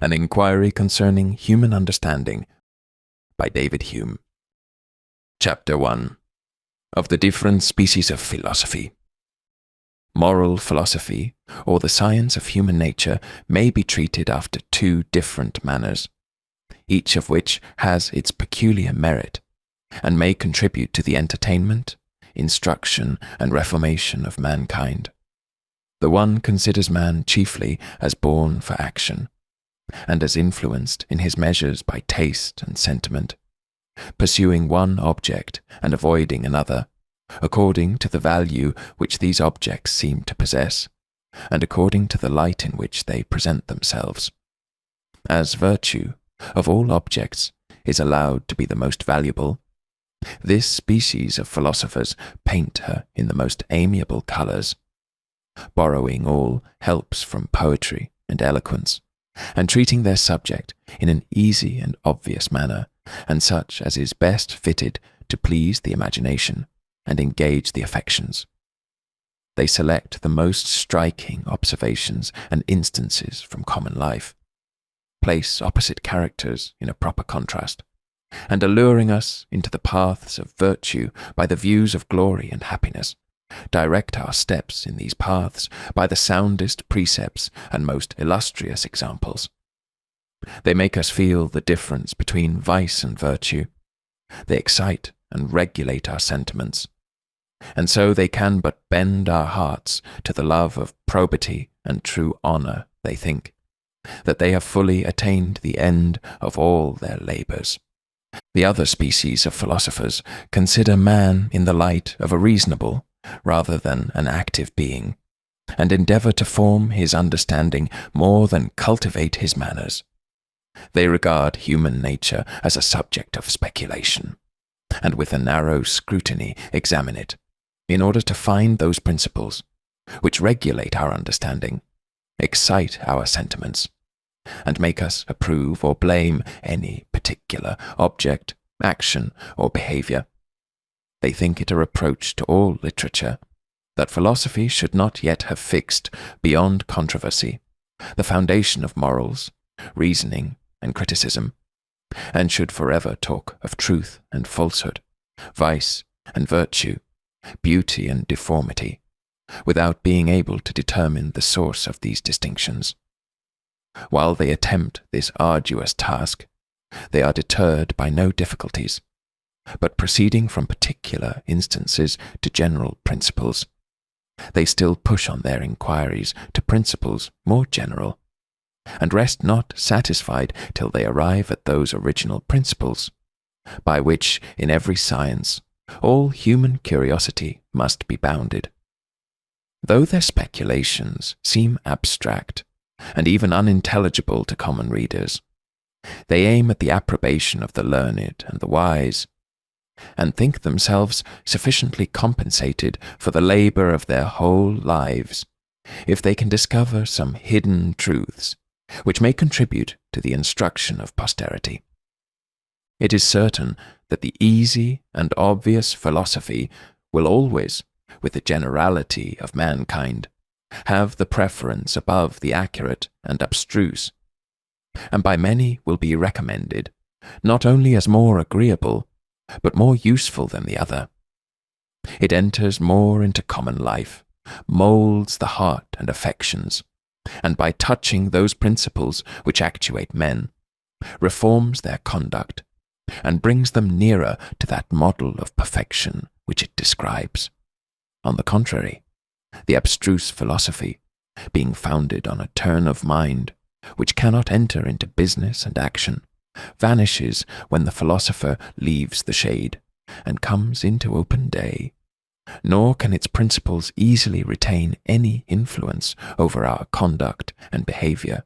An Enquiry Concerning Human Understanding by David Hume. Chapter 1. Of the different species of philosophy. Moral philosophy, or the science of human nature, may be treated after two different manners, each of which has its peculiar merit, and may contribute to the entertainment, instruction, and reformation of mankind. The one considers man chiefly as born for action, and as influenced in his measures by taste and sentiment, pursuing one object and avoiding another, according to the value which these objects seem to possess, and according to the light in which they present themselves. As virtue, of all objects, is allowed to be the most valuable, this species of philosophers paint her in the most amiable colours, borrowing all helps from poetry and eloquence, and treating their subject in an easy and obvious manner, and such as is best fitted to please the imagination and engage the affections. They select the most striking observations and instances from common life, place opposite characters in a proper contrast, and alluring us into the paths of virtue by the views of glory and happiness, direct our steps in these paths by the soundest precepts and most illustrious examples. They make us feel the difference between vice and virtue. They excite and regulate our sentiments, and so they can but bend our hearts to the love of probity and true honour. They think that they have fully attained the end of all their labours. The other species of philosophers consider man in the light of a reasonable rather than an active being, and endeavour to form his understanding more than cultivate his manners. They regard human nature as a subject of speculation, and with a narrow scrutiny examine it, in order to find those principles which regulate our understanding, excite our sentiments, and make us approve or blame any particular object, action, or behaviour. They think it a reproach to all literature that philosophy should not yet have fixed, beyond controversy, the foundation of morals, reasoning, and criticism, and should forever talk of truth and falsehood, vice and virtue, beauty and deformity, without being able to determine the source of these distinctions. While they attempt this arduous task, they are deterred by no difficulties, but proceeding from particular instances to general principles, they still push on their inquiries to principles more general, and rest not satisfied till they arrive at those original principles, by which, in every science, all human curiosity must be bounded. Though their speculations seem abstract, and even unintelligible to common readers, they aim at the approbation of the learned and the wise, and think themselves sufficiently compensated for the labour of their whole lives, if they can discover some hidden truths which may contribute to the instruction of posterity. It is certain that the easy and obvious philosophy will always, with the generality of mankind, have the preference above the accurate and abstruse, and by many will be recommended, not only as more agreeable, but more useful than the other. It enters more into common life, moulds the heart and affections, and by touching those principles which actuate men, reforms their conduct, and brings them nearer to that model of perfection which it describes. On the contrary, the abstruse philosophy, being founded on a turn of mind which cannot enter into business and action, vanishes when the philosopher leaves the shade and comes into open day, nor can its principles easily retain any influence over our conduct and behaviour.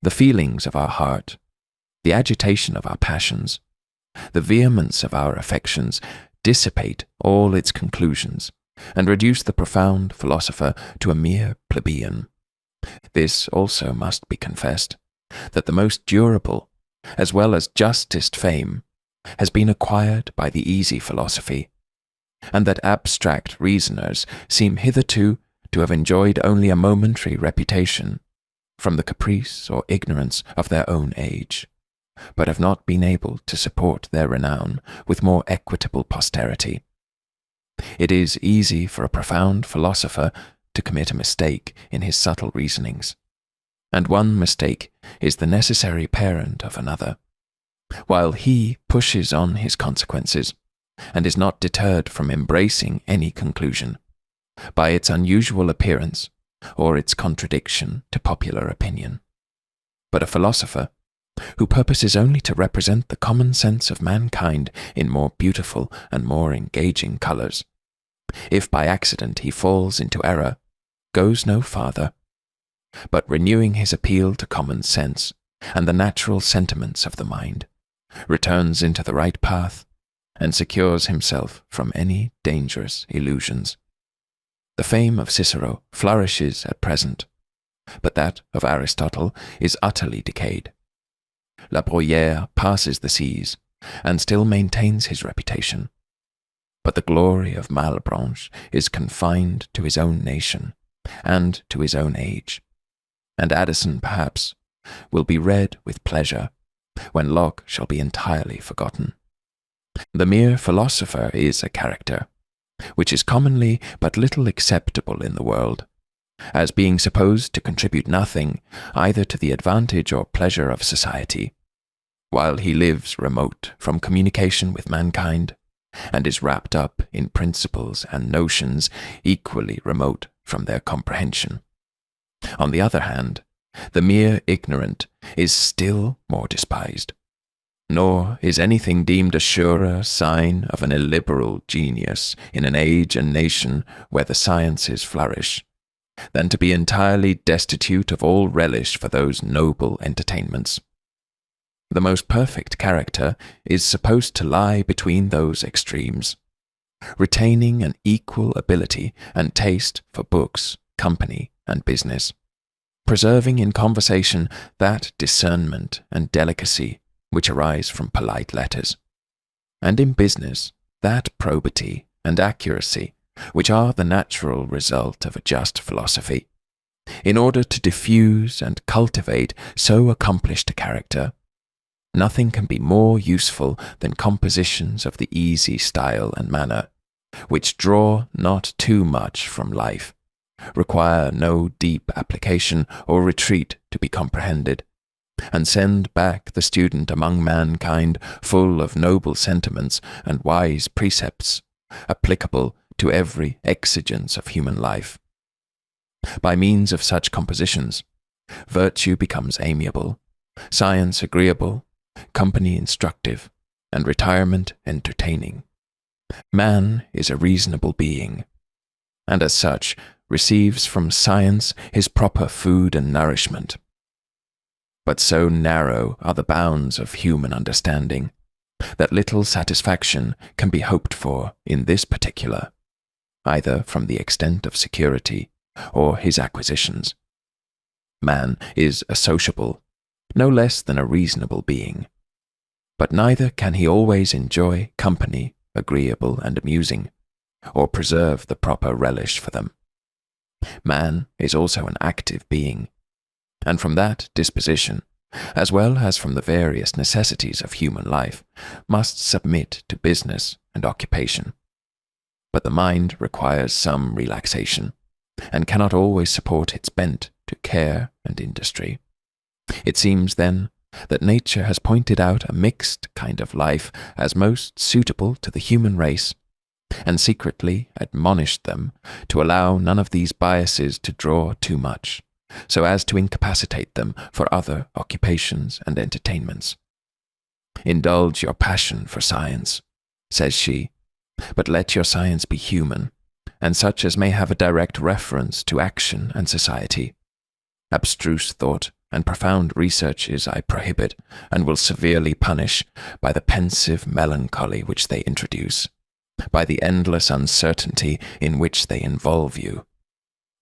The feelings of our heart, the agitation of our passions, the vehemence of our affections dissipate all its conclusions, and reduce the profound philosopher to a mere plebeian. This also must be confessed, that the most durable, as well as justest fame, has been acquired by the easy philosophy, and that abstract reasoners seem hitherto to have enjoyed only a momentary reputation, from the caprice or ignorance of their own age, but have not been able to support their renown with more equitable posterity. It is easy for a profound philosopher to commit a mistake in his subtle reasonings, and one mistake is the necessary parent of another, while he pushes on his consequences, and is not deterred from embracing any conclusion, by its unusual appearance or its contradiction to popular opinion. But a philosopher, who purposes only to represent the common sense of mankind in more beautiful and more engaging colours, if by accident he falls into error, goes no farther, but renewing his appeal to common sense and the natural sentiments of the mind, returns into the right path and secures himself from any dangerous illusions. The fame of Cicero flourishes at present, but that of Aristotle is utterly decayed. La Bruyère passes the seas and still maintains his reputation, but the glory of Malebranche is confined to his own nation and to his own age, and Addison, perhaps, will be read with pleasure when Locke shall be entirely forgotten. The mere philosopher is a character, which is commonly but little acceptable in the world, as being supposed to contribute nothing either to the advantage or pleasure of society, while he lives remote from communication with mankind, and is wrapped up in principles and notions equally remote from their comprehension. On the other hand, the mere ignorant is still more despised, nor is anything deemed a surer sign of an illiberal genius in an age and nation where the sciences flourish, than to be entirely destitute of all relish for those noble entertainments. The most perfect character is supposed to lie between those extremes, retaining an equal ability and taste for books, company, and business, preserving in conversation that discernment and delicacy which arise from polite letters, and in business that probity and accuracy which are the natural result of a just philosophy. In order to diffuse and cultivate so accomplished a character, nothing can be more useful than compositions of the easy style and manner, which draw not too much from life, require no deep application or retreat to be comprehended, and send back the student among mankind full of noble sentiments and wise precepts, applicable to every exigence of human life. By means of such compositions, virtue becomes amiable, science agreeable, company instructive, and retirement entertaining. Man is a reasonable being, and as such receives from science his proper food and nourishment. But so narrow are the bounds of human understanding that little satisfaction can be hoped for in this particular, either from the extent of security or his acquisitions. Man is a sociable, no less than a reasonable being, but neither can he always enjoy company agreeable and amusing, or preserve the proper relish for them. Man is also an active being, and from that disposition, as well as from the various necessities of human life, must submit to business and occupation. But the mind requires some relaxation, and cannot always support its bent to care and industry. It seems, then, that nature has pointed out a mixed kind of life as most suitable to the human race, and secretly admonished them to allow none of these biases to draw too much, so as to incapacitate them for other occupations and entertainments. Indulge your passion for science, says she, but let your science be human, and such as may have a direct reference to action and society. Abstruse thought and profound researches I prohibit, and will severely punish by the pensive melancholy which they introduce, by the endless uncertainty in which they involve you,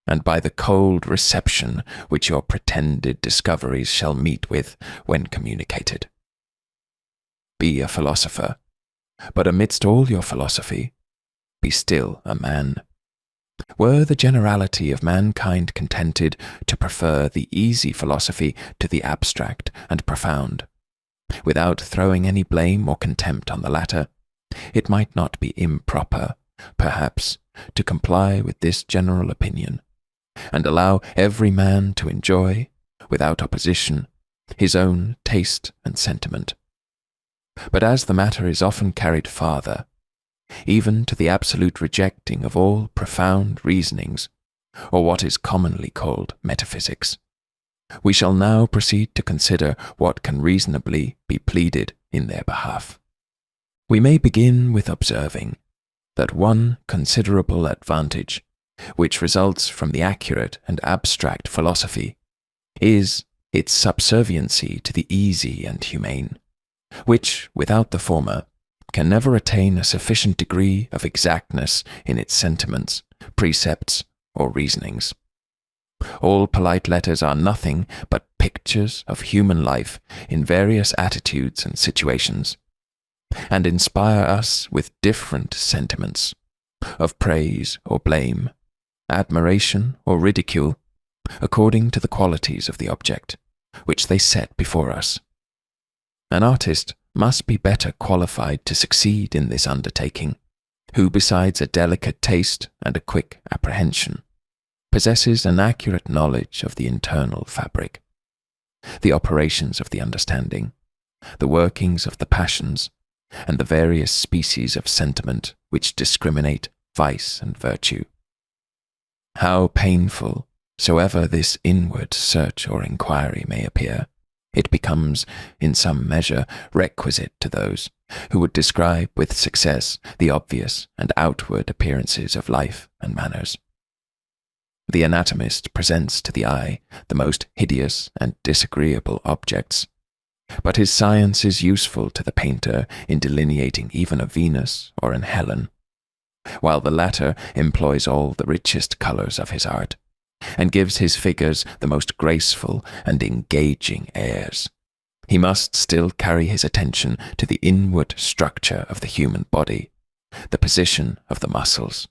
and by the cold reception which your pretended discoveries shall meet with when communicated. Be a philosopher, but amidst all your philosophy, be still a man. Were the generality of mankind contented to prefer the easy philosophy to the abstract and profound, without throwing any blame or contempt on the latter, it might not be improper, perhaps, to comply with this general opinion, and allow every man to enjoy, without opposition, his own taste and sentiment. But as the matter is often carried farther, even to the absolute rejecting of all profound reasonings, or what is commonly called metaphysics, we shall now proceed to consider what can reasonably be pleaded in their behalf. We may begin with observing that one considerable advantage, which results from the accurate and abstract philosophy, is its subserviency to the easy and humane, which, without the former, can never attain a sufficient degree of exactness in its sentiments, precepts, or reasonings. All polite letters are nothing but pictures of human life in various attitudes and situations, and inspire us with different sentiments, of praise or blame, admiration or ridicule, according to the qualities of the object, which they set before us. An artist must be better qualified to succeed in this undertaking, who, besides a delicate taste and a quick apprehension, possesses an accurate knowledge of the internal fabric, the operations of the understanding, the workings of the passions, and the various species of sentiment which discriminate vice and virtue. How painful soever this inward search or inquiry may appear, it becomes, in some measure, requisite to those who would describe with success the obvious and outward appearances of life and manners. The anatomist presents to the eye the most hideous and disagreeable objects, but his science is useful to the painter in delineating even a Venus or an Helen, while the latter employs all the richest colours of his art, and gives his figures the most graceful and engaging airs. He must still carry his attention to the inward structure of the human body, the position of the muscles,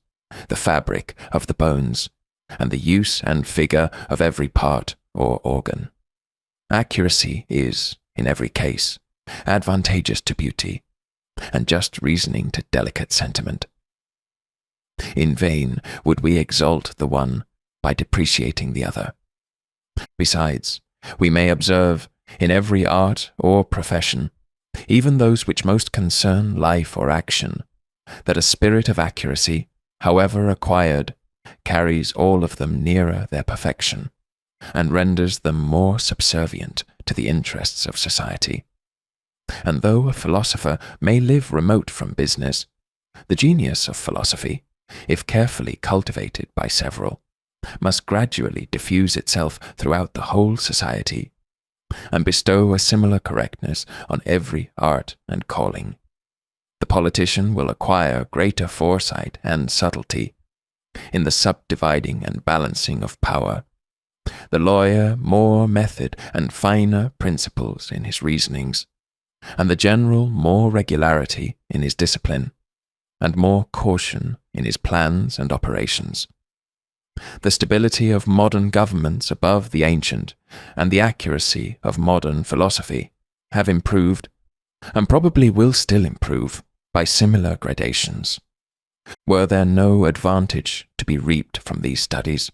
the fabric of the bones, and the use and figure of every part or organ. Accuracy is, in every case, advantageous to beauty, and just reasoning to delicate sentiment. In vain would we exalt the one by depreciating the other. Besides, we may observe, in every art or profession, even those which most concern life or action, that a spirit of accuracy, however acquired, carries all of them nearer their perfection, and renders them more subservient to the interests of society. And though a philosopher may live remote from business, the genius of philosophy, if carefully cultivated by several, must gradually diffuse itself throughout the whole society, and bestow a similar correctness on every art and calling. The politician will acquire greater foresight and subtlety in the subdividing and balancing of power, the lawyer more method and finer principles in his reasonings, and the general more regularity in his discipline, and more caution in his plans and operations. The stability of modern governments above the ancient, and the accuracy of modern philosophy, have improved, and probably will still improve, by similar gradations. Were there no advantage to be reaped from these studies,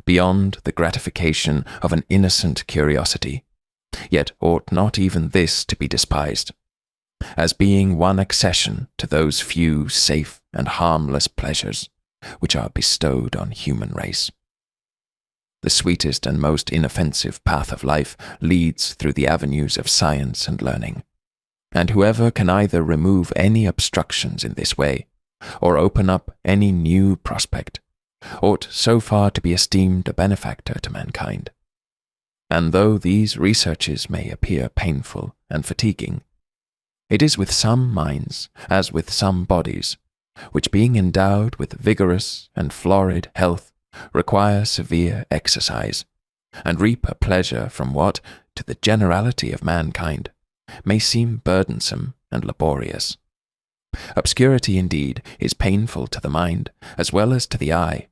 beyond the gratification of an innocent curiosity, yet ought not even this to be despised, as being one accession to those few safe and harmless pleasures which are bestowed on human race. The sweetest and most inoffensive path of life leads through the avenues of science and learning, and whoever can either remove any obstructions in this way, or open up any new prospect, ought so far to be esteemed a benefactor to mankind. And though these researches may appear painful and fatiguing, it is with some minds, as with some bodies, which being endowed with vigorous and florid health, require severe exercise, and reap a pleasure from what, to the generality of mankind, may seem burdensome and laborious. Obscurity indeed is painful to the mind as well as to the eye,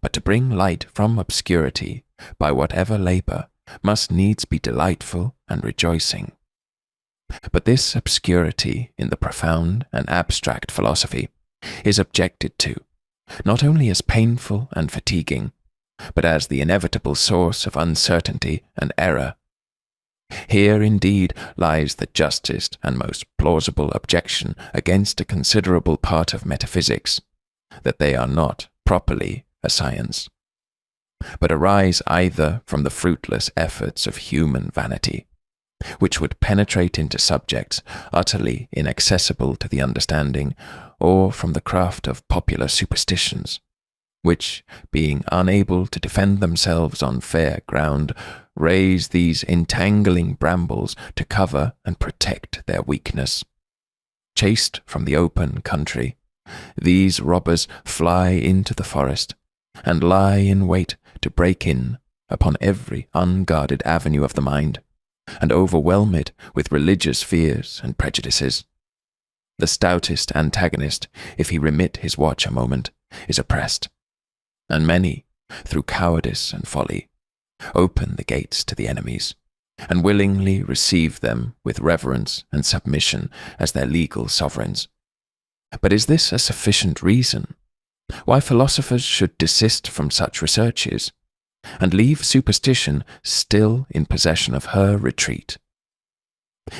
but to bring light from obscurity by whatever labour must needs be delightful and rejoicing. But this obscurity in the profound and abstract philosophy is objected to, not only as painful and fatiguing, but as the inevitable source of uncertainty and error. Here indeed lies the justest and most plausible objection against a considerable part of metaphysics, that they are not properly a science, but arise either from the fruitless efforts of human vanity, which would penetrate into subjects utterly inaccessible to the understanding, or from the craft of popular superstitions, which, being unable to defend themselves on fair ground, raise these entangling brambles to cover and protect their weakness. Chased from the open country, these robbers fly into the forest, and lie in wait to break in upon every unguarded avenue of the mind, and overwhelm it with religious fears and prejudices. The stoutest antagonist, if he remit his watch a moment, is oppressed, and many, through cowardice and folly, open the gates to the enemies, and willingly receive them with reverence and submission as their legal sovereigns. But is this a sufficient reason why philosophers should desist from such researches, and leave superstition still in possession of her retreat?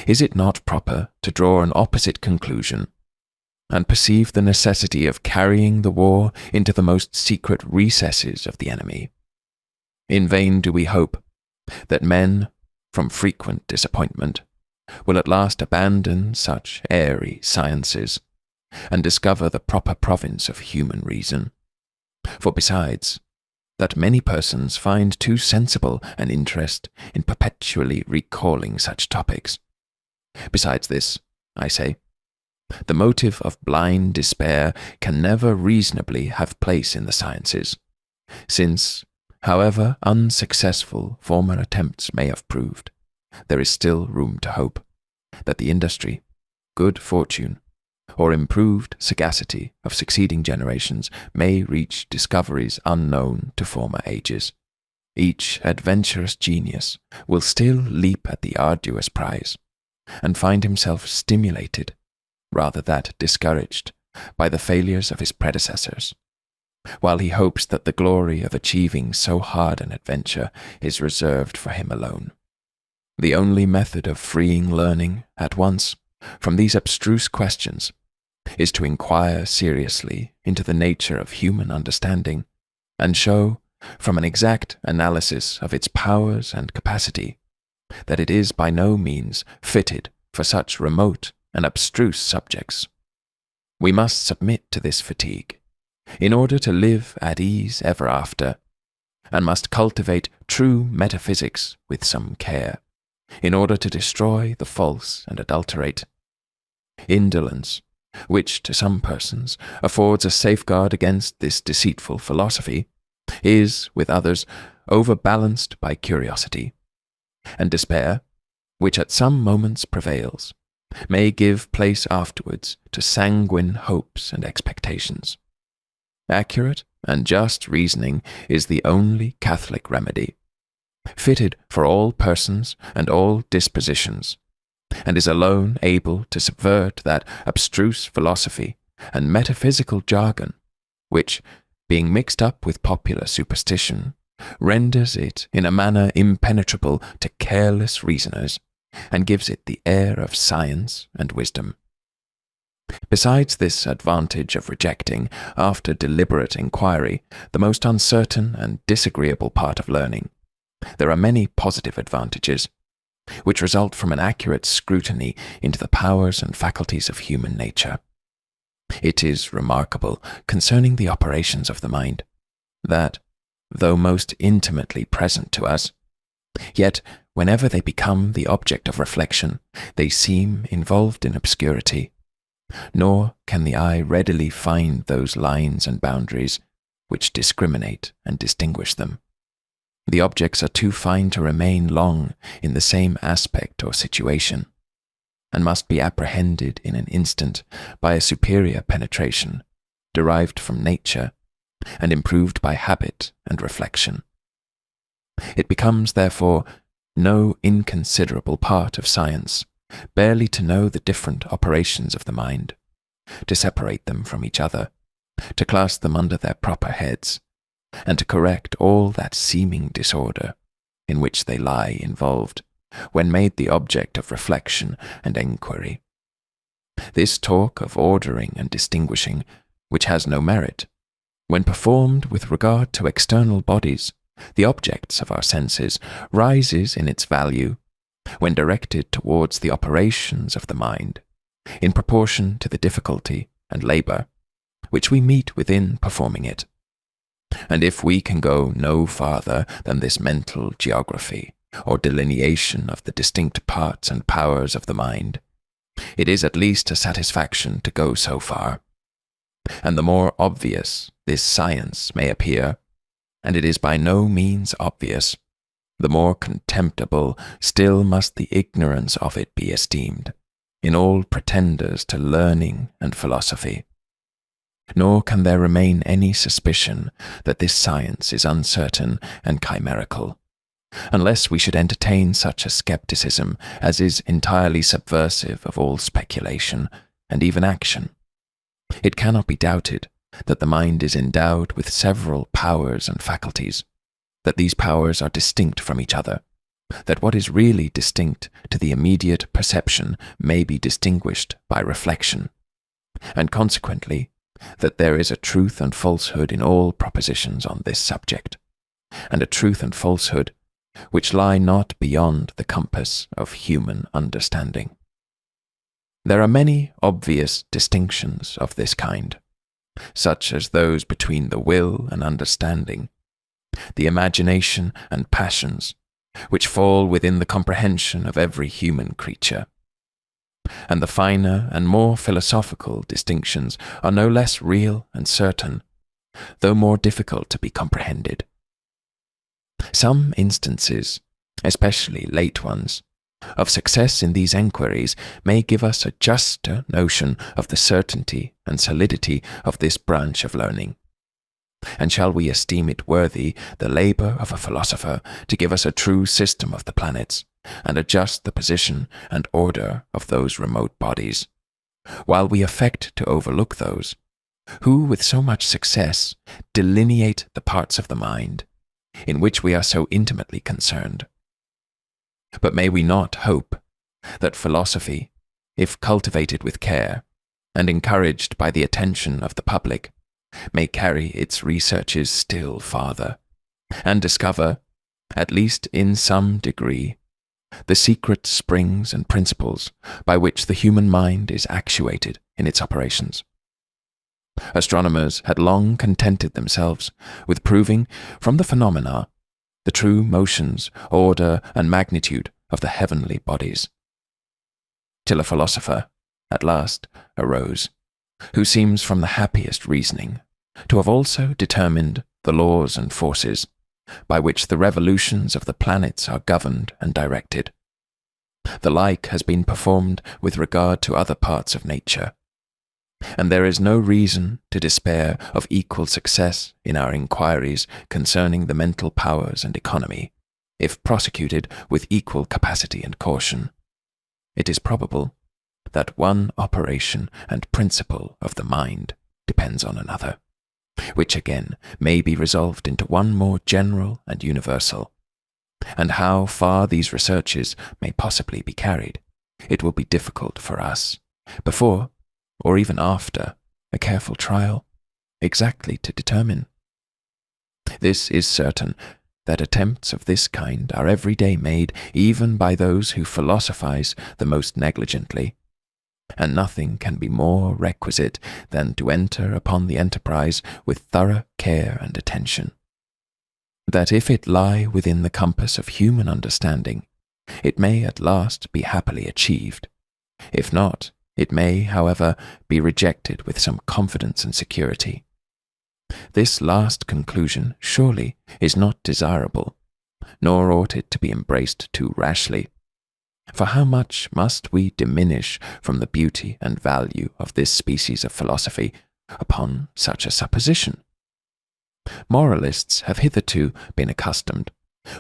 Is it not proper to draw an opposite conclusion, and perceive the necessity of carrying the war into the most secret recesses of the enemy? In vain do we hope that men, from frequent disappointment, will at last abandon such airy sciences, and discover the proper province of human reason. For besides, that many persons find too sensible an interest in perpetually recalling such topics. Besides this, I say, the motive of blind despair can never reasonably have place in the sciences, since, however unsuccessful former attempts may have proved, there is still room to hope that the industry, good fortune, or improved sagacity of succeeding generations may reach discoveries unknown to former ages. Each adventurous genius will still leap at the arduous prize, and find himself stimulated, rather than discouraged, by the failures of his predecessors, while he hopes that the glory of achieving so hard an adventure is reserved for him alone. The only method of freeing learning at once from these abstruse questions is to inquire seriously into the nature of human understanding, and show, from an exact analysis of its powers and capacity, that it is by no means fitted for such remote and abstruse subjects. We must submit to this fatigue, in order to live at ease ever after, and must cultivate true metaphysics with some care, in order to destroy the false and adulterate. Indolence, which to some persons affords a safeguard against this deceitful philosophy, is, with others, overbalanced by curiosity, and despair, which at some moments prevails, may give place afterwards to sanguine hopes and expectations. Accurate and just reasoning is the only Catholic remedy, fitted for all persons and all dispositions, and is alone able to subvert that abstruse philosophy and metaphysical jargon, which, being mixed up with popular superstition, renders it in a manner impenetrable to careless reasoners, and gives it the air of science and wisdom. Besides this advantage of rejecting, after deliberate inquiry, the most uncertain and disagreeable part of learning, there are many positive advantages, which result from an accurate scrutiny into the powers and faculties of human nature. It is remarkable concerning the operations of the mind, that, though most intimately present to us, yet whenever they become the object of reflection, they seem involved in obscurity, nor can the eye readily find those lines and boundaries which discriminate and distinguish them. The objects are too fine to remain long in the same aspect or situation. and must be apprehended in an instant by a superior penetration, derived from nature, and improved by habit and reflection. It becomes, therefore, no inconsiderable part of science, barely to know the different operations of the mind, to separate them from each other, to class them under their proper heads, and to correct all that seeming disorder in which they lie involved, when made the object of reflection and enquiry. This talk of ordering and distinguishing, which has no merit, when performed with regard to external bodies, the objects of our senses, rises in its value, when directed towards the operations of the mind, in proportion to the difficulty and labour which we meet within performing it. And if we can go no farther than this mental geography, or delineation of the distinct parts and powers of the mind, it is at least a satisfaction to go so far. And the more obvious this science may appear, and it is by no means obvious, the more contemptible still must the ignorance of it be esteemed, in all pretenders to learning and philosophy. Nor can there remain any suspicion that this science is uncertain and chimerical, unless we should entertain such a scepticism as is entirely subversive of all speculation and even action. It cannot be doubted that the mind is endowed with several powers and faculties, that these powers are distinct from each other, that what is really distinct to the immediate perception may be distinguished by reflection, and consequently that there is a truth and falsehood in all propositions on this subject, and a truth and falsehood which lie not beyond the compass of human understanding. There are many obvious distinctions of this kind, such as those between the will and understanding, the imagination and passions, which fall within the comprehension of every human creature. And the finer and more philosophical distinctions are no less real and certain, though more difficult to be comprehended. Some instances, especially late ones, of success in these enquiries may give us a juster notion of the certainty and solidity of this branch of learning. And shall we esteem it worthy the labour of a philosopher to give us a true system of the planets, and adjust the position and order of those remote bodies, while we affect to overlook those, who with so much success delineate the parts of the mind, in which we are so intimately concerned? But may we not hope that philosophy, if cultivated with care, and encouraged by the attention of the public, may carry its researches still farther, and discover, at least in some degree, the secret springs and principles by which the human mind is actuated in its operations. Astronomers had long contented themselves with proving from the phenomena the true motions, order, and magnitude of the heavenly bodies, till a philosopher at last arose, who seems from the happiest reasoning to have also determined the laws and forces by which the revolutions of the planets are governed and directed. The like has been performed with regard to other parts of nature, and there is no reason to despair of equal success in our inquiries concerning the mental powers and economy, if prosecuted with equal capacity and caution. It is probable that one operation and principle of the mind depends on another, which again may be resolved into one more general and universal. And how far these researches may possibly be carried, it will be difficult for us, before or even after a careful trial, exactly to determine. This is certain, that attempts of this kind are every day made even by those who philosophize the most negligently, and nothing can be more requisite than to enter upon the enterprise with thorough care and attention. That if it lie within the compass of human understanding, it may at last be happily achieved. If not, it may, however, be rejected with some confidence and security. This last conclusion surely is not desirable, nor ought it to be embraced too rashly. For how much must we diminish from the beauty and value of this species of philosophy upon such a supposition? Moralists have hitherto been accustomed,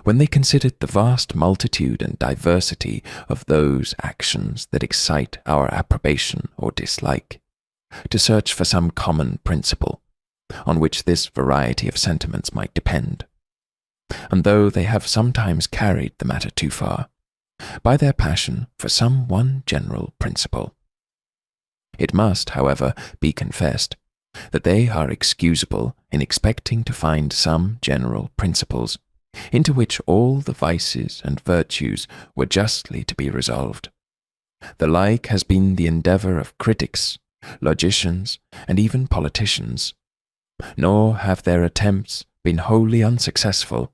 when they considered the vast multitude and diversity of those actions that excite our approbation or dislike, to search for some common principle, on which this variety of sentiments might depend. And though they have sometimes carried the matter too far, by their passion for some one general principle, it must, however, be confessed that they are excusable in expecting to find some general principles into which all the vices and virtues were justly to be resolved. The like has been the endeavour of critics, logicians, and even politicians, nor have their attempts been wholly unsuccessful,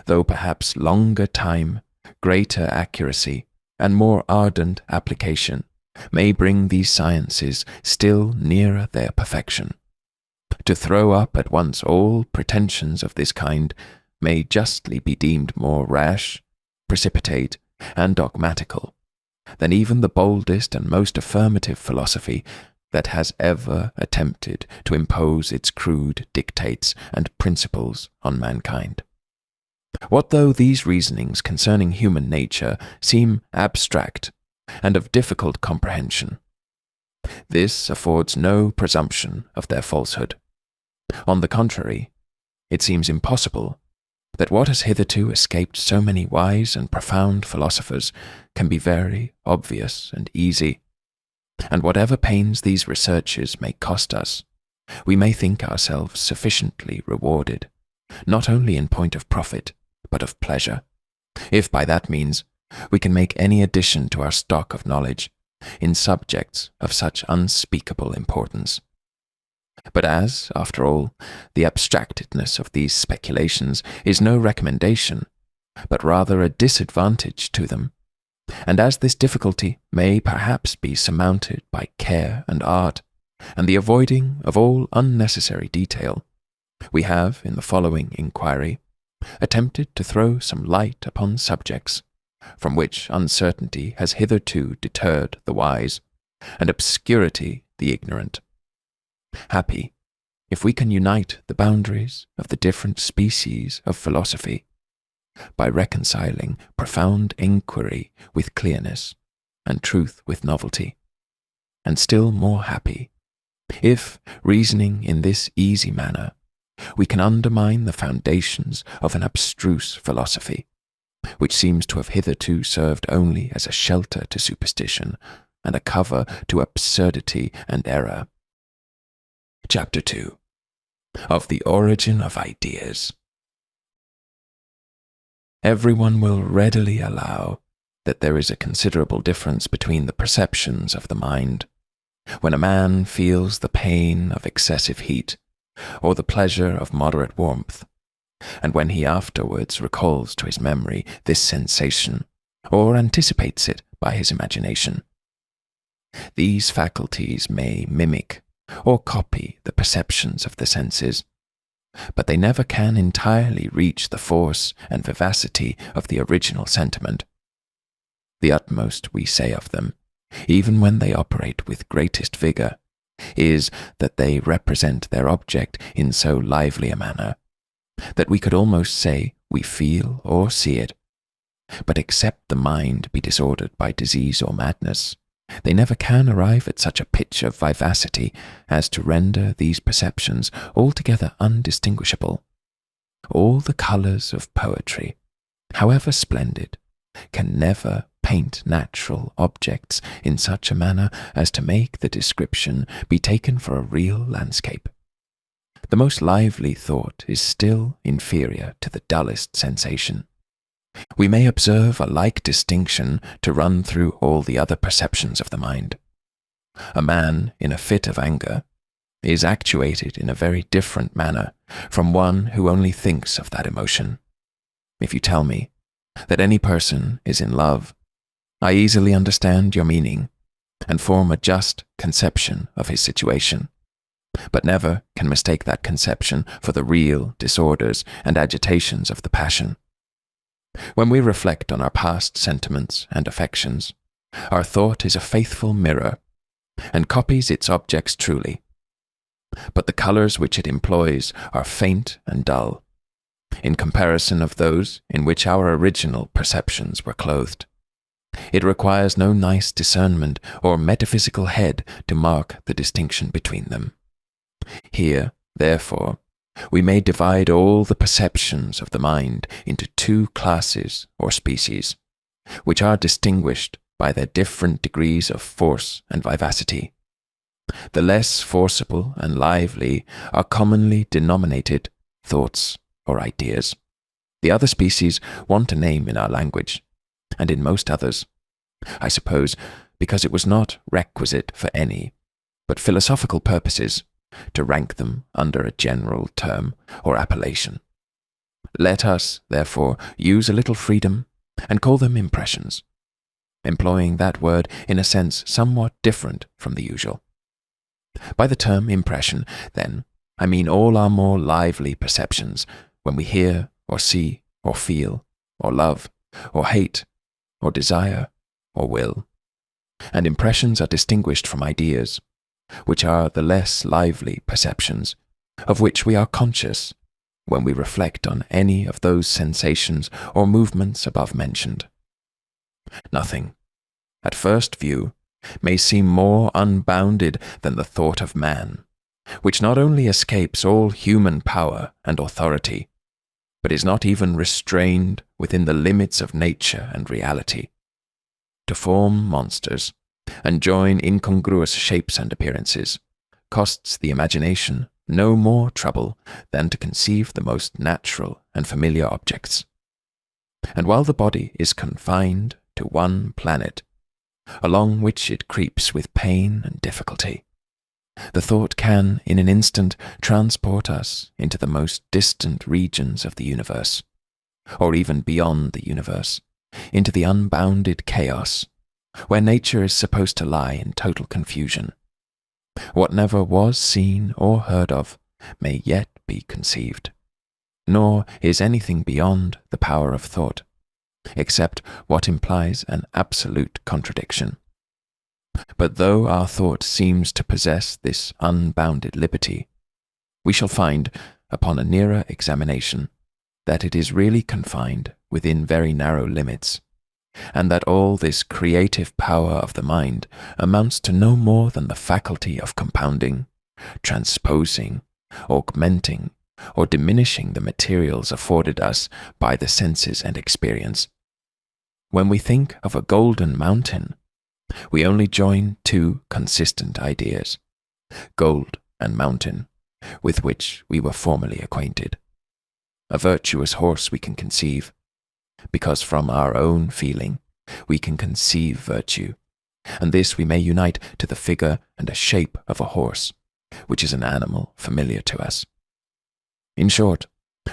though perhaps longer time, greater accuracy, and more ardent application may bring these sciences still nearer their perfection. To throw up at once all pretensions of this kind may justly be deemed more rash, precipitate, and dogmatical than even the boldest and most affirmative philosophy that has ever attempted to impose its crude dictates and principles on mankind. What though these reasonings concerning human nature seem abstract and of difficult comprehension? This affords no presumption of their falsehood. On the contrary, it seems impossible that what has hitherto escaped so many wise and profound philosophers can be very obvious and easy, and whatever pains these researches may cost us, we may think ourselves sufficiently rewarded, not only in point of profit, but of pleasure, if by that means we can make any addition to our stock of knowledge in subjects of such unspeakable importance. But as, after all, the abstractedness of these speculations is no recommendation, but rather a disadvantage to them, and as this difficulty may perhaps be surmounted by care and art, and the avoiding of all unnecessary detail, we have, in the following inquiry, attempted to throw some light upon subjects from which uncertainty has hitherto deterred the wise, and obscurity the ignorant. Happy if we can unite the boundaries of the different species of philosophy by reconciling profound enquiry with clearness, and truth with novelty, and still more happy if, reasoning in this easy manner, we can undermine the foundations of an abstruse philosophy, which seems to have hitherto served only as a shelter to superstition and a cover to absurdity and error. Chapter 2. Of the Origin of Ideas. Everyone will readily allow that there is a considerable difference between the perceptions of the mind, when a man feels the pain of excessive heat, or the pleasure of moderate warmth, and when he afterwards recalls to his memory this sensation, or anticipates it by his imagination. These faculties may mimic or copy the perceptions of the senses, but they never can entirely reach the force and vivacity of the original sentiment. The utmost we say of them, even when they operate with greatest vigour, is that they represent their object in so lively a manner that we could almost say we feel or see it. But except the mind be disordered by disease or madness, they never can arrive at such a pitch of vivacity as to render these perceptions altogether undistinguishable. All the colours of poetry, however splendid, can never paint natural objects in such a manner as to make the description be taken for a real landscape. The most lively thought is still inferior to the dullest sensation. We may observe a like distinction to run through all the other perceptions of the mind. A man in a fit of anger is actuated in a very different manner from one who only thinks of that emotion. If you tell me that any person is in love, I easily understand your meaning, and form a just conception of his situation, but never can mistake that conception for the real disorders and agitations of the passion. When we reflect on our past sentiments and affections, our thought is a faithful mirror, and copies its objects truly. But the colours which it employs are faint and dull, in comparison of those in which our original perceptions were clothed. It requires no nice discernment or metaphysical head to mark the distinction between them. Here, therefore, we may divide all the perceptions of the mind into two classes or species, which are distinguished by their different degrees of force and vivacity. The less forcible and lively are commonly denominated thoughts or ideas. The other species want a name in our language, and in most others, I suppose, because it was not requisite for any, but philosophical purposes, to rank them under a general term or appellation. Let us, therefore, use a little freedom and call them impressions, employing that word in a sense somewhat different from the usual. By the term impression, then, I mean all our more lively perceptions when we hear or see or feel or love or hate or desire or will. And impressions are distinguished from ideas, which are the less lively perceptions, of which we are conscious when we reflect on any of those sensations or movements above mentioned. Nothing, at first view, may seem more unbounded than the thought of man, which not only escapes all human power and authority, but is not even restrained within the limits of nature and reality. To form monsters, and join incongruous shapes and appearances, costs the imagination no more trouble than to conceive the most natural and familiar objects. And while the body is confined to one planet, along which it creeps with pain and difficulty, the thought can in an instant transport us into the most distant regions of the universe, or even beyond the universe, into the unbounded chaos, where nature is supposed to lie in total confusion. What never was seen or heard of may yet be conceived, nor is anything beyond the power of thought, except what implies an absolute contradiction. But though our thought seems to possess this unbounded liberty, we shall find, upon a nearer examination, that it is really confined within very narrow limits, and that all this creative power of the mind amounts to no more than the faculty of compounding, transposing, augmenting, or diminishing the materials afforded us by the senses and experience. When we think of a golden mountain, we only join two consistent ideas, gold and mountain, with which we were formerly acquainted. A virtuous horse we can conceive, because from our own feeling we can conceive virtue, and this we may unite to the figure and a shape of a horse, which is an animal familiar to us. In short,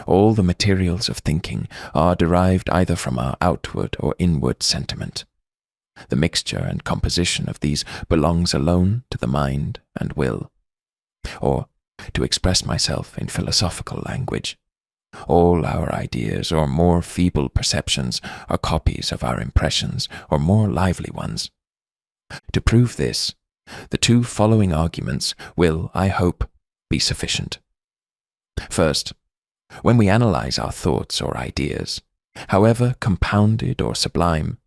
all the materials of thinking are derived either from our outward or inward sentiment. The mixture and composition of these belongs alone to the mind and will. Or, to express myself in philosophical language, all our ideas or more feeble perceptions are copies of our impressions or more lively ones. To prove this, the two following arguments will, I hope, be sufficient. First, when we analyze our thoughts or ideas, however compounded or sublime,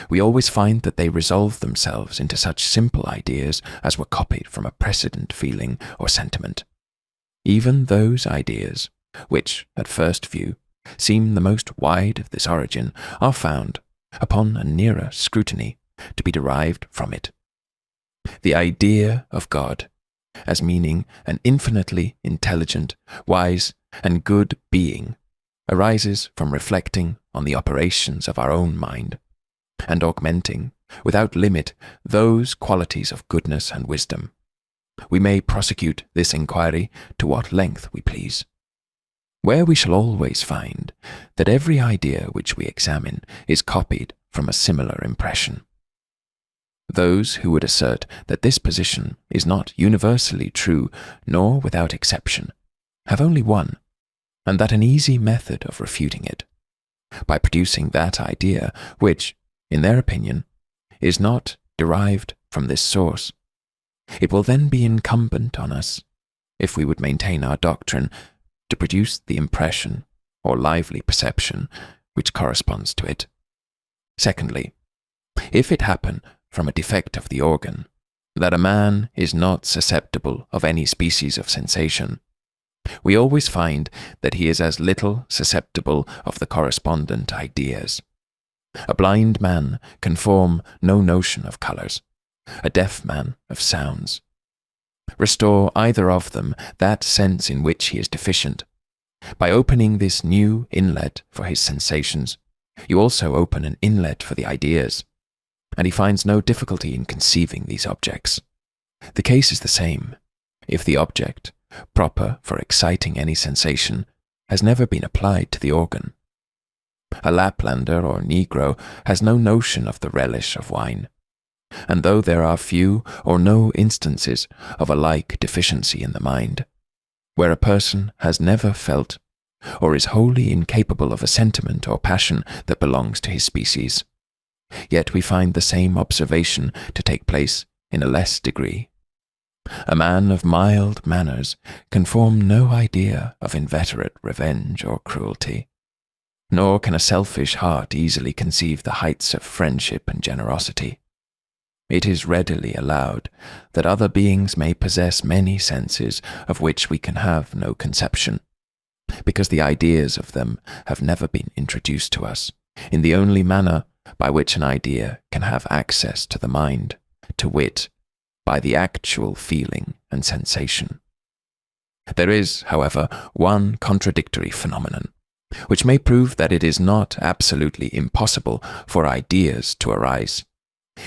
we always find that they resolve themselves into such simple ideas as were copied from a precedent feeling or sentiment. Even those ideas, which, at first view, seem the most wide of this origin, are found, upon a nearer scrutiny, to be derived from it. The idea of God, as meaning an infinitely intelligent, wise, and good being, arises from reflecting on the operations of our own mind, and augmenting, without limit, those qualities of goodness and wisdom. We may prosecute this inquiry to what length we please, where we shall always find that every idea which we examine is copied from a similar impression. Those who would assert that this position is not universally true nor without exception have only one, and that an easy method of refuting it, by producing that idea which, in their opinion, is not derived from this source. It will then be incumbent on us, if we would maintain our doctrine, to produce the impression or lively perception which corresponds to it. Secondly, if it happen from a defect of the organ, that a man is not susceptible of any species of sensation, we always find that he is as little susceptible of the correspondent ideas. A blind man can form no notion of colours, a deaf man of sounds. Restore either of them that sense in which he is deficient. By opening this new inlet for his sensations, you also open an inlet for the ideas, and he finds no difficulty in conceiving these objects. The case is the same, if the object, proper for exciting any sensation, has never been applied to the organ. A Laplander or Negro has no notion of the relish of wine, and though there are few or no instances of a like deficiency in the mind, where a person has never felt or is wholly incapable of a sentiment or passion that belongs to his species, yet we find the same observation to take place in a less degree. A man of mild manners can form no idea of inveterate revenge or cruelty, nor can a selfish heart easily conceive the heights of friendship and generosity. It is readily allowed that other beings may possess many senses of which we can have no conception, because the ideas of them have never been introduced to us in the only manner by which an idea can have access to the mind, to wit, by the actual feeling and sensation. There is, however, one contradictory phenomenon, which may prove that it is not absolutely impossible for ideas to arise,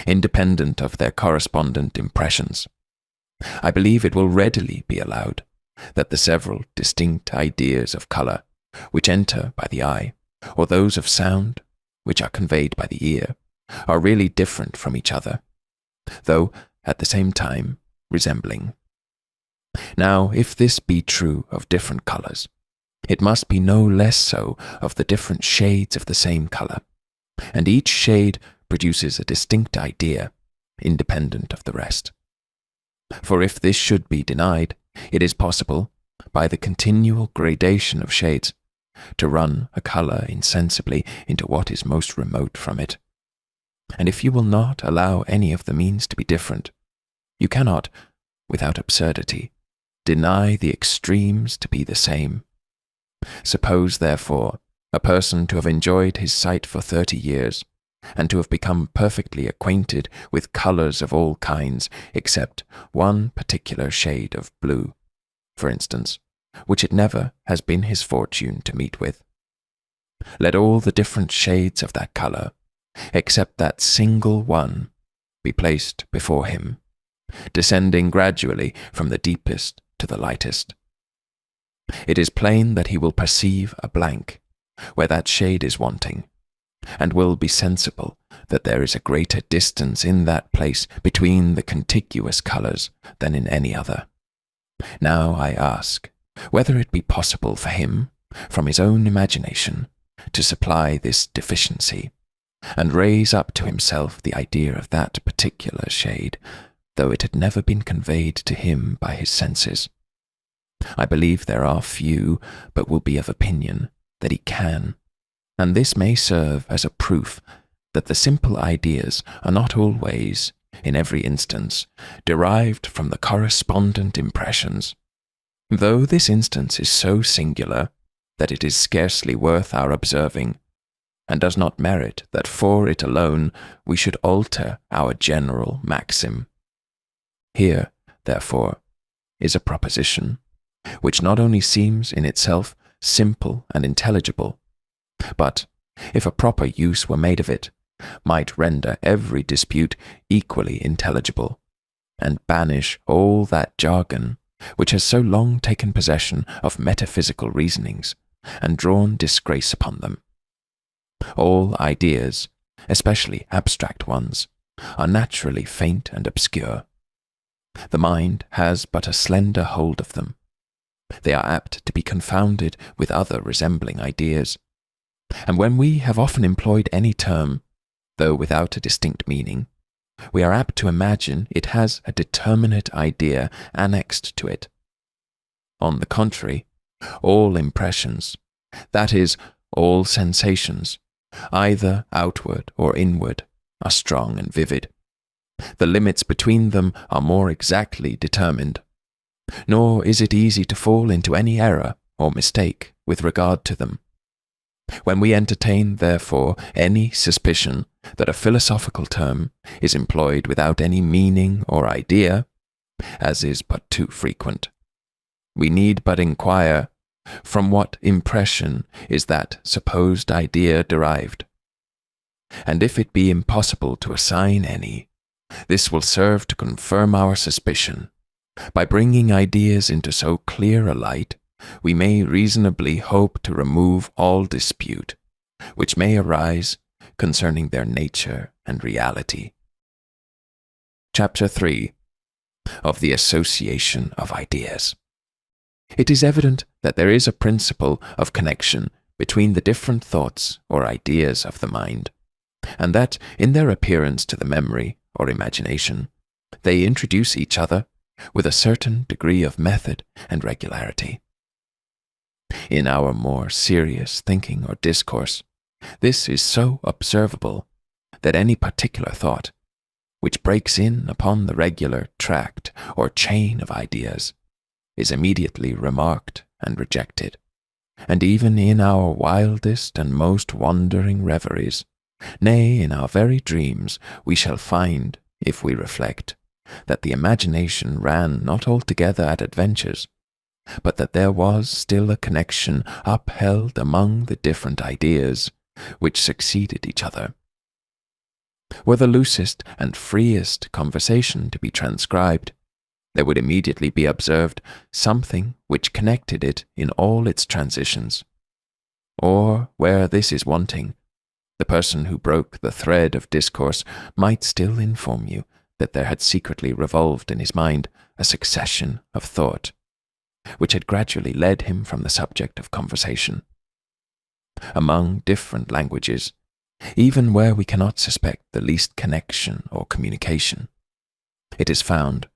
independent of their correspondent impressions. I believe it will readily be allowed that the several distinct ideas of colour which enter by the eye, or those of sound which are conveyed by the ear, are really different from each other, though at the same time resembling. Now, if this be true of different colours, it must be no less so of the different shades of the same colour, and each shade produces a distinct idea, independent of the rest. For if this should be denied, it is possible, by the continual gradation of shades, to run a colour insensibly into what is most remote from it. And if you will not allow any of the means to be different, you cannot, without absurdity, deny the extremes to be the same. Suppose, therefore, a person to have enjoyed his sight for 30 years, and to have become perfectly acquainted with colours of all kinds except one particular shade of blue, for instance, which it never has been his fortune to meet with. Let all the different shades of that colour, except that single one, be placed before him, descending gradually from the deepest to the lightest. It is plain that he will perceive a blank where that shade is wanting, and will be sensible that there is a greater distance in that place between the contiguous colours than in any other. Now I ask, whether it be possible for him, from his own imagination, to supply this deficiency, and raise up to himself the idea of that particular shade, though it had never been conveyed to him by his senses. I believe there are few, but will be of opinion that he can, and this may serve as a proof that the simple ideas are not always, in every instance, derived from the correspondent impressions, though this instance is so singular that it is scarcely worth our observing, and does not merit that for it alone we should alter our general maxim. Here, therefore, is a proposition, which not only seems in itself simple and intelligible, but, if a proper use were made of it, might render every dispute equally intelligible, and banish all that jargon which has so long taken possession of metaphysical reasonings, and drawn disgrace upon them. All ideas, especially abstract ones, are naturally faint and obscure. The mind has but a slender hold of them. They are apt to be confounded with other resembling ideas, And when we have often employed any term, though without a distinct meaning, we are apt to imagine it has a determinate idea annexed to it. On the contrary, all impressions, that is, all sensations, either outward or inward, are strong and vivid. The limits between them are more exactly determined, nor is it easy to fall into any error or mistake with regard to them. When we entertain, therefore, any suspicion that a philosophical term is employed without any meaning or idea, as is but too frequent, we need but inquire from what impression is that supposed idea derived. And if it be impossible to assign any, this will serve to confirm our suspicion. By bringing ideas into so clear a light, we may reasonably hope to remove all dispute, which may arise concerning their nature and reality. Chapter 3. Of the Association of Ideas. It is evident that there is a principle of connection between the different thoughts or ideas of the mind, and that in their appearance to the memory or imagination, they introduce each other with a certain degree of method and regularity. In our more serious thinking or discourse, this is so observable that any particular thought, which breaks in upon the regular tract or chain of ideas, is immediately remarked and rejected, and even in our wildest and most wandering reveries, nay, in our very dreams, we shall find, if we reflect, that the imagination ran not altogether at adventures, but that there was still a connection upheld among the different ideas which succeeded each other. Were the loosest and freest conversation to be transcribed, there would immediately be observed something which connected it in all its transitions. Or, where this is wanting, the person who broke the thread of discourse might still inform you that there had secretly revolved in his mind a succession of thought, which had gradually led him from the subject of conversation. Among different languages, even where we cannot suspect the least connection or communication, it is found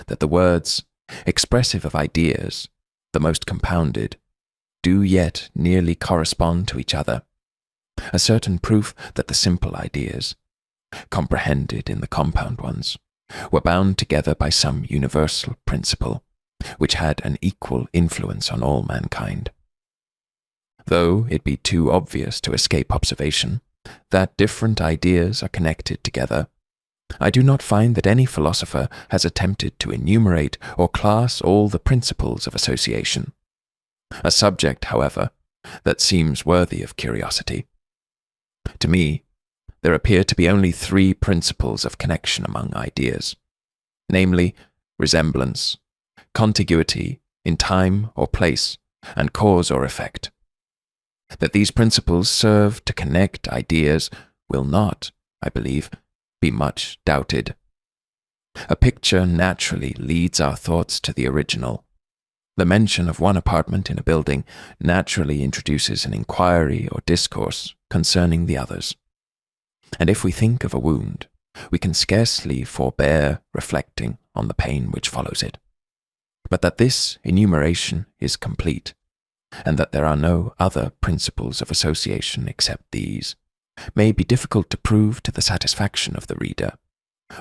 that the words, expressive of ideas, the most compounded, do yet nearly correspond to each other, a certain proof that the simple ideas, comprehended in the compound ones, were bound together by some universal principle, which had an equal influence on all mankind. Though it be too obvious to escape observation that different ideas are connected together, I do not find that any philosopher has attempted to enumerate or class all the principles of association, a subject, however, that seems worthy of curiosity. To me, there appear to be only 3 principles of connection among ideas, namely, resemblance, contiguity in time or place, and cause or effect. That these principles serve to connect ideas will not, I believe, be much doubted. A picture naturally leads our thoughts to the original. The mention of one apartment in a building naturally introduces an inquiry or discourse concerning the others. And if we think of a wound, we can scarcely forbear reflecting on the pain which follows it. But that this enumeration is complete, and that there are no other principles of association except these, may be difficult to prove to the satisfaction of the reader,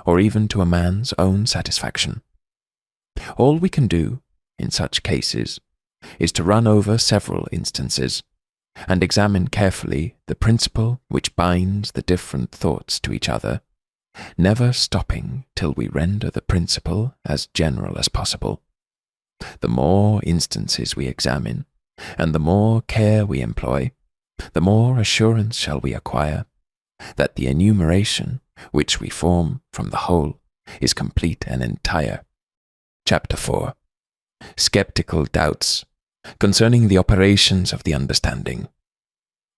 or even to a man's own satisfaction. All we can do, in such cases, is to run over several instances, and examine carefully the principle which binds the different thoughts to each other, never stopping till we render the principle as general as possible. The more instances we examine, and the more care we employ, the more assurance shall we acquire that the enumeration which we form from the whole is complete and entire. Chapter 4. Sceptical Doubts concerning the operations of the understanding.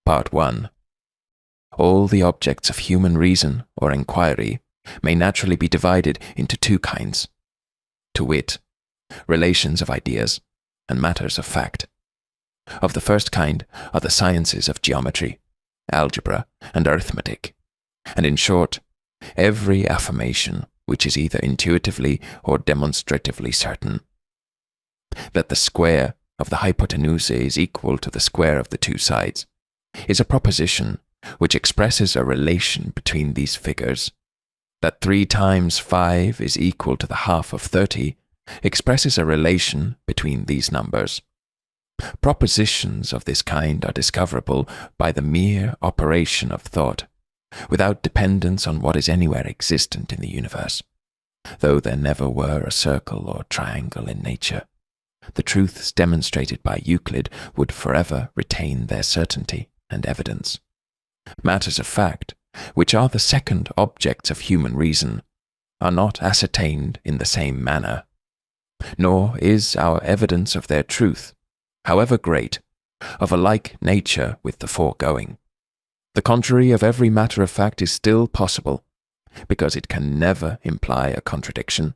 Part 1. All the objects of human reason or enquiry may naturally be divided into 2 kinds, to wit, relations of ideas and matters of fact. Of the first kind are the sciences of geometry, algebra, and arithmetic, and in short, every affirmation which is either intuitively or demonstratively certain. That the square of the hypotenuse is equal to the square of the two sides is a proposition which expresses a relation between these figures. That 3 times 5 is equal to the half of 30 expresses a relation between these numbers. Propositions of this kind are discoverable by the mere operation of thought, without dependence on what is anywhere existent in the universe. Though there never were a circle or triangle in nature, the truths demonstrated by Euclid would forever retain their certainty and evidence. Matters of fact, which are the second objects of human reason, are not ascertained in the same manner, nor is our evidence of their truth, however great, of a like nature with the foregoing. The contrary of every matter of fact is still possible, because it can never imply a contradiction,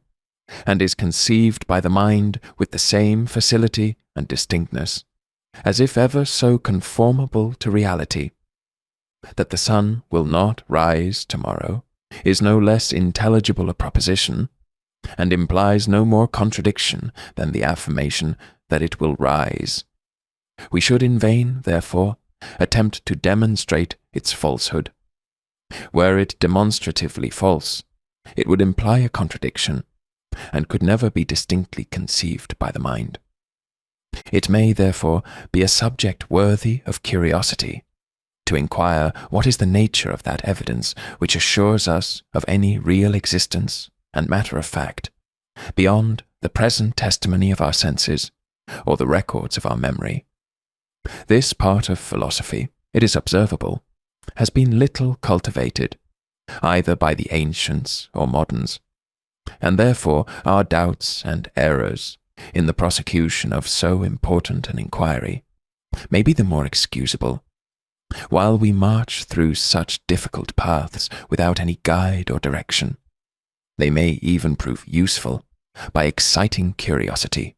and is conceived by the mind with the same facility and distinctness, as if ever so conformable to reality. That the sun will not rise tomorrow is no less intelligible a proposition, and implies no more contradiction than the affirmation that it will rise. We should in vain, therefore, attempt to demonstrate its falsehood. Were it demonstratively false, it would imply a contradiction, and could never be distinctly conceived by the mind. It may, therefore, be a subject worthy of curiosity, to inquire what is the nature of that evidence which assures us of any real existence and matter of fact, beyond the present testimony of our senses, or the records of our memory. This part of philosophy, it is observable, has been little cultivated, either by the ancients or moderns, and therefore our doubts and errors in the prosecution of so important an inquiry may be the more excusable, while we march through such difficult paths without any guide or direction. They may even prove useful by exciting curiosity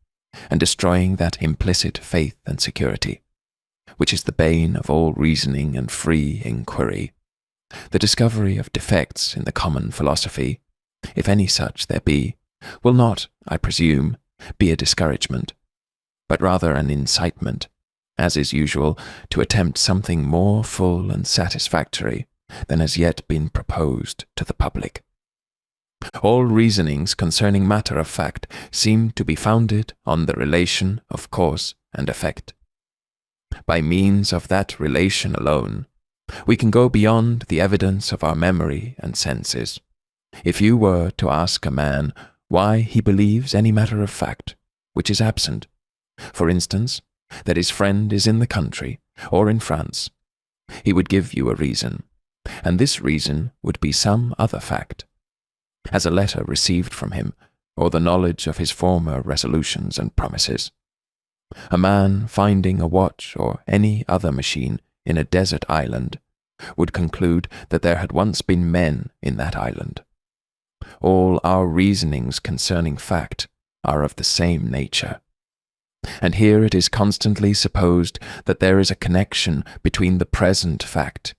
and destroying that implicit faith and security, which is the bane of all reasoning and free inquiry. The discovery of defects in the common philosophy, if any such there be, will not, I presume, be a discouragement, but rather an incitement, as is usual, to attempt something more full and satisfactory than has yet been proposed to the public. All reasonings concerning matter of fact seem to be founded on the relation of cause and effect. By means of that relation alone, we can go beyond the evidence of our memory and senses. If you were to ask a man why he believes any matter of fact which is absent, for instance, that his friend is in the country or in France, he would give you a reason, and this reason would be some other fact, as a letter received from him, or the knowledge of his former resolutions and promises. A man finding a watch or any other machine in a desert island would conclude that there had once been men in that island. All our reasonings concerning fact are of the same nature. And here it is constantly supposed that there is a connection between the present fact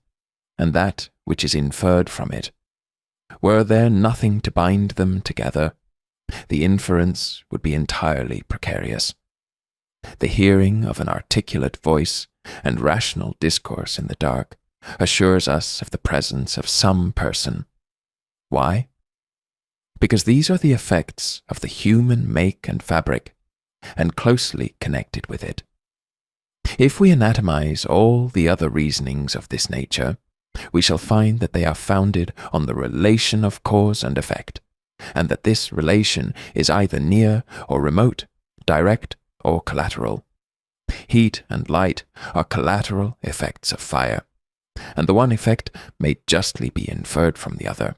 and that which is inferred from it. Were there nothing to bind them together, the inference would be entirely precarious. The hearing of an articulate voice and rational discourse in the dark assures us of the presence of some person. Why? Because these are the effects of the human make and fabric, and closely connected with it. If we anatomize all the other reasonings of this nature, we shall find that they are founded on the relation of cause and effect, and that this relation is either near or remote, direct or collateral. Heat and light are collateral effects of fire, and the one effect may justly be inferred from the other.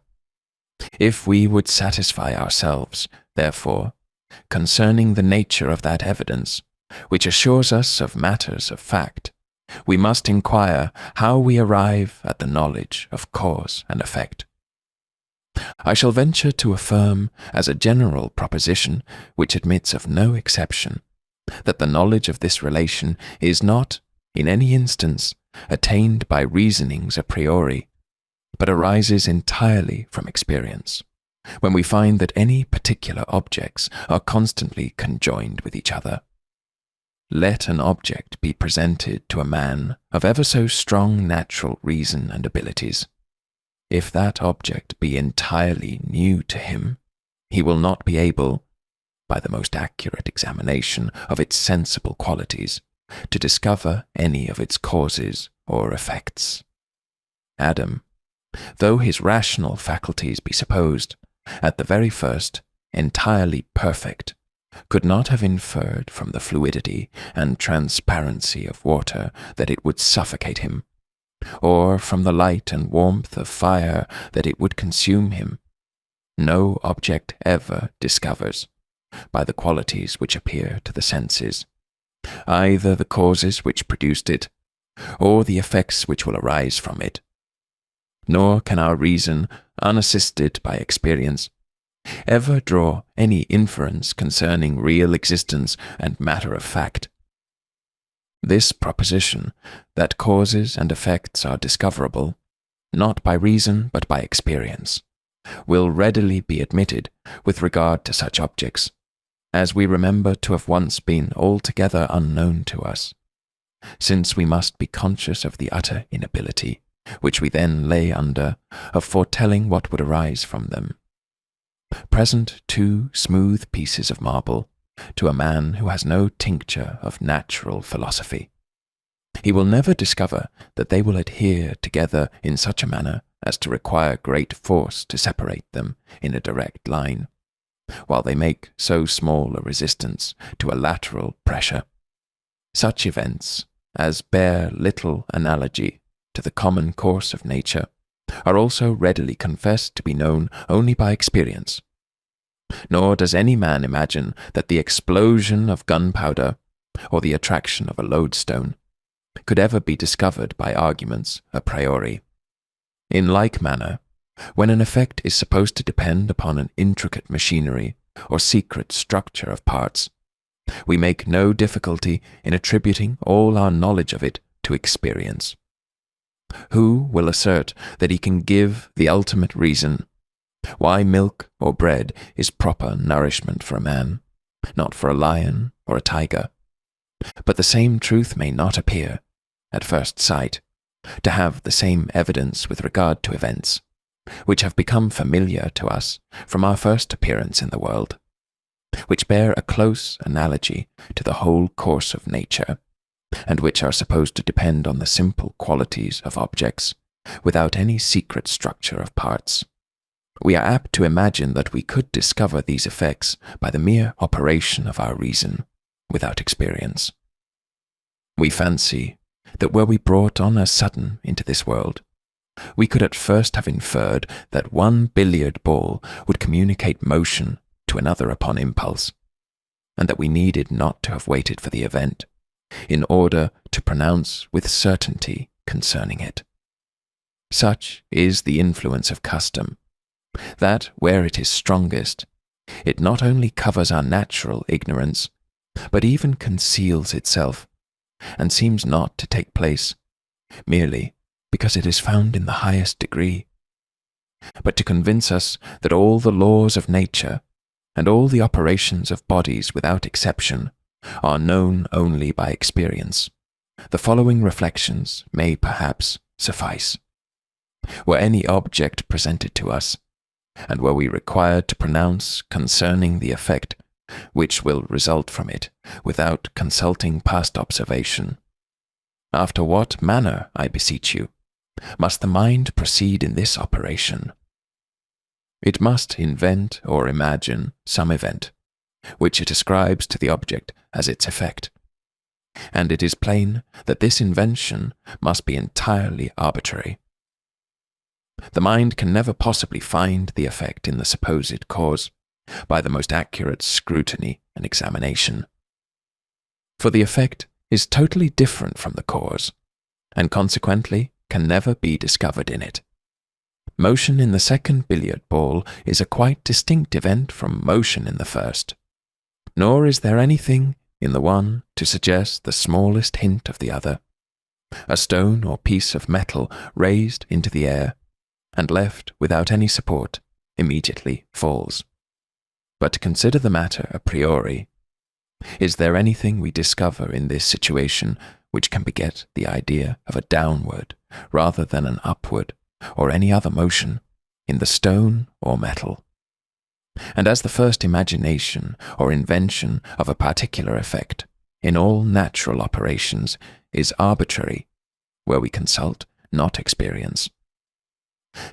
If we would satisfy ourselves, therefore, concerning the nature of that evidence, which assures us of matters of fact, we must inquire how we arrive at the knowledge of cause and effect. I shall venture to affirm as a general proposition, which admits of no exception, that the knowledge of this relation is not, in any instance, attained by reasonings a priori, but arises entirely from experience, when we find that any particular objects are constantly conjoined with each other. Let an object be presented to a man of ever so strong natural reason and abilities. If that object be entirely new to him, he will not be able, by the most accurate examination of its sensible qualities, to discover any of its causes or effects. Adam, though his rational faculties be supposed, at the very first, entirely perfect, could not have inferred from the fluidity and transparency of water that it would suffocate him, or from the light and warmth of fire that it would consume him. No object ever discovers, by the qualities which appear to the senses, either the causes which produced it, or the effects which will arise from it. Nor can our reason, unassisted by experience, ever draw any inference concerning real existence and matter of fact. This proposition, that causes and effects are discoverable, not by reason but by experience, will readily be admitted with regard to such objects, as we remember to have once been altogether unknown to us, since we must be conscious of the utter inability, which we then lay under, of foretelling what would arise from them. Present two smooth pieces of marble to a man who has no tincture of natural philosophy. He will never discover that they will adhere together in such a manner as to require great force to separate them in a direct line, while they make so small a resistance to a lateral pressure. Such events as bear little analogy to the common course of nature are also readily confessed to be known only by experience. Nor does any man imagine that the explosion of gunpowder or the attraction of a lodestone could ever be discovered by arguments a priori. In like manner, when an effect is supposed to depend upon an intricate machinery or secret structure of parts, we make no difficulty in attributing all our knowledge of it to experience. Who will assert that he can give the ultimate reason why milk or bread is proper nourishment for a man, not for a lion or a tiger? But the same truth may not appear, at first sight, to have the same evidence with regard to events, which have become familiar to us from our first appearance in the world, which bear a close analogy to the whole course of nature, and which are supposed to depend on the simple qualities of objects, without any secret structure of parts. We are apt to imagine that we could discover these effects by the mere operation of our reason, without experience. We fancy that were we brought on a sudden into this world, we could at first have inferred that one billiard ball would communicate motion to another upon impulse, and that we needed not to have waited for the event in order to pronounce with certainty concerning it. Such is the influence of custom, that where it is strongest, it not only covers our natural ignorance, but even conceals itself, and seems not to take place, merely because it is found in the highest degree, but to convince us that all the laws of nature, and all the operations of bodies without exception, are known only by experience. The following reflections may perhaps suffice. Were any object presented to us, and were we required to pronounce concerning the effect which will result from it without consulting past observation, after what manner, I beseech you, must the mind proceed in this operation? It must invent or imagine some event, which it ascribes to the object as its effect, and it is plain that this invention must be entirely arbitrary. The mind can never possibly find the effect in the supposed cause by the most accurate scrutiny and examination, for the effect is totally different from the cause, and consequently can never be discovered in it. Motion in the second billiard ball is a quite distinct event from motion in the first, nor is there anything in the one to suggest the smallest hint of the other. A stone or piece of metal raised into the air and left without any support immediately falls. But to consider the matter a priori, is there anything we discover in this situation which can beget the idea of a downward rather than an upward or any other motion in the stone or metal? And as the first imagination or invention of a particular effect in all natural operations is arbitrary, where we consult not experience,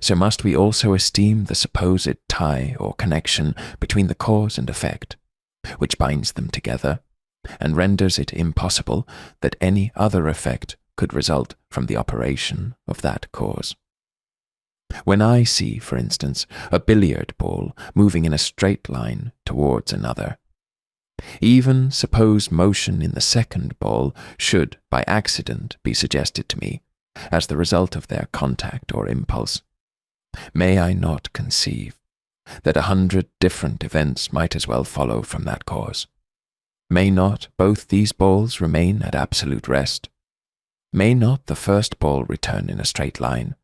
so must we also esteem the supposed tie or connection between the cause and effect, which binds them together, and renders it impossible that any other effect could result from the operation of that cause. When I see, for instance, a billiard ball moving in a straight line towards another, even suppose motion in the second ball should by accident be suggested to me as the result of their contact or impulse, may I not conceive that 100 different events might as well follow from that cause? May not both these balls remain at absolute rest? May not the first ball return in a straight line,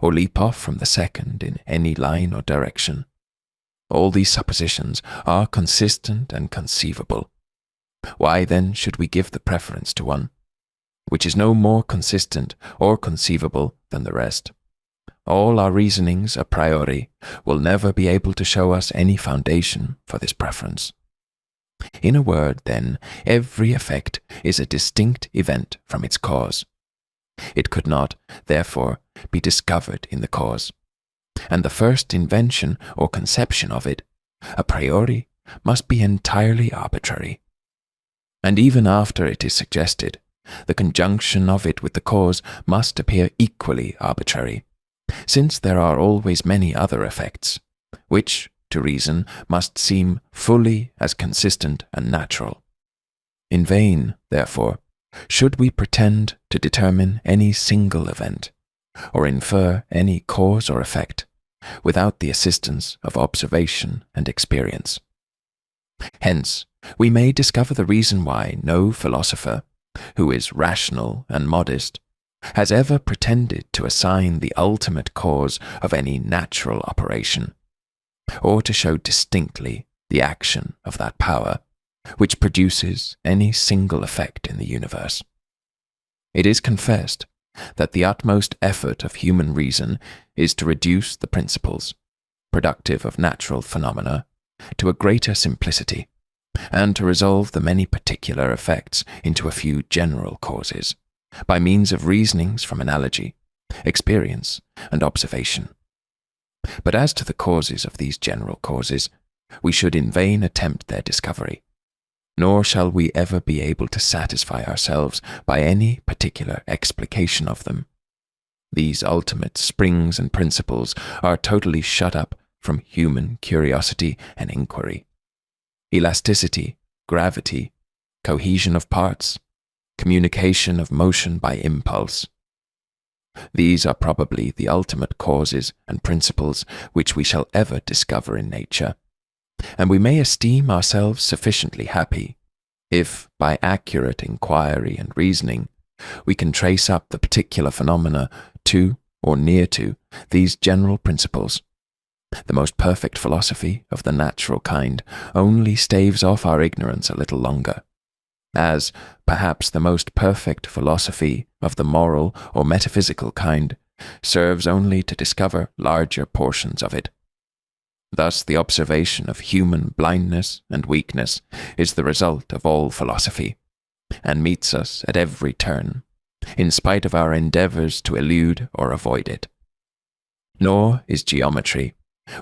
or leap off from the second in any line or direction? All these suppositions are consistent and conceivable. Why then should we give the preference to one, which is no more consistent or conceivable than the rest? All our reasonings a priori will never be able to show us any foundation for this preference. In a word, then, every effect is a distinct event from its cause. It could not, therefore, be discovered in the cause, and the first invention or conception of it, a priori, must be entirely arbitrary. And even after it is suggested, the conjunction of it with the cause must appear equally arbitrary, since there are always many other effects, which, to reason, must seem fully as consistent and natural. In vain, therefore, should we pretend to determine any single event, or infer any cause or effect, without the assistance of observation and experience. Hence, we may discover the reason why no philosopher, who is rational and modest, has ever pretended to assign the ultimate cause of any natural operation, or to show distinctly the action of that power which produces any single effect in the universe. It is confessed that the utmost effort of human reason is to reduce the principles, productive of natural phenomena, to a greater simplicity, and to resolve the many particular effects into a few general causes, by means of reasonings from analogy, experience, and observation. But as to the causes of these general causes, we should in vain attempt their discovery, nor shall we ever be able to satisfy ourselves by any particular explication of them. These ultimate springs and principles are totally shut up from human curiosity and inquiry. Elasticity, gravity, cohesion of parts, communication of motion by impulse. These are probably the ultimate causes and principles which we shall ever discover in nature, and we may esteem ourselves sufficiently happy if, by accurate inquiry and reasoning, we can trace up the particular phenomena to, or near to, these general principles. The most perfect philosophy of the natural kind only staves off our ignorance a little longer, as, perhaps, the most perfect philosophy of the moral or metaphysical kind serves only to discover larger portions of it. Thus the observation of human blindness and weakness is the result of all philosophy, and meets us at every turn, in spite of our endeavours to elude or avoid it. Nor is geometry,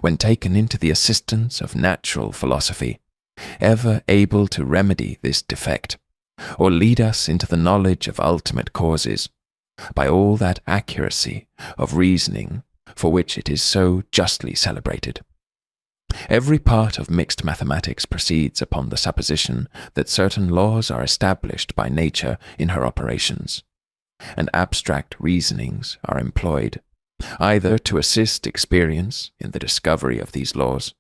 when taken into the assistance of natural philosophy, ever able to remedy this defect, or lead us into the knowledge of ultimate causes, by all that accuracy of reasoning for which it is so justly celebrated. Every part of mixed mathematics proceeds upon the supposition that certain laws are established by nature in her operations, and abstract reasonings are employed, either to assist experience in the discovery of these laws,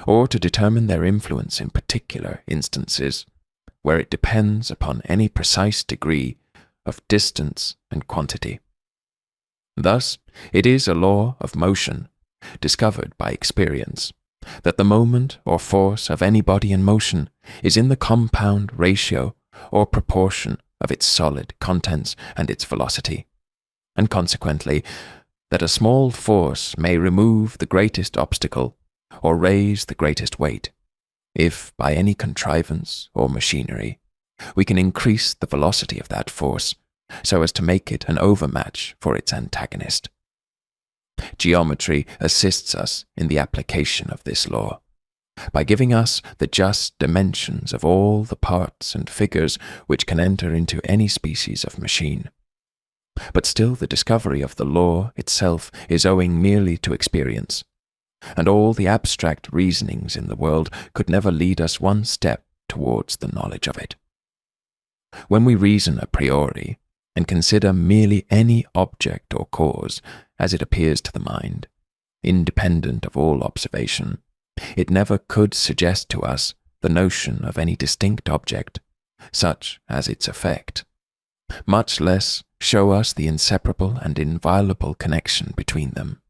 or to determine their influence in particular instances, where it depends upon any precise degree of distance and quantity. Thus, it is a law of motion, discovered by experience, that the moment or force of any body in motion is in the compound ratio or proportion of its solid contents and its velocity, and consequently, that a small force may remove the greatest obstacle or raise the greatest weight, if by any contrivance or machinery we can increase the velocity of that force so as to make it an overmatch for its antagonist. Geometry assists us in the application of this law, by giving us the just dimensions of all the parts and figures which can enter into any species of machine. But still the discovery of the law itself is owing merely to experience, and all the abstract reasonings in the world could never lead us one step towards the knowledge of it. When we reason a priori, and consider merely any object or cause as it appears to the mind, independent of all observation, it never could suggest to us the notion of any distinct object, such as its effect, much less show us the inseparable and inviolable connection between them.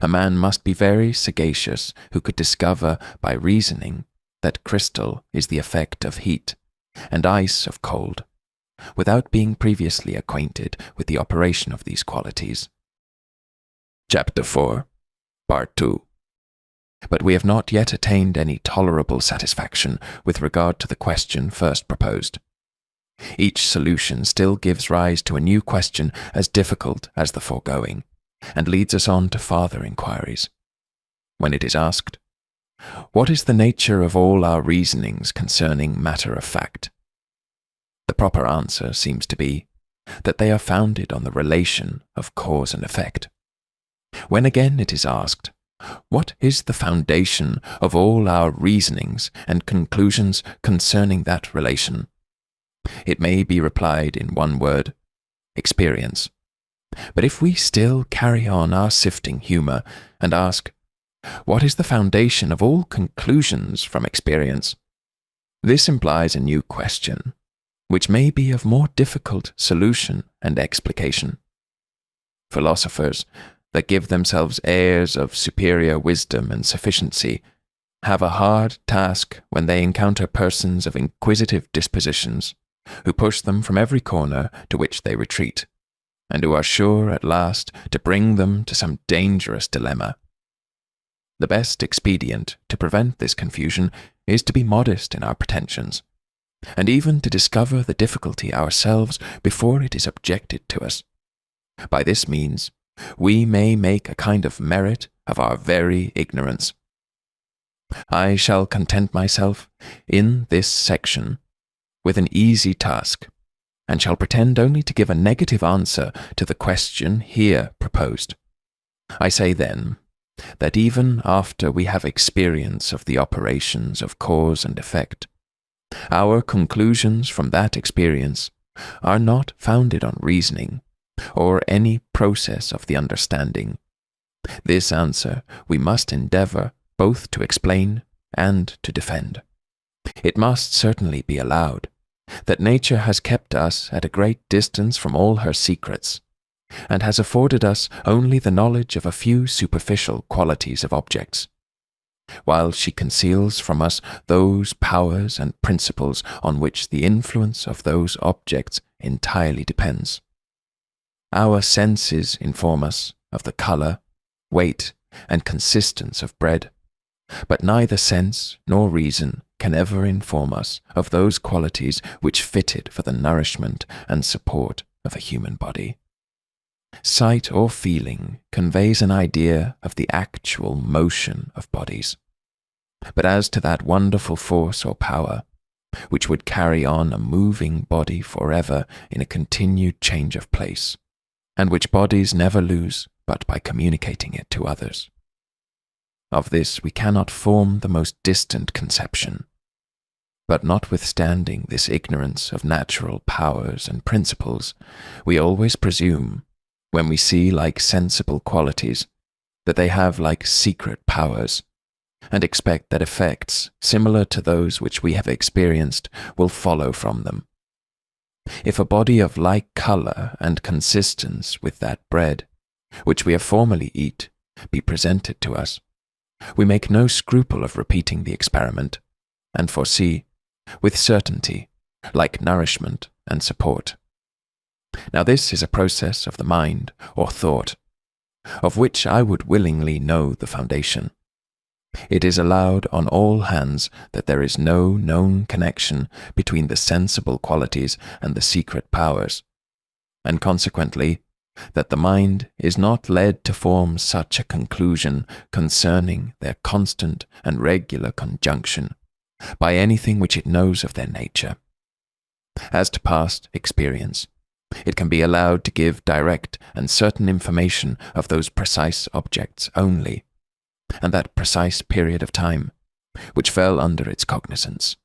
A man must be very sagacious who could discover by reasoning that crystal is the effect of heat, and ice of cold, without being previously acquainted with the operation of these qualities. Chapter 4, Part 2. But we have not yet attained any tolerable satisfaction with regard to the question first proposed. Each solution still gives rise to a new question as difficult as the foregoing, and leads us on to farther inquiries. When it is asked, what is the nature of all our reasonings concerning matter of fact? The proper answer seems to be that they are founded on the relation of cause and effect. When again it is asked, what is the foundation of all our reasonings and conclusions concerning that relation? It may be replied in one word, experience. But if we still carry on our sifting humour and ask, what is the foundation of all conclusions from experience? This implies a new question, which may be of more difficult solution and explication. Philosophers that give themselves airs of superior wisdom and sufficiency have a hard task when they encounter persons of inquisitive dispositions, who push them from every corner to which they retreat, and who are sure at last to bring them to some dangerous dilemma. The best expedient to prevent this confusion is to be modest in our pretensions, and even to discover the difficulty ourselves before it is objected to us. By this means, we may make a kind of merit of our very ignorance. I shall content myself, in this section, with an easy task, and shall pretend only to give a negative answer to the question here proposed. I say then, that even after we have experience of the operations of cause and effect, our conclusions from that experience are not founded on reasoning, or any process of the understanding. This answer we must endeavour both to explain and to defend. It must certainly be allowed that nature has kept us at a great distance from all her secrets, and has afforded us only the knowledge of a few superficial qualities of objects, while she conceals from us those powers and principles on which the influence of those objects entirely depends. Our senses inform us of the colour, weight, and consistence of bread, but neither sense nor reason can ever inform us of those qualities which fit it for the nourishment and support of a human body. Sight or feeling conveys an idea of the actual motion of bodies. But as to that wonderful force or power, which would carry on a moving body forever in a continued change of place, and which bodies never lose but by communicating it to others, of this we cannot form the most distant conception. But notwithstanding this ignorance of natural powers and principles, we always presume, when we see like sensible qualities, that they have like secret powers, and expect that effects similar to those which we have experienced will follow from them. If a body of like colour and consistence with that bread, which we have formerly eat, be presented to us, we make no scruple of repeating the experiment, and foresee, with certainty, like nourishment and support. Now this is a process of the mind or thought, of which I would willingly know the foundation. It is allowed on all hands that there is no known connection between the sensible qualities and the secret powers, and consequently that the mind is not led to form such a conclusion concerning their constant and regular conjunction by anything which it knows of their nature. As to past experience, it can be allowed to give direct and certain information of those precise objects only, and that precise period of time, which fell under its cognizance.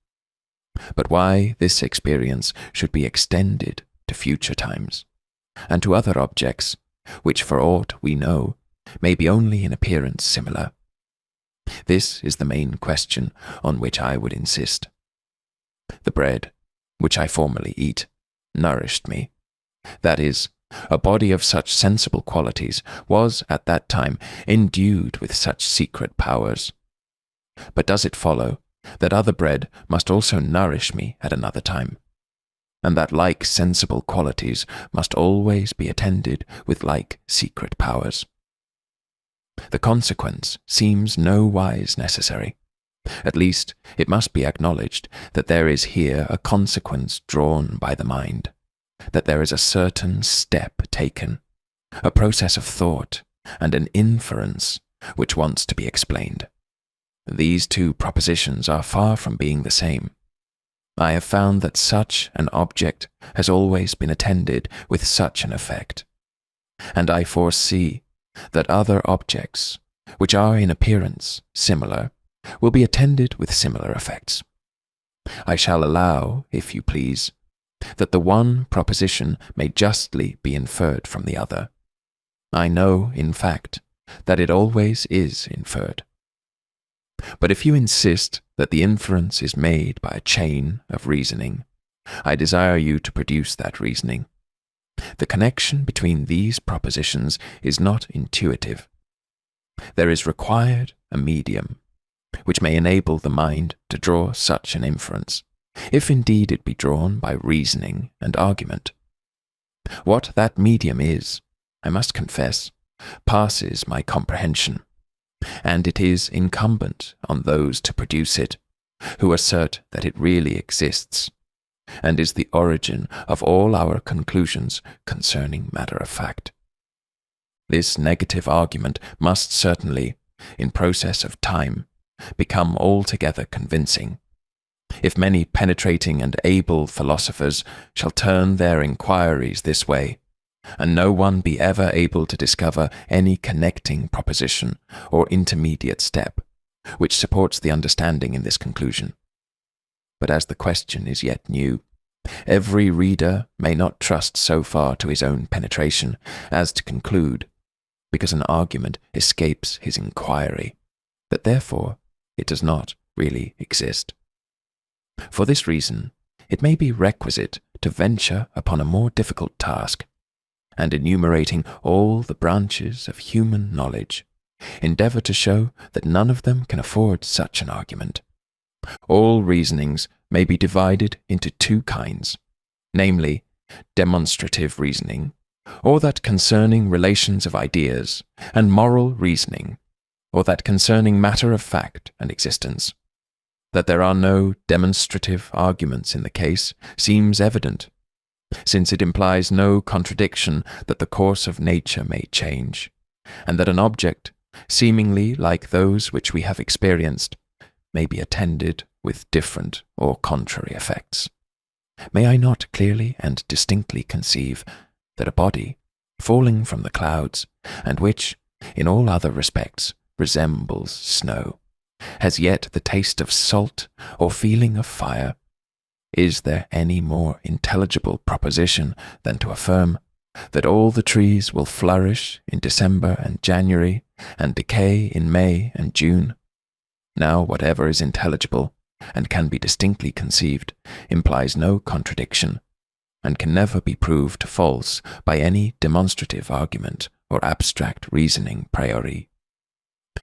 But why this experience should be extended to future times, and to other objects, which for aught we know, may be only in appearance similar. This is the main question on which I would insist. The bread, which I formerly eat, nourished me. That is, a body of such sensible qualities was at that time endued with such secret powers. But does it follow that other bread must also nourish me at another time, and that like sensible qualities must always be attended with like secret powers? The consequence seems no wise necessary. At least it must be acknowledged that there is here a consequence drawn by the mind, that there is a certain step taken, a process of thought, and an inference which wants to be explained. These two propositions are far from being the same. I have found that such an object has always been attended with such an effect, and I foresee that other objects, which are in appearance similar, will be attended with similar effects. I shall allow, if you please, that the one proposition may justly be inferred from the other. I know, in fact, that it always is inferred. But if you insist that the inference is made by a chain of reasoning, I desire you to produce that reasoning. The connection between these propositions is not intuitive. There is required a medium, which may enable the mind to draw such an inference, if indeed it be drawn by reasoning and argument. What that medium is, I must confess, passes my comprehension, and it is incumbent on those to produce it, who assert that it really exists, and is the origin of all our conclusions concerning matter of fact. This negative argument must certainly, in process of time, become altogether convincing, if many penetrating and able philosophers shall turn their inquiries this way, and no one be ever able to discover any connecting proposition or intermediate step which supports the understanding in this conclusion. But as the question is yet new, every reader may not trust so far to his own penetration as to conclude, because an argument escapes his inquiry, that therefore it does not really exist. For this reason, it may be requisite to venture upon a more difficult task, and enumerating all the branches of human knowledge, endeavour to show that none of them can afford such an argument. All reasonings may be divided into two kinds, namely, demonstrative reasoning, or that concerning relations of ideas, and moral reasoning, or that concerning matter of fact and existence. That there are no demonstrative arguments in the case seems evident, since it implies no contradiction that the course of nature may change, and that an object, seemingly like those which we have experienced, may be attended with different or contrary effects. May I not clearly and distinctly conceive that a body, falling from the clouds, and which, in all other respects, resembles snow, has yet the taste of salt or feeling of fire? Is there any more intelligible proposition than to affirm that all the trees will flourish in December and January, and decay in May and June? Now whatever is intelligible, and can be distinctly conceived, implies no contradiction, and can never be proved false by any demonstrative argument or abstract reasoning priori.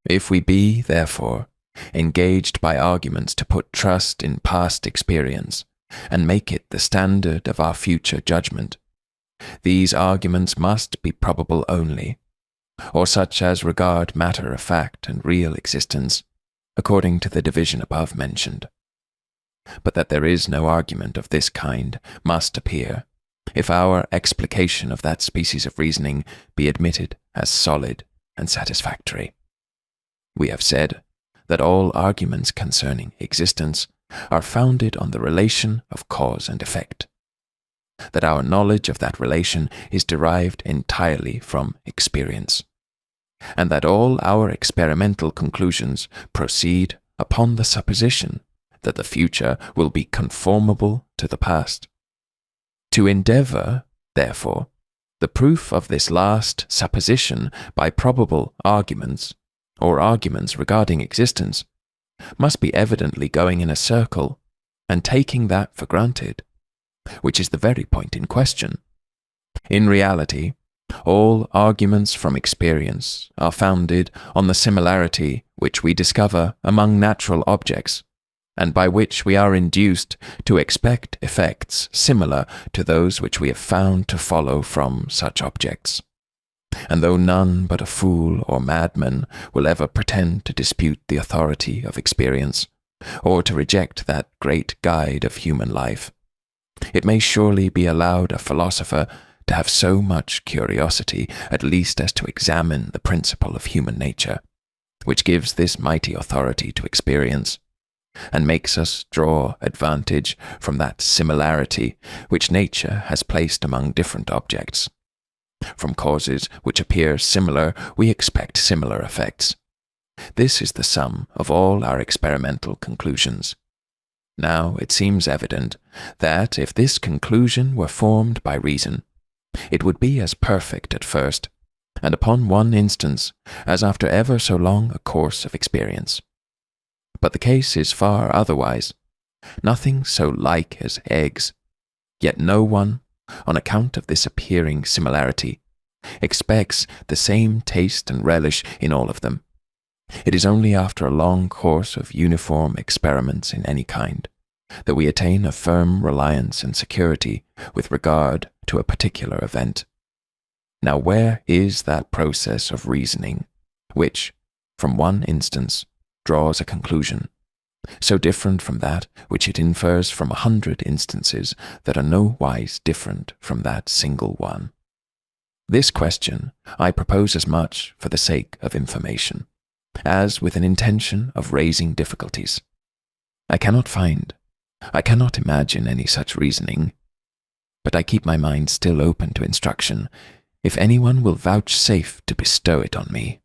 If we be, therefore, engaged by arguments to put trust in past experience and make it the standard of our future judgment, these arguments must be probable only, or such as regard matter of fact and real existence, according to the division above mentioned. But that there is no argument of this kind must appear, if our explication of that species of reasoning be admitted as solid and satisfactory. We have said that all arguments concerning existence are founded on the relation of cause and effect, that our knowledge of that relation is derived entirely from experience, and that all our experimental conclusions proceed upon the supposition that the future will be conformable to the past. To endeavour, therefore, the proof of this last supposition by probable arguments, or arguments regarding existence, must be evidently going in a circle and taking that for granted, which is the very point in question. In reality, all arguments from experience are founded on the similarity which we discover among natural objects, and by which we are induced to expect effects similar to those which we have found to follow from such objects. And though none but a fool or madman will ever pretend to dispute the authority of experience, or to reject that great guide of human life, it may surely be allowed a philosopher to have so much curiosity at least as to examine the principle of human nature, which gives this mighty authority to experience, and makes us draw advantage from that similarity which nature has placed among different objects. From causes which appear similar, we expect similar effects. This is the sum of all our experimental conclusions. Now it seems evident that if this conclusion were formed by reason, it would be as perfect at first, and upon one instance, as after ever so long a course of experience. But the case is far otherwise, nothing so like as eggs, yet no one, on account of this appearing similarity, expects the same taste and relish in all of them. It is only after a long course of uniform experiments in any kind that we attain a firm reliance and security with regard to a particular event. Now where is that process of reasoning which, from one instance, draws a conclusion, so different from that which it infers from 100 instances that are no wise different from that single one? This question I propose as much for the sake of information, as with an intention of raising difficulties. I cannot imagine any such reasoning, but I keep my mind still open to instruction, if anyone will vouchsafe to bestow it on me.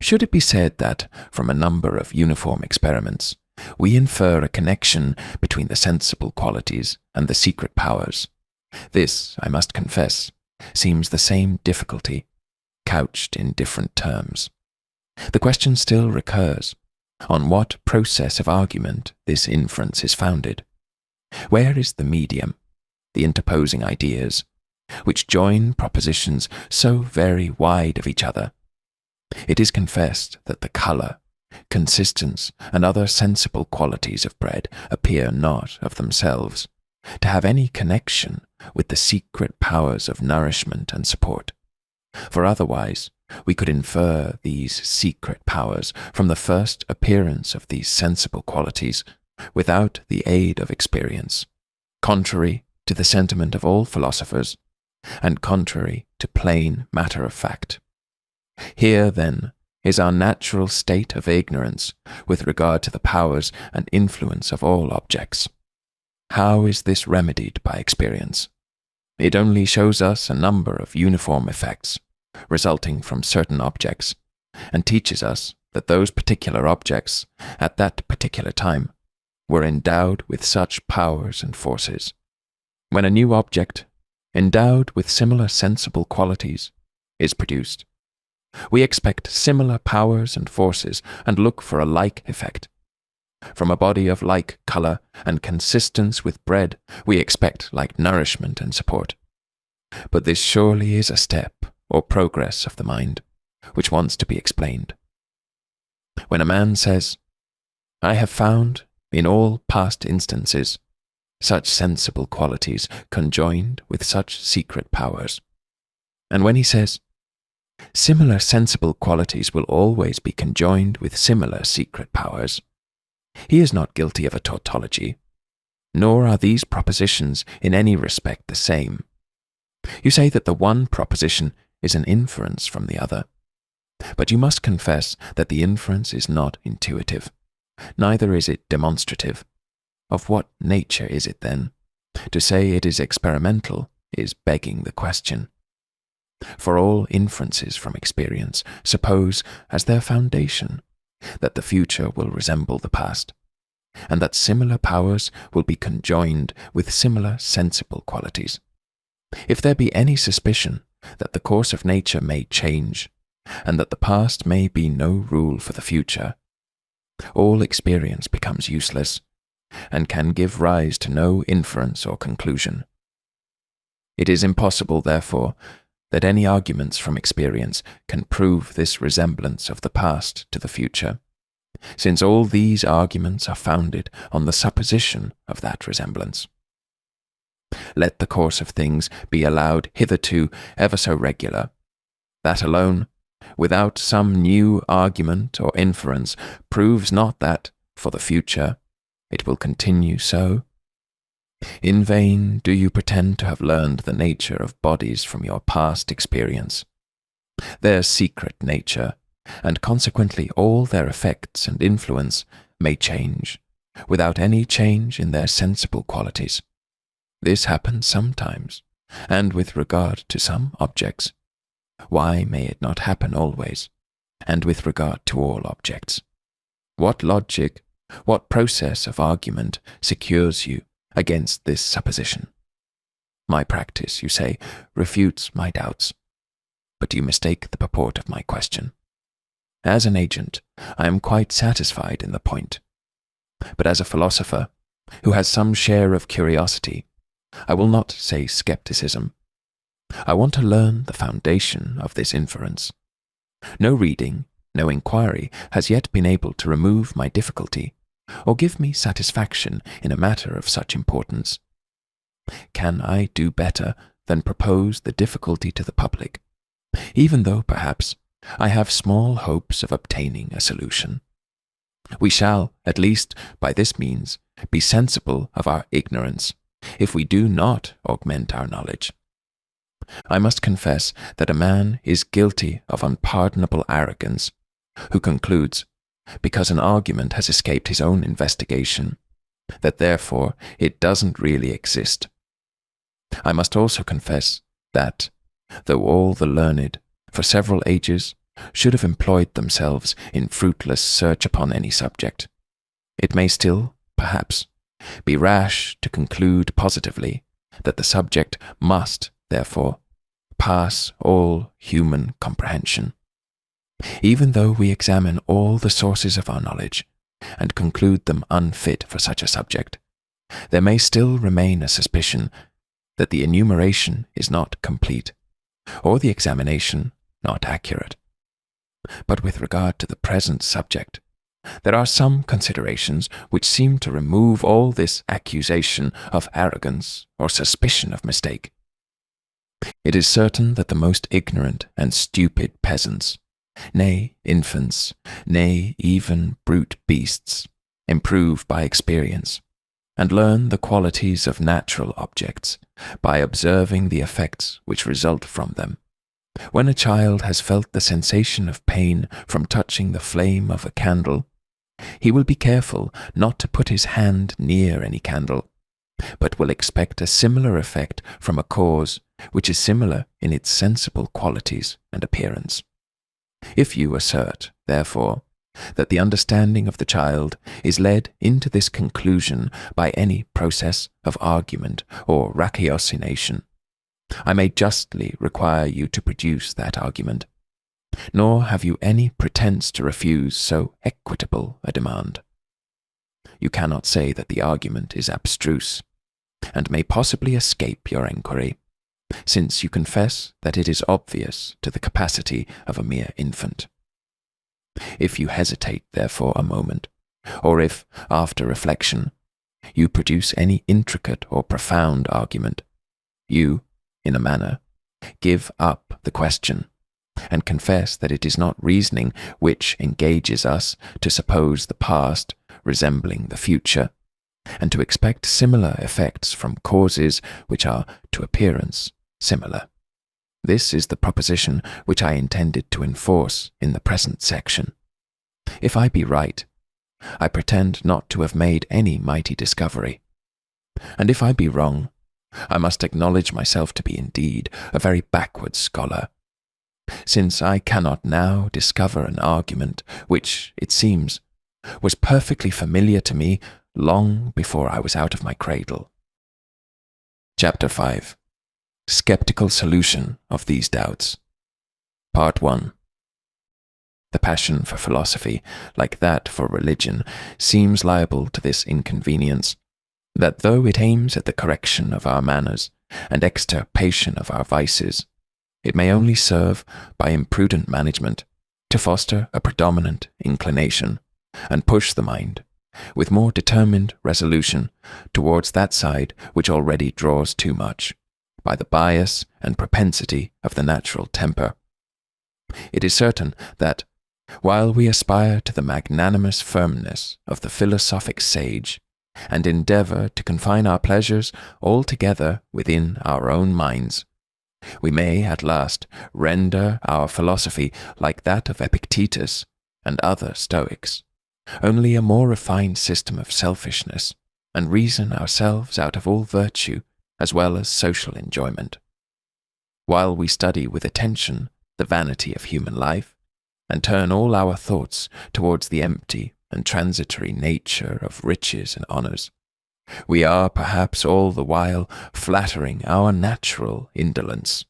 Should it be said that, from a number of uniform experiments, we infer a connection between the sensible qualities and the secret powers, this, I must confess, seems the same difficulty, couched in different terms. The question still recurs, on what process of argument this inference is founded? Where is the medium, the interposing ideas, which join propositions so very wide of each other? It is confessed that the colour, consistence, and other sensible qualities of bread appear not of themselves to have any connection with the secret powers of nourishment and support, for otherwise we could infer these secret powers from the first appearance of these sensible qualities without the aid of experience, contrary to the sentiment of all philosophers, and contrary to plain matter of fact. Here, then, is our natural state of ignorance with regard to the powers and influence of all objects. How is this remedied by experience? It only shows us a number of uniform effects, resulting from certain objects, and teaches us that those particular objects, at that particular time, were endowed with such powers and forces. When a new object, endowed with similar sensible qualities, is produced, we expect similar powers and forces and look for a like effect. From a body of like colour and consistence with bread, we expect like nourishment and support. But this surely is a step or progress of the mind, which wants to be explained. When a man says, "I have found, in all past instances, such sensible qualities conjoined with such secret powers," and when he says, "Similar sensible qualities will always be conjoined with similar secret powers," he is not guilty of a tautology, nor are these propositions in any respect the same. You say that the one proposition is an inference from the other, but you must confess that the inference is not intuitive, neither is it demonstrative. Of what nature is it then? To say it is experimental is begging the question. For all inferences from experience suppose as their foundation that the future will resemble the past, and that similar powers will be conjoined with similar sensible qualities. If there be any suspicion that the course of nature may change, and that the past may be no rule for the future, all experience becomes useless, and can give rise to no inference or conclusion. It is impossible, therefore, that any arguments from experience can prove this resemblance of the past to the future, since all these arguments are founded on the supposition of that resemblance. Let the course of things be allowed hitherto ever so regular. That alone, without some new argument or inference, proves not that, for the future, it will continue so. In vain do you pretend to have learned the nature of bodies from your past experience. Their secret nature, and consequently all their effects and influence, may change, without any change in their sensible qualities. This happens sometimes, and with regard to some objects. Why may it not happen always, and with regard to all objects? What logic, what process of argument secures you against this supposition? My practice, you say, refutes my doubts, but you mistake the purport of my question. As an agent, I am quite satisfied in the point, but as a philosopher, who has some share of curiosity, I will not say skepticism. I want to learn the foundation of this inference. No reading, no inquiry has yet been able to remove my difficulty, or give me satisfaction in a matter of such importance. Can I do better than propose the difficulty to the public, even though, perhaps, I have small hopes of obtaining a solution? We shall, at least by this means, be sensible of our ignorance, if we do not augment our knowledge. I must confess that a man is guilty of unpardonable arrogance, who concludes, because an argument has escaped his own investigation, that therefore it doesn't really exist. I must also confess that, though all the learned, for several ages, should have employed themselves in fruitless search upon any subject, it may still, perhaps, be rash to conclude positively that the subject must, therefore, pass all human comprehension. Even though we examine all the sources of our knowledge and conclude them unfit for such a subject, there may still remain a suspicion that the enumeration is not complete, or the examination not accurate. But with regard to the present subject, there are some considerations which seem to remove all this accusation of arrogance or suspicion of mistake. It is certain that the most ignorant and stupid peasants, nay, infants, nay, even brute beasts, improve by experience, and learn the qualities of natural objects by observing the effects which result from them. When a child has felt the sensation of pain from touching the flame of a candle, he will be careful not to put his hand near any candle, but will expect a similar effect from a cause which is similar in its sensible qualities and appearance. If you assert, therefore, that the understanding of the child is led into this conclusion by any process of argument or ratiocination, I may justly require you to produce that argument, nor have you any pretence to refuse so equitable a demand. you cannot say that the argument is abstruse, and may possibly escape your enquiry, since you confess that it is obvious to the capacity of a mere infant. If you hesitate, therefore, a moment, or if, after reflection, you produce any intricate or profound argument, you, in a manner, give up the question, and confess that it is not reasoning which engages us to suppose the past resembling the future, and to expect similar effects from causes which are, to appearance, similar. This is the proposition which I intended to enforce in the present section. If I be right, I pretend not to have made any mighty discovery, and if I be wrong, I must acknowledge myself to be indeed a very backward scholar, since I cannot now discover an argument which, it seems, was perfectly familiar to me long before I was out of my cradle. Chapter 5. Sceptical Solution of These Doubts. Part 1. The passion for philosophy, like that for religion, seems liable to this inconvenience, that though it aims at the correction of our manners and extirpation of our vices, it may only serve, by imprudent management, to foster a predominant inclination, and push the mind, with more determined resolution, towards that side which already draws too much, by the bias and propensity of the natural temper. It is certain that, while we aspire to the magnanimous firmness of the philosophic sage, and endeavour to confine our pleasures altogether within our own minds, we may at last render our philosophy like that of Epictetus and other Stoics, only a more refined system of selfishness, and reason ourselves out of all virtue as well as social enjoyment. While we study with attention the vanity of human life, and turn all our thoughts towards the empty and transitory nature of riches and honours, we are perhaps all the while flattering our natural indolence,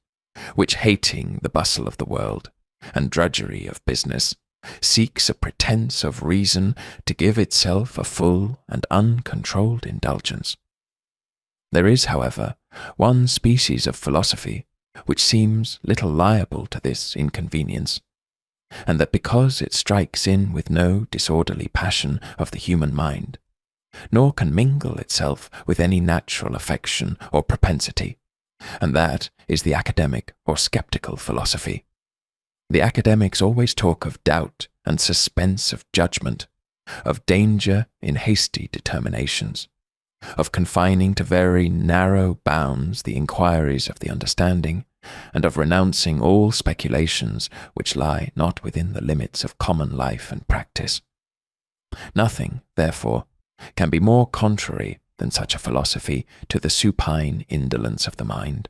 which, hating the bustle of the world and drudgery of business, seeks a pretence of reason to give itself a full and uncontrolled indulgence. There is, however, one species of philosophy which seems little liable to this inconvenience, and that because it strikes in with no disorderly passion of the human mind, nor can mingle itself with any natural affection or propensity, and that is the academic or sceptical philosophy. The academics always talk of doubt and suspense of judgment, of danger in hasty determinations, of confining to very narrow bounds the inquiries of the understanding, and of renouncing all speculations which lie not within the limits of common life and practice. Nothing, therefore, can be more contrary than such a philosophy to the supine indolence of the mind,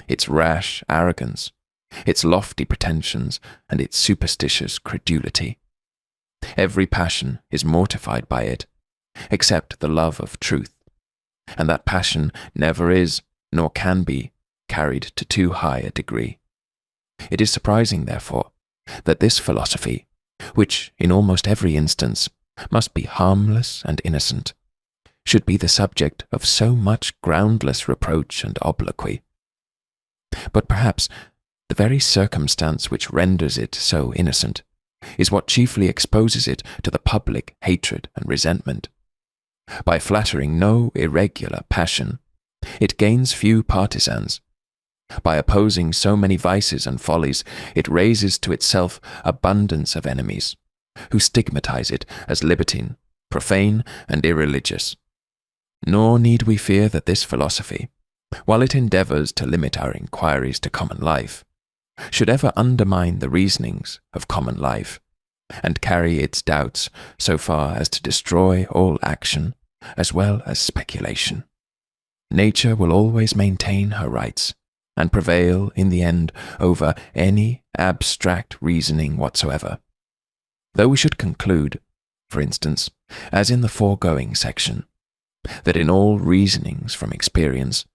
its rash arrogance, its lofty pretensions, and its superstitious credulity. Every passion is mortified by it, except the love of truth, and that passion never is, nor can be, carried to too high a degree. It is surprising, therefore, that this philosophy, which in almost every instance must be harmless and innocent, should be the subject of so much groundless reproach and obloquy. But perhaps the very circumstance which renders it so innocent is what chiefly exposes it to the public hatred and resentment. By flattering no irregular passion, it gains few partisans. By opposing so many vices and follies, it raises to itself abundance of enemies, who stigmatize it as libertine, profane, and irreligious. Nor need we fear that this philosophy, while it endeavours to limit our inquiries to common life, should ever undermine the reasonings of common life, and carry its doubts so far as to destroy all action as well as speculation. Nature will always maintain her rights, and prevail in the end over any abstract reasoning whatsoever. Though we should conclude, for instance, as in the foregoing section, that in all reasonings from experience,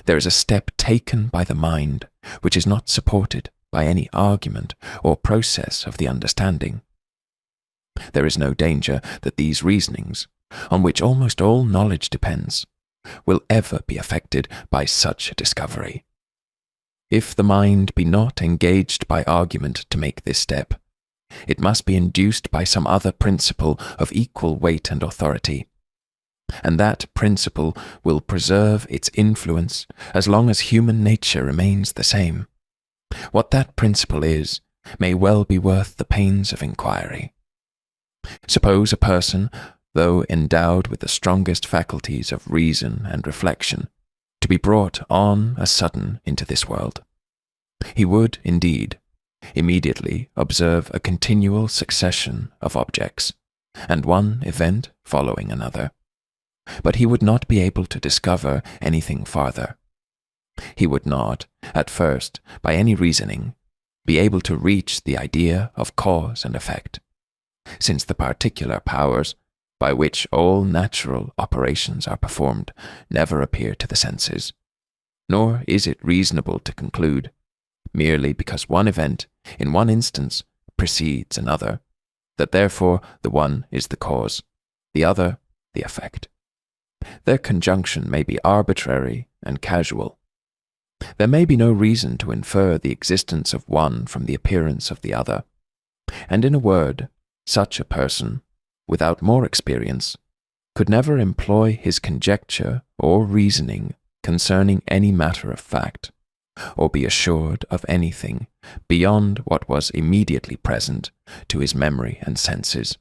there is a step taken by the mind which is not supported by any argument or process of the understanding. There is no danger that these reasonings, on which almost all knowledge depends, will ever be affected by such a discovery. If the mind be not engaged by argument to make this step, it must be induced by some other principle of equal weight and authority, and that principle will preserve its influence as long as human nature remains the same. What that principle is may well be worth the pains of inquiry. Suppose a person, though endowed with the strongest faculties of reason and reflection, to be brought on a sudden into this world. He would, indeed, immediately observe a continual succession of objects, and one event following another. But he would not be able to discover anything farther. He would not, at first, by any reasoning, be able to reach the idea of cause and effect, since the particular powers by which all natural operations are performed never appear to the senses, nor is it reasonable to conclude, merely because one event, in one instance, precedes another, that therefore the one is the cause, the other the effect. Their conjunction may be arbitrary and casual. There may be no reason to infer the existence of one from the appearance of the other, and in a word, such a person, without more experience, could never employ his conjecture or reasoning concerning any matter of fact, or be assured of anything beyond what was immediately present to his memory and senses.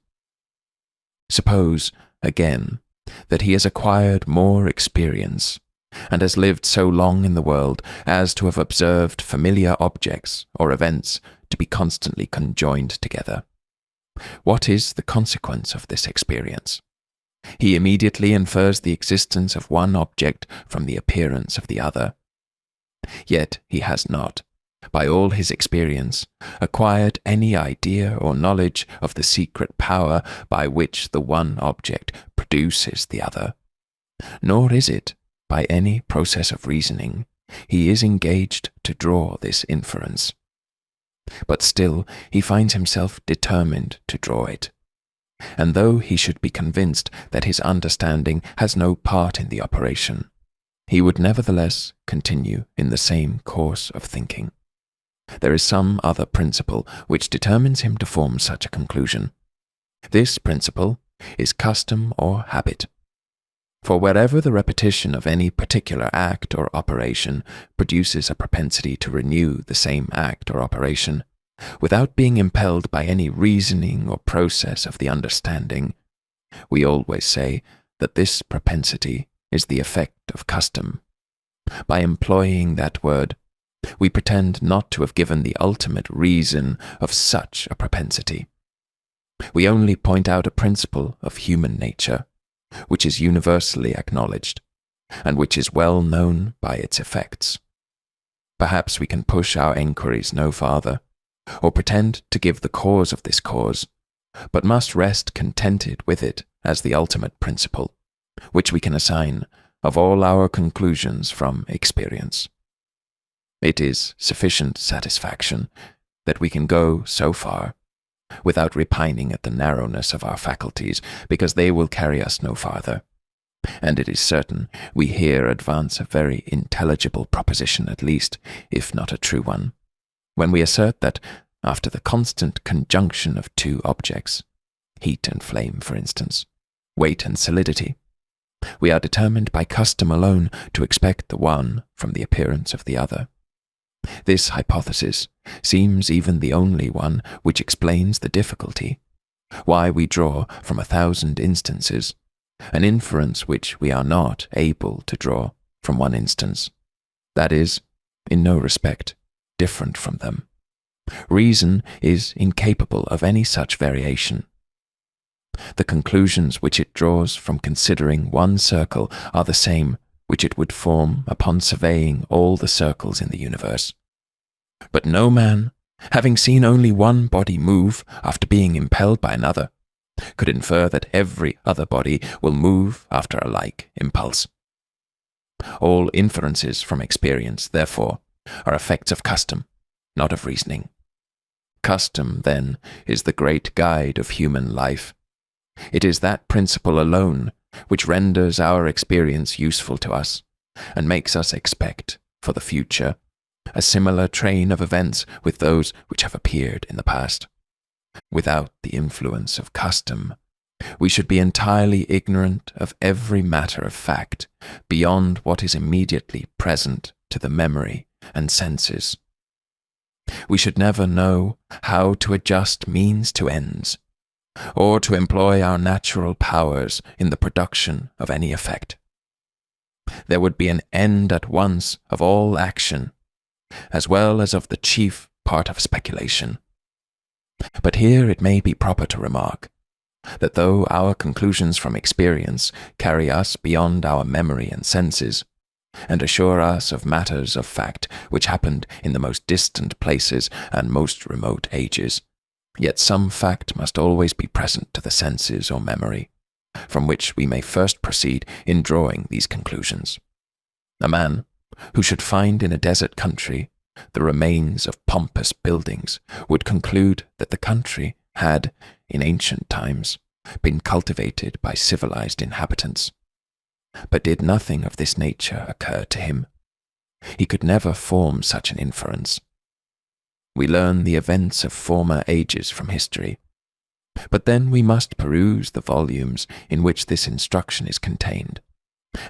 Suppose, again, that he has acquired more experience, and has lived so long in the world as to have observed familiar objects or events to be constantly conjoined together. What is the consequence of this experience? He immediately infers the existence of one object from the appearance of the other. Yet he has not, by all his experience, acquired any idea or knowledge of the secret power by which the one object produces the other, nor is it, by any process of reasoning, he is engaged to draw this inference. But still he finds himself determined to draw it, and though he should be convinced that his understanding has no part in the operation, he would nevertheless continue in the same course of thinking. There is some other principle which determines him to form such a conclusion. This principle is custom or habit. For wherever the repetition of any particular act or operation produces a propensity to renew the same act or operation, without being impelled by any reasoning or process of the understanding, we always say that this propensity is the effect of custom. By employing that word, we pretend not to have given the ultimate reason of such a propensity. We only point out a principle of human nature, which is universally acknowledged, and which is well known by its effects. Perhaps we can push our enquiries no farther, or pretend to give the cause of this cause, but must rest contented with it as the ultimate principle, which we can assign of all our conclusions from experience. It is sufficient satisfaction that we can go so far, without repining at the narrowness of our faculties, because they will carry us no farther. And it is certain we here advance a very intelligible proposition at least, if not a true one, when we assert that, after the constant conjunction of two objects, heat and flame, for instance, weight and solidity, we are determined by custom alone to expect the one from the appearance of the other. This hypothesis seems even the only one which explains the difficulty, why we draw from 1,000 instances an inference which we are not able to draw from one instance, that is, in no respect, different from them. Reason is incapable of any such variation. The conclusions which it draws from considering one circle are the same which it would form upon surveying all the circles in the universe. But no man, having seen only one body move after being impelled by another, could infer that every other body will move after a like impulse. All inferences from experience, therefore, are effects of custom, not of reasoning. Custom, then, is the great guide of human life, It is that principle alone which renders our experience useful to us, and makes us expect, for the future, a similar train of events with those which have appeared in the past. Without the influence of custom, we should be entirely ignorant of every matter of fact beyond what is immediately present to the memory and senses. We should never know how to adjust means to ends, or to employ our natural powers in the production of any effect. There would be an end at once of all action, as well as of the chief part of speculation. But here it may be proper to remark, that though our conclusions from experience carry us beyond our memory and senses, and assure us of matters of fact which happened in the most distant places and most remote ages, yet some fact must always be present to the senses or memory, from which we may first proceed in drawing these conclusions. A man who should find in a desert country the remains of pompous buildings would conclude that the country had, in ancient times, been cultivated by civilized inhabitants. But did nothing of this nature occur to him, he could never form such an inference. We learn the events of former ages from history, but then we must peruse the volumes in which this instruction is contained,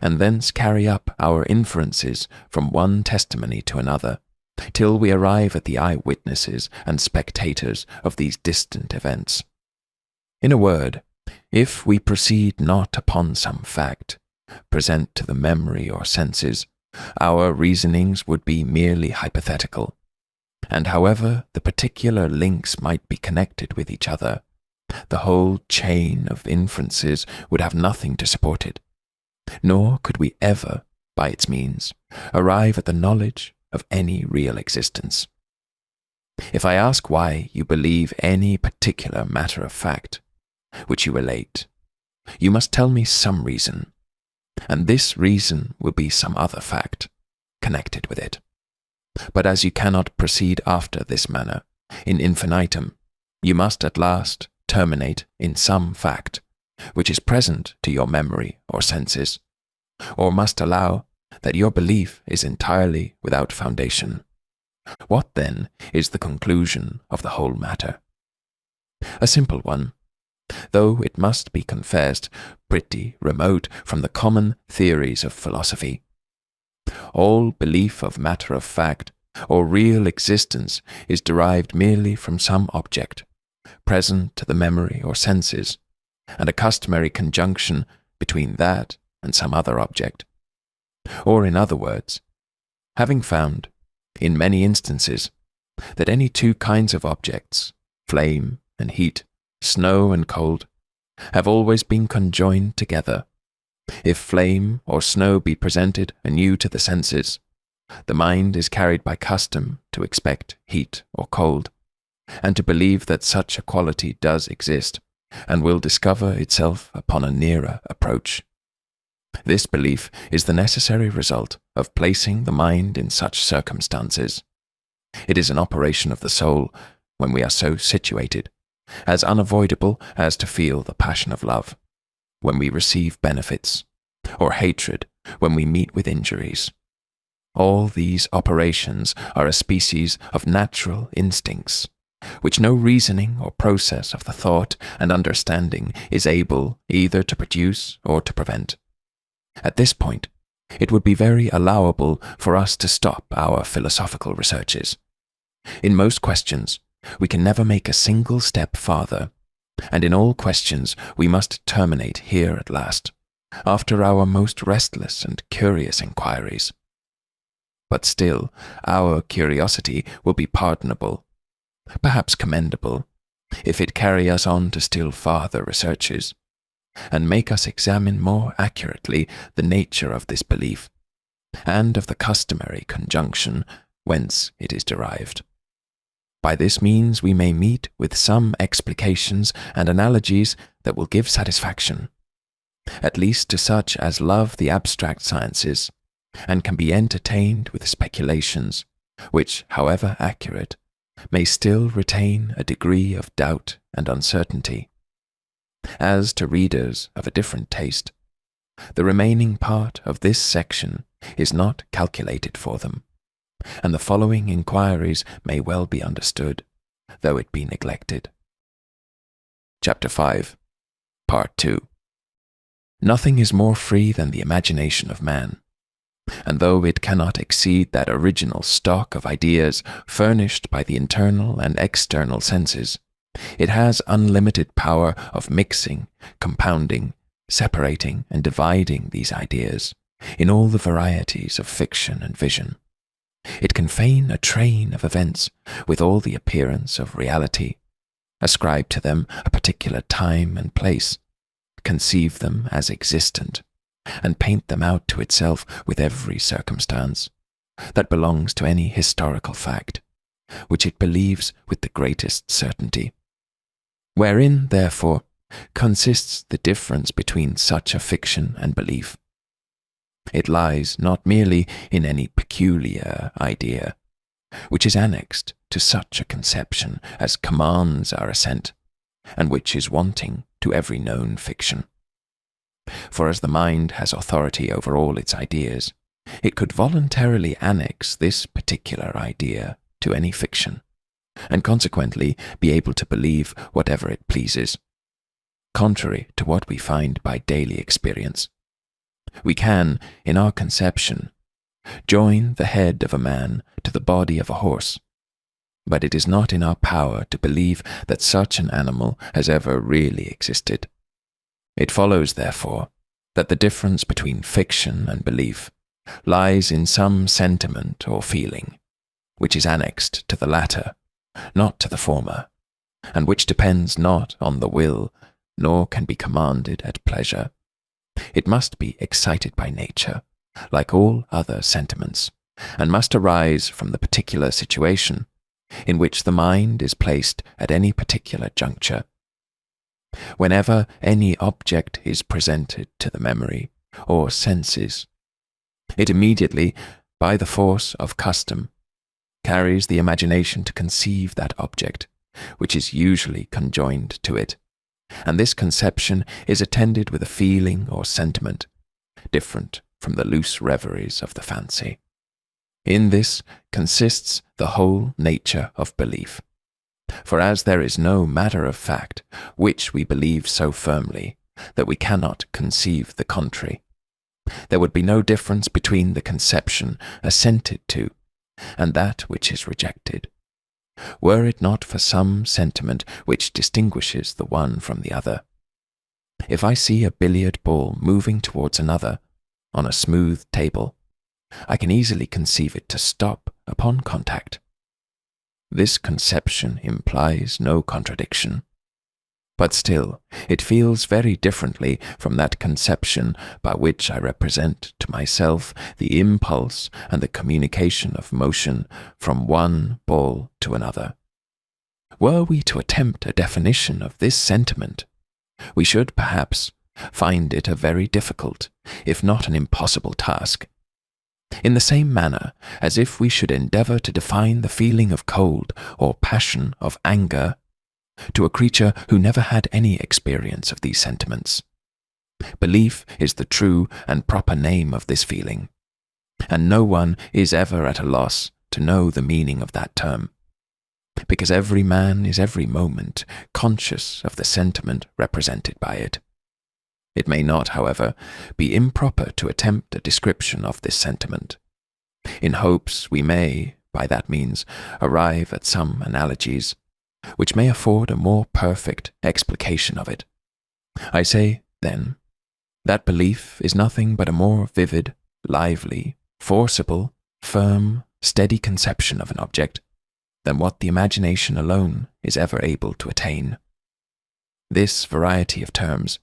and thence carry up our inferences from one testimony to another, till we arrive at the eyewitnesses and spectators of these distant events. In a word, if we proceed not upon some fact, present to the memory or senses, our reasonings would be merely hypothetical, and however the particular links might be connected with each other, the whole chain of inferences would have nothing to support it, nor could we ever, by its means, arrive at the knowledge of any real existence. If I ask why you believe any particular matter of fact, which you relate, you must tell me some reason, and this reason will be some other fact connected with it. But as you cannot proceed after this manner, in infinitum, you must at last terminate in some fact, which is present to your memory or senses, or must allow that your belief is entirely without foundation. What then is the conclusion of the whole matter? A simple one, though it must be confessed pretty remote from the common theories of philosophy. All belief of matter of fact or real existence is derived merely from some object, present to the memory or senses, and a customary conjunction between that and some other object. Or in other words, having found, in many instances, that any two kinds of objects, flame and heat, snow and cold, have always been conjoined together, if flame or snow be presented anew to the senses, the mind is carried by custom to expect heat or cold, and to believe that such a quality does exist, and will discover itself upon a nearer approach. This belief is the necessary result of placing the mind in such circumstances. It is an operation of the soul, when we are so situated, as unavoidable as to feel the passion of love, when we receive benefits, or hatred when we meet with injuries. All these operations are a species of natural instincts, which no reasoning or process of the thought and understanding is able either to produce or to prevent. At this point, it would be very allowable for us to stop our philosophical researches. In most questions, we can never make a single step farther, and in all questions we must terminate here at last, after our most restless and curious inquiries. But still, our curiosity will be pardonable, perhaps commendable, if it carry us on to still farther researches, and make us examine more accurately the nature of this belief, and of the customary conjunction whence it is derived. By this means we may meet with some explications and analogies that will give satisfaction, at least to such as love the abstract sciences, and can be entertained with speculations, which, however accurate, may still retain a degree of doubt and uncertainty. As to readers of a different taste, the remaining part of this section is not calculated for them, and the following inquiries may well be understood, though it be neglected. Chapter 5, Part 2. Nothing is more free than the imagination of man, and though it cannot exceed that original stock of ideas furnished by the internal and external senses, it has unlimited power of mixing, compounding, separating, and dividing these ideas in all the varieties of fiction and vision. It can feign a train of events with all the appearance of reality, ascribe to them a particular time and place, conceive them as existent, and paint them out to itself with every circumstance that belongs to any historical fact, which it believes with the greatest certainty. Wherein, therefore, consists the difference between such a fiction and belief? It lies not merely in any peculiar idea, which is annexed to such a conception as commands our assent, and which is wanting to every known fiction. For as the mind has authority over all its ideas, it could voluntarily annex this particular idea to any fiction, and consequently be able to believe whatever it pleases, contrary to what we find by daily experience. We can, in our conception, join the head of a man to the body of a horse, but it is not in our power to believe that such an animal has ever really existed. It follows, therefore, that the difference between fiction and belief lies in some sentiment or feeling, which is annexed to the latter, not to the former, and which depends not on the will, nor can be commanded at pleasure. It must be excited by nature, like all other sentiments, and must arise from the particular situation in which the mind is placed at any particular juncture. Whenever any object is presented to the memory or senses, it immediately, by the force of custom, carries the imagination to conceive that object, which is usually conjoined to it, and this conception is attended with a feeling or sentiment, different from the loose reveries of the fancy. In this consists the whole nature of belief. For as there is no matter of fact which we believe so firmly that we cannot conceive the contrary, there would be no difference between the conception assented to and that which is rejected, were it not for some sentiment which distinguishes the one from the other. If I see a billiard ball moving towards another on a smooth table, I can easily conceive it to stop upon contact. This conception implies no contradiction, but still it feels very differently from that conception by which I represent to myself the impulse and the communication of motion from one ball to another. Were we to attempt a definition of this sentiment, we should perhaps find it a very difficult, if not an impossible task. In the same manner as if we should endeavour to define the feeling of cold or passion of anger to a creature who never had any experience of these sentiments. Belief is the true and proper name of this feeling, and no one is ever at a loss to know the meaning of that term, because every man is every moment conscious of the sentiment represented by it. It may not, however, be improper to attempt a description of this sentiment, in hopes we may, by that means, arrive at some analogies, which may afford a more perfect explication of it. I say, then, that belief is nothing but a more vivid, lively, forcible, firm, steady conception of an object than what the imagination alone is ever able to attain. This variety of terms,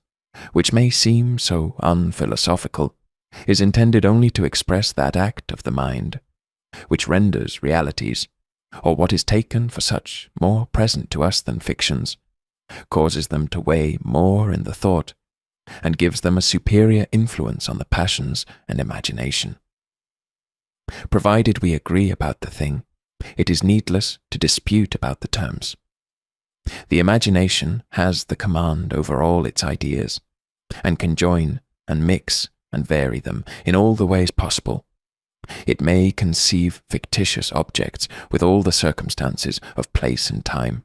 which may seem so unphilosophical, is intended only to express that act of the mind which renders realities, or what is taken for such more present to us than fictions, causes them to weigh more in the thought, and gives them a superior influence on the passions and imagination. Provided we agree about the thing, it is needless to dispute about the terms. The imagination has the command over all its ideas, and can join and mix and vary them in all the ways possible. It may conceive fictitious objects with all the circumstances of place and time.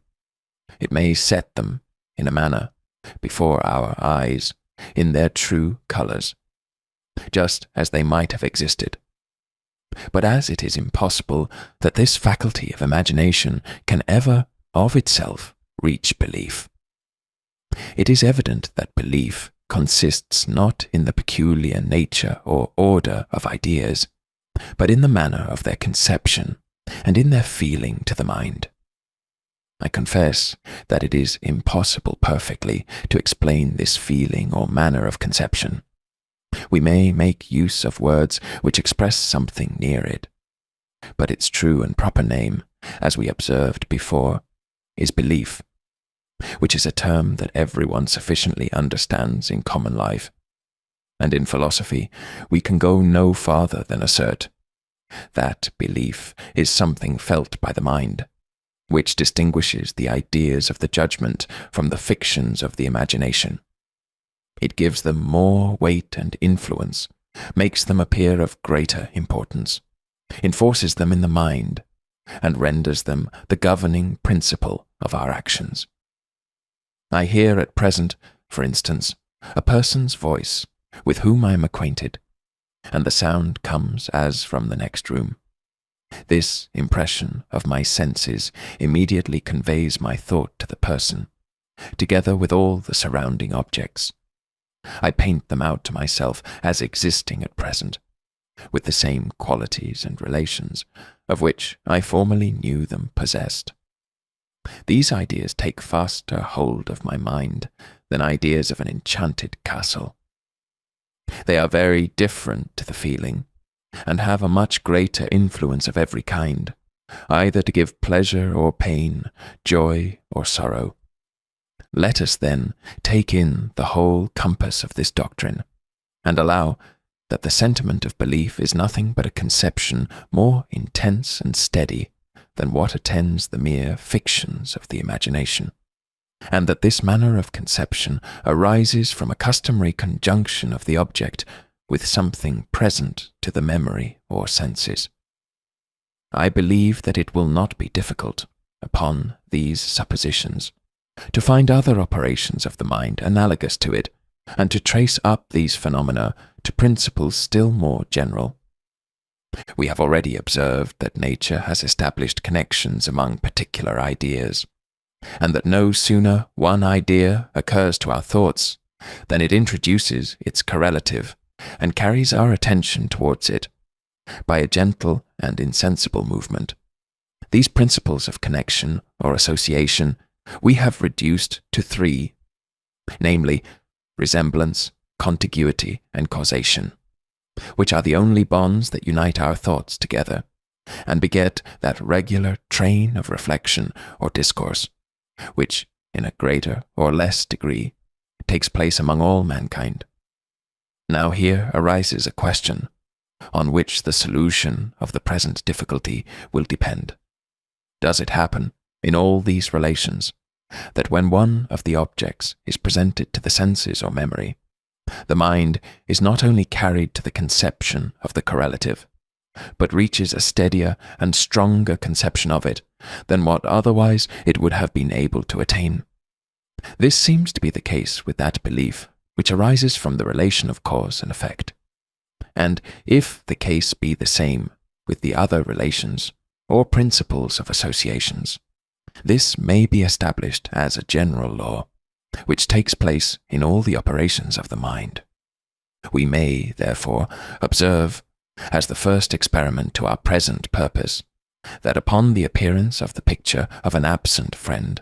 It may set them, in a manner, before our eyes, in their true colours, just as they might have existed. But as it is impossible that this faculty of imagination can ever, of itself, reach belief, it is evident that belief consists not in the peculiar nature or order of ideas, but in the manner of their conception and in their feeling to the mind. I confess that it is impossible perfectly to explain this feeling or manner of conception. We may make use of words which express something near it, but its true and proper name, as we observed before, is belief, which is a term that everyone sufficiently understands in common life. And in philosophy, we can go no farther than assert that belief is something felt by the mind, which distinguishes the ideas of the judgment from the fictions of the imagination. It gives them more weight and influence, makes them appear of greater importance, enforces them in the mind, and renders them the governing principle of our actions. I hear at present, for instance, a person's voice with whom I am acquainted, and the sound comes as from the next room. This impression of my senses immediately conveys my thought to the person, together with all the surrounding objects. I paint them out to myself as existing at present, with the same qualities and relations of which I formerly knew them possessed. These ideas take faster hold of my mind than ideas of an enchanted castle. They are very different to the feeling, and have a much greater influence of every kind, either to give pleasure or pain, joy or sorrow. Let us, then, take in the whole compass of this doctrine, and allow that the sentiment of belief is nothing but a conception more intense and steady than what attends the mere fictions of the imagination, and that this manner of conception arises from a customary conjunction of the object with something present to the memory or senses. I believe that it will not be difficult, upon these suppositions, to find other operations of the mind analogous to it, and to trace up these phenomena to principles still more general. We have already observed that nature has established connections among particular ideas, and that no sooner one idea occurs to our thoughts than it introduces its correlative and carries our attention towards it by a gentle and insensible movement. These principles of connection or association we have reduced to three, namely resemblance, contiguity, and causation, which are the only bonds that unite our thoughts together, and beget that regular train of reflection or discourse, which, in a greater or less degree, takes place among all mankind. Now here arises a question, on which the solution of the present difficulty will depend. Does it happen, in all these relations, that when one of the objects is presented to the senses or memory, the mind is not only carried to the conception of the correlative, but reaches a steadier and stronger conception of it than what otherwise it would have been able to attain? This seems to be the case with that belief which arises from the relation of cause and effect. And if the case be the same with the other relations or principles of associations, this may be established as a general law, which takes place in all the operations of the mind. We may, therefore, observe, as the first experiment to our present purpose, that upon the appearance of the picture of an absent friend,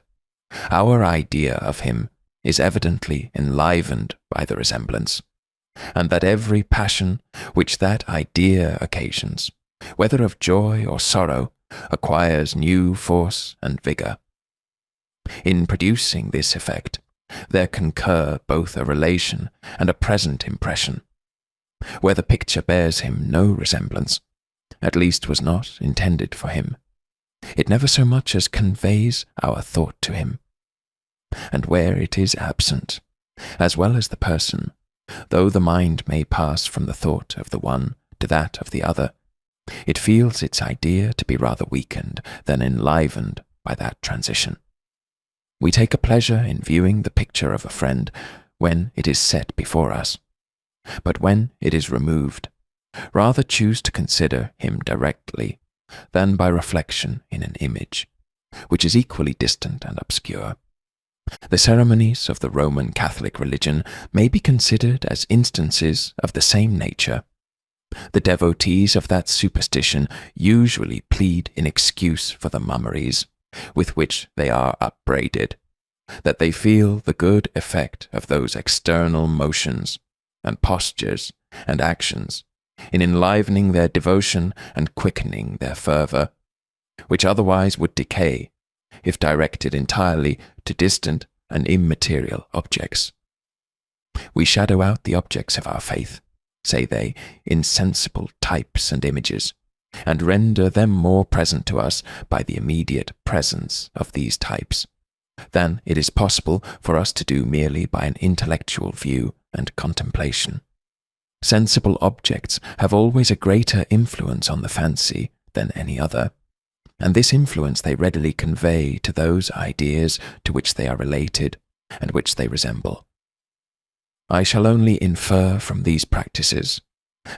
our idea of him is evidently enlivened by the resemblance, and that every passion which that idea occasions, whether of joy or sorrow, acquires new force and vigour. In producing this effect, there concur both a relation and a present impression, where the picture bears him no resemblance, at least was not intended for him. It never so much as conveys our thought to him, and where it is absent, as well as the person, though the mind may pass from the thought of the one to that of the other, it feels its idea to be rather weakened than enlivened by that transition. We take a pleasure in viewing the picture of a friend when it is set before us, but when it is removed, rather choose to consider him directly than by reflection in an image, which is equally distant and obscure. The ceremonies of the Roman Catholic religion may be considered as instances of the same nature. The devotees of that superstition usually plead in excuse for the mummeries with which they are upbraided, that they feel the good effect of those external motions and postures and actions in enlivening their devotion and quickening their fervour, which otherwise would decay if directed entirely to distant and immaterial objects. We shadow out the objects of our faith, say they, in sensible types and images, and render them more present to us by the immediate presence of these types, than it is possible for us to do merely by an intellectual view and contemplation. Sensible objects have always a greater influence on the fancy than any other, and this influence they readily convey to those ideas to which they are related and which they resemble. I shall only infer from these practices,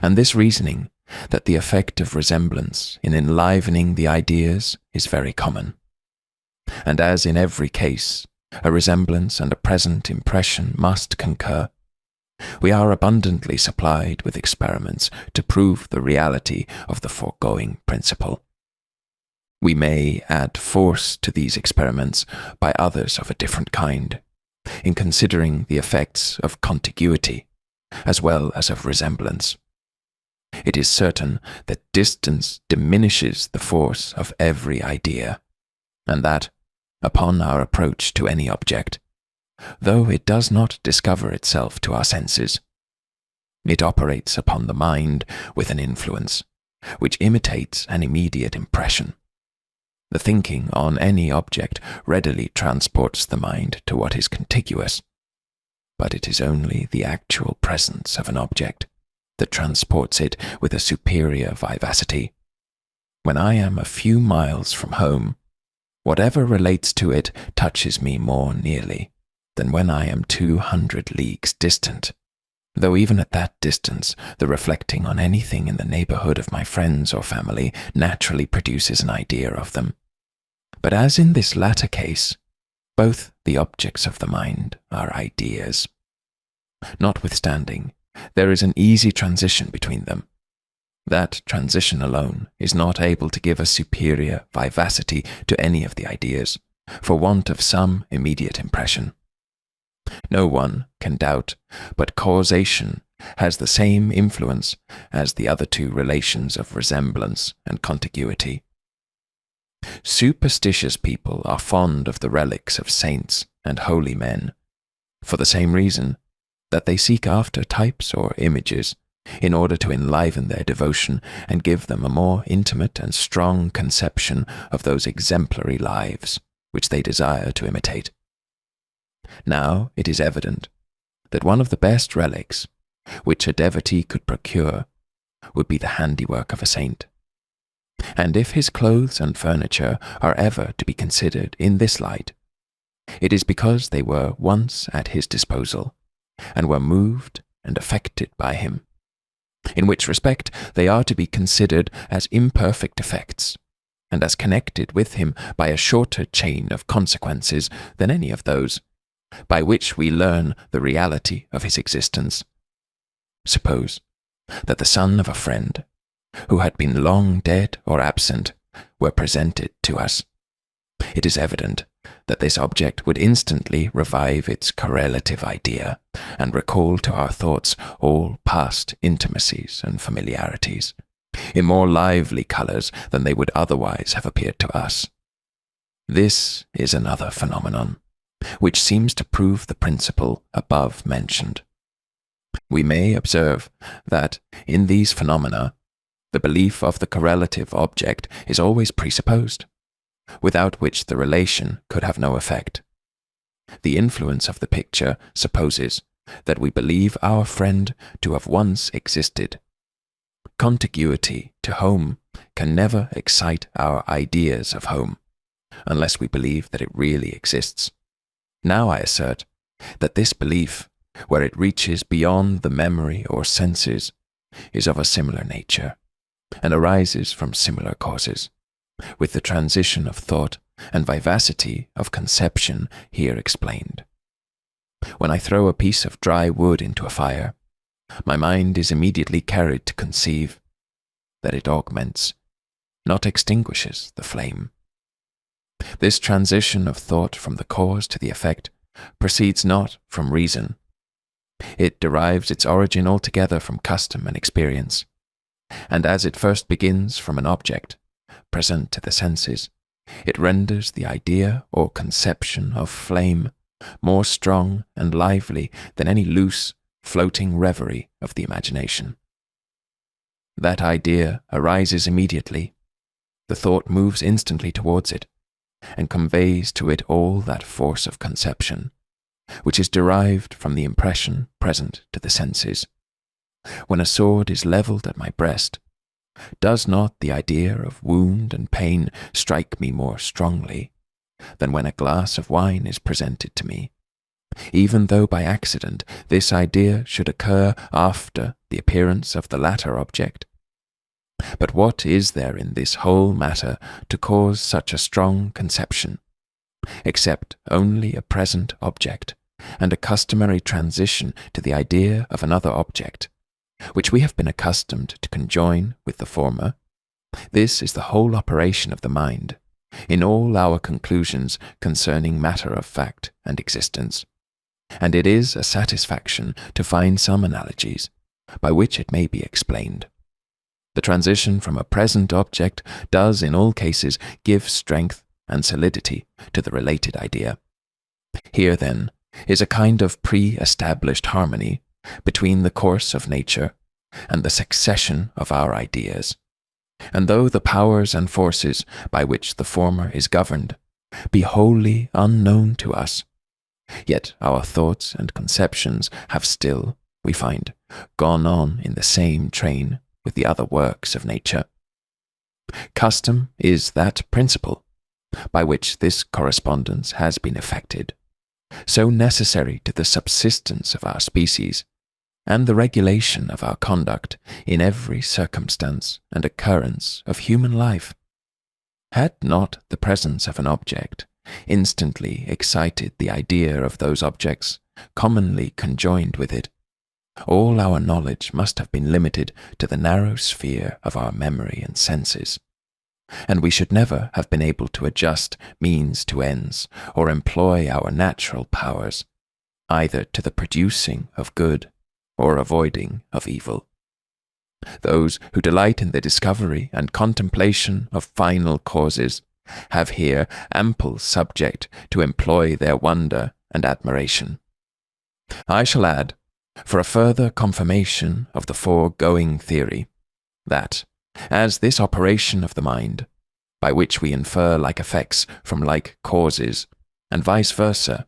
and this reasoning, that the effect of resemblance in enlivening the ideas is very common. And as in every case, a resemblance and a present impression must concur, we are abundantly supplied with experiments to prove the reality of the foregoing principle. We may add force to these experiments by others of a different kind, in considering the effects of contiguity, as well as of resemblance. It is certain that distance diminishes the force of every idea, and that, upon our approach to any object, though it does not discover itself to our senses, it operates upon the mind with an influence which imitates an immediate impression. The thinking on any object readily transports the mind to what is contiguous, but it is only the actual presence of an object that transports it with a superior vivacity. When I am a few miles from home, whatever relates to it touches me more nearly than when I am 200 leagues distant, though even at that distance the reflecting on anything in the neighbourhood of my friends or family naturally produces an idea of them. But as in this latter case, both the objects of the mind are ideas. Notwithstanding, there is an easy transition between them. That transition alone is not able to give a superior vivacity to any of the ideas, for want of some immediate impression. No one can doubt but causation has the same influence as the other two relations of resemblance and contiguity. Superstitious people are fond of the relics of saints and holy men, for the same reason that they seek after types or images in order to enliven their devotion and give them a more intimate and strong conception of those exemplary lives which they desire to imitate. Now it is evident that one of the best relics which a devotee could procure would be the handiwork of a saint. And if his clothes and furniture are ever to be considered in this light, it is because they were once at his disposal, and were moved and affected by him, in which respect they are to be considered as imperfect effects, and as connected with him by a shorter chain of consequences than any of those, by which we learn the reality of his existence. Suppose that the son of a friend, who had been long dead or absent, were presented to us. It is evident that this object would instantly revive its correlative idea, and recall to our thoughts all past intimacies and familiarities, in more lively colours than they would otherwise have appeared to us. This is another phenomenon, which seems to prove the principle above mentioned. We may observe that in these phenomena the belief of the correlative object is always presupposed, without which the relation could have no effect. The influence of the picture supposes that we believe our friend to have once existed. Contiguity to home can never excite our ideas of home, unless we believe that it really exists. Now I assert that this belief, where it reaches beyond the memory or senses, is of a similar nature, and arises from similar causes, with the transition of thought and vivacity of conception here explained. When I throw a piece of dry wood into a fire, my mind is immediately carried to conceive that it augments, not extinguishes, the flame. This transition of thought from the cause to the effect proceeds not from reason. It derives its origin altogether from custom and experience, and as it first begins from an object, present to the senses, it renders the idea or conception of flame more strong and lively than any loose, floating reverie of the imagination. That idea arises immediately. The thought moves instantly towards it, and conveys to it all that force of conception, which is derived from the impression present to the senses. When a sword is levelled at my breast, does not the idea of wound and pain strike me more strongly than when a glass of wine is presented to me, even though by accident this idea should occur after the appearance of the latter object? But what is there in this whole matter to cause such a strong conception, except only a present object, and a customary transition to the idea of another object, which we have been accustomed to conjoin with the former? This is the whole operation of the mind, in all our conclusions concerning matter of fact and existence, and it is a satisfaction to find some analogies, by which it may be explained. The transition from a present object does in all cases give strength and solidity to the related idea. Here, then, is a kind of pre-established harmony between the course of nature and the succession of our ideas, and though the powers and forces by which the former is governed be wholly unknown to us, yet our thoughts and conceptions have still, we find, gone on in the same train with the other works of nature. Custom is that principle by which this correspondence has been effected, so necessary to the subsistence of our species, and the regulation of our conduct in every circumstance and occurrence of human life. Had not the presence of an object instantly excited the idea of those objects commonly conjoined with it, all our knowledge must have been limited to the narrow sphere of our memory and senses, and we should never have been able to adjust means to ends or employ our natural powers, either to the producing of good or avoiding of evil. Those who delight in the discovery and contemplation of final causes have here ample subject to employ their wonder and admiration. I shall add, for a further confirmation of the foregoing theory, that, as this operation of the mind, by which we infer like effects from like causes, and vice versa,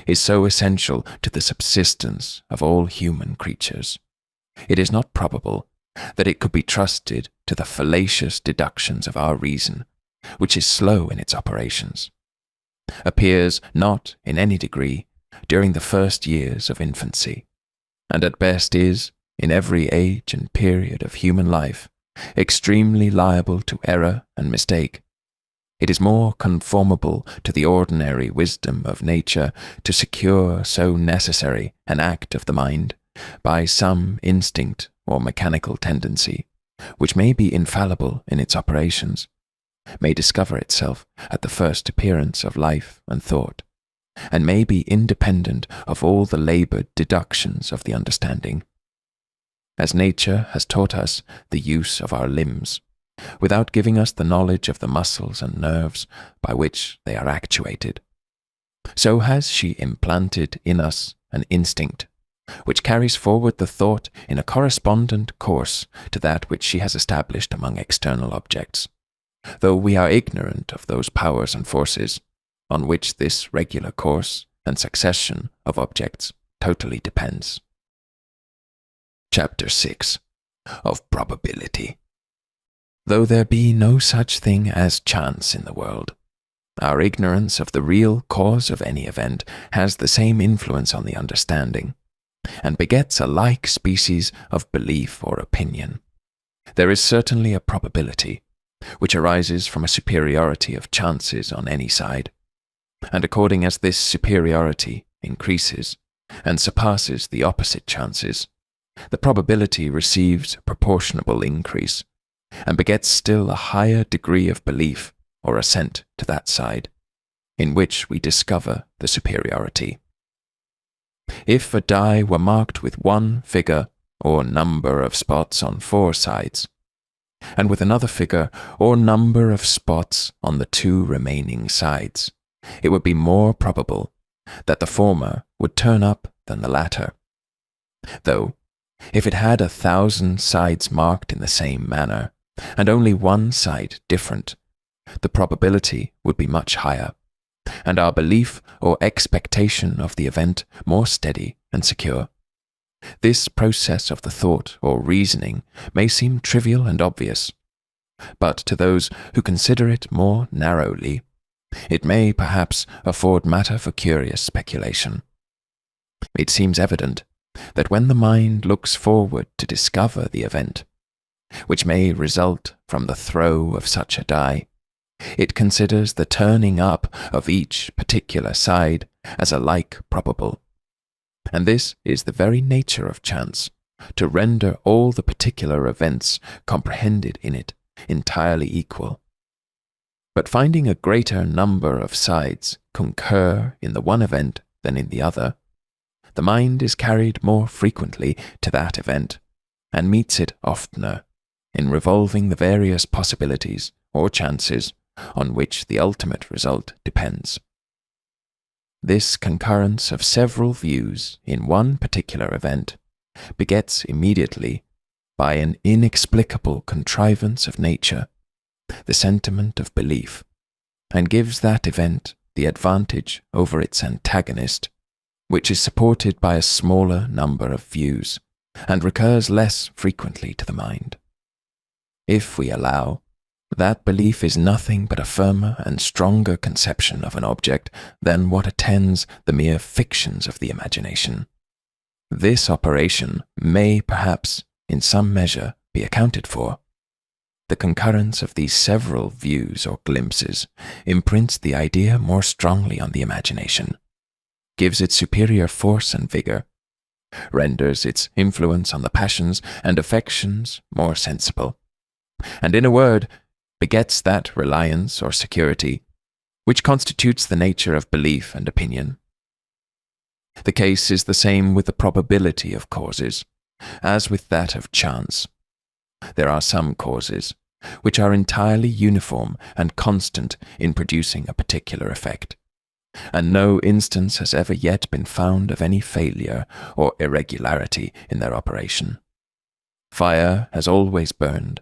is so essential to the subsistence of all human creatures, it is not probable that it could be trusted to the fallacious deductions of our reason, which is slow in its operations, appears not in any degree during the first years of infancy, and at best is, in every age and period of human life, extremely liable to error and mistake. It is more conformable to the ordinary wisdom of nature to secure so necessary an act of the mind by some instinct or mechanical tendency, which may be infallible in its operations, may discover itself at the first appearance of life and thought, and may be independent of all the laboured deductions of the understanding. As nature has taught us the use of our limbs, without giving us the knowledge of the muscles and nerves by which they are actuated, so has she implanted in us an instinct, which carries forward the thought in a correspondent course to that which she has established among external objects, though we are ignorant of those powers and forces on which this regular course and succession of objects totally depends. Chapter 6 of Probability. Though there be no such thing as chance in the world, our ignorance of the real cause of any event has the same influence on the understanding, and begets a like species of belief or opinion. There is certainly a probability, which arises from a superiority of chances on any side, and according as this superiority increases and surpasses the opposite chances, the probability receives a proportionable increase, and begets still a higher degree of belief or assent to that side, in which we discover the superiority. If a die were marked with one figure or number of spots on 4 sides, and with another figure or number of spots on the 2 remaining sides, it would be more probable that the former would turn up than the latter. Though, if it had 1,000 sides marked in the same manner, and only one side different, the probability would be much higher, and our belief or expectation of the event more steady and secure. This process of the thought or reasoning may seem trivial and obvious, but to those who consider it more narrowly, it may perhaps afford matter for curious speculation. It seems evident that when the mind looks forward to discover the event, which may result from the throw of such a die, it considers the turning up of each particular side as alike probable. And this is the very nature of chance, to render all the particular events comprehended in it entirely equal. But finding a greater number of sides concur in the one event than in the other, the mind is carried more frequently to that event, and meets it oftener in revolving the various possibilities or chances on which the ultimate result depends. This concurrence of several views in one particular event begets immediately, by an inexplicable contrivance of nature, the sentiment of belief, and gives that event the advantage over its antagonist, which is supported by a smaller number of views, and recurs less frequently to the mind. If we allow, that belief is nothing but a firmer and stronger conception of an object than what attends the mere fictions of the imagination, this operation may perhaps in some measure be accounted for. The concurrence of these several views or glimpses imprints the idea more strongly on the imagination, gives it superior force and vigor, renders its influence on the passions and affections more sensible, and in a word, begets that reliance or security which constitutes the nature of belief and opinion. The case is the same with the probability of causes, as with that of chance. There are some causes which are entirely uniform and constant in producing a particular effect, and no instance has ever yet been found of any failure or irregularity in their operation. Fire has always burned,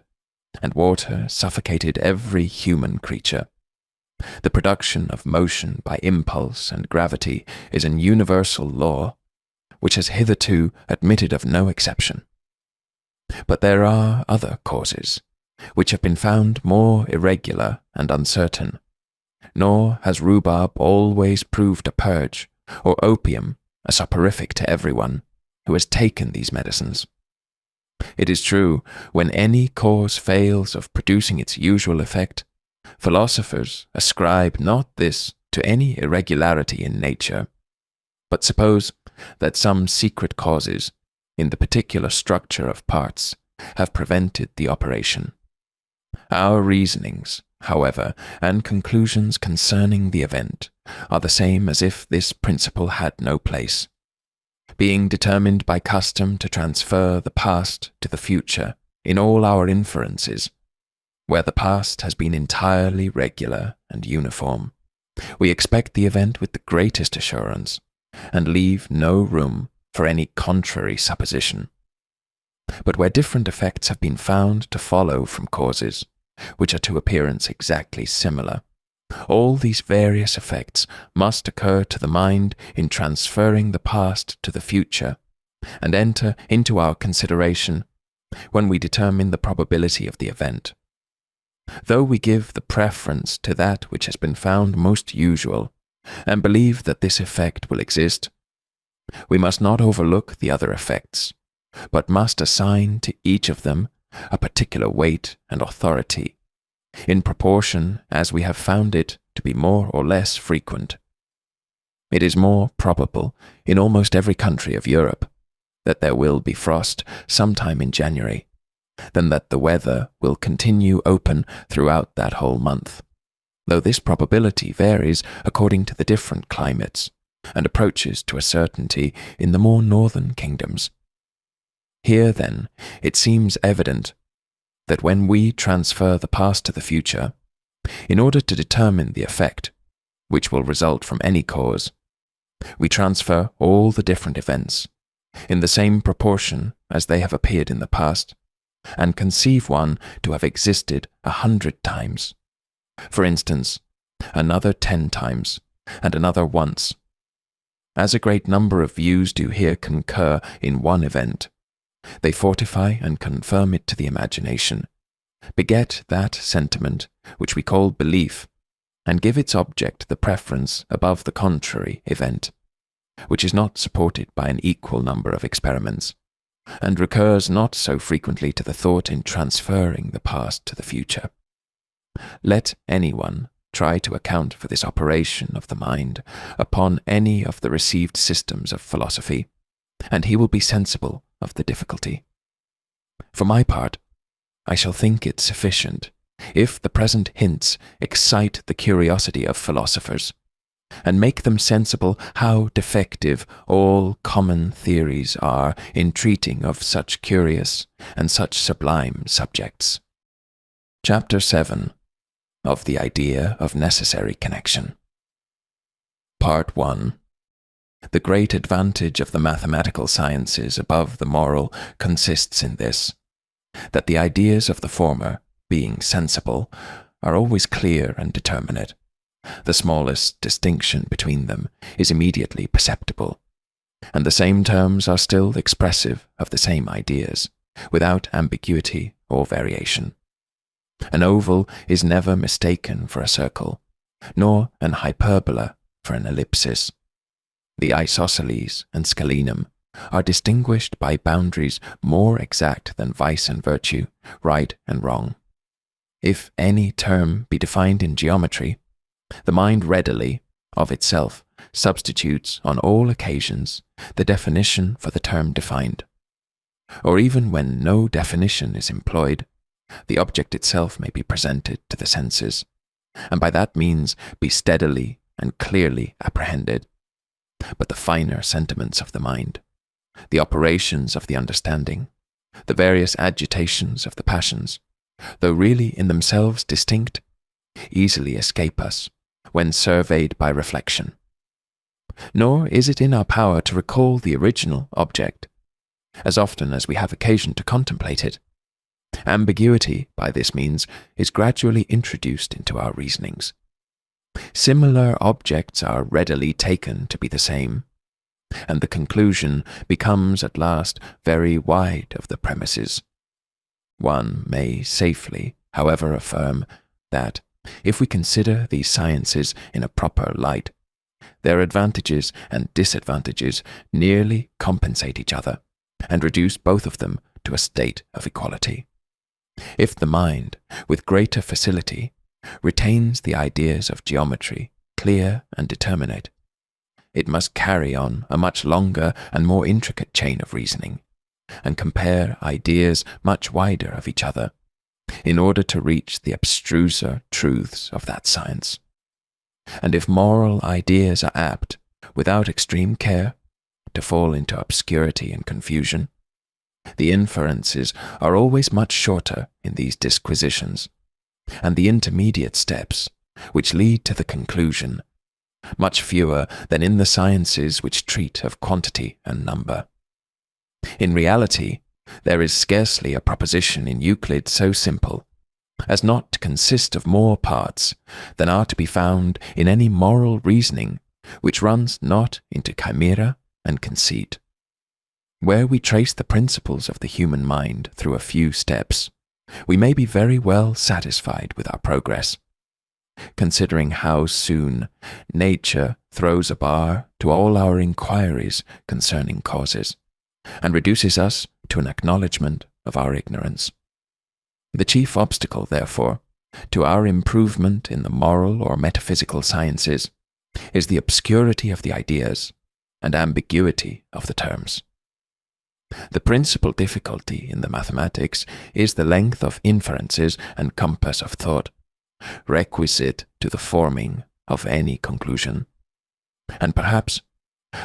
and water suffocated every human creature. The production of motion by impulse and gravity is an universal law, which has hitherto admitted of no exception. But there are other causes, which have been found more irregular and uncertain, nor has rhubarb always proved a purge, or opium a soporific to everyone who has taken these medicines. It is true, when any cause fails of producing its usual effect, philosophers ascribe not this to any irregularity in nature, but suppose that some secret causes, in the particular structure of parts, have prevented the operation. Our reasonings, however, and conclusions concerning the event are the same as if this principle had no place, being determined by custom to transfer the past to the future in all our inferences. Where the past has been entirely regular and uniform, we expect the event with the greatest assurance, and leave no room for any contrary supposition. But where different effects have been found to follow from causes which are to appearance exactly similar, All these various effects must occur to the mind in transferring the past to the future, and enter into our consideration when we determine the probability of the event. Though we give the preference to that which has been found most usual, and believe that this effect will exist, we must not overlook the other effects, but must assign to each of them a particular weight and authority, in proportion as we have found it to be more or less frequent. It is more probable in almost every country of Europe that there will be frost sometime in January, than that the weather will continue open throughout that whole month, though this probability varies according to the different climates, and approaches to a certainty in the more northern kingdoms. Here, then, it seems evident that when we transfer the past to the future, in order to determine the effect which will result from any cause, we transfer all the different events in the same proportion as they have appeared in the past, and conceive one to have existed 100 times, for instance, another 10 times, and another once. As a great number of views do here concur in one event, they fortify and confirm it to the imagination, beget that sentiment which we call belief, and give its object the preference above the contrary event, which is not supported by an equal number of experiments, and recurs not so frequently to the thought in transferring the past to the future. Let anyone try to account for this operation of the mind upon any of the received systems of philosophy, and he will be sensible of the difficulty. For my part, I shall think it sufficient if the present hints excite the curiosity of philosophers, and make them sensible how defective all common theories are in treating of such curious and such sublime subjects. Chapter 7 of the Idea of Necessary Connection. Part 1. The great advantage of the mathematical sciences above the moral consists in this, that the ideas of the former, being sensible, are always clear and determinate. The smallest distinction between them is immediately perceptible, and the same terms are still expressive of the same ideas, without ambiguity or variation. An oval is never mistaken for a circle, nor an hyperbola for an ellipsis. The isosceles and scalenum are distinguished by boundaries more exact than vice and virtue, right and wrong. If any term be defined in geometry, the mind readily, of itself, substitutes on all occasions the definition for the term defined. Or even when no definition is employed, the object itself may be presented to the senses, and by that means be steadily and clearly apprehended. But the finer sentiments of the mind, the operations of the understanding, the various agitations of the passions, though really in themselves distinct, easily escape us when surveyed by reflection. Nor is it in our power to recall the original object, as often as we have occasion to contemplate it. Ambiguity, by this means, is gradually introduced into our reasonings. Similar objects are readily taken to be the same, and the conclusion becomes at last very wide of the premises. One may safely, however, affirm that, if we consider these sciences in a proper light, their advantages and disadvantages nearly compensate each other, and reduce both of them to a state of equality. If the mind, with greater facility, retains the ideas of geometry clear and determinate, it must carry on a much longer and more intricate chain of reasoning, and compare ideas much wider of each other, in order to reach the abstruser truths of that science. And if moral ideas are apt, without extreme care, to fall into obscurity and confusion, the inferences are always much shorter in these disquisitions, and the intermediate steps, which lead to the conclusion, much fewer than in the sciences which treat of quantity and number. In reality, there is scarcely a proposition in Euclid so simple, as not to consist of more parts than are to be found in any moral reasoning which runs not into chimera and conceit. Where we trace the principles of the human mind through a few steps, we may be very well satisfied with our progress, considering how soon nature throws a bar to all our inquiries concerning causes, and reduces us to an acknowledgment of our ignorance. The chief obstacle, therefore, to our improvement in the moral or metaphysical sciences is the obscurity of the ideas and ambiguity of the terms. The principal difficulty in the mathematics is the length of inferences and compass of thought, requisite to the forming of any conclusion. And perhaps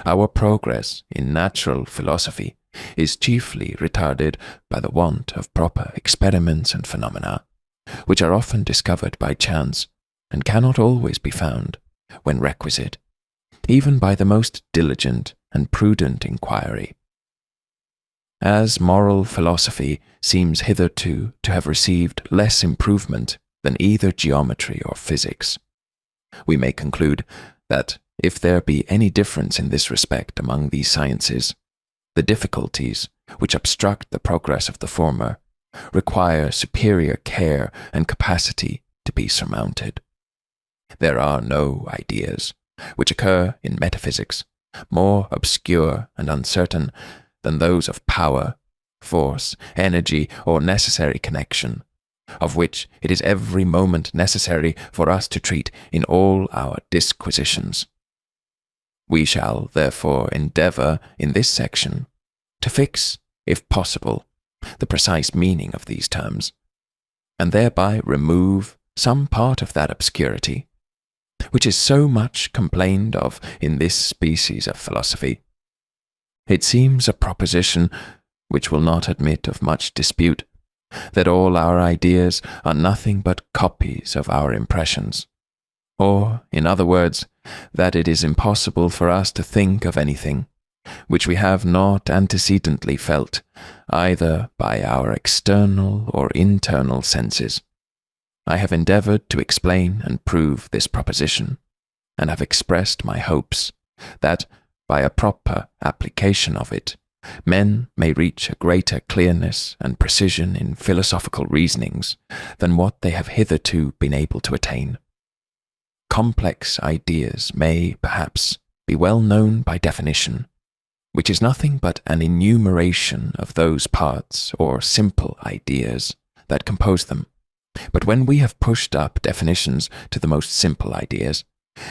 our progress in natural philosophy is chiefly retarded by the want of proper experiments and phenomena, which are often discovered by chance and cannot always be found, when requisite, even by the most diligent and prudent inquiry. As moral philosophy seems hitherto to have received less improvement than either geometry or physics, we may conclude that if there be any difference in this respect among these sciences, the difficulties which obstruct the progress of the former require superior care and capacity to be surmounted. There are no ideas which occur in metaphysics more obscure and uncertain than those of power, force, energy, or necessary connection, of which it is every moment necessary for us to treat in all our disquisitions. We shall therefore endeavour in this section to fix, if possible, the precise meaning of these terms, and thereby remove some part of that obscurity which is so much complained of in this species of philosophy. It seems a proposition which will not admit of much dispute, that all our ideas are nothing but copies of our impressions, or, in other words, that it is impossible for us to think of anything which we have not antecedently felt, either by our external or internal senses. I have endeavoured to explain and prove this proposition, and have expressed my hopes that, by a proper application of it, men may reach a greater clearness and precision in philosophical reasonings than what they have hitherto been able to attain. Complex ideas may, perhaps, be well known by definition, which is nothing but an enumeration of those parts or simple ideas that compose them. But when we have pushed up definitions to the most simple ideas,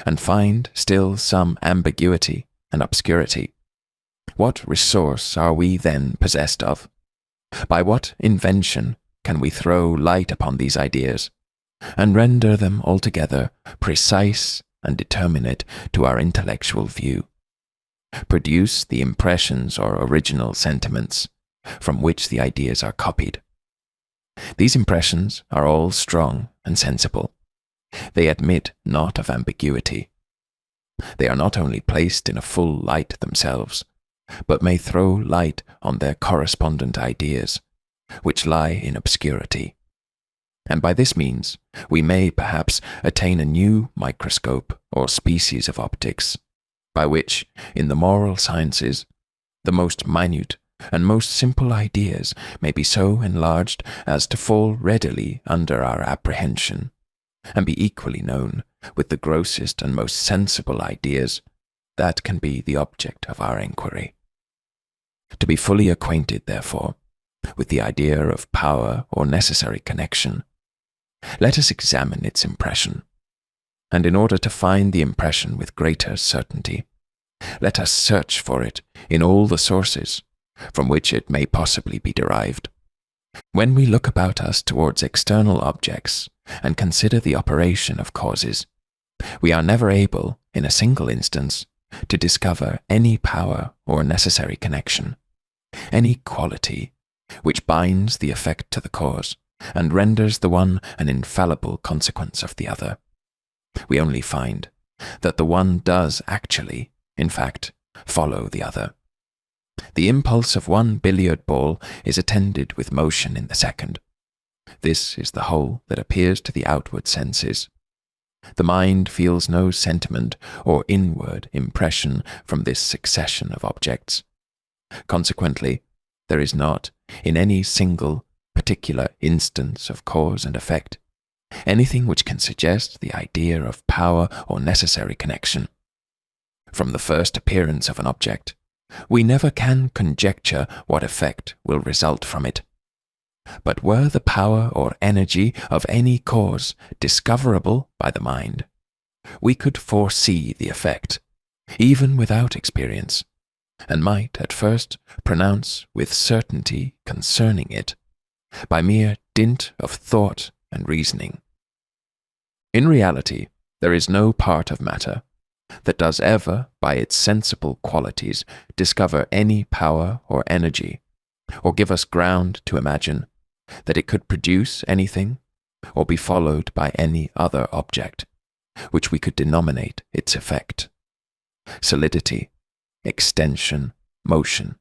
and find still some ambiguity and obscurity, what resource are we then possessed of? By what invention can we throw light upon these ideas, and render them altogether precise and determinate to our intellectual view? Produce the impressions or original sentiments from which the ideas are copied. These impressions are all strong and sensible. They admit not of ambiguity. They are not only placed in a full light themselves, but may throw light on their correspondent ideas, which lie in obscurity. And by this means we may perhaps attain a new microscope or species of optics, by which, in the moral sciences, the most minute and most simple ideas may be so enlarged as to fall readily under our apprehension, and be equally known with the grossest and most sensible ideas that can be the object of our enquiry. To be fully acquainted, therefore, with the idea of power or necessary connection, let us examine its impression, and in order to find the impression with greater certainty, let us search for it in all the sources from which it may possibly be derived. When we look about us towards external objects and consider the operation of causes, we are never able, in a single instance, to discover any power or necessary connection, any quality which binds the effect to the cause and renders the one an infallible consequence of the other. We only find that the one does actually, in fact, follow the other. The impulse of one billiard ball is attended with motion in the second, This is the whole that appears to the outward senses. The mind feels no sentiment or inward impression from this succession of objects. Consequently, there is not, in any single, particular instance of cause and effect, anything which can suggest the idea of power or necessary connection. From the first appearance of an object, we never can conjecture what effect will result from it. But were the power or energy of any cause discoverable by the mind, we could foresee the effect, even without experience, and might at first pronounce with certainty concerning it, by mere dint of thought and reasoning. In reality, there is no part of matter that does ever, by its sensible qualities, discover any power or energy, or give us ground to imagine that it could produce anything, or be followed by any other object, which we could denominate its effect. Solidity, extension, motion.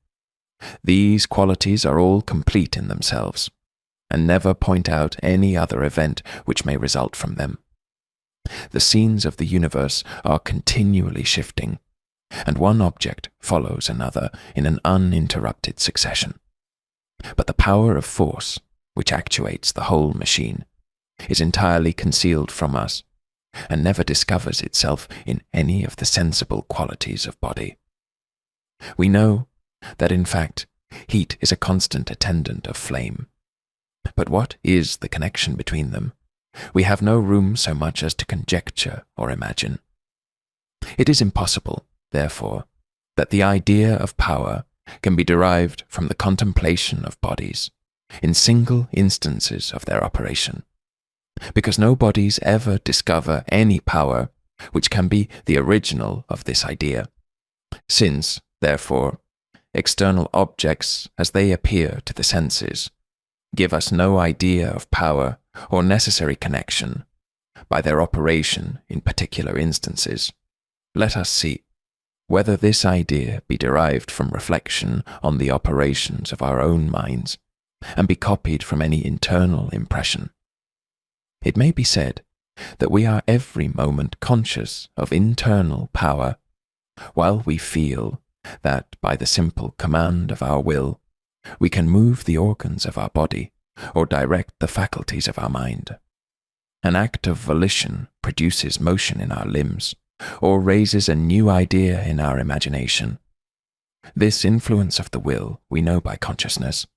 These qualities are all complete in themselves, and never point out any other event which may result from them. The scenes of the universe are continually shifting, and one object follows another in an uninterrupted succession. But the power of force, which actuates the whole machine, is entirely concealed from us, and never discovers itself in any of the sensible qualities of body. We know that, in fact, heat is a constant attendant of flame. But what is the connection between them? We have no room so much as to conjecture or imagine. It is impossible, therefore, that the idea of power can be derived from the contemplation of bodies, in single instances of their operation, because no bodies ever discover any power which can be the original of this idea, since, therefore, external objects as they appear to the senses give us no idea of power or necessary connection by their operation in particular instances. Let us see whether this idea be derived from reflection on the operations of our own minds, and be copied from any internal impression. It may be said that we are every moment conscious of internal power, while we feel that by the simple command of our will we can move the organs of our body or direct the faculties of our mind. An act of volition produces motion in our limbs, or raises a new idea in our imagination. This influence of the will we know by consciousness.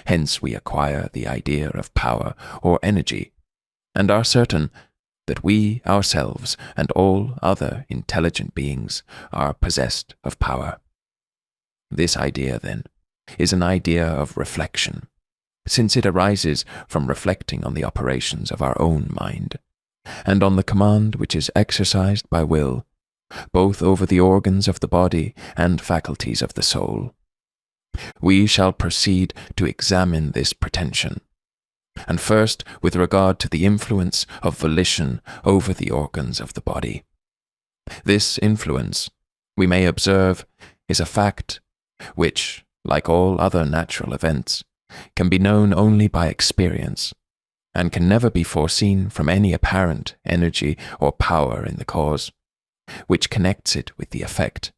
Hence we acquire the idea of power or energy, and are certain that we ourselves and all other intelligent beings are possessed of power. This idea, then, is an idea of reflection, since it arises from reflecting on the operations of our own mind, and on the command which is exercised by will, both over the organs of the body and faculties of the soul. We shall proceed to examine this pretension, and first with regard to the influence of volition over the organs of the body. This influence, we may observe, is a fact which, like all other natural events, can be known only by experience, and can never be foreseen from any apparent energy or power in the cause, which connects it with the effect,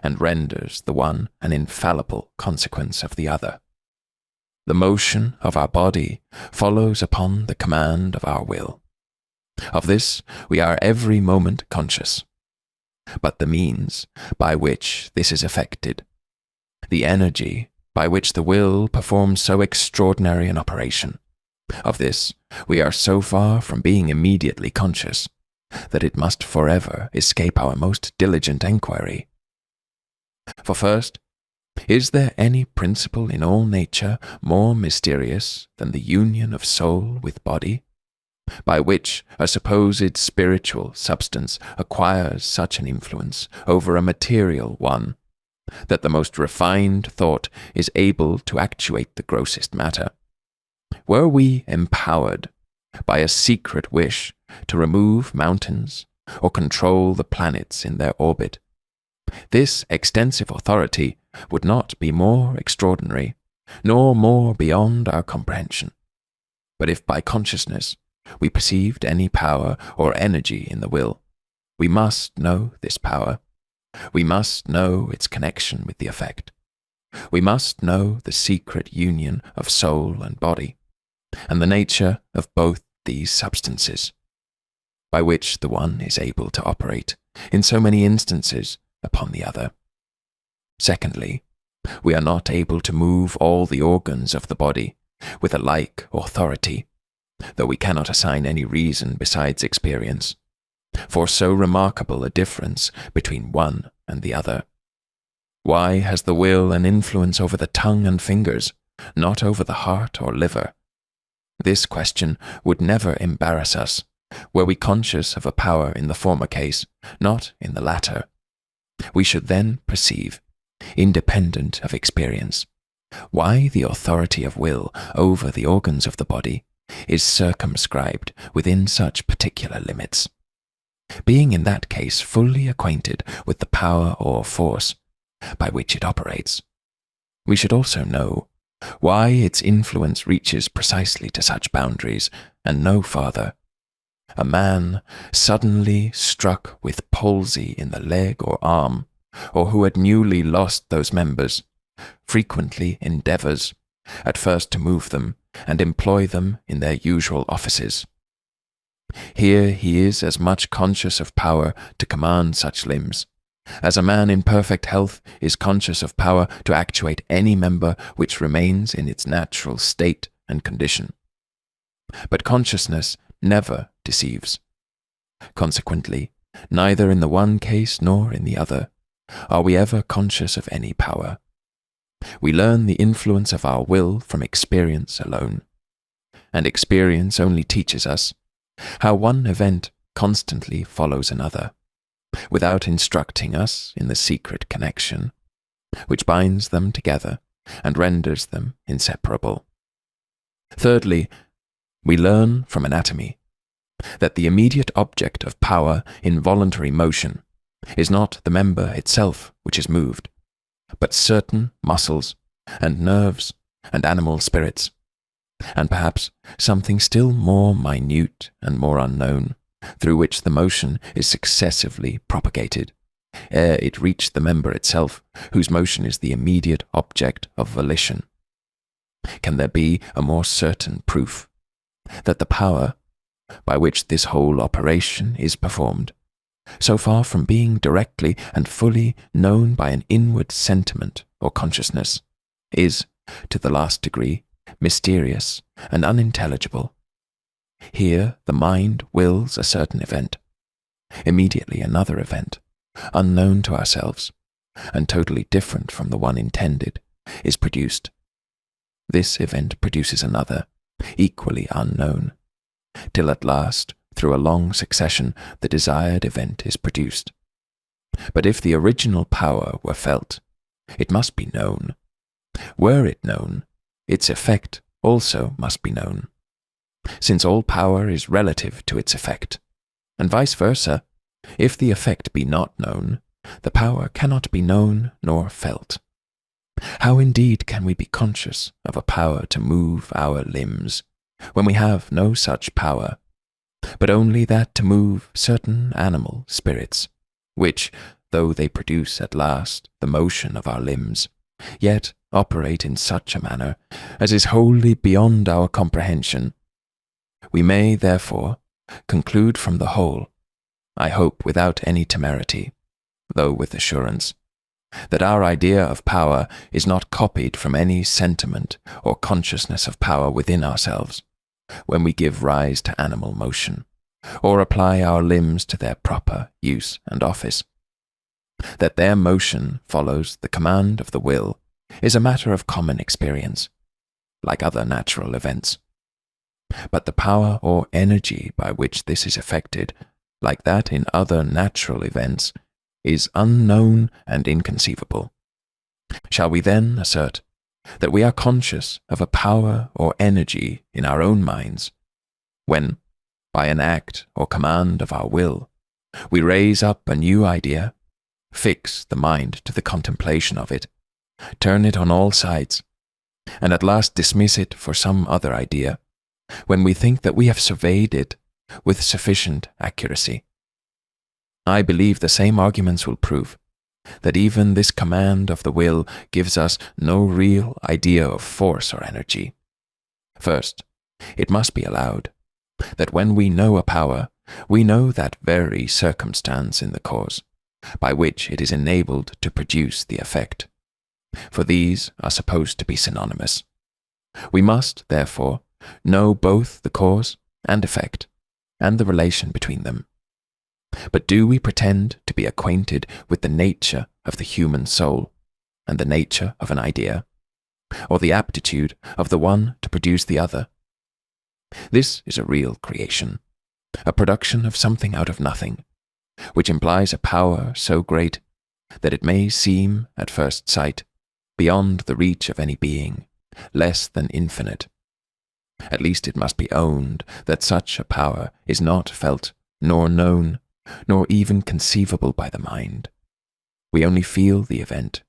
and renders the one an infallible consequence of the other. The motion of our body follows upon the command of our will. Of this we are every moment conscious. But the means by which this is effected, the energy by which the will performs so extraordinary an operation, of this we are so far from being immediately conscious that it must forever escape our most diligent enquiry. For first, is there any principle in all nature more mysterious than the union of soul with body, by which a supposed spiritual substance acquires such an influence over a material one, that the most refined thought is able to actuate the grossest matter? Were we empowered by a secret wish to remove mountains or control the planets in their orbit, this extensive authority would not be more extraordinary, nor more beyond our comprehension. But if by consciousness we perceived any power or energy in the will, we must know this power. We must know its connection with the effect. We must know the secret union of soul and body, and the nature of both these substances, by which the one is able to operate in so many instances upon the other. Secondly, we are not able to move all the organs of the body with a like authority, though we cannot assign any reason besides experience, for so remarkable a difference between one and the other. Why has the will an influence over the tongue and fingers, not over the heart or liver? This question would never embarrass us, were we conscious of a power in the former case, not in the latter. We should then perceive, independent of experience, why the authority of will over the organs of the body is circumscribed within such particular limits. Being in that case fully acquainted with the power or force by which it operates, we should also know why its influence reaches precisely to such boundaries and no farther. A man suddenly struck with palsy in the leg or arm, or who had newly lost those members, frequently endeavours at first to move them and employ them in their usual offices. Here he is as much conscious of power to command such limbs, as a man in perfect health is conscious of power to actuate any member which remains in its natural state and condition. But consciousness never deceives. Consequently, neither in the one case nor in the other are we ever conscious of any power. We learn the influence of our will from experience alone, and experience only teaches us how one event constantly follows another, without instructing us in the secret connection which binds them together and renders them inseparable. Thirdly, we learn from anatomy that the immediate object of power in voluntary motion is not the member itself which is moved, but certain muscles and nerves and animal spirits, and perhaps something still more minute and more unknown, through which the motion is successively propagated, ere it reach the member itself, whose motion is the immediate object of volition. Can there be a more certain proof that the power by which this whole operation is performed, so far from being directly and fully known by an inward sentiment or consciousness, is, to the last degree, mysterious and unintelligible? Here the mind wills a certain event. Immediately another event, unknown to ourselves, and totally different from the one intended, is produced. This event produces another, equally unknown, till at last, through a long succession, the desired event is produced. But if the original power were felt, it must be known. Were it known, its effect also must be known, since all power is relative to its effect, and vice versa. If the effect be not known, the power cannot be known nor felt. How indeed can we be conscious of a power to move our limbs, when we have no such power, but only that to move certain animal spirits, which, though they produce at last the motion of our limbs, yet operate in such a manner as is wholly beyond our comprehension? We may, therefore, conclude from the whole, I hope without any temerity, though with assurance, that our idea of power is not copied from any sentiment or consciousness of power within ourselves, when we give rise to animal motion, or apply our limbs to their proper use and office. That their motion follows the command of the will is a matter of common experience, like other natural events. But the power or energy by which this is effected, like that in other natural events, is unknown and inconceivable. Shall we then assert that we are conscious of a power or energy in our own minds, when, by an act or command of our will, we raise up a new idea, fix the mind to the contemplation of it, turn it on all sides, and at last dismiss it for some other idea, when we think that we have surveyed it with sufficient accuracy. I believe the same arguments will prove that even this command of the will gives us no real idea of force or energy. First, it must be allowed that when we know a power, we know that very circumstance in the cause, by which it is enabled to produce the effect, for these are supposed to be synonymous. We must, therefore, know both the cause and effect, and the relation between them. But do we pretend to be acquainted with the nature of the human soul, and the nature of an idea, or the aptitude of the one to produce the other? This is a real creation, a production of something out of nothing, which implies a power so great that it may seem, at first sight, beyond the reach of any being, less than infinite. At least it must be owned that such a power is not felt, nor known, nor even conceivable by the mind. We only feel the event,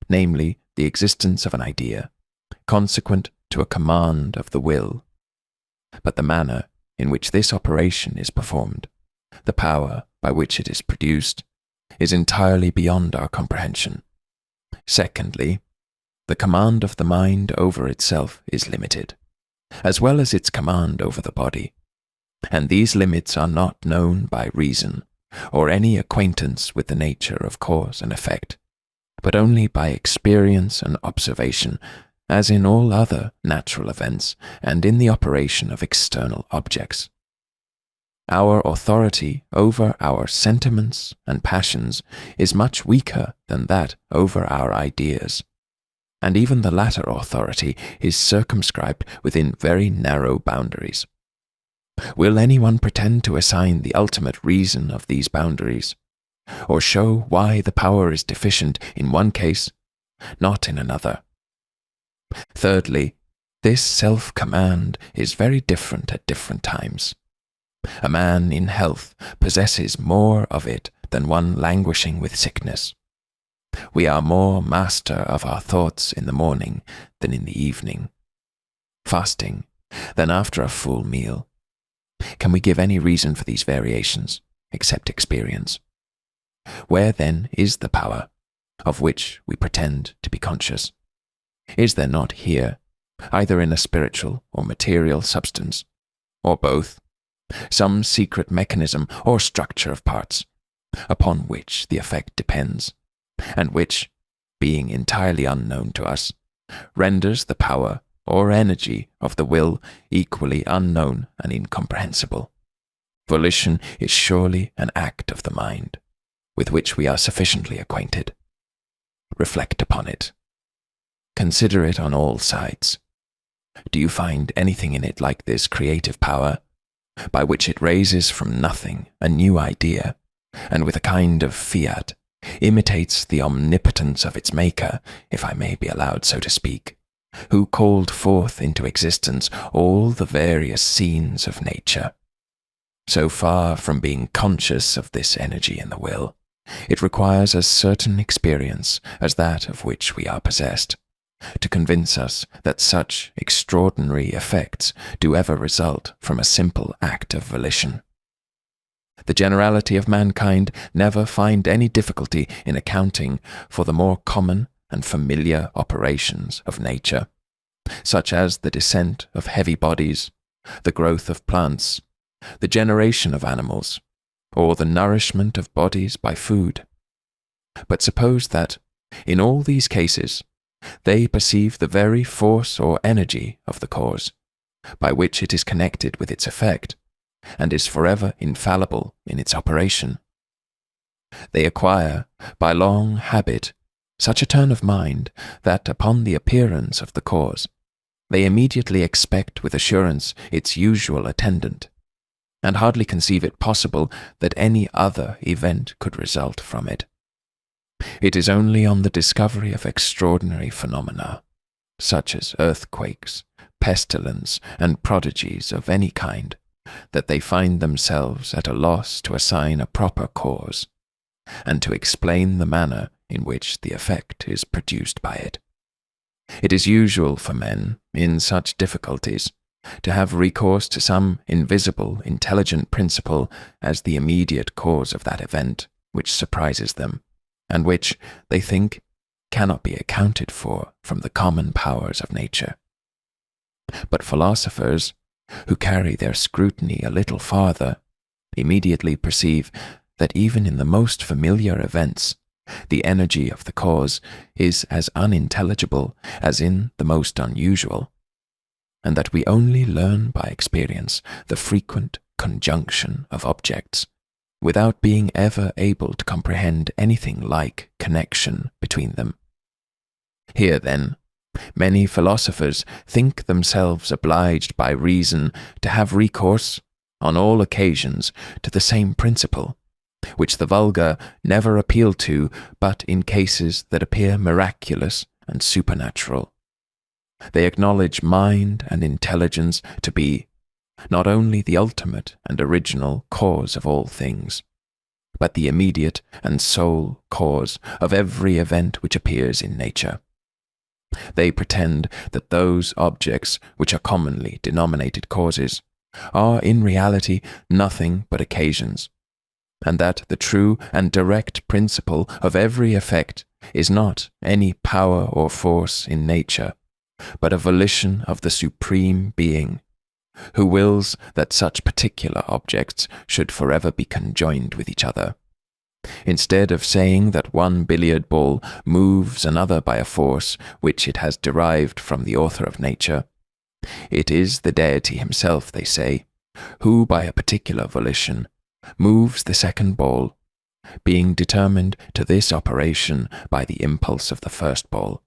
namely the existence of an idea, consequent to a command of the will. But the manner in which this operation is performed, the power by which it is produced, is entirely beyond our comprehension. Secondly, the command of the mind over itself is limited, as well as its command over the body, and these limits are not known by reason, or any acquaintance with the nature of cause and effect, but only by experience and observation, as in all other natural events and in the operation of external objects. Our authority over our sentiments and passions is much weaker than that over our ideas, and even the latter authority is circumscribed within very narrow boundaries. Will anyone pretend to assign the ultimate reason of these boundaries, or show why the power is deficient in one case, not in another? Thirdly, this self-command is very different at different times. A man in health possesses more of it than one languishing with sickness. We are more master of our thoughts in the morning than in the evening, fasting than after a full meal. Can we give any reason for these variations, except experience? Where then is the power, of which we pretend to be conscious? Is there not here, either in a spiritual or material substance, or both, some secret mechanism or structure of parts, upon which the effect depends, and which, being entirely unknown to us, renders the power or energy of the will equally unknown and incomprehensible? Volition is surely an act of the mind, with which we are sufficiently acquainted. Reflect upon it. Consider it on all sides. Do you find anything in it like this creative power, by which it raises from nothing a new idea, and with a kind of fiat imitates the omnipotence of its maker, if I may be allowed so to speak, who called forth into existence all the various scenes of nature? So far from being conscious of this energy in the will, it requires as certain experience as that of which we are possessed, to convince us that such extraordinary effects do ever result from a simple act of volition. The generality of mankind never find any difficulty in accounting for the more common and familiar operations of nature, such as the descent of heavy bodies, the growth of plants, the generation of animals, or the nourishment of bodies by food. But suppose that, in all these cases, they perceive the very force or energy of the cause, by which it is connected with its effect, and is forever infallible in its operation. They acquire, by long habit, such a turn of mind that upon the appearance of the cause, they immediately expect with assurance its usual attendant, and hardly conceive it possible that any other event could result from it. It is only on the discovery of extraordinary phenomena, such as earthquakes, pestilence, and prodigies of any kind, that they find themselves at a loss to assign a proper cause, and to explain the manner in which the effect is produced by it. It is usual for men, in such difficulties, to have recourse to some invisible, intelligent principle as the immediate cause of that event which surprises them, and which, they think, cannot be accounted for from the common powers of nature. But philosophers, who carry their scrutiny a little farther, immediately perceive that even in the most familiar events, the energy of the cause is as unintelligible as in the most unusual, and that we only learn by experience the frequent conjunction of objects, without being ever able to comprehend anything like connection between them. Here, then, many philosophers think themselves obliged by reason to have recourse, on all occasions, to the same principle, which the vulgar never appeal to but in cases that appear miraculous and supernatural. They acknowledge mind and intelligence to be not only the ultimate and original cause of all things, but the immediate and sole cause of every event which appears in nature. They pretend that those objects which are commonly denominated causes are in reality nothing but occasions, and that the true and direct principle of every effect is not any power or force in nature, but a volition of the Supreme Being, who wills that such particular objects should forever be conjoined with each other. Instead of saying that one billiard ball moves another by a force which it has derived from the author of nature, it is the deity himself, they say, who by a particular volition moves the second ball, being determined to this operation by the impulse of the first ball,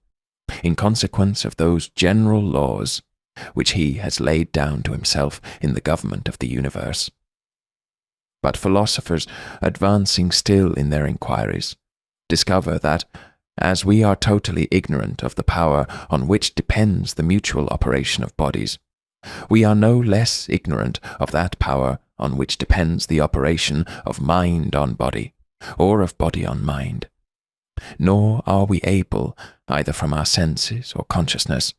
in consequence of those general laws which he has laid down to himself in the government of the universe. But philosophers, advancing still in their inquiries, discover that, as we are totally ignorant of the power on which depends the mutual operation of bodies, we are no less ignorant of that power on which depends the operation of mind on body, or of body on mind. Nor are we able, either from our senses or consciousness,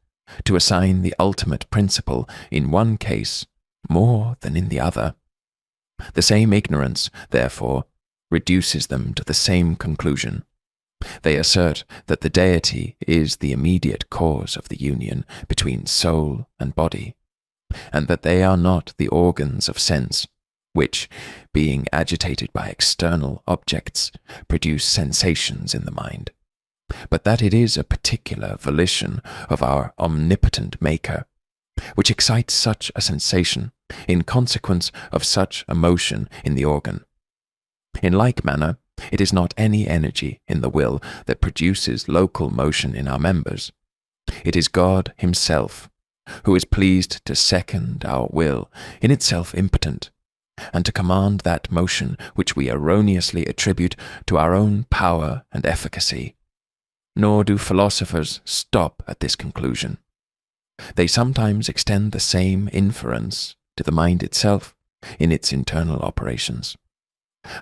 to assign the ultimate principle in one case more than in the other. The same ignorance, therefore, reduces them to the same conclusion. They assert that the deity is the immediate cause of the union between soul and body, and that they are not the organs of sense, which, being agitated by external objects, produce sensations in the mind, but that it is a particular volition of our omnipotent Maker, which excites such a sensation in consequence of such a motion in the organ. In like manner, it is not any energy in the will that produces local motion in our members. It is God himself, who is pleased to second our will, in itself impotent, and to command that motion which we erroneously attribute to our own power and efficacy. Nor do philosophers stop at this conclusion. They sometimes extend the same inference to the mind itself in its internal operations.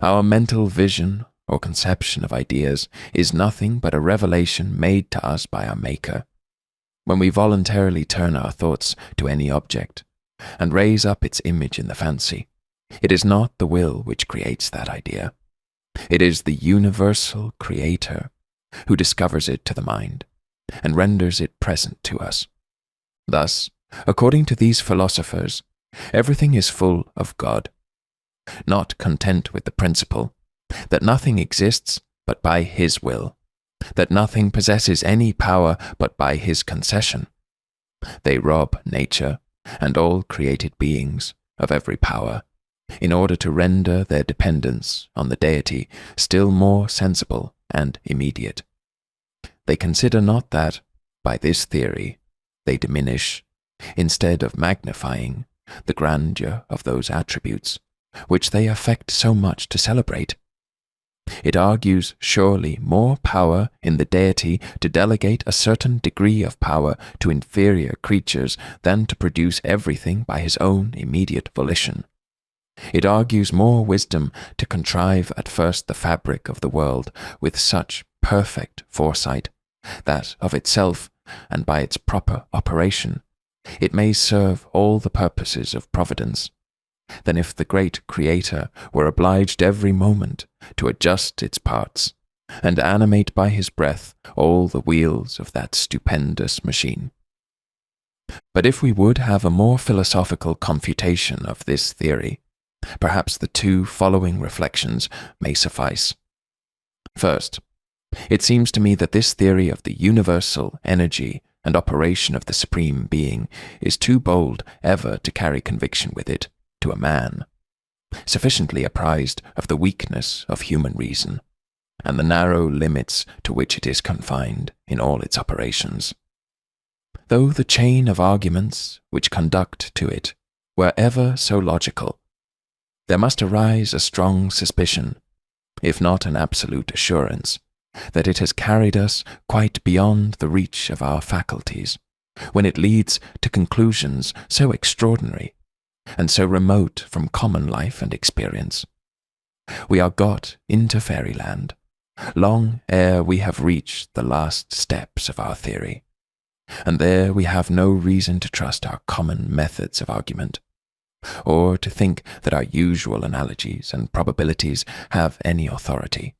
Our mental vision or conception of ideas is nothing but a revelation made to us by our Maker. When we voluntarily turn our thoughts to any object and raise up its image in the fancy, it is not the will which creates that idea. It is the universal Creator who discovers it to the mind and renders it present to us. Thus, according to these philosophers, everything is full of God. Not content with the principle that nothing exists but by his will, that nothing possesses any power but by his concession, they rob nature and all created beings of every power, in order to render their dependence on the deity still more sensible and immediate. They consider not that, by this theory, they diminish, instead of magnifying, the grandeur of those attributes which they affect so much to celebrate. It argues surely more power in the deity to delegate a certain degree of power to inferior creatures than to produce everything by his own immediate volition. It argues more wisdom to contrive at first the fabric of the world with such perfect foresight, that of itself, and by its proper operation, it may serve all the purposes of Providence, than if the great Creator were obliged every moment to adjust its parts, and animate by his breath all the wheels of that stupendous machine. But if we would have a more philosophical confutation of this theory, perhaps the two following reflections may suffice. First, it seems to me that this theory of the universal energy and operation of the Supreme Being is too bold ever to carry conviction with it to a man, sufficiently apprised of the weakness of human reason, and the narrow limits to which it is confined in all its operations. Though the chain of arguments which conduct to it were ever so logical, there must arise a strong suspicion, if not an absolute assurance, that it has carried us quite beyond the reach of our faculties, when it leads to conclusions so extraordinary and so remote from common life and experience. We are got into fairyland, long ere we have reached the last steps of our theory, and there we have no reason to trust our common methods of argument, or to think that our usual analogies and probabilities have any authority.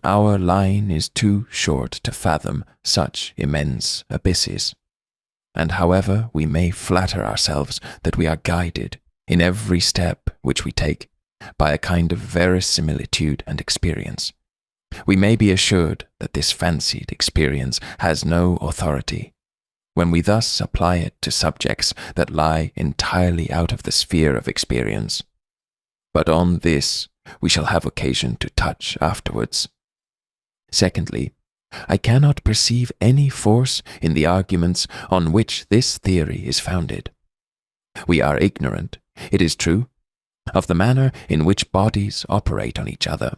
Our line is too short to fathom such immense abysses, and however we may flatter ourselves that we are guided in every step which we take by a kind of verisimilitude and experience, we may be assured that this fancied experience has no authority, when we thus apply it to subjects that lie entirely out of the sphere of experience. But on this we shall have occasion to touch afterwards. Secondly, I cannot perceive any force in the arguments on which this theory is founded. We are ignorant, it is true, of the manner in which bodies operate on each other.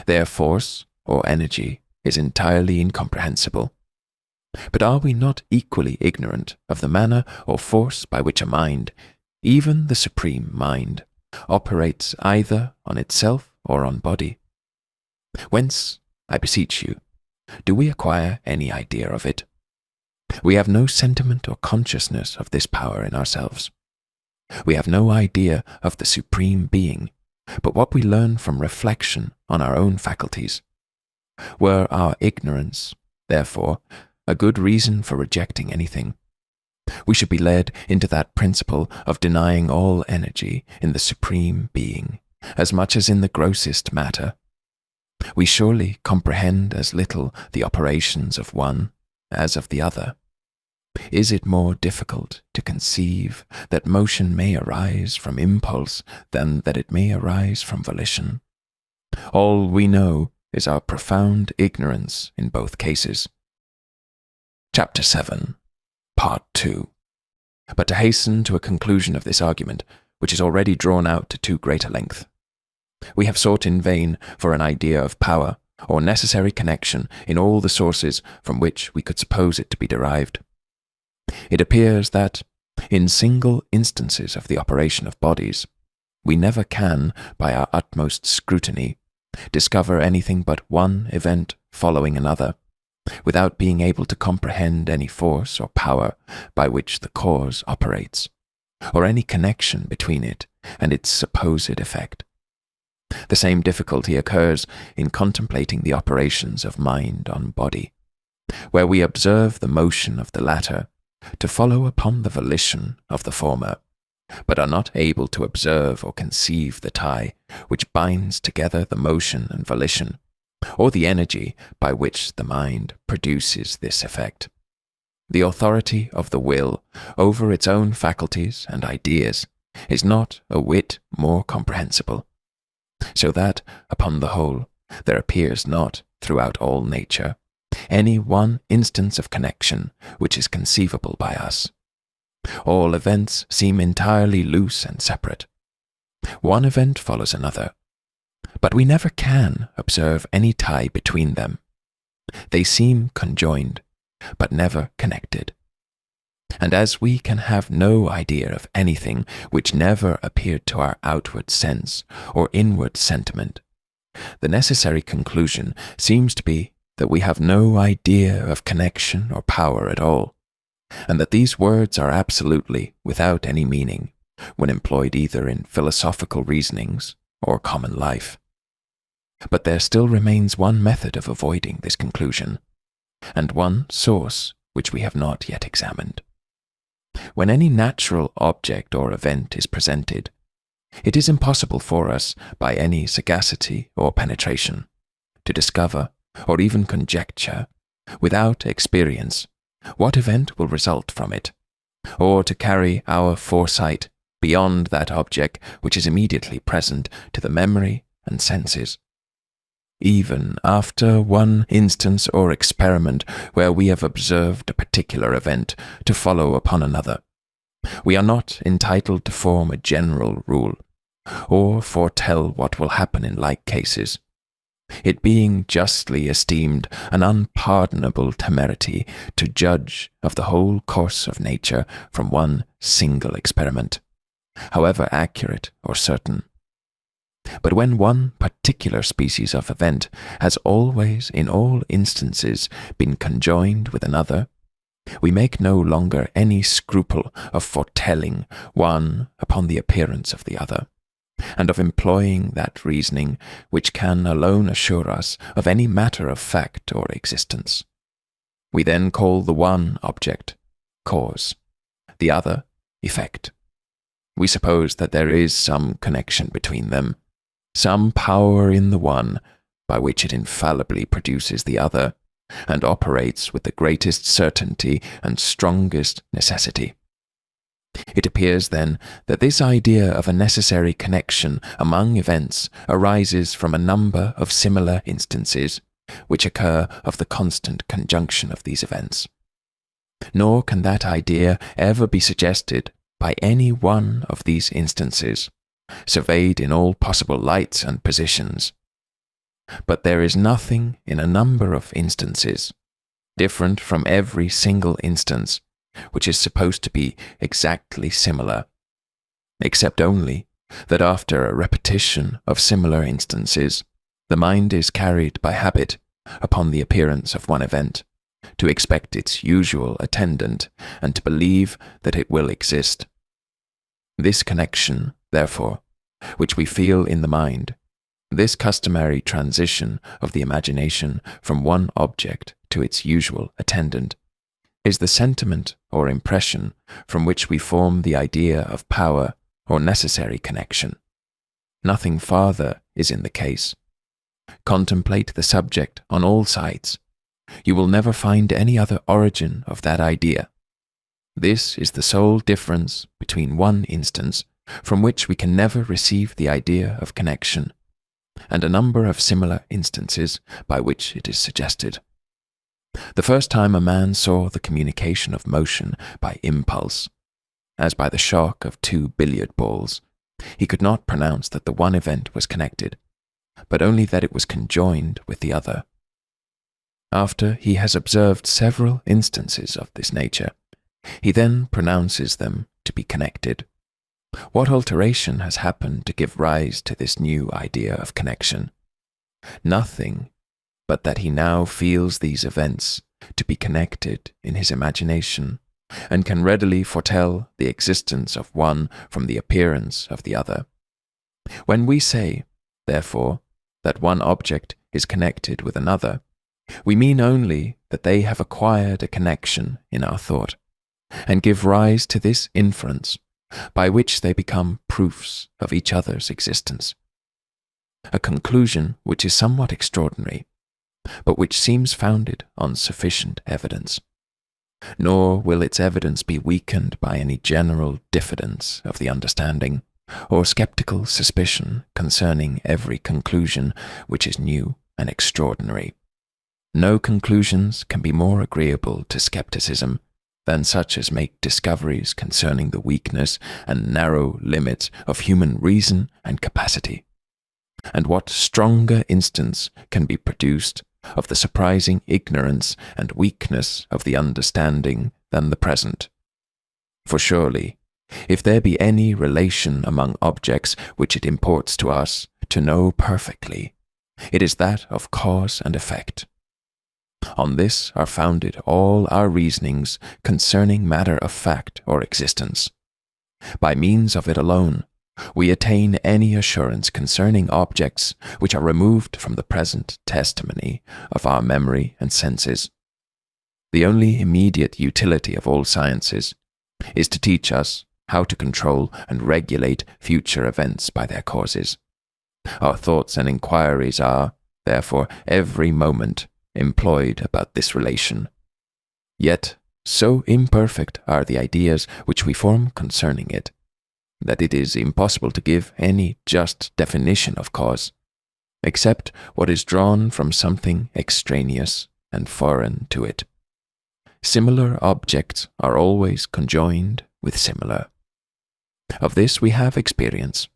Their force or energy is entirely incomprehensible. But are we not equally ignorant of the manner or force by which a mind, even the supreme mind, operates either on itself or on body? Whence, I beseech you, do we acquire any idea of it? We have no sentiment or consciousness of this power in ourselves. We have no idea of the Supreme Being, but what we learn from reflection on our own faculties. Were our ignorance, therefore, a good reason for rejecting anything, we should be led into that principle of denying all energy in the Supreme Being, as much as in the grossest matter. We surely comprehend as little the operations of one as of the other. Is it more difficult to conceive that motion may arise from impulse than that it may arise from volition? All we know is our profound ignorance in both cases. Chapter 7, Part 2. But to hasten to a conclusion of this argument, which is already drawn out to too great a length, we have sought in vain for an idea of power or necessary connection in all the sources from which we could suppose it to be derived. It appears that, in single instances of the operation of bodies, we never can, by our utmost scrutiny, discover anything but one event following another, without being able to comprehend any force or power by which the cause operates, or any connection between it and its supposed effect. The same difficulty occurs in contemplating the operations of mind on body, where we observe the motion of the latter to follow upon the volition of the former, but are not able to observe or conceive the tie which binds together the motion and volition, or the energy by which the mind produces this effect. The authority of the will over its own faculties and ideas is not a whit more comprehensible, so that, upon the whole, there appears not, throughout all nature, any one instance of connection which is conceivable by us. All events seem entirely loose and separate. One event follows another, but we never can observe any tie between them. They seem conjoined, but never connected. And as we can have no idea of anything which never appeared to our outward sense or inward sentiment, the necessary conclusion seems to be that we have no idea of connection or power at all, and that these words are absolutely without any meaning when employed either in philosophical reasonings or common life. But there still remains one method of avoiding this conclusion, and one source which we have not yet examined. When any natural object or event is presented, it is impossible for us, by any sagacity or penetration, to discover or even conjecture, without experience, what event will result from it, or to carry our foresight beyond that object which is immediately present to the memory and senses. Even after one instance or experiment where we have observed a particular event to follow upon another, we are not entitled to form a general rule, or foretell what will happen in like cases, it being justly esteemed an unpardonable temerity to judge of the whole course of nature from one single experiment, however accurate or certain. But when one particular species of event has always, in all instances, been conjoined with another, we make no longer any scruple of foretelling one upon the appearance of the other, and of employing that reasoning which can alone assure us of any matter of fact or existence. We then call the one object cause, the other effect. We suppose that there is some connection between them, some power in the one by which it infallibly produces the other, and operates with the greatest certainty and strongest necessity. It appears, then, that this idea of a necessary connection among events arises from a number of similar instances which occur of the constant conjunction of these events. Nor can that idea ever be suggested by any one of these instances, surveyed in all possible lights and positions. But there is nothing in a number of instances, different from every single instance, which is supposed to be exactly similar, except only that after a repetition of similar instances, the mind is carried by habit, upon the appearance of one event, to expect its usual attendant and to believe that it will exist. This connection, therefore, which we feel in the mind, this customary transition of the imagination from one object to its usual attendant, is the sentiment or impression from which we form the idea of power or necessary connection. Nothing farther is in the case. Contemplate the subject on all sides. You will never find any other origin of that idea. This is the sole difference between one instance, from which we can never receive the idea of connection, and a number of similar instances by which it is suggested. The first time a man saw the communication of motion by impulse, as by the shock of two billiard balls, he could not pronounce that the one event was connected, but only that it was conjoined with the other. After he has observed several instances of this nature, he then pronounces them to be connected. What alteration has happened to give rise to this new idea of connection? Nothing, but that he now feels these events to be connected in his imagination, and can readily foretell the existence of one from the appearance of the other. When we say, therefore, that one object is connected with another, we mean only that they have acquired a connection in our thought, and give rise to this inference, by which they become proofs of each other's existence. A conclusion which is somewhat extraordinary, but which seems founded on sufficient evidence. Nor will its evidence be weakened by any general diffidence of the understanding, or sceptical suspicion concerning every conclusion which is new and extraordinary. No conclusions can be more agreeable to scepticism than such as make discoveries concerning the weakness and narrow limits of human reason and capacity. And what stronger instance can be produced of the surprising ignorance and weakness of the understanding than the present? For surely, if there be any relation among objects which it imports to us to know perfectly, it is that of cause and effect. On this are founded all our reasonings concerning matter of fact or existence. By means of it alone, we attain any assurance concerning objects which are removed from the present testimony of our memory and senses. The only immediate utility of all sciences is to teach us how to control and regulate future events by their causes. Our thoughts and inquiries are, therefore, every moment employed about this relation. Yet, so imperfect are the ideas which we form concerning it, that it is impossible to give any just definition of cause, except what is drawn from something extraneous and foreign to it. Similar objects are always conjoined with similar. Of this we have experience.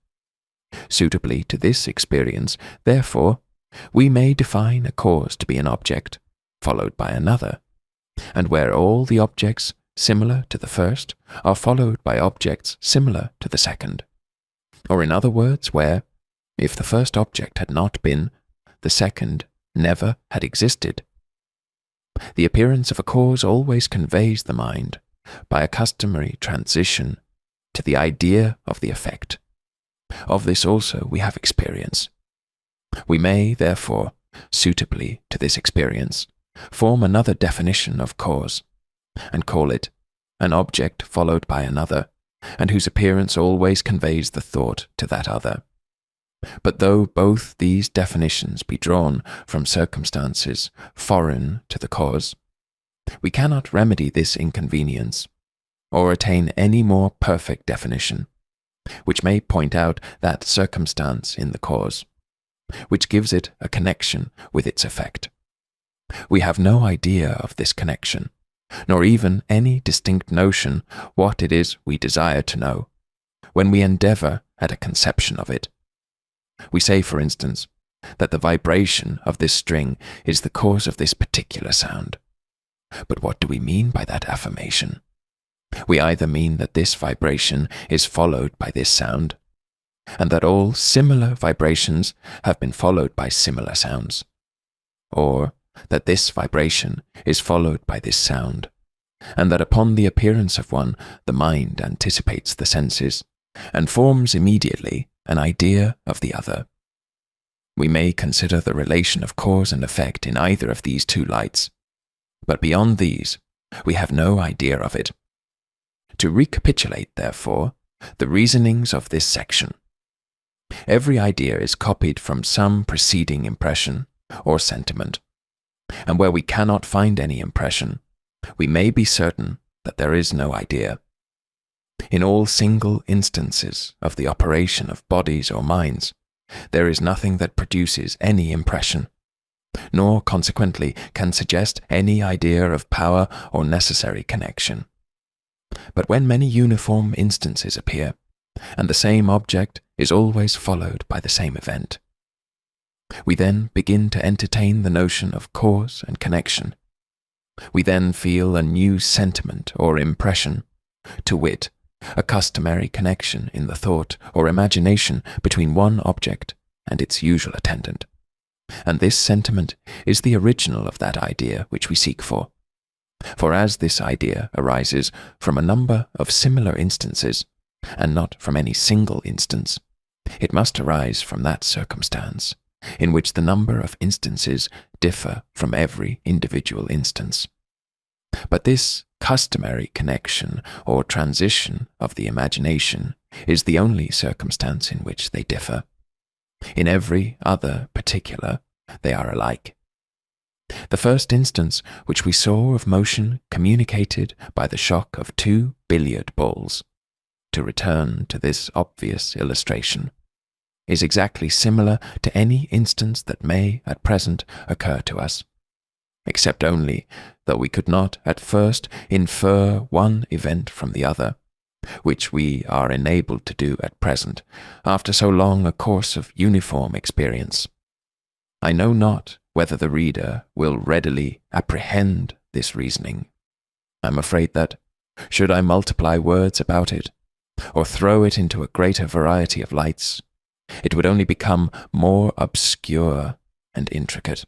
Suitably to this experience, therefore, we may define a cause to be an object, followed by another, and where all the objects similar to the first are followed by objects similar to the second. Or in other words, where, if the first object had not been, the second never had existed. The appearance of a cause always conveys the mind, by a customary transition, to the idea of the effect. Of this also we have experience. We may, therefore, suitably to this experience, form another definition of cause, and call it an object followed by another, and whose appearance always conveys the thought to that other. But though both these definitions be drawn from circumstances foreign to the cause, we cannot remedy this inconvenience, or attain any more perfect definition, which may point out that circumstance in the cause, which gives it a connection with its effect. We have no idea of this connection, nor even any distinct notion what it is we desire to know, when we endeavour at a conception of it. We say, for instance, that the vibration of this string is the cause of this particular sound. But what do we mean by that affirmation? We either mean that this vibration is followed by this sound, and that all similar vibrations have been followed by similar sounds, or that this vibration is followed by this sound, and that upon the appearance of one the mind anticipates the senses, and forms immediately an idea of the other. We may consider the relation of cause and effect in either of these two lights, but beyond these we have no idea of it. To recapitulate, therefore, the reasonings of this section. Every idea is copied from some preceding impression or sentiment, and where we cannot find any impression, we may be certain that there is no idea. In all single instances of the operation of bodies or minds, there is nothing that produces any impression, nor consequently can suggest any idea of power or necessary connection. But when many uniform instances appear, and the same object is always followed by the same event, we then begin to entertain the notion of cause and connection. We then feel a new sentiment or impression, to wit, a customary connection in the thought or imagination between one object and its usual attendant. And this sentiment is the original of that idea which we seek for. For as this idea arises from a number of similar instances, and not from any single instance, it must arise from that circumstance in which the number of instances differ from every individual instance. But this customary connection or transition of the imagination is the only circumstance in which they differ. In every other particular, they are alike. The first instance which we saw of motion communicated by the shock of 2 billiard balls, to return to this obvious illustration, is exactly similar to any instance that may at present occur to us, except only that we could not at first infer one event from the other, which we are enabled to do at present after so long a course of uniform experience. I know not whether the reader will readily apprehend this reasoning. I am afraid that, should I multiply words about it, or throw it into a greater variety of lights, it would only become more obscure and intricate.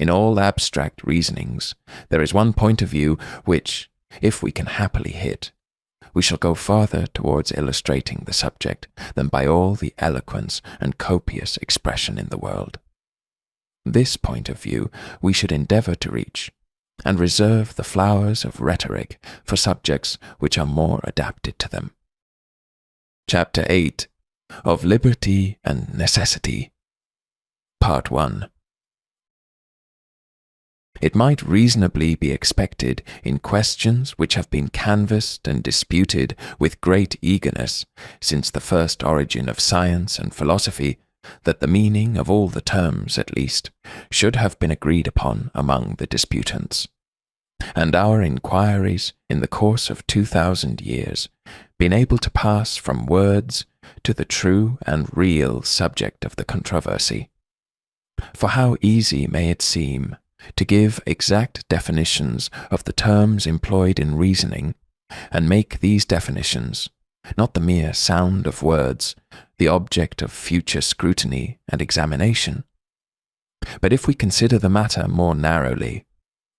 in all abstract reasonings, there is one point of view which, if we can happily hit, we shall go farther towards illustrating the subject than by all the eloquence and copious expression in the world. This point of view we should endeavour to reach, and reserve the flowers of rhetoric for subjects which are more adapted to them. Chapter 8 of Liberty and Necessity. Part 1. It might reasonably be expected in questions which have been canvassed and disputed with great eagerness since the first origin of science and philosophy, that the meaning of all the terms, at least, should have been agreed upon among the disputants. And our inquiries in the course of 2000 years been able to pass from words to the true and real subject of the controversy. For how easy may it seem to give exact definitions of the terms employed in reasoning, and make these definitions, not the mere sound of words, the object of future scrutiny and examination. But if we consider the matter more narrowly,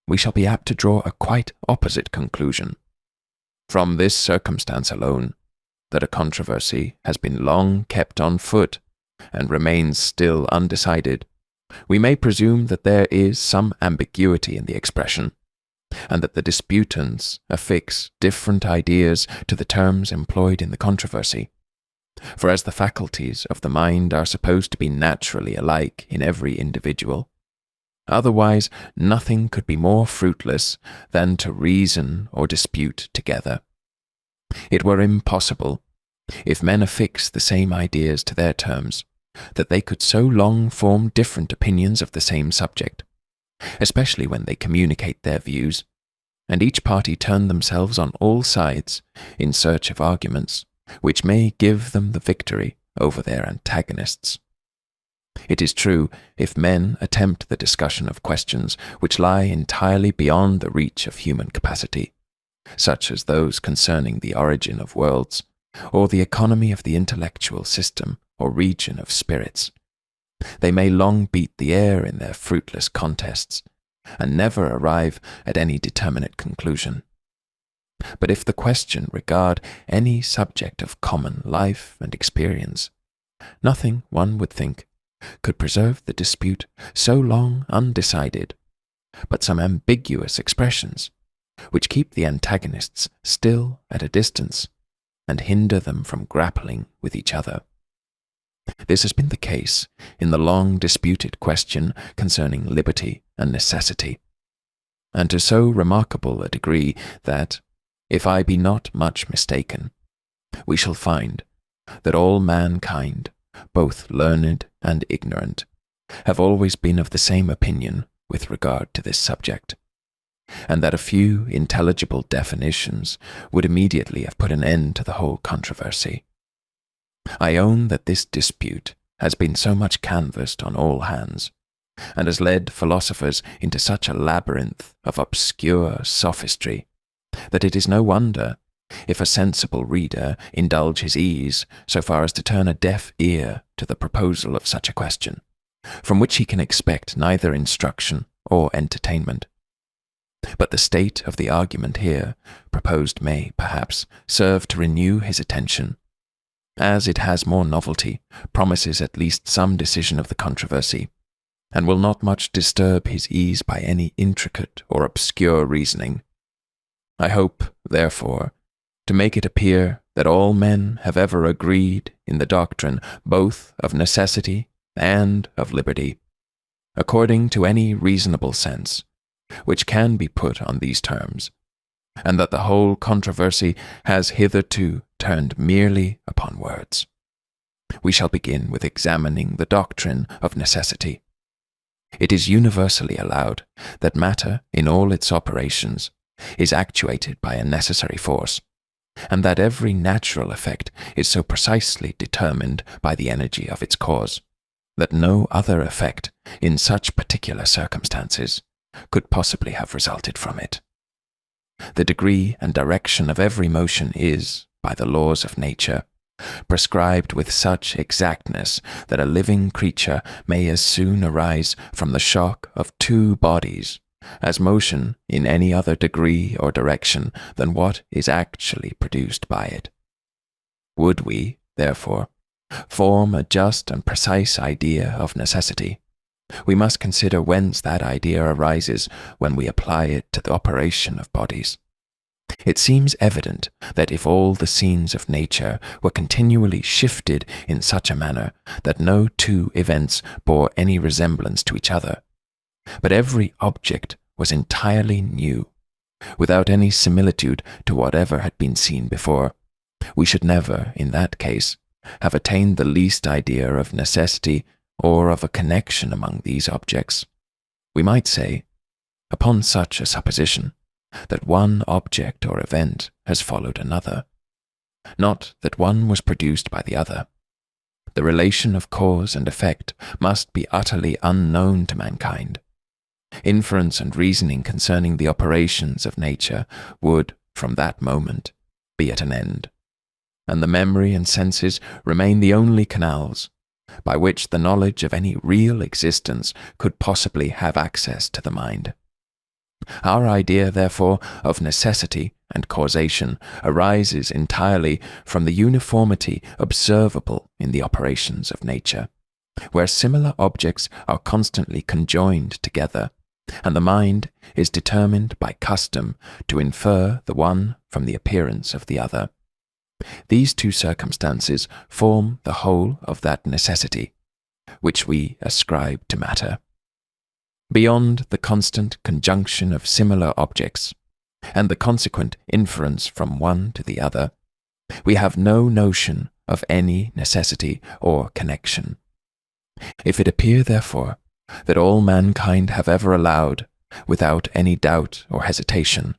we shall be apt to draw a quite opposite conclusion. From this circumstance alone, that a controversy has been long kept on foot, and remains still undecided, we may presume that there is some ambiguity in the expression, and that the disputants affix different ideas to the terms employed in the controversy. For as the faculties of the mind are supposed to be naturally alike in every individual, otherwise nothing could be more fruitless than to reason or dispute together. It were impossible, if men affix the same ideas to their terms, that they could so long form different opinions of the same subject, especially when they communicate their views, and each party turn themselves on all sides in search of arguments which may give them the victory over their antagonists. It is true, if men attempt the discussion of questions which lie entirely beyond the reach of human capacity, such as those concerning the origin of worlds, or the economy of the intellectual system or region of spirits, they may long beat the air in their fruitless contests, and never arrive at any determinate conclusion. But if the question regard any subject of common life and experience, nothing, one would think, could preserve the dispute so long undecided, but some ambiguous expressions, which keep the antagonists still at a distance, and hinder them from grappling with each other. This has been the case in the long disputed question concerning liberty and necessity, and to so remarkable a degree that, if I be not much mistaken, we shall find that all mankind, both learned and ignorant, have always been of the same opinion with regard to this subject, and that a few intelligible definitions would immediately have put an end to the whole controversy. I own that this dispute has been so much canvassed on all hands, and has led philosophers into such a labyrinth of obscure sophistry, that it is no wonder if a sensible reader indulge his ease so far as to turn a deaf ear to the proposal of such a question, from which he can expect neither instruction or entertainment. But the state of the argument here proposed may, perhaps, serve to renew his attention, as it has more novelty, promises at least some decision of the controversy, and will not much disturb his ease by any intricate or obscure reasoning. I hope, therefore, to make it appear that all men have ever agreed in the doctrine both of necessity and of liberty, according to any reasonable sense, which can be put on these terms, and that the whole controversy has hitherto turned merely upon words. We shall begin with examining the doctrine of necessity. It is universally allowed that matter in all its operations is actuated by a necessary force, and that every natural effect is so precisely determined by the energy of its cause, that no other effect in such particular circumstances could possibly have resulted from it. The degree and direction of every motion is, by the laws of nature, prescribed with such exactness that a living creature may as soon arise from the shock of two bodies as motion in any other degree or direction than what is actually produced by it. Would we, therefore, form a just and precise idea of necessity, we must consider whence that idea arises when we apply it to the operation of bodies. It seems evident that if all the scenes of nature were continually shifted in such a manner that no two events bore any resemblance to each other, but every object was entirely new, without any similitude to whatever had been seen before, we should never, in that case, have attained the least idea of necessity or of a connection among these objects. We might say, upon such a supposition, that one object or event has followed another, not that one was produced by the other. The relation of cause and effect must be utterly unknown to mankind. Inference and reasoning concerning the operations of nature would, from that moment, be at an end, and the memory and senses remain the only canals by which the knowledge of any real existence could possibly have access to the mind. Our idea, therefore, of necessity and causation arises entirely from the uniformity observable in the operations of nature, where similar objects are constantly conjoined together, and the mind is determined by custom to infer the one from the appearance of the other. These two circumstances form the whole of that necessity, which we ascribe to matter. Beyond the constant conjunction of similar objects, and the consequent inference from one to the other, we have no notion of any necessity or connection. If it appear, therefore, that all mankind have ever allowed, without any doubt or hesitation,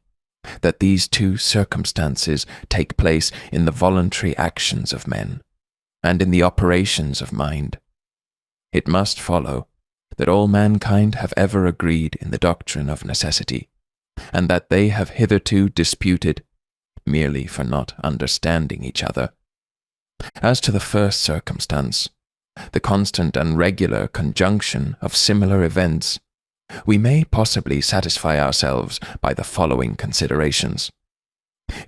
that these two circumstances take place in the voluntary actions of men, and in the operations of mind, it must follow that all mankind have ever agreed in the doctrine of necessity, and that they have hitherto disputed, merely for not understanding each other. As to the first circumstance, the constant and regular conjunction of similar events, we may possibly satisfy ourselves by the following considerations.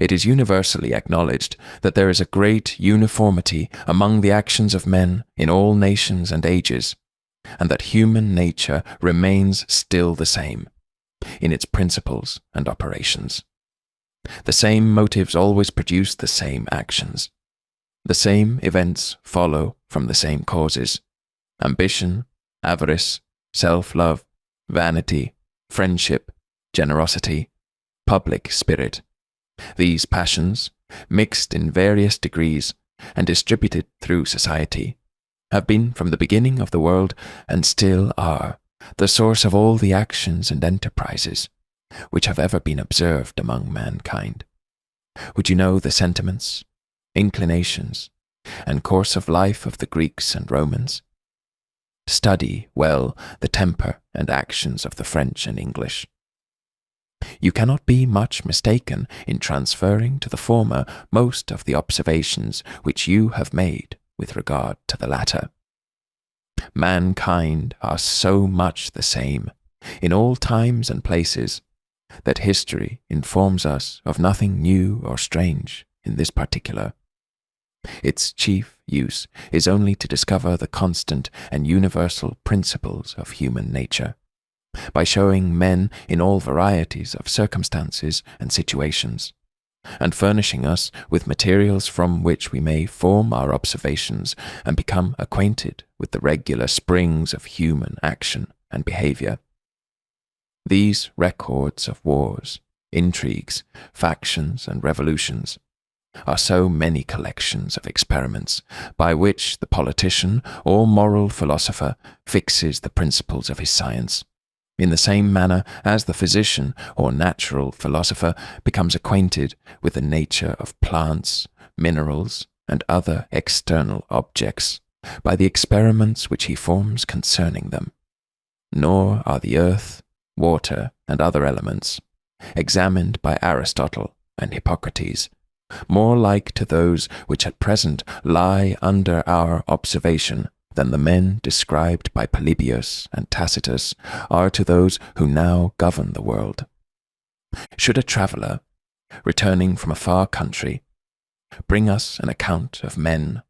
It is universally acknowledged that there is a great uniformity among the actions of men in all nations and ages, and that human nature remains still the same in its principles and operations. The same motives always produce the same actions. The same events follow from the same causes: ambition, avarice, self-love, vanity, friendship, generosity, public spirit. These passions, mixed in various degrees and distributed through society, have been from the beginning of the world, and still are, the source of all the actions and enterprises which have ever been observed among mankind. Would you know the sentiments, inclinations, and course of life of the Greeks and Romans? Study well the temper and actions of the French and English. You cannot be much mistaken in transferring to the former most of the observations which you have made with regard to the latter. Mankind are so much the same in all times and places that history informs us of nothing new or strange in this particular. Its chief use is only to discover the constant and universal principles of human nature, by showing men in all varieties of circumstances and situations, and furnishing us with materials from which we may form our observations and become acquainted with the regular springs of human action and behavior. These records of wars, intrigues, factions, and revolutions are so many collections of experiments by which the politician or moral philosopher fixes the principles of his science, in the same manner as the physician or natural philosopher becomes acquainted with the nature of plants, minerals, and other external objects by the experiments which he forms concerning them. Nor are the earth, water, and other elements, examined by Aristotle and Hippocrates, more like to those which at present lie under our observation than the men described by Polybius and Tacitus are to those who now govern the world. Should a traveller, returning from a far country, bring us an account of men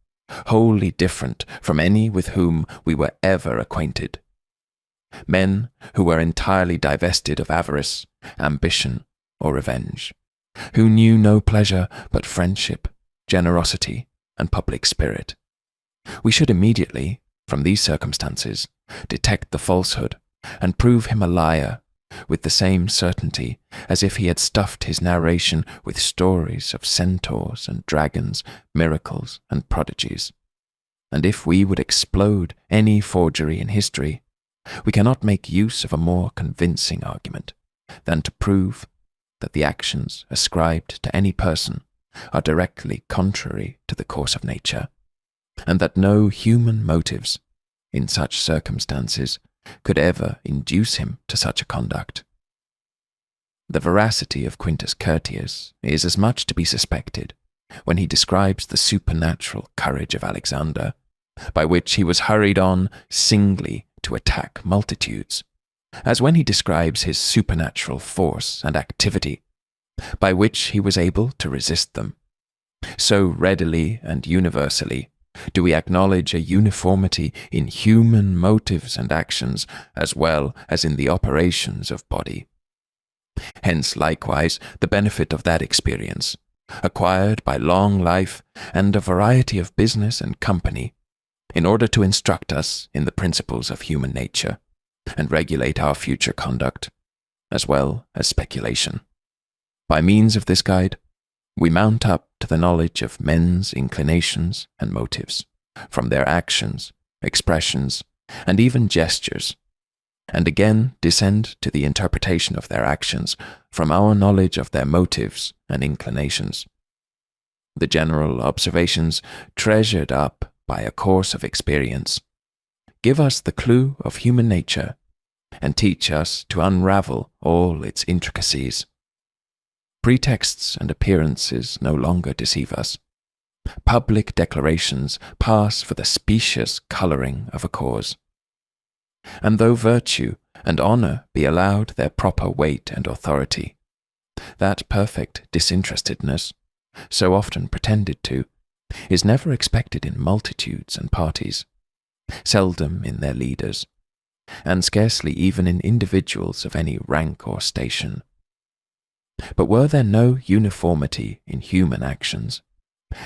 wholly different from any with whom we were ever acquainted, men who were entirely divested of avarice, ambition, or revenge, who knew no pleasure but friendship, generosity, and public spirit, we should immediately, from these circumstances, detect the falsehood and prove him a liar with the same certainty as if he had stuffed his narration with stories of centaurs and dragons, miracles and prodigies. And if we would explode any forgery in history, we cannot make use of a more convincing argument than to prove that the actions ascribed to any person are directly contrary to the course of nature, and that no human motives, in such circumstances, could ever induce him to such a conduct. The veracity of Quintus Curtius is as much to be suspected when he describes the supernatural courage of Alexander, by which he was hurried on singly to attack multitudes, as when he describes his supernatural force and activity, by which he was able to resist them. So readily and universally do we acknowledge a uniformity in human motives and actions as well as in the operations of body. Hence likewise the benefit of that experience, acquired by long life and a variety of business and company, in order to instruct us in the principles of human nature, and regulate our future conduct, as well as speculation. By means of this guide, we mount up to the knowledge of men's inclinations and motives, from their actions, expressions, and even gestures, and again descend to the interpretation of their actions from our knowledge of their motives and inclinations. The general observations treasured up by a course of experience give us the clue of human nature and teach us to unravel all its intricacies. Pretexts and appearances no longer deceive us. Public declarations pass for the specious colouring of a cause. And though virtue and honour be allowed their proper weight and authority, that perfect disinterestedness, so often pretended to, is never expected in multitudes and parties, seldom in their leaders, and scarcely even in individuals of any rank or station. But were there no uniformity in human actions,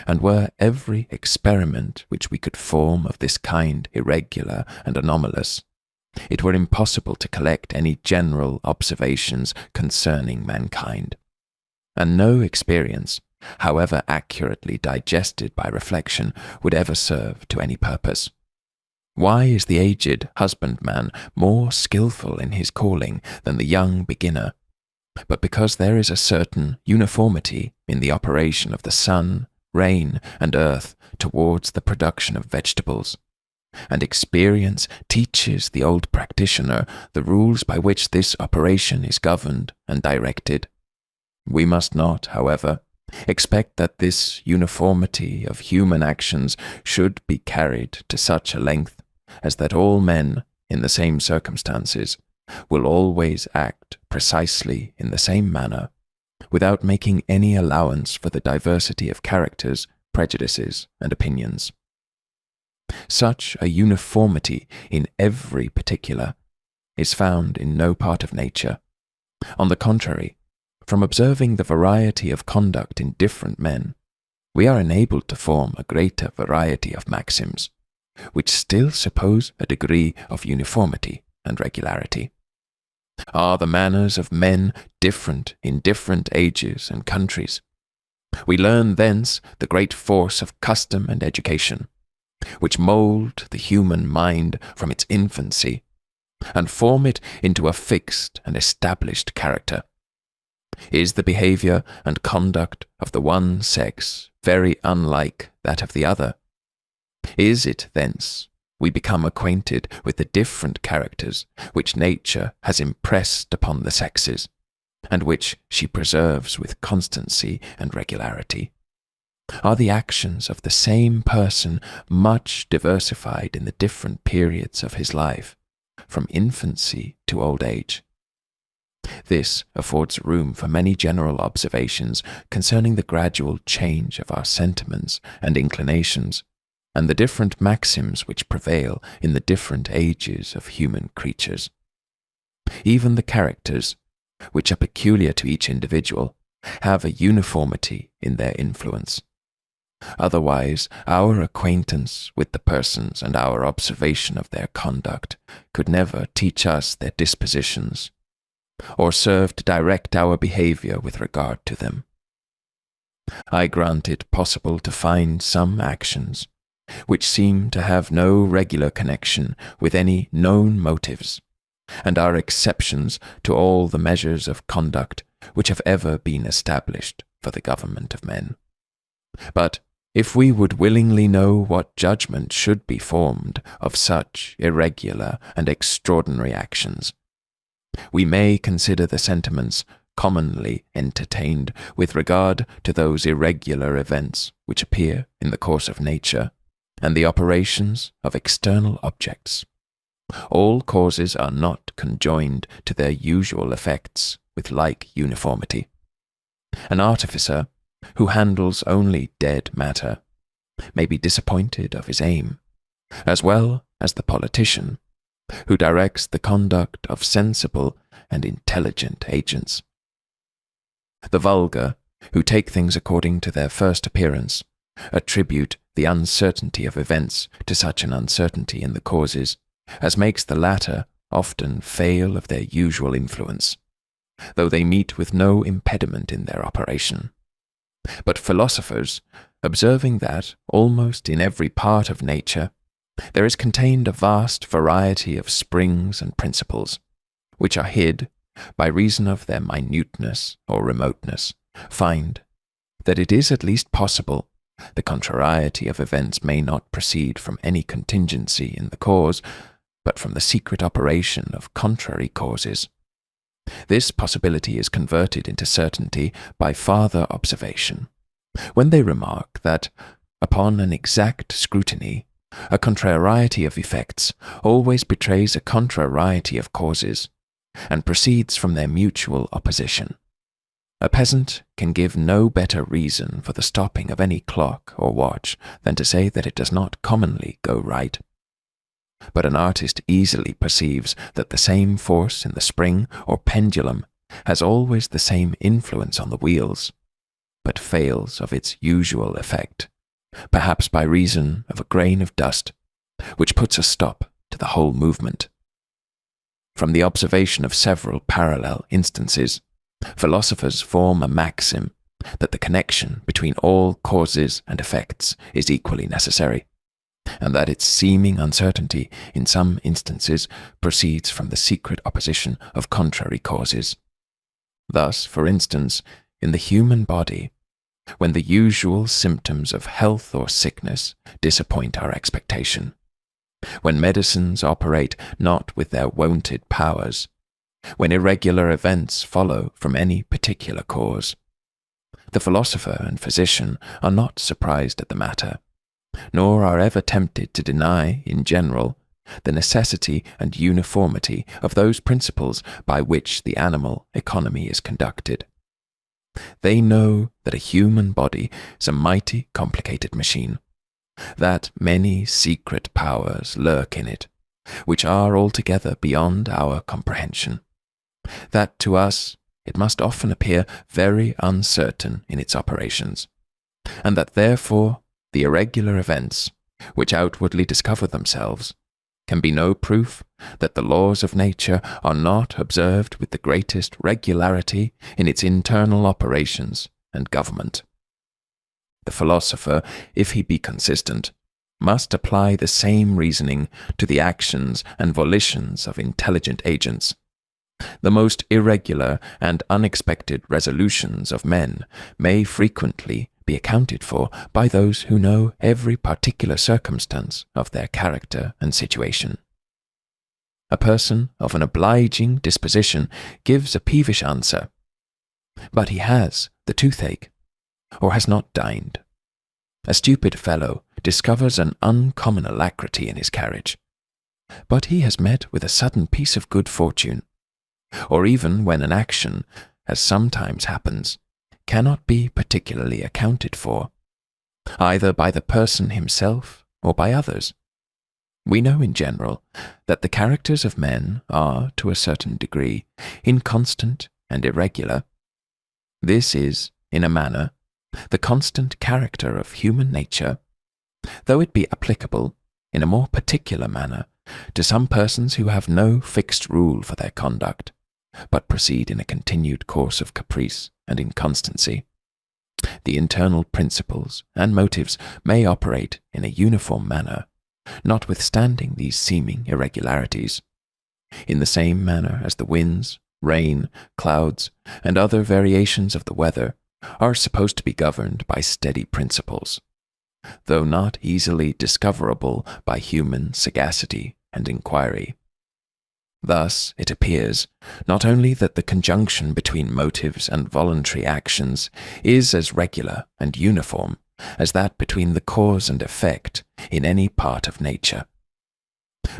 and were every experiment which we could form of this kind irregular and anomalous, it were impossible to collect any general observations concerning mankind, and no experience, however accurately digested by reflection, would ever serve to any purpose. Why is the aged husbandman more skilful in his calling than the young beginner? But because there is a certain uniformity in the operation of the sun, rain, and earth towards the production of vegetables, and experience teaches the old practitioner the rules by which this operation is governed and directed. We must not, however, expect that this uniformity of human actions should be carried to such a length as that all men, in the same circumstances, will always act precisely in the same manner, without making any allowance for the diversity of characters, prejudices, and opinions. Such a uniformity in every particular is found in no part of nature. On the contrary, from observing the variety of conduct in different men, we are enabled to form a greater variety of maxims, which still suppose a degree of uniformity and regularity. Are the manners of men different in different ages and countries? We learn thence the great force of custom and education, which mould the human mind from its infancy, and form it into a fixed and established character. Is the behaviour and conduct of the one sex very unlike that of the other? Is it thence we become acquainted with the different characters which nature has impressed upon the sexes, and which she preserves with constancy and regularity? Are the actions of the same person much diversified in the different periods of his life, from infancy to old age? This affords room for many general observations concerning the gradual change of our sentiments and inclinations, and the different maxims which prevail in the different ages of human creatures. Even the characters, which are peculiar to each individual, have a uniformity in their influence. Otherwise, our acquaintance with the persons and our observation of their conduct could never teach us their dispositions, or serve to direct our behavior with regard to them. I grant it possible to find some actions which seem to have no regular connection with any known motives, and are exceptions to all the measures of conduct which have ever been established for the government of men. But if we would willingly know what judgment should be formed of such irregular and extraordinary actions, we may consider the sentiments commonly entertained with regard to those irregular events which appear in the course of nature and the operations of external objects. All causes are not conjoined to their usual effects with like uniformity. An artificer, who handles only dead matter, may be disappointed of his aim, as well as the politician, who directs the conduct of sensible and intelligent agents. The vulgar, who take things according to their first appearance, attribute the uncertainty of events to such an uncertainty in the causes as makes the latter often fail of their usual influence, though they meet with no impediment in their operation. But philosophers, observing that, almost in every part of nature, there is contained a vast variety of springs and principles, which are hid by reason of their minuteness or remoteness, find that it is at least possible the contrariety of events may not proceed from any contingency in the cause, but from the secret operation of contrary causes. This possibility is converted into certainty by farther observation, when they remark that, upon an exact scrutiny, a contrariety of effects always betrays a contrariety of causes, and proceeds from their mutual opposition. A peasant can give no better reason for the stopping of any clock or watch than to say that it does not commonly go right. But an artist easily perceives that the same force in the spring or pendulum has always the same influence on the wheels, but fails of its usual effect, perhaps by reason of a grain of dust, which puts a stop to the whole movement. From the observation of several parallel instances, philosophers form a maxim that the connection between all causes and effects is equally necessary, and that its seeming uncertainty in some instances proceeds from the secret opposition of contrary causes. Thus, for instance, in the human body, when the usual symptoms of health or sickness disappoint our expectation, when medicines operate not with their wonted powers, when irregular events follow from any particular cause, the philosopher and physician are not surprised at the matter, nor are ever tempted to deny, in general, the necessity and uniformity of those principles by which the animal economy is conducted. They know that a human body is a mighty complicated machine, that many secret powers lurk in it, which are altogether beyond our comprehension, that to us it must often appear very uncertain in its operations, and that therefore the irregular events, which outwardly discover themselves, can be no proof that the laws of nature are not observed with the greatest regularity in its internal operations and government. The philosopher, if he be consistent, must apply the same reasoning to the actions and volitions of intelligent agents. The most irregular and unexpected resolutions of men may frequently be accounted for by those who know every particular circumstance of their character and situation. A person of an obliging disposition gives a peevish answer, but he has the toothache, or has not dined, A stupid fellow discovers an uncommon alacrity in his carriage, but he has met with a sudden piece of good fortune, or even when an action, as sometimes happens, cannot be particularly accounted for, either by the person himself or by others. We know in general that the characters of men are, to a certain degree, inconstant and irregular. This is, in a manner, the constant character of human nature, though it be applicable, in a more particular manner, to some persons who have no fixed rule for their conduct, but proceed in a continued course of caprice and inconstancy. The internal principles and motives may operate in a uniform manner, notwithstanding these seeming irregularities, in the same manner as the winds, rain, clouds, and other variations of the weather are supposed to be governed by steady principles, though not easily discoverable by human sagacity and inquiry. Thus, it appears, not only that the conjunction between motives and voluntary actions is as regular and uniform as that between the cause and effect in any part of nature,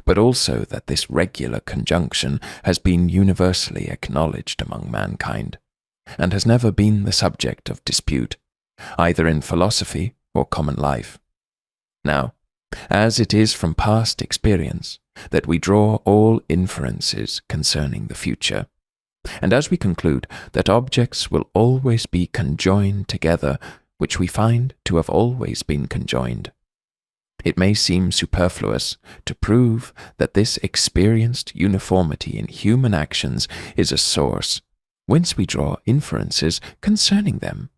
but also that this regular conjunction has been universally acknowledged among mankind, and has never been the subject of dispute, either in philosophy or common life. Now, as it is from past experience that we draw all inferences concerning the future, and as we conclude that objects will always be conjoined together, which we find to have always been conjoined, it may seem superfluous to prove that this experienced uniformity in human actions is a source whence we draw inferences concerning them.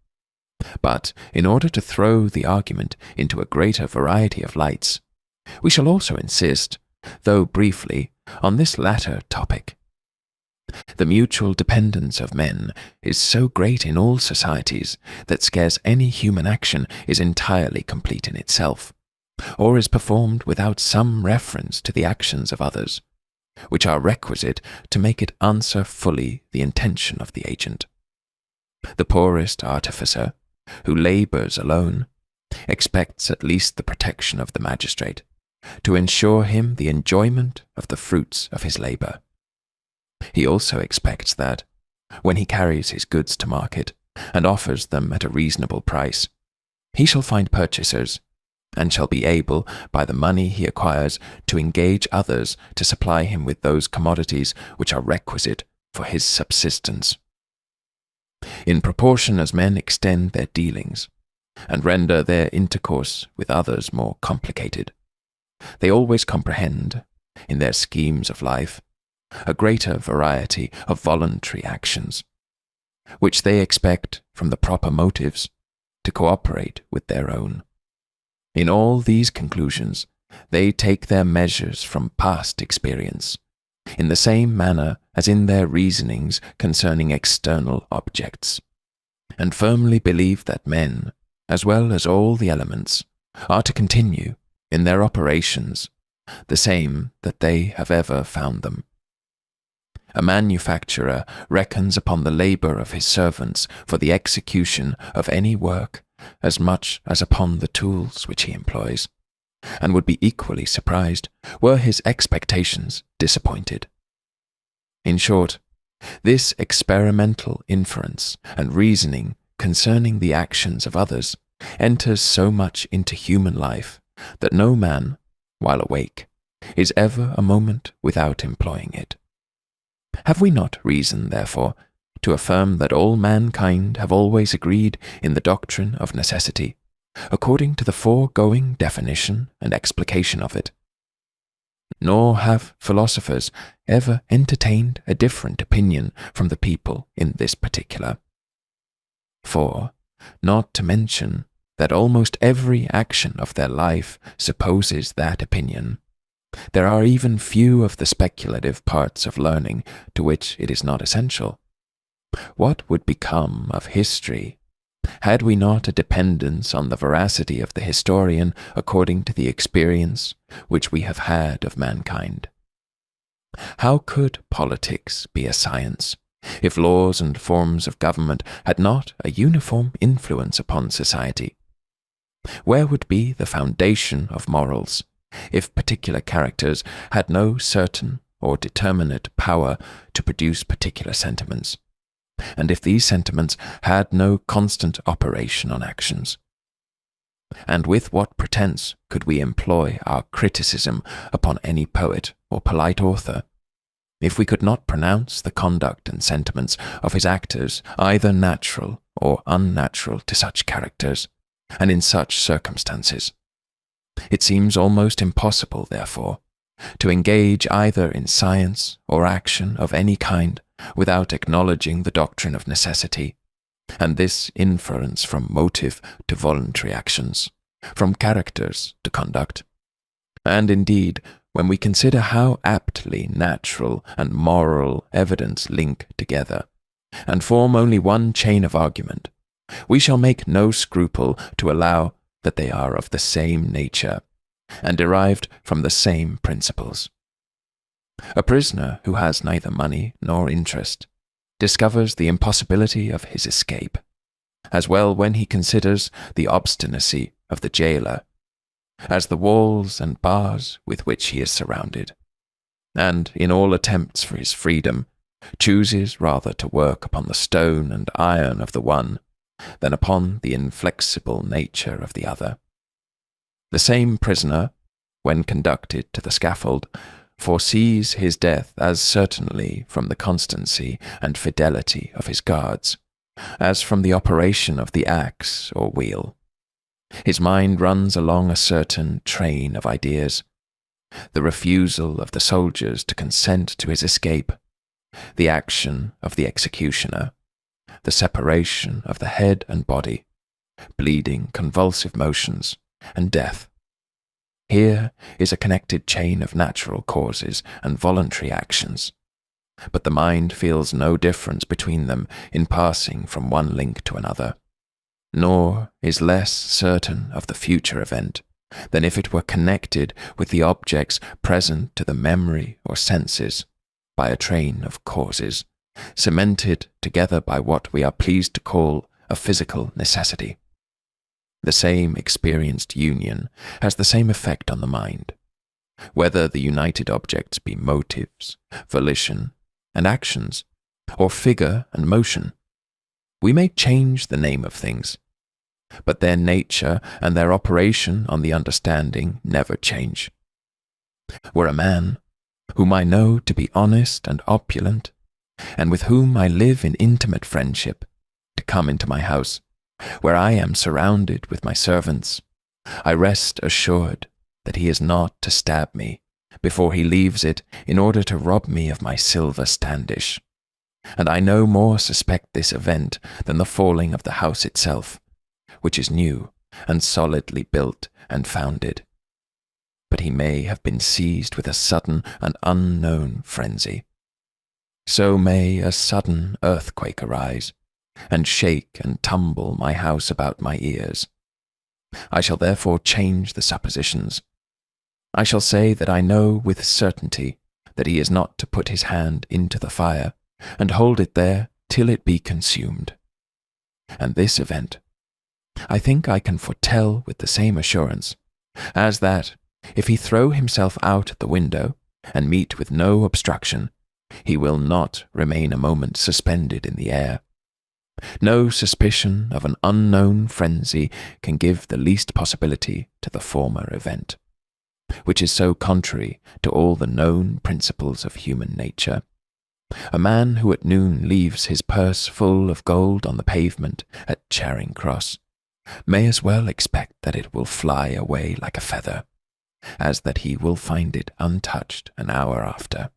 But in order to throw the argument into a greater variety of lights, we shall also insist, though briefly, on this latter topic. The mutual dependence of men is so great in all societies that scarce any human action is entirely complete in itself, or is performed without some reference to the actions of others, which are requisite to make it answer fully the intention of the agent. The poorest artificer, who labours alone, expects at least the protection of the magistrate, to ensure him the enjoyment of the fruits of his labour. He also expects that, when he carries his goods to market, and offers them at a reasonable price, he shall find purchasers, and shall be able, by the money he acquires, to engage others to supply him with those commodities which are requisite for his subsistence. In proportion as men extend their dealings, and render their intercourse with others more complicated, they always comprehend, in their schemes of life, a greater variety of voluntary actions, which they expect from the proper motives to cooperate with their own. In all these conclusions, they take their measures from past experience, in the same manner as in their reasonings concerning external objects, and firmly believe that men, as well as all the elements, are to continue, in their operations, the same that they have ever found them. A manufacturer reckons upon the labour of his servants for the execution of any work as much as upon the tools which he employs, and would be equally surprised were his expectations disappointed. In short, this experimental inference and reasoning concerning the actions of others enters so much into human life that no man, while awake, is ever a moment without employing it. Have we not reason, therefore, to affirm that all mankind have always agreed in the doctrine of necessity, according to the foregoing definition and explication of it? Nor have philosophers ever entertained a different opinion from the people in this particular. For, not to mention that almost every action of their life supposes that opinion, there are even few of the speculative parts of learning to which it is not essential. What would become of history had we not a dependence on the veracity of the historian according to the experience which we have had of mankind? How could politics be a science if laws and forms of government had not a uniform influence upon society? Where would be the foundation of morals, if particular characters had no certain or determinate power to produce particular sentiments, and if these sentiments had no constant operation on actions? And with what pretence could we employ our criticism upon any poet or polite author, if we could not pronounce the conduct and sentiments of his actors either natural or unnatural to such characters, and in such circumstances? It seems almost impossible, therefore, to engage either in science or action of any kind without acknowledging the doctrine of necessity, and this inference from motive to voluntary actions, from characters to conduct. And indeed, when we consider how aptly natural and moral evidence link together, and form only one chain of argument, we shall make no scruple to allow that they are of the same nature, and derived from the same principles. A prisoner who has neither money nor interest discovers the impossibility of his escape, as well when he considers the obstinacy of the jailer, as the walls and bars with which he is surrounded, and in all attempts for his freedom chooses rather to work upon the stone and iron of the one than upon the inflexible nature of the other. The same prisoner, when conducted to the scaffold, foresees his death as certainly from the constancy and fidelity of his guards, as from the operation of the axe or wheel. His mind runs along a certain train of ideas: the refusal of the soldiers to consent to his escape, the action of the executioner, the separation of the head and body, bleeding convulsive motions, and death. Here is a connected chain of natural causes and voluntary actions, but the mind feels no difference between them in passing from one link to another, nor is less certain of the future event than if it were connected with the objects present to the memory or senses by a train of causes, cemented together by what we are pleased to call a physical necessity. The same experienced union has the same effect on the mind, whether the united objects be motives, volition, and actions, or figure and motion. We may change the name of things, but their nature and their operation on the understanding never change. Were a man, whom I know to be honest and opulent, and with whom I live in intimate friendship, to come into my house, where I am surrounded with my servants, I rest assured that he is not to stab me before he leaves it in order to rob me of my silver standish, and I no more suspect this event than the falling of the house itself, which is new and solidly built and founded. But he may have been seized with a sudden and unknown frenzy. So may a sudden earthquake arise, and shake and tumble my house about my ears. I shall therefore change the suppositions. I shall say that I know with certainty that he is not to put his hand into the fire, and hold it there till it be consumed. And this event, I think I can foretell with the same assurance, as that, if he throw himself out at the window, and meet with no obstruction, he will not remain a moment suspended in the air. No suspicion of an unknown frenzy can give the least possibility to the former event, which is so contrary to all the known principles of human nature. A man who at noon leaves his purse full of gold on the pavement at Charing Cross may as well expect that it will fly away like a feather, as that he will find it untouched an hour after.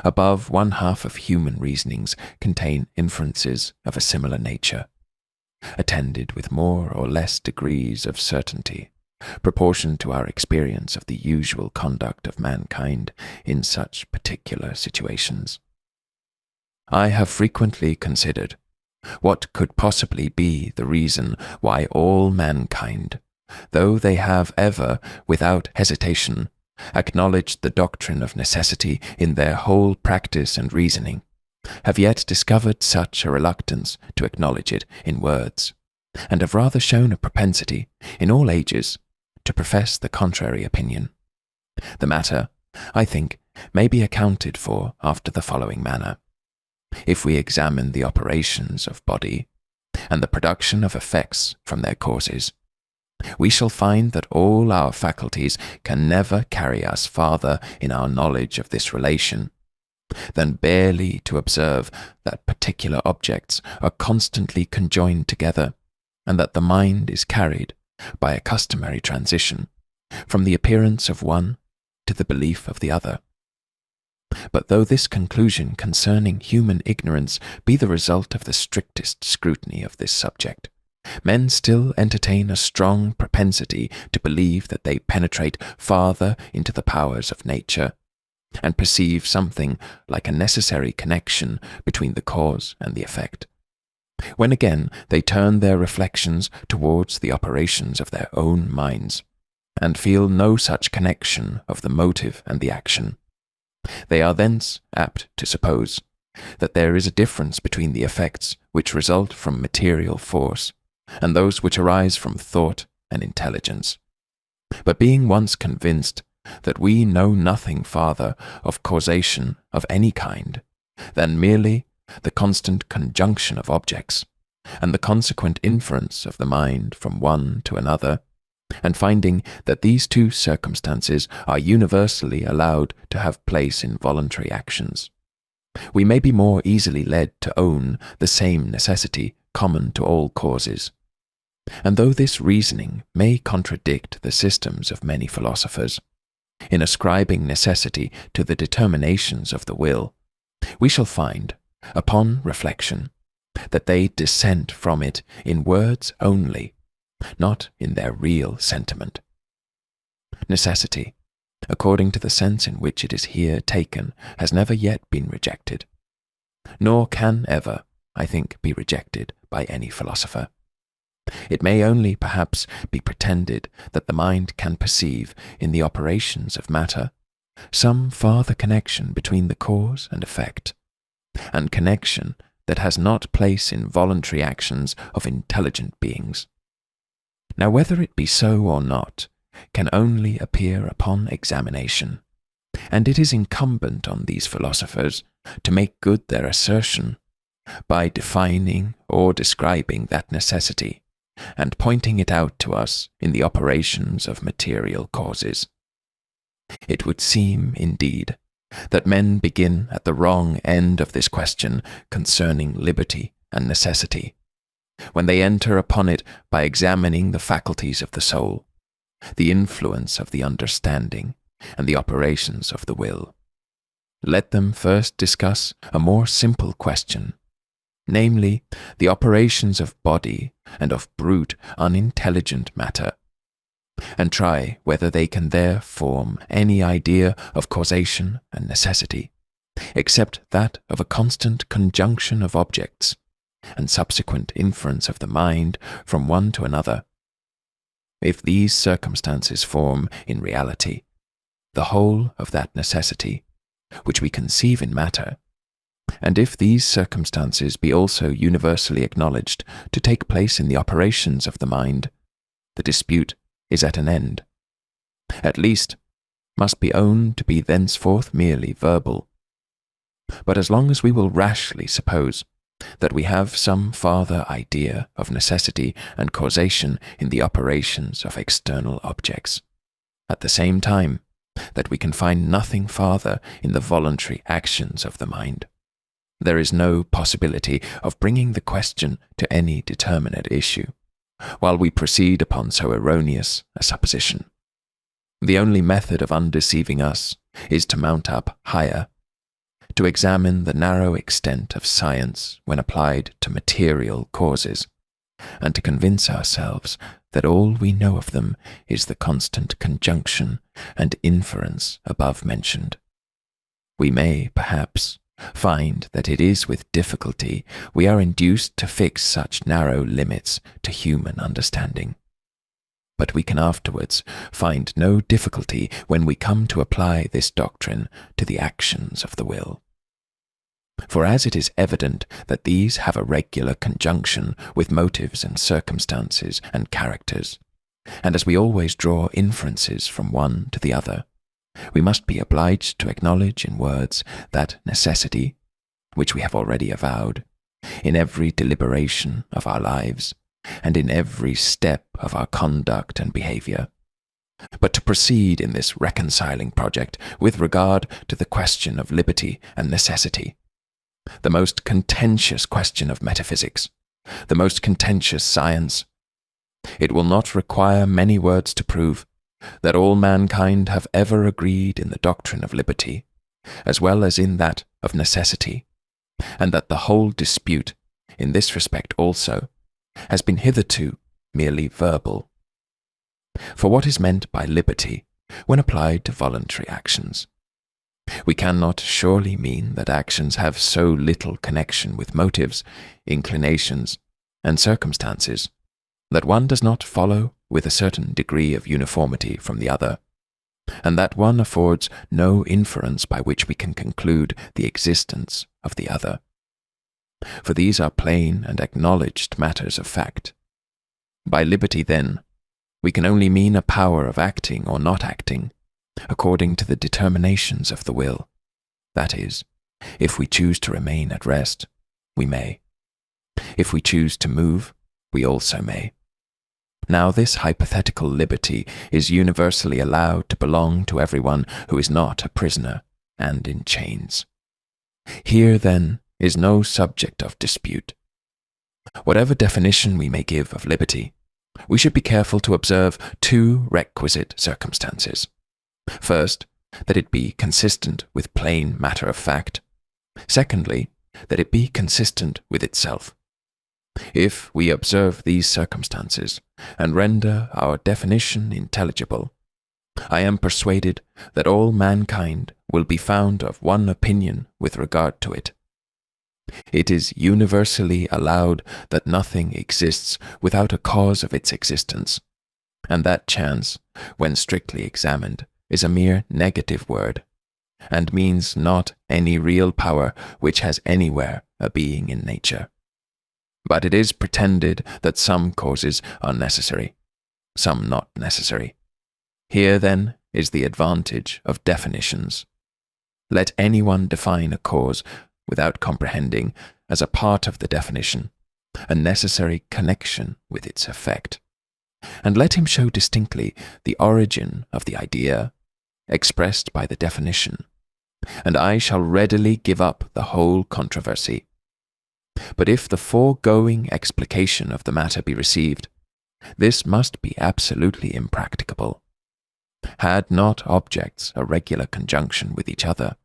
Above 1/2 of human reasonings contain inferences of a similar nature, attended with more or less degrees of certainty, proportioned to our experience of the usual conduct of mankind in such particular situations. I have frequently considered what could possibly be the reason why all mankind, though they have ever, without hesitation, acknowledged the doctrine of necessity in their whole practice and reasoning, have yet discovered such a reluctance to acknowledge it in words, and have rather shown a propensity, in all ages, to profess the contrary opinion. The matter, I think, may be accounted for after the following manner. If we examine the operations of body, and the production of effects from their causes, we shall find that all our faculties can never carry us farther in our knowledge of this relation than barely to observe that particular objects are constantly conjoined together, and that the mind is carried, by a customary transition, from the appearance of one to the belief of the other. But though this conclusion concerning human ignorance be the result of the strictest scrutiny of this subject, men still entertain a strong propensity to believe that they penetrate farther into the powers of nature, and perceive something like a necessary connection between the cause and the effect, when again they turn their reflections towards the operations of their own minds, and feel no such connection of the motive and the action. They are thence apt to suppose that there is a difference between the effects which result from material force and those which arise from thought and intelligence. But being once convinced that we know nothing farther of causation of any kind than merely the constant conjunction of objects, and the consequent inference of the mind from one to another, and finding that these two circumstances are universally allowed to have place in voluntary actions, we may be more easily led to own the same necessity common to all causes. And though this reasoning may contradict the systems of many philosophers, in ascribing necessity to the determinations of the will, we shall find, upon reflection, that they dissent from it in words only, not in their real sentiment. Necessity, according to the sense in which it is here taken, has never yet been rejected, nor can ever, I think, be rejected by any philosopher. It may only, perhaps, be pretended that the mind can perceive in the operations of matter some farther connection between the cause and effect, and connection that has not place in voluntary actions of intelligent beings. Now, whether it be so or not can only appear upon examination, and it is incumbent on these philosophers to make good their assertion by defining or describing that necessity, and pointing it out to us in the operations of material causes. It would seem, indeed, that men begin at the wrong end of this question concerning liberty and necessity, when they enter upon it by examining the faculties of the soul, the influence of the understanding, and the operations of the will. Let them first discuss a more simple question, namely, the operations of body and of brute, unintelligent matter, and try whether they can there form any idea of causation and necessity, except that of a constant conjunction of objects, and subsequent inference of the mind from one to another. If these circumstances form, in reality, the whole of that necessity which we conceive in matter, and if these circumstances be also universally acknowledged to take place in the operations of the mind, the dispute is at an end. At least, must be owned to be thenceforth merely verbal. But as long as we will rashly suppose that we have some farther idea of necessity and causation in the operations of external objects, at the same time that we can find nothing farther in the voluntary actions of the mind, there is no possibility of bringing the question to any determinate issue, while we proceed upon so erroneous a supposition. The only method of undeceiving us is to mount up higher, to examine the narrow extent of science when applied to material causes, and to convince ourselves that all we know of them is the constant conjunction and inference above mentioned. We may, perhaps, find that it is with difficulty we are induced to fix such narrow limits to human understanding. But we can afterwards find no difficulty when we come to apply this doctrine to the actions of the will. For as it is evident that these have a regular conjunction with motives and circumstances and characters, and as we always draw inferences from one to the other, we must be obliged to acknowledge in words that necessity, which we have already avowed, in every deliberation of our lives, and in every step of our conduct and behaviour. But to proceed in this reconciling project with regard to the question of liberty and necessity, the most contentious question of metaphysics, the most contentious science, it will not require many words to prove that all mankind have ever agreed in the doctrine of liberty, as well as in that of necessity, and that the whole dispute, in this respect also, has been hitherto merely verbal. For what is meant by liberty when applied to voluntary actions? We cannot surely mean that actions have so little connection with motives, inclinations, and circumstances that one does not follow with a certain degree of uniformity from the other, and that one affords no inference by which we can conclude the existence of the other. For these are plain and acknowledged matters of fact. By liberty, then, we can only mean a power of acting or not acting, according to the determinations of the will. That is, if we choose to remain at rest, we may. If we choose to move, we also may. Now this hypothetical liberty is universally allowed to belong to everyone who is not a prisoner and in chains. Here, then, is no subject of dispute. Whatever definition we may give of liberty, we should be careful to observe two requisite circumstances. First, that it be consistent with plain matter of fact. Secondly, that it be consistent with itself. If we observe these circumstances and render our definition intelligible, I am persuaded that all mankind will be found of one opinion with regard to it. It is universally allowed that nothing exists without a cause of its existence, and that chance, when strictly examined, is a mere negative word, and means not any real power which has anywhere a being in nature. But it is pretended that some causes are necessary, some not necessary. Here, then, is the advantage of definitions. Let anyone define a cause without comprehending, as a part of the definition, a necessary connection with its effect, and let him show distinctly the origin of the idea expressed by the definition, and I shall readily give up the whole controversy. But if the foregoing explication of the matter be received, this must be absolutely impracticable. Had not objects a regular conjunction with each other,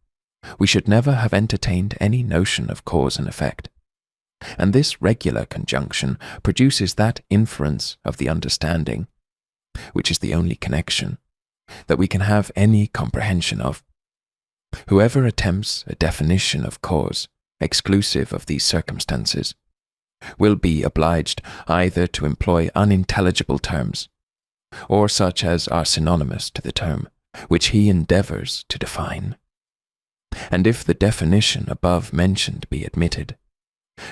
we should never have entertained any notion of cause and effect. And this regular conjunction produces that inference of the understanding, which is the only connection, that we can have any comprehension of. Whoever attempts a definition of cause, exclusive of these circumstances, will be obliged either to employ unintelligible terms, or such as are synonymous to the term which he endeavours to define. And if the definition above mentioned be admitted,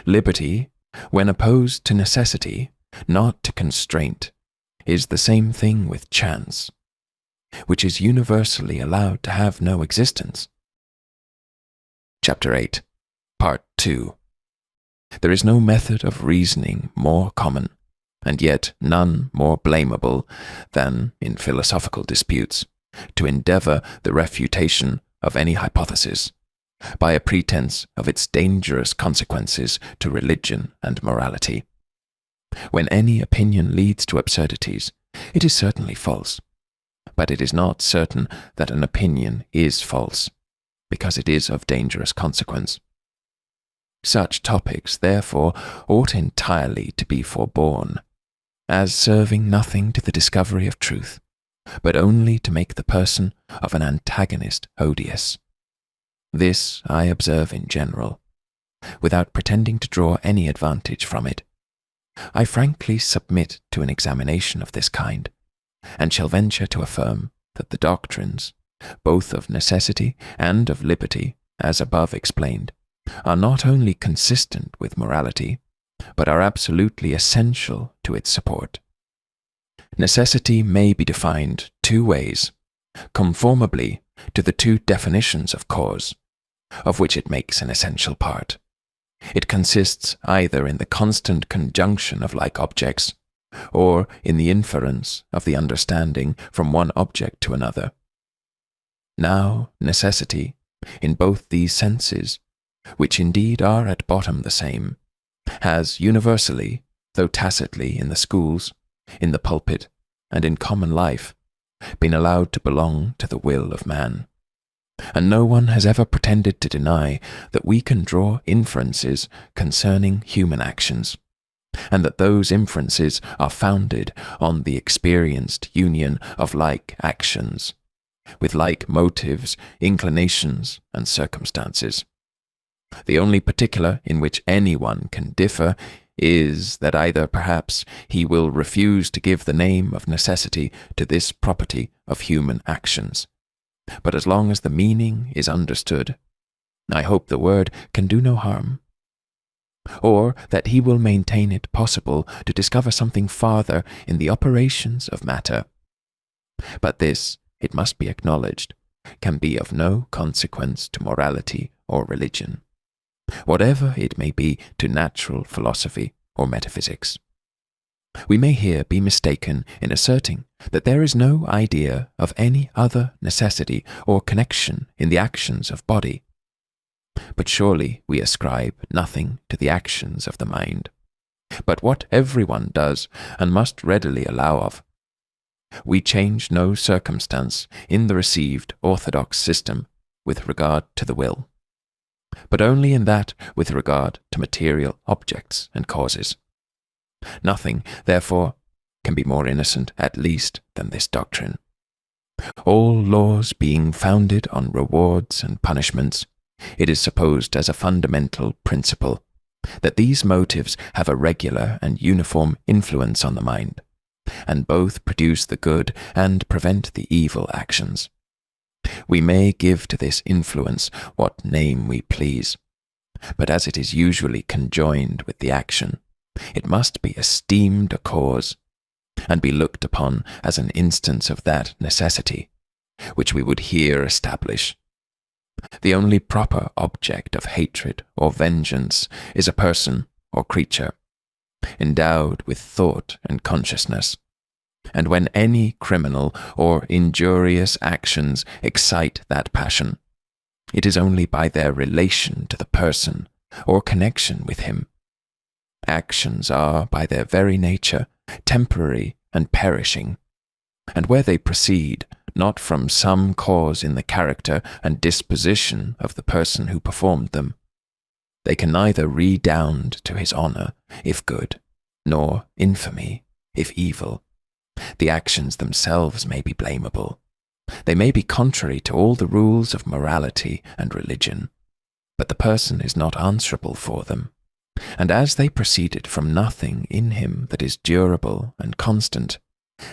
liberty, when opposed to necessity, not to constraint, is the same thing with chance, which is universally allowed to have no existence. Chapter 8, Part 2. There is no method of reasoning more common, and yet none more blamable, than, in philosophical disputes, to endeavour the refutation of any hypothesis, by a pretense of its dangerous consequences to religion and morality. When any opinion leads to absurdities, it is certainly false, but it is not certain that an opinion is false, because it is of dangerous consequence. Such topics, therefore, ought entirely to be forborne, as serving nothing to the discovery of truth, but only to make the person of an antagonist odious. This I observe in general, without pretending to draw any advantage from it. I frankly submit to an examination of this kind, and shall venture to affirm that the doctrines, both of necessity and of liberty, as above explained, are not only consistent with morality, but are absolutely essential to its support. Necessity may be defined two ways, conformably to the two definitions of cause, of which it makes an essential part. It consists either in the constant conjunction of like objects, or in the inference of the understanding from one object to another. Now, necessity, in both these senses, which indeed are at bottom the same, has universally, though tacitly in the schools, in the pulpit, and in common life, been allowed to belong to the will of man. And no one has ever pretended to deny that we can draw inferences concerning human actions, and that those inferences are founded on the experienced union of like actions, with like motives, inclinations, and circumstances. The only particular in which anyone can differ is that either perhaps he will refuse to give the name of necessity to this property of human actions. But as long as the meaning is understood, I hope the word can do no harm. Or that he will maintain it possible to discover something farther in the operations of matter. But this, it must be acknowledged, can be of no consequence to morality or religion, whatever it may be to natural philosophy or metaphysics. We may here be mistaken in asserting that there is no idea of any other necessity or connection in the actions of body. But surely we ascribe nothing to the actions of the mind, but what everyone does and must readily allow of. We change no circumstance in the received orthodox system with regard to the will, but only in that with regard to material objects and causes. Nothing, therefore, can be more innocent, at least, than this doctrine. All laws being founded on rewards and punishments, it is supposed as a fundamental principle that these motives have a regular and uniform influence on the mind, and both produce the good and prevent the evil actions. We may give to this influence what name we please, but as it is usually conjoined with the action, it must be esteemed a cause, and be looked upon as an instance of that necessity, which we would here establish. The only proper object of hatred or vengeance is a person or creature, endowed with thought and consciousness, and when any criminal or injurious actions excite that passion, it is only by their relation to the person or connection with him. Actions are, by their very nature, temporary and perishing, and where they proceed not from some cause in the character and disposition of the person who performed them, they can neither redound to his honour, if good, nor infamy, if evil. The actions themselves may be blamable. They may be contrary to all the rules of morality and religion, but the person is not answerable for them. And as they proceeded from nothing in him that is durable and constant,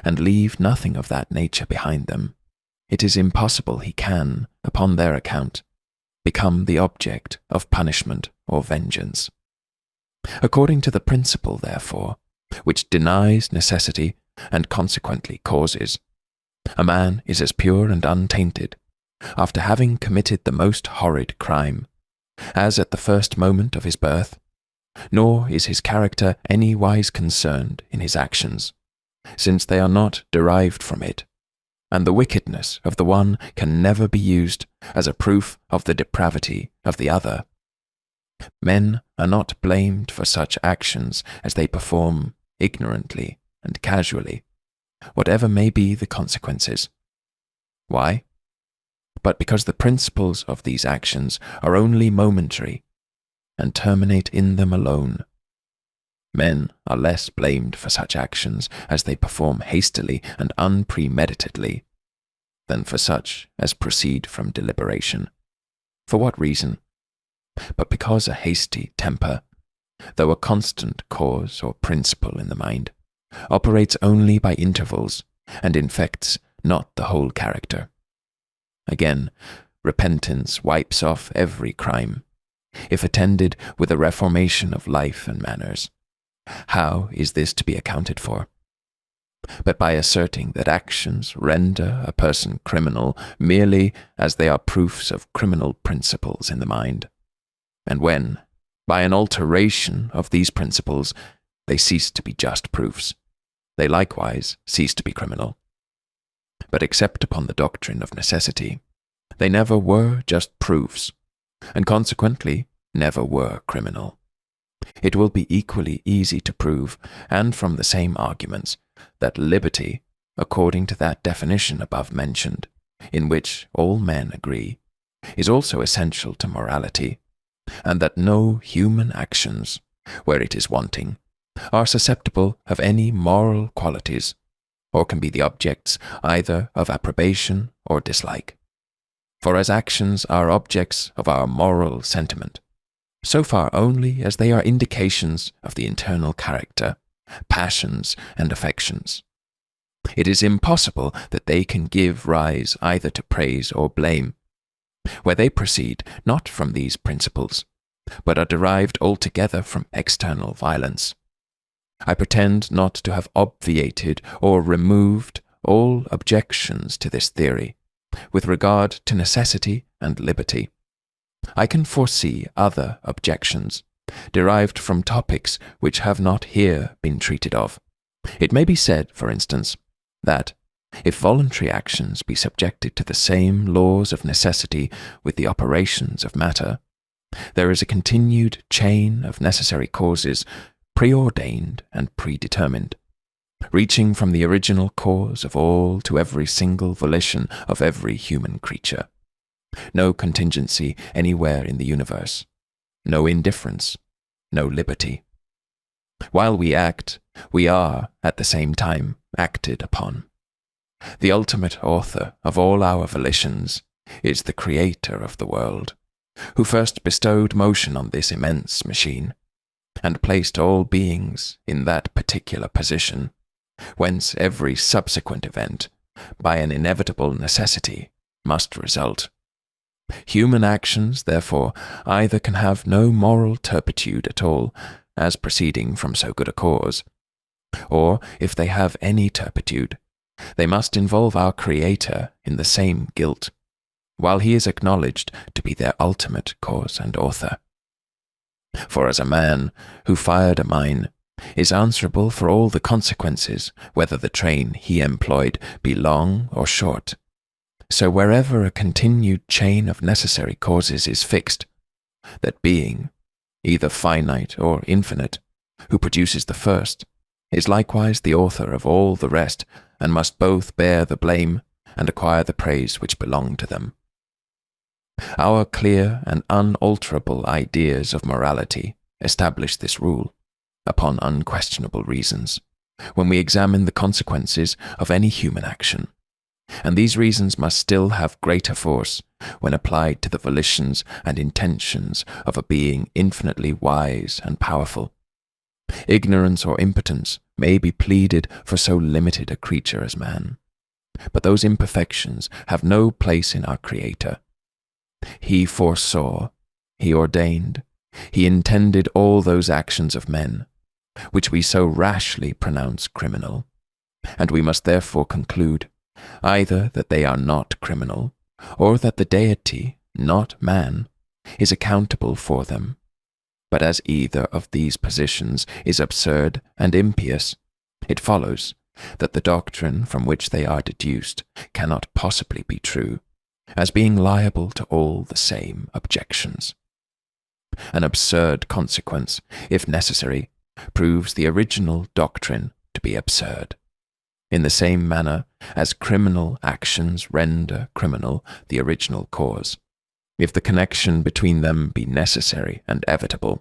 and leave nothing of that nature behind them, it is impossible he can, upon their account, become the object of punishment or vengeance. According to the principle, therefore, which denies necessity and consequently causes, a man is as pure and untainted, after having committed the most horrid crime, as at the first moment of his birth, nor is his character any wise concerned in his actions, since they are not derived from it, and the wickedness of the one can never be used as a proof of the depravity of the other. Men are not blamed for such actions as they perform ignorantly and casually, whatever may be the consequences. Why? But because the principles of these actions are only momentary, and terminate in them alone. Men are less blamed for such actions as they perform hastily and unpremeditatedly, than for such as proceed from deliberation. For what reason? But because a hasty temper, though a constant cause or principle in the mind, operates only by intervals, and infects not the whole character. Again, repentance wipes off every crime, if attended with a reformation of life and manners. How is this to be accounted for? But by asserting that actions render a person criminal merely as they are proofs of criminal principles in the mind, and when, by an alteration of these principles, they cease to be just proofs, they likewise cease to be criminal. But except upon the doctrine of necessity, they never were just proofs, and consequently never were criminal. It will be equally easy to prove, and from the same arguments, that liberty, according to that definition above mentioned, in which all men agree, is also essential to morality, and that no human actions, where it is wanting, are susceptible of any moral qualities, or can be the objects either of approbation or dislike. For as actions are objects of our moral sentiment, so far only as they are indications of the internal character, passions, and affections, it is impossible that they can give rise either to praise or blame, where they proceed not from these principles, but are derived altogether from external violence. I pretend not to have obviated or removed all objections to this theory, with regard to necessity and liberty. I can foresee other objections, derived from topics which have not here been treated of. It may be said, for instance, that, if voluntary actions be subjected to the same laws of necessity with the operations of matter, there is a continued chain of necessary causes preordained and predetermined, reaching from the original cause of all to every single volition of every human creature. No contingency anywhere in the universe, no indifference, no liberty. While we act, we are, at the same time, acted upon. The ultimate author of all our volitions is the Creator of the world, who first bestowed motion on this immense machine, and placed all beings in that particular position, whence every subsequent event, by an inevitable necessity, must result. Human actions, therefore, either can have no moral turpitude at all, as proceeding from so good a cause, or, if they have any turpitude, they must involve our Creator in the same guilt, while he is acknowledged to be their ultimate cause and author. For as a man who fired a mine is answerable for all the consequences, whether the train he employed be long or short, so wherever a continued chain of necessary causes is fixed, that being, either finite or infinite, who produces the first, is likewise the author of all the rest, and must both bear the blame and acquire the praise which belong to them. Our clear and unalterable ideas of morality establish this rule, upon unquestionable reasons, when we examine the consequences of any human action, and these reasons must still have greater force when applied to the volitions and intentions of a being infinitely wise and powerful. Ignorance or impotence may be pleaded for so limited a creature as man, but those imperfections have no place in our Creator. He foresaw, he ordained, he intended all those actions of men, which we so rashly pronounce criminal, and we must therefore conclude, either that they are not criminal, or that the deity, not man, is accountable for them. But as either of these positions is absurd and impious, it follows that the doctrine from which they are deduced cannot possibly be true, as being liable to all the same objections. An absurd consequence, if necessary, proves the original doctrine to be absurd, in the same manner as criminal actions render criminal the original cause, if the connection between them be necessary and evitable.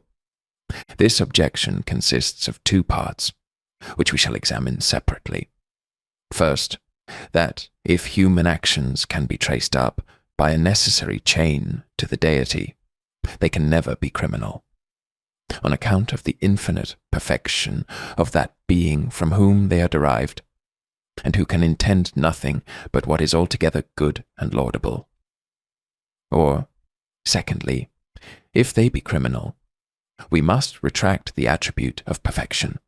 This objection consists of two parts, which we shall examine separately. First, that if human actions can be traced up by a necessary chain to the deity, they can never be criminal, on account of the infinite perfection of that being from whom they are derived, and who can intend nothing but what is altogether good and laudable. Or, secondly, If they be criminal, we must retract the attribute of perfection,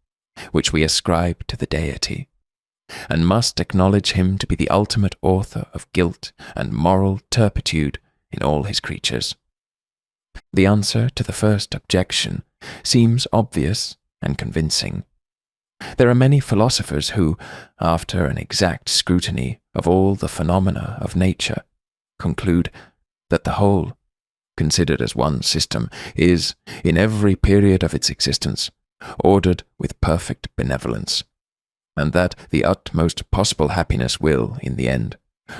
which we ascribe to the deity, and must acknowledge him to be the ultimate author of guilt and moral turpitude in all his creatures. The answer to the first objection seems obvious and convincing. There are many philosophers who, after an exact scrutiny of all the phenomena of nature, conclude that the whole, considered as one system, is, in every period of its existence, ordered with perfect benevolence, and that the utmost possible happiness will, in the end,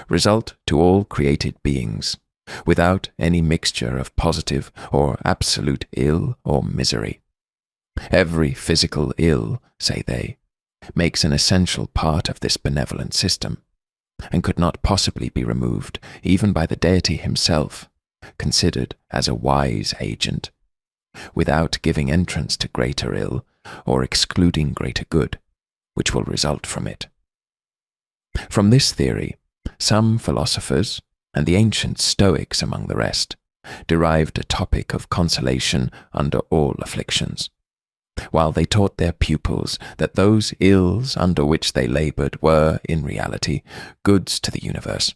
result to all created beings, without any mixture of positive or absolute ill or misery. Every physical ill, say they, makes an essential part of this benevolent system, and could not possibly be removed even by the deity himself, considered as a wise agent, without giving entrance to greater ill or excluding greater good, which will result from it. From this theory, some philosophers, and the ancient Stoics among the rest, derived a topic of consolation under all afflictions, while they taught their pupils that those ills under which they laboured were, in reality, goods to the universe,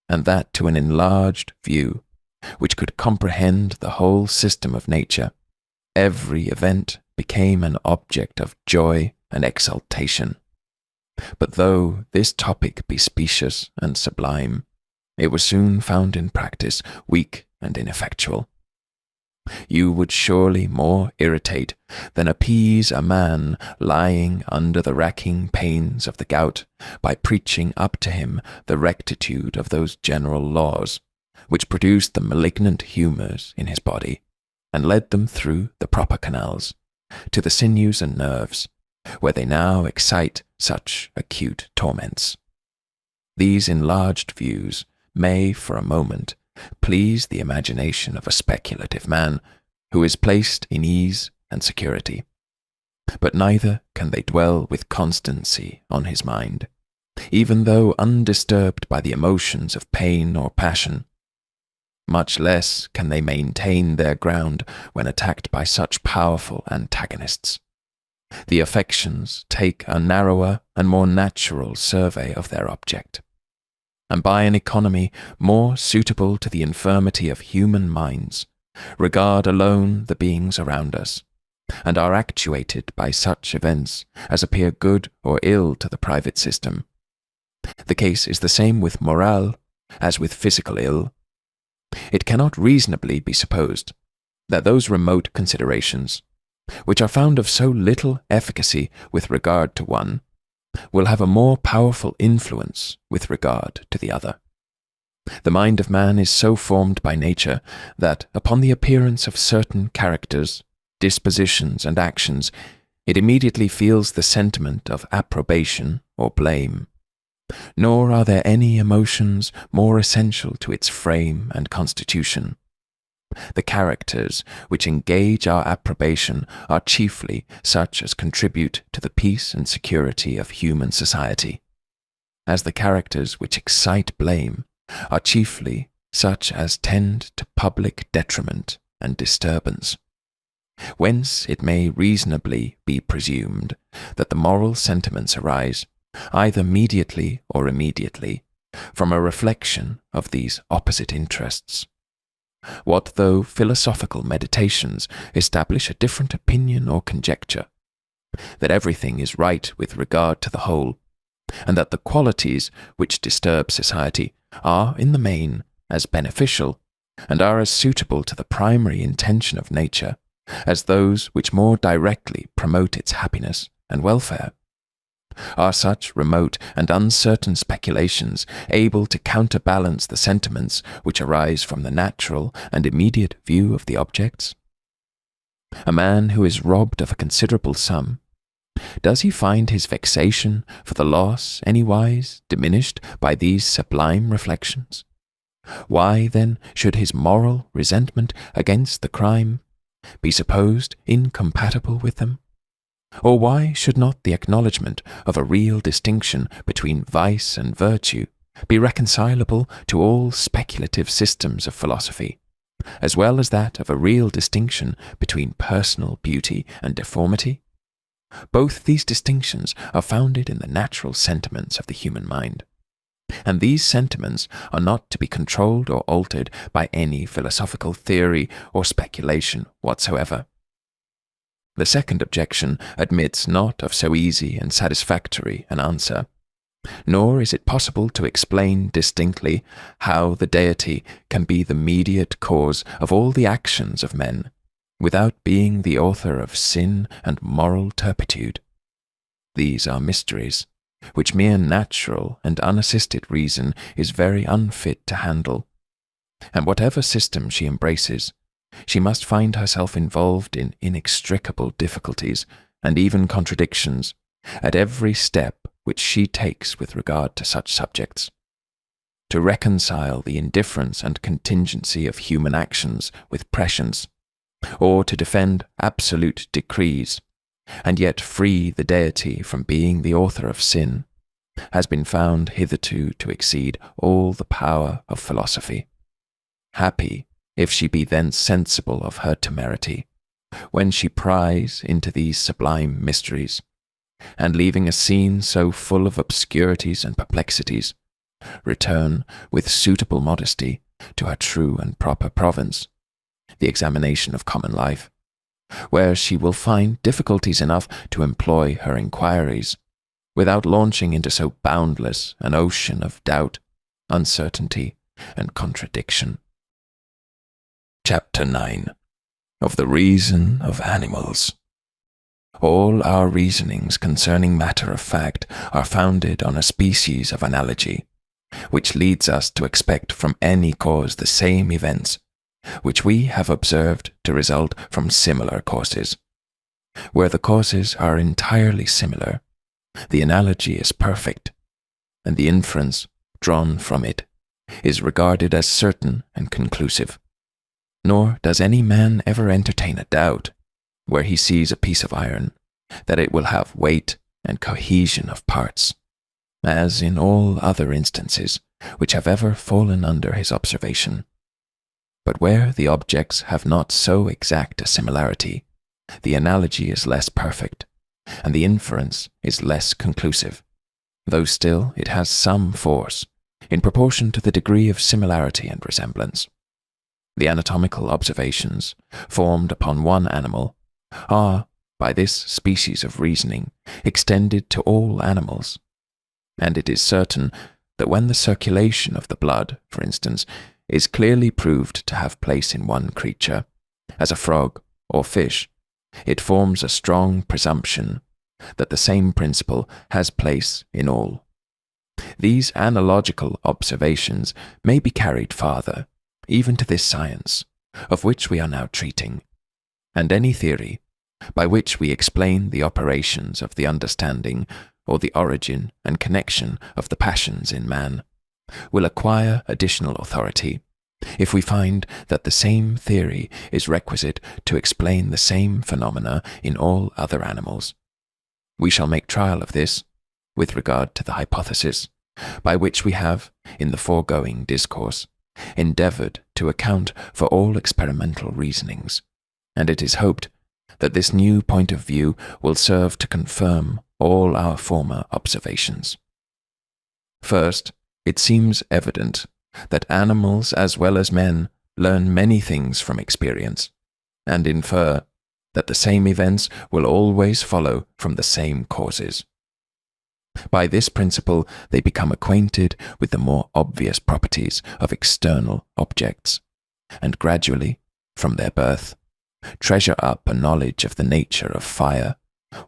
and that to an enlarged view, which could comprehend the whole system of nature, every event became an object of joy and exultation. But though this topic be specious and sublime, it was soon found in practice weak and ineffectual. You would surely more irritate than appease a man lying under the racking pains of the gout by preaching up to him the rectitude of those general laws which produced the malignant humours in his body, and led them through the proper canals to the sinews and nerves, where they now excite such acute torments. These enlarged views may, for a moment, please the imagination of a speculative man who is placed in ease and security, but neither can they dwell with constancy on his mind, even though undisturbed by the emotions of pain or passion. Much less can they maintain their ground when attacked by such powerful antagonists. The affections take a narrower and more natural survey of their object, and by an economy more suitable to the infirmity of human minds, regard alone the beings around us, and are actuated by such events as appear good or ill to the private system. The case is the same with morale as with physical ill. It cannot reasonably be supposed that those remote considerations, which are found of so little efficacy with regard to one, will have a more powerful influence with regard to the other. The mind of man is so formed by nature that, upon the appearance of certain characters, dispositions, and actions, it immediately feels the sentiment of approbation or blame. Nor are there any emotions more essential to its frame and constitution. The characters which engage our approbation are chiefly such as contribute to the peace and security of human society, as the characters which excite blame are chiefly such as tend to public detriment and disturbance. Whence it may reasonably be presumed that the moral sentiments arise, either mediately or immediately, from a reflection of these opposite interests. What though philosophical meditations establish a different opinion or conjecture, that everything is right with regard to the whole, and that the qualities which disturb society are in the main as beneficial, and are as suitable to the primary intention of nature, as those which more directly promote its happiness and welfare? Are such remote and uncertain speculations able to counterbalance the sentiments which arise from the natural and immediate view of the objects? A man who is robbed of a considerable sum, does he find his vexation for the loss anywise diminished by these sublime reflections? Why, then, should his moral resentment against the crime be supposed incompatible with them? Or why should not the acknowledgment of a real distinction between vice and virtue be reconcilable to all speculative systems of philosophy, as well as that of a real distinction between personal beauty and deformity, both these distinctions are founded in the natural sentiments of the human mind, and these sentiments are not to be controlled or altered by any philosophical theory or speculation whatsoever. The second objection admits not of so easy and satisfactory an answer, nor is it possible to explain distinctly how the deity can be the mediate cause of all the actions of men, without being the author of sin and moral turpitude. These are mysteries, which mere natural and unassisted reason is very unfit to handle, and whatever system she embraces, she must find herself involved in inextricable difficulties and even contradictions at every step which she takes with regard to such subjects. To reconcile the indifference and contingency of human actions with prescience, or to defend absolute decrees, and yet free the deity from being the author of sin, has been found hitherto to exceed all the power of philosophy. Happy if she be thence sensible of her temerity, when she pries into these sublime mysteries, and leaving a scene so full of obscurities and perplexities, return with suitable modesty to her true and proper province, the examination of common life, where she will find difficulties enough to employ her inquiries, without launching into so boundless an ocean of doubt, uncertainty, and contradiction. Chapter 9. Of the Reason of Animals. All our reasonings concerning matter of fact are founded on a species of analogy, which leads us to expect from any cause the same events, which we have observed to result from similar causes. Where the causes are entirely similar, the analogy is perfect, and the inference drawn from it is regarded as certain and conclusive. Nor does any man ever entertain a doubt, where he sees a piece of iron, that it will have weight and cohesion of parts, as in all other instances which have ever fallen under his observation. But where the objects have not so exact a similarity, the analogy is less perfect, and the inference is less conclusive, though still it has some force, in proportion to the degree of similarity and resemblance. The anatomical observations, formed upon one animal, are, by this species of reasoning, extended to all animals, and it is certain that when the circulation of the blood, for instance, is clearly proved to have place in one creature, as a frog or fish, it forms a strong presumption that the same principle has place in all. These analogical observations may be carried farther, even to this science, of which we are now treating, and any theory, by which we explain the operations of the understanding or the origin and connection of the passions in man, will acquire additional authority, if we find that the same theory is requisite to explain the same phenomena in all other animals. We shall make trial of this, with regard to the hypothesis, by which we have, in the foregoing discourse, endeavoured to account for all experimental reasonings, and it is hoped that this new point of view will serve to confirm all our former observations. First, it seems evident that animals as well as men learn many things from experience, and infer that the same events will always follow from the same causes. By this principle they become acquainted with the more obvious properties of external objects, and gradually, from their birth, treasure up a knowledge of the nature of fire,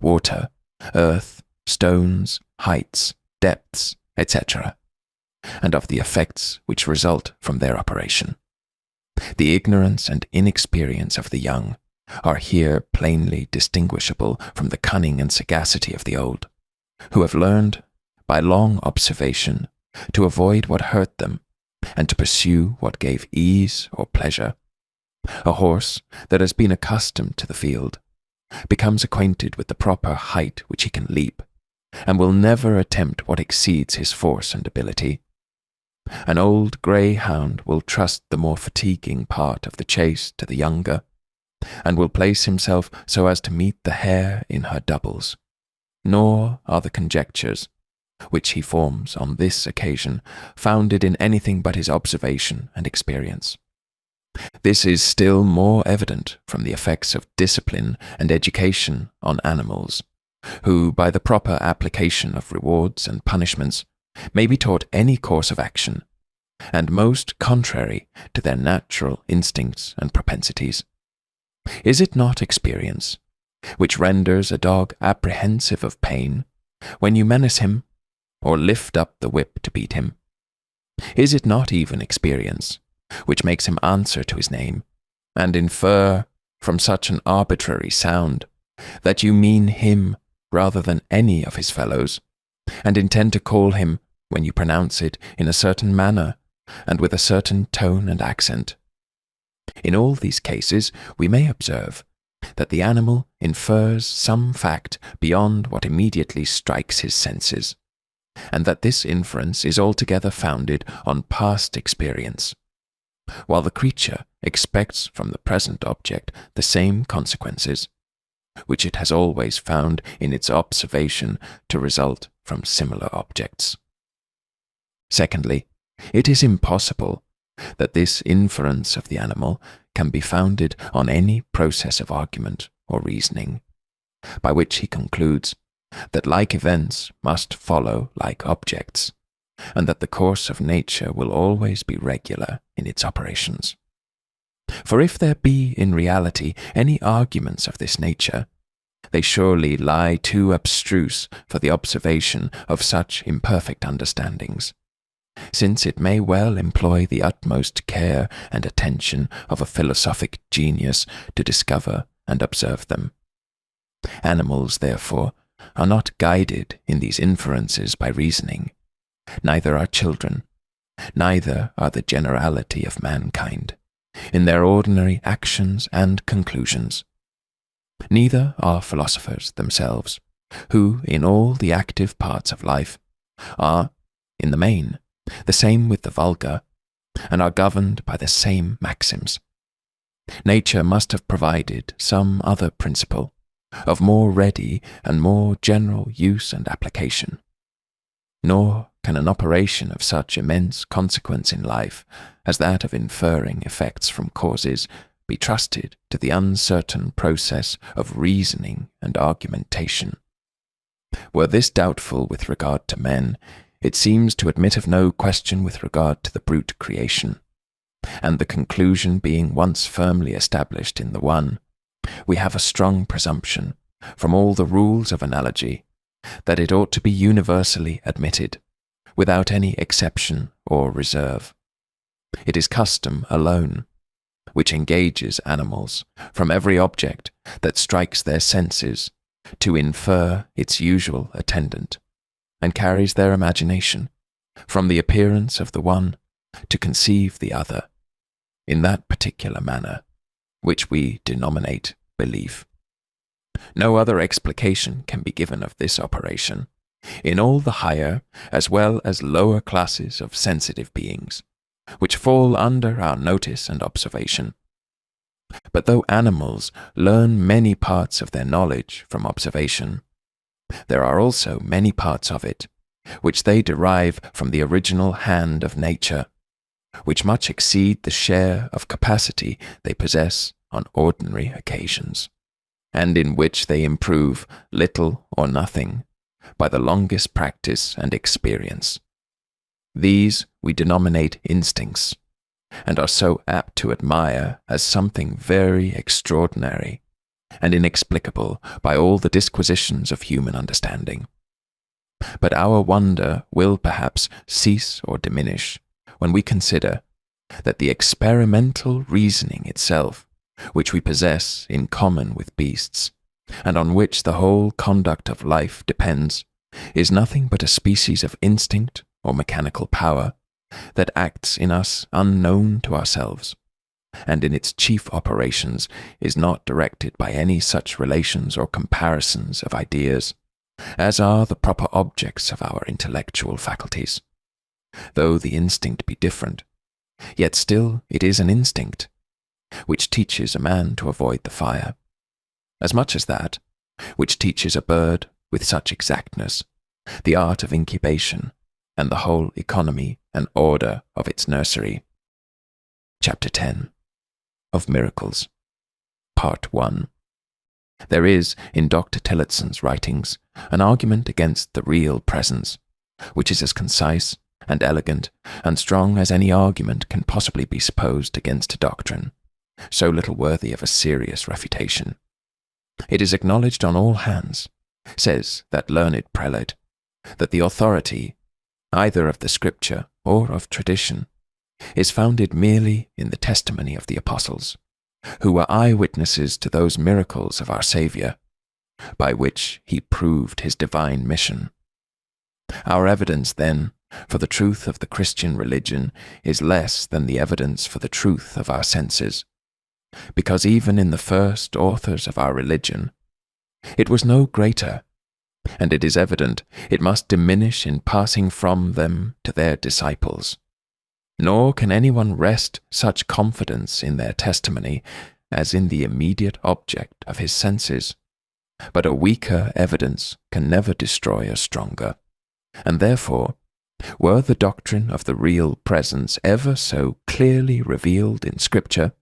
water, earth, stones, heights, depths, etc., and of the effects which result from their operation. The ignorance and inexperience of the young are here plainly distinguishable from the cunning and sagacity of the old, who have learned, by long observation, to avoid what hurt them, and to pursue what gave ease or pleasure. A horse that has been accustomed to the field becomes acquainted with the proper height which he can leap, and will never attempt what exceeds his force and ability. An old grey hound will trust the more fatiguing part of the chase to the younger, and will place himself so as to meet the hare in her doubles. Nor are the conjectures, which he forms on this occasion, founded in anything but his observation and experience. This is still more evident from the effects of discipline and education on animals, who, by the proper application of rewards and punishments, may be taught any course of action, and most contrary to their natural instincts and propensities. Is it not experience which renders a dog apprehensive of pain when you menace him or lift up the whip to beat him? Is it not even experience which makes him answer to his name, and infer from such an arbitrary sound that you mean him rather than any of his fellows, and intend to call him when you pronounce it in a certain manner and with a certain tone and accent? In all these cases we may observe that the animal infers some fact beyond what immediately strikes his senses, and that this inference is altogether founded on past experience, while the creature expects from the present object the same consequences, which it has always found in its observation to result from similar objects. Secondly, it is impossible that this inference of the animal can be founded on any process of argument or reasoning, by which he concludes that like events must follow like objects, and that the course of nature will always be regular in its operations. For if there be in reality any arguments of this nature, they surely lie too abstruse for the observation of such imperfect understandings, since it may well employ the utmost care and attention of a philosophic genius to discover and observe them. Animals, therefore, are not guided in these inferences by reasoning, neither are children, neither are the generality of mankind, in their ordinary actions and conclusions. Neither are philosophers themselves, who, in all the active parts of life, are, in the main, the same with the vulgar, and are governed by the same maxims. Nature must have provided some other principle, of more ready and more general use and application. Nor can an operation of such immense consequence in life as that of inferring effects from causes be trusted to the uncertain process of reasoning and argumentation. Were this doubtful with regard to men, it seems to admit of no question with regard to the brute creation, and the conclusion being once firmly established in the one, we have a strong presumption, from all the rules of analogy, that it ought to be universally admitted, without any exception or reserve. It is custom alone, which engages animals, from every object that strikes their senses, to infer its usual attendant, and carries their imagination, from the appearance of the one, to conceive the other, in that particular manner, which we denominate belief. No other explication can be given of this operation, in all the higher as well as lower classes of sensitive beings, which fall under our notice and observation. But though animals learn many parts of their knowledge from observation, there are also many parts of it which they derive from the original hand of nature, which much exceed the share of capacity they possess on ordinary occasions, and in which they improve little or nothing by the longest practice and experience. These we denominate instincts, and are so apt to admire as something very extraordinary and inexplicable by all the disquisitions of human understanding. But our wonder will perhaps cease or diminish when we consider that the experimental reasoning itself, which we possess in common with beasts, and on which the whole conduct of life depends, is nothing but a species of instinct or mechanical power that acts in us unknown to ourselves, and in its chief operations is not directed by any such relations or comparisons of ideas as are the proper objects of our intellectual faculties. though the instinct be different, yet still it is an instinct, which teaches a man to avoid the fire, as much as that, which teaches a bird with such exactness the art of incubation and the whole economy and order of its nursery. Chapter 10 of Miracles, Part 1. There is, in Dr. Tillotson's writings, an argument against the real presence, which is as concise and elegant and strong as any argument can possibly be supposed against a doctrine, so little worthy of a serious refutation. It is acknowledged on all hands, says that learned prelate, that the authority, either of the Scripture or of tradition, is founded merely in the testimony of the apostles, who were eyewitnesses to those miracles of our Saviour, by which he proved his divine mission. Our evidence, then, for the truth of the Christian religion is less than the evidence for the truth of our senses, because even in the first authors of our religion, it was no greater, and it is evident it must diminish in passing from them to their disciples. Nor can anyone rest such confidence in their testimony as in the immediate object of his senses, but a weaker evidence can never destroy a stronger, and therefore, were the doctrine of the real presence ever so clearly revealed in Scripture,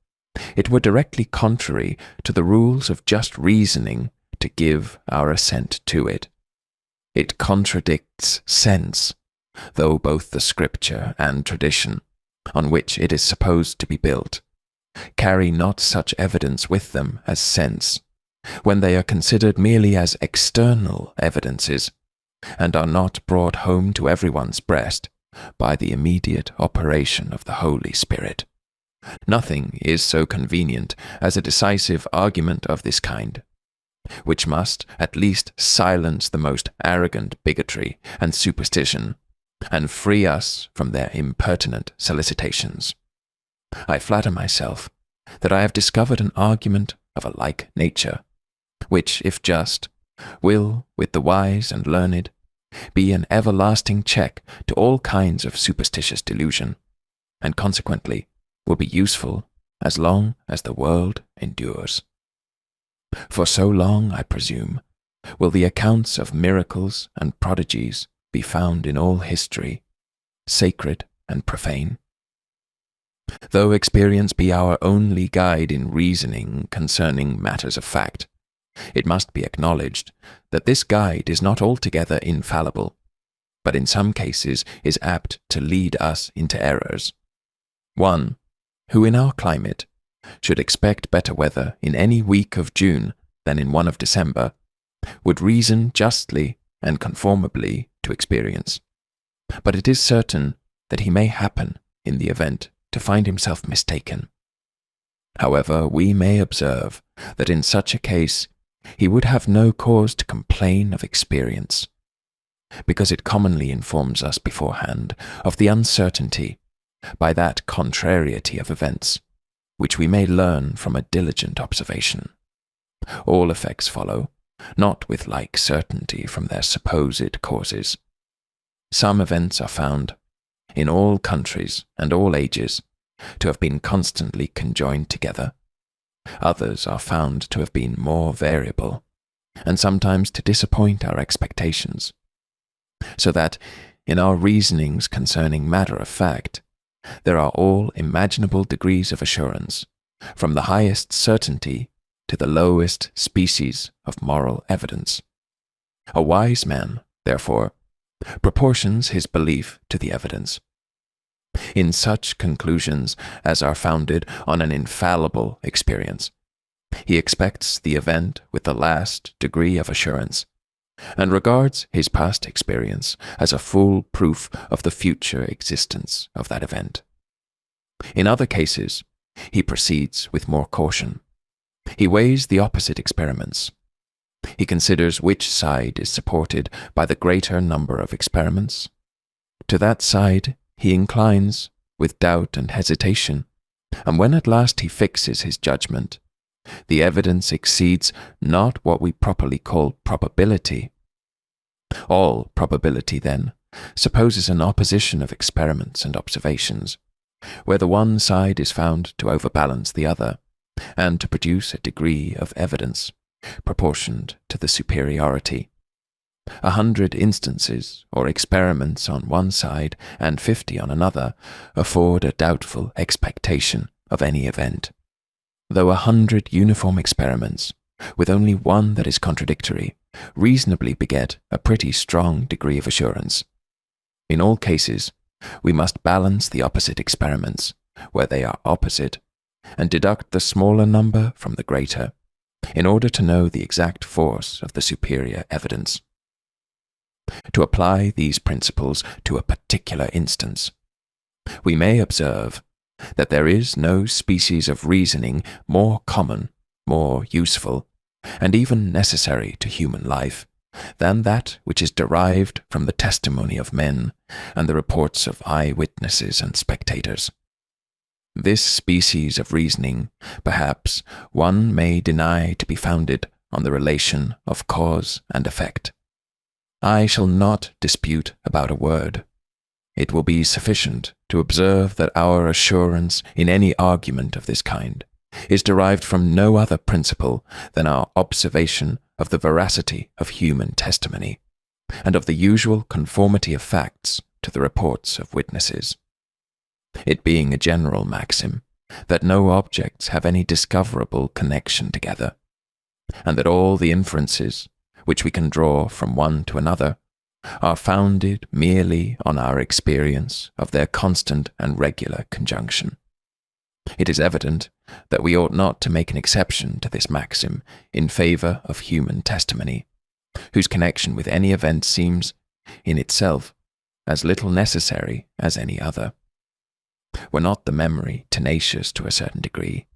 it were directly contrary to the rules of just reasoning to give our assent to it. It contradicts sense, though both the Scripture and tradition, on which it is supposed to be built, carry not such evidence with them as sense, when they are considered merely as external evidences, and are not brought home to everyone's breast by the immediate operation of the Holy Spirit. Nothing is so convenient as a decisive argument of this kind, which must at least silence the most arrogant bigotry and superstition, and free us from their impertinent solicitations. I flatter myself that I have discovered an argument of a like nature, which, if just, will, with the wise and learned, be an everlasting check to all kinds of superstitious delusion, and consequently will be useful as long as the world endures. For so long, I presume, will the accounts of miracles and prodigies be found in all history, sacred and profane. Though experience be our only guide in reasoning concerning matters of fact, it must be acknowledged that this guide is not altogether infallible, but in some cases is apt to lead us into errors. One, who in our climate should expect better weather in any week of June than in one of December, would reason justly and conformably to experience. But it is certain that he may happen, in the event, to find himself mistaken. However, we may observe that in such a case he would have no cause to complain of experience, because it commonly informs us beforehand of the uncertainty, by that contrariety of events, which we may learn from a diligent observation. All effects follow, not with like certainty from their supposed causes. Some events are found, in all countries and all ages, to have been constantly conjoined together. Others are found to have been more variable, and sometimes to disappoint our expectations, so that, in our reasonings concerning matter of fact, there are all imaginable degrees of assurance, from the highest certainty to the lowest species of moral evidence. A wise man, therefore, proportions his belief to the evidence. In such conclusions as are founded on an infallible experience, he expects the event with the last degree of assurance, and regards his past experience as a full proof of the future existence of that event. In other cases, he proceeds with more caution. He weighs the opposite experiments. He considers which side is supported by the greater number of experiments. To that side he inclines with doubt and hesitation, and when at last he fixes his judgment, the evidence exceeds not what we properly call probability. All probability, then, supposes an opposition of experiments and observations, where the one side is found to overbalance the other, and to produce a degree of evidence proportioned to the superiority. 100 instances or experiments on one side and 50 on another afford a doubtful expectation of any event, though 100 uniform experiments, with only one that is contradictory, reasonably beget a pretty strong degree of assurance. In all cases, we must balance the opposite experiments, where they are opposite, and deduct the smaller number from the greater, in order to know the exact force of the superior evidence. To apply these principles to a particular instance, we may observe that there is no species of reasoning more common, more useful, and even necessary to human life, than that which is derived from the testimony of men and the reports of eye-witnesses and spectators. This species of reasoning, perhaps, one may deny to be founded on the relation of cause and effect. I shall not dispute about a word. It will be sufficient to observe that our assurance in any argument of this kind is derived from no other principle than our observation of the veracity of human testimony, and of the usual conformity of facts to the reports of witnesses. It being a general maxim that no objects have any discoverable connection together, and that all the inferences which we can draw from one to another are founded merely on our experience of their constant and regular conjunction, it is evident that we ought not to make an exception to this maxim in favour of human testimony, whose connection with any event seems, in itself, as little necessary as any other. Were not the memory tenacious to a certain degree?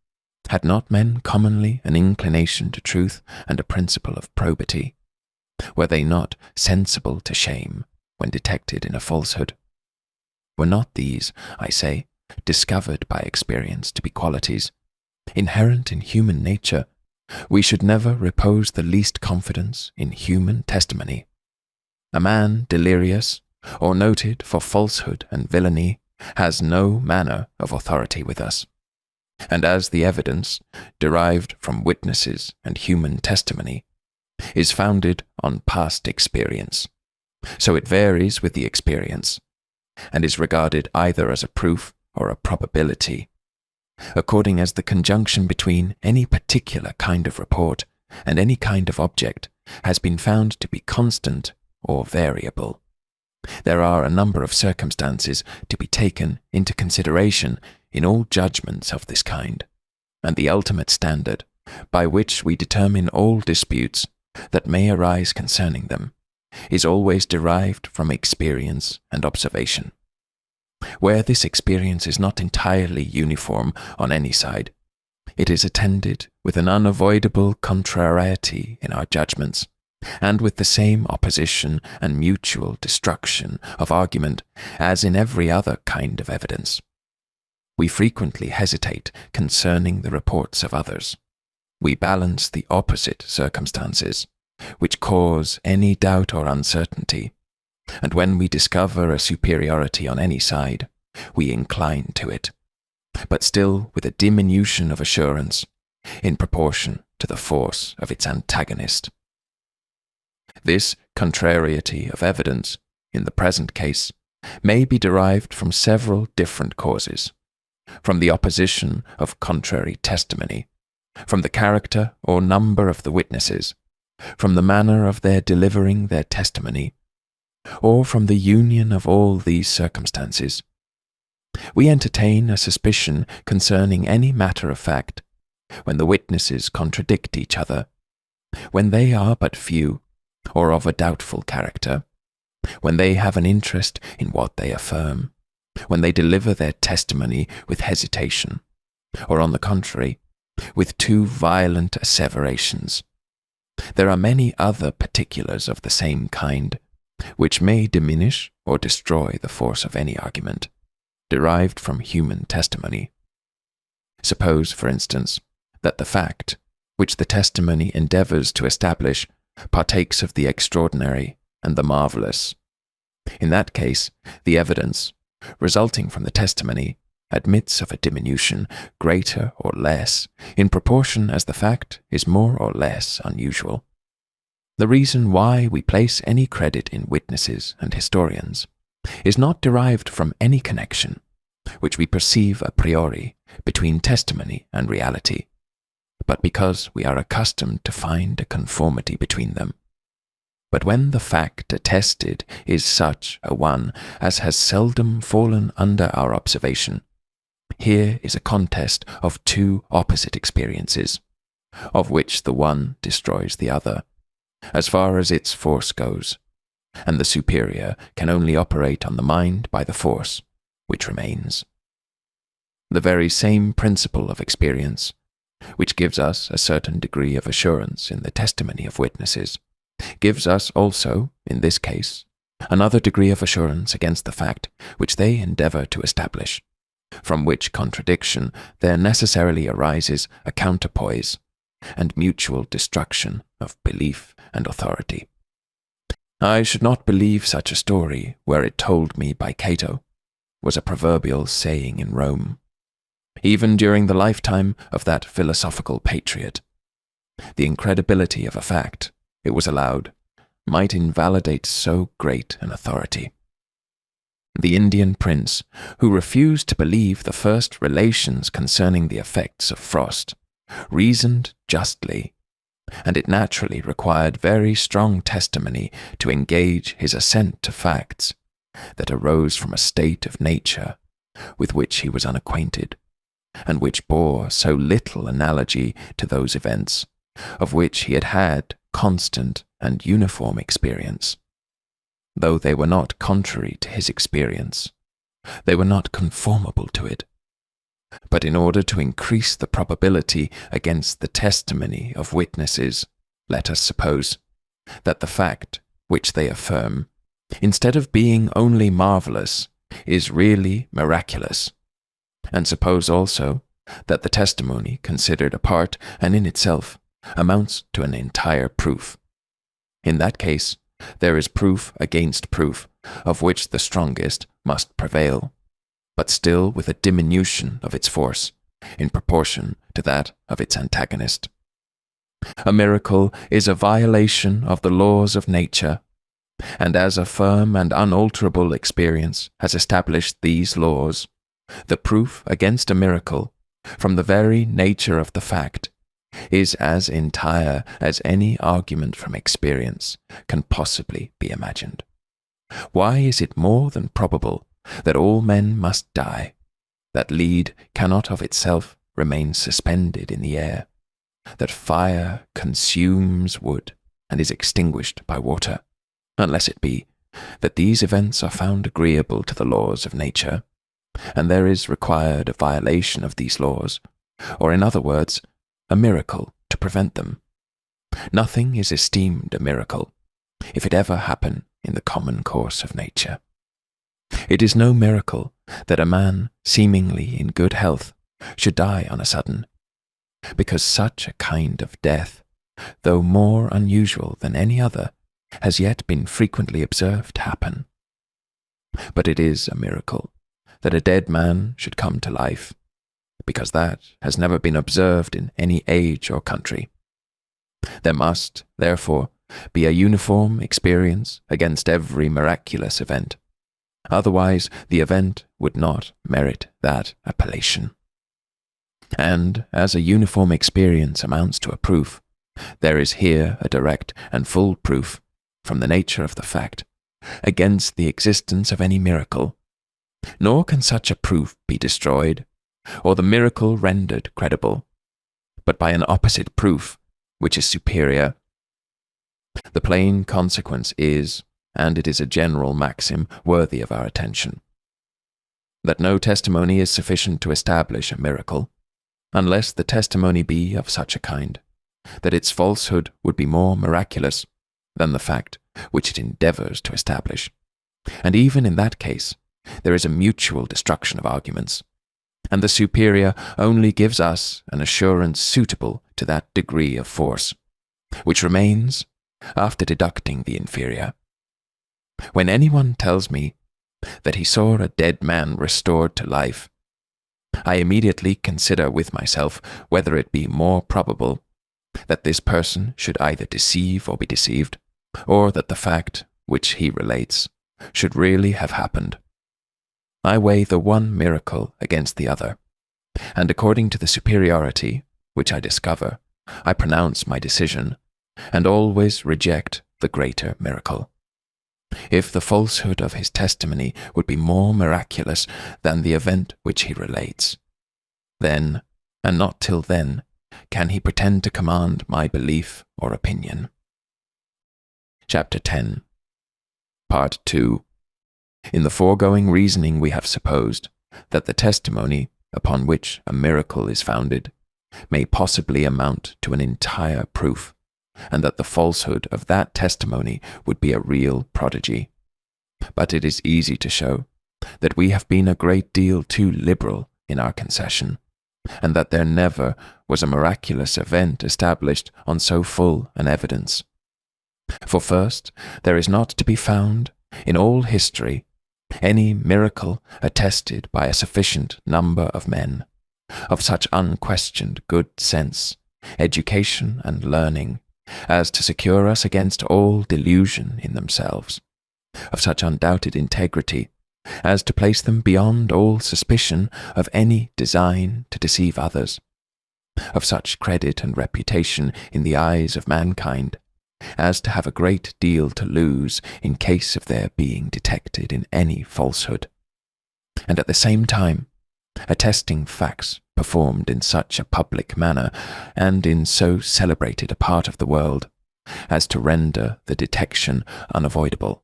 Had not men commonly an inclination to truth and a principle of probity? Were they not sensible to shame when detected in a falsehood? Were not these, I say, discovered by experience to be qualities inherent in human nature, we should never repose the least confidence in human testimony. A man delirious, or noted for falsehood and villainy, has no manner of authority with us. And as the evidence, derived from witnesses and human testimony, is founded on past experience, so it varies with the experience, and is regarded either as a proof or a probability, according as the conjunction between any particular kind of report and any kind of object has been found to be constant or variable. There are a number of circumstances to be taken into consideration in all judgments of this kind, and the ultimate standard by which we determine all disputes that may arise concerning them is always derived from experience and observation. Where this experience is not entirely uniform on any side, it is attended with an unavoidable contrariety in our judgments, and with the same opposition and mutual destruction of argument as in every other kind of evidence. We frequently hesitate concerning the reports of others. We balance the opposite circumstances, which cause any doubt or uncertainty, and when we discover a superiority on any side, we incline to it, but still with a diminution of assurance in proportion to the force of its antagonist. This contrariety of evidence, in the present case, may be derived from several different causes, from the opposition of contrary testimony, from the character or number of the witnesses, from the manner of their delivering their testimony, or from the union of all these circumstances. We entertain a suspicion concerning any matter of fact, when the witnesses contradict each other, when they are but few, or of a doubtful character, when they have an interest in what they affirm, when they deliver their testimony with hesitation, or on the contrary, with too violent asseverations. There are many other particulars of the same kind, which may diminish or destroy the force of any argument derived from human testimony. Suppose, for instance, that the fact which the testimony endeavours to establish partakes of the extraordinary and the marvellous, In that case, the evidence, resulting from the testimony, admits of a diminution, greater or less, in proportion as the fact is more or less unusual. The reason why we place any credit in witnesses and historians is not derived from any connection, which we perceive a priori, between testimony and reality, but because we are accustomed to find a conformity between them. But when the fact attested is such a one as has seldom fallen under our observation, here is a contest of two opposite experiences, of which the one destroys the other, as far as its force goes, and the superior can only operate on the mind by the force which remains. The very same principle of experience, which gives us a certain degree of assurance in the testimony of witnesses, gives us also, in this case, another degree of assurance against the fact which they endeavour to establish, from which contradiction there necessarily arises a counterpoise and mutual destruction of belief and authority. I should not believe such a story were it told me by Cato, was a proverbial saying in Rome, even during the lifetime of that philosophical patriot. The incredibility of a fact, it was allowed, might invalidate so great an authority. The Indian prince, who refused to believe the first relations concerning the effects of frost, reasoned justly, and it naturally required very strong testimony to engage his assent to facts that arose from a state of nature with which he was unacquainted, and which bore so little analogy to those events of which he had had constant and uniform experience. Though they were not contrary to his experience, they were not conformable to it. But in order to increase the probability against the testimony of witnesses, let us suppose that the fact which they affirm, instead of being only marvellous, is really miraculous, and suppose also that the testimony, considered apart and in itself, amounts to an entire proof. In that case, there is proof against proof, of which the strongest must prevail, but still with a diminution of its force, in proportion to that of its antagonist. A miracle is a violation of the laws of nature, and as a firm and unalterable experience has established these laws, the proof against a miracle, from the very nature of the fact, is as entire as any argument from experience can possibly be imagined. Why is it more than probable that all men must die, that lead cannot of itself remain suspended in the air, that fire consumes wood and is extinguished by water, unless it be that these events are found agreeable to the laws of nature, and there is required a violation of these laws, or in other words, a miracle to prevent them? Nothing is esteemed a miracle, if it ever happen in the common course of nature. It is no miracle that a man, seemingly in good health, should die on a sudden, because such a kind of death, though more unusual than any other, has yet been frequently observed happen. But it is a miracle that a dead man should come to life, because that has never been observed in any age or country. There must, therefore, be a uniform experience against every miraculous event. Otherwise, the event would not merit that appellation. And as a uniform experience amounts to a proof, there is here a direct and full proof, from the nature of the fact, against the existence of any miracle. Nor can such a proof be destroyed, or the miracle rendered credible, but by an opposite proof, which is superior. The plain consequence is, and it is a general maxim worthy of our attention, that no testimony is sufficient to establish a miracle, unless the testimony be of such a kind, that its falsehood would be more miraculous than the fact which it endeavours to establish. And even in that case, there is a mutual destruction of arguments, and the superior only gives us an assurance suitable to that degree of force, which remains after deducting the inferior. When anyone tells me that he saw a dead man restored to life, I immediately consider with myself whether it be more probable that this person should either deceive or be deceived, or that the fact which he relates should really have happened. I weigh the one miracle against the other, and according to the superiority which I discover, I pronounce my decision, and always reject the greater miracle. If the falsehood of his testimony would be more miraculous than the event which he relates, then, and not till then, can he pretend to command my belief or opinion. Chapter 10. Part 2. In the foregoing reasoning we have supposed that the testimony upon which a miracle is founded may possibly amount to an entire proof, and that the falsehood of that testimony would be a real prodigy. But it is easy to show that we have been a great deal too liberal in our concession, and that there never was a miraculous event established on so full an evidence. For first, there is not to be found, in all history, any miracle attested by a sufficient number of men, of such unquestioned good sense, education, and learning, as to secure us against all delusion in themselves, of such undoubted integrity, as to place them beyond all suspicion of any design to deceive others, of such credit and reputation in the eyes of mankind, as to have a great deal to lose in case of their being detected in any falsehood, and at the same time attesting facts performed in such a public manner and in so celebrated a part of the world as to render the detection unavoidable.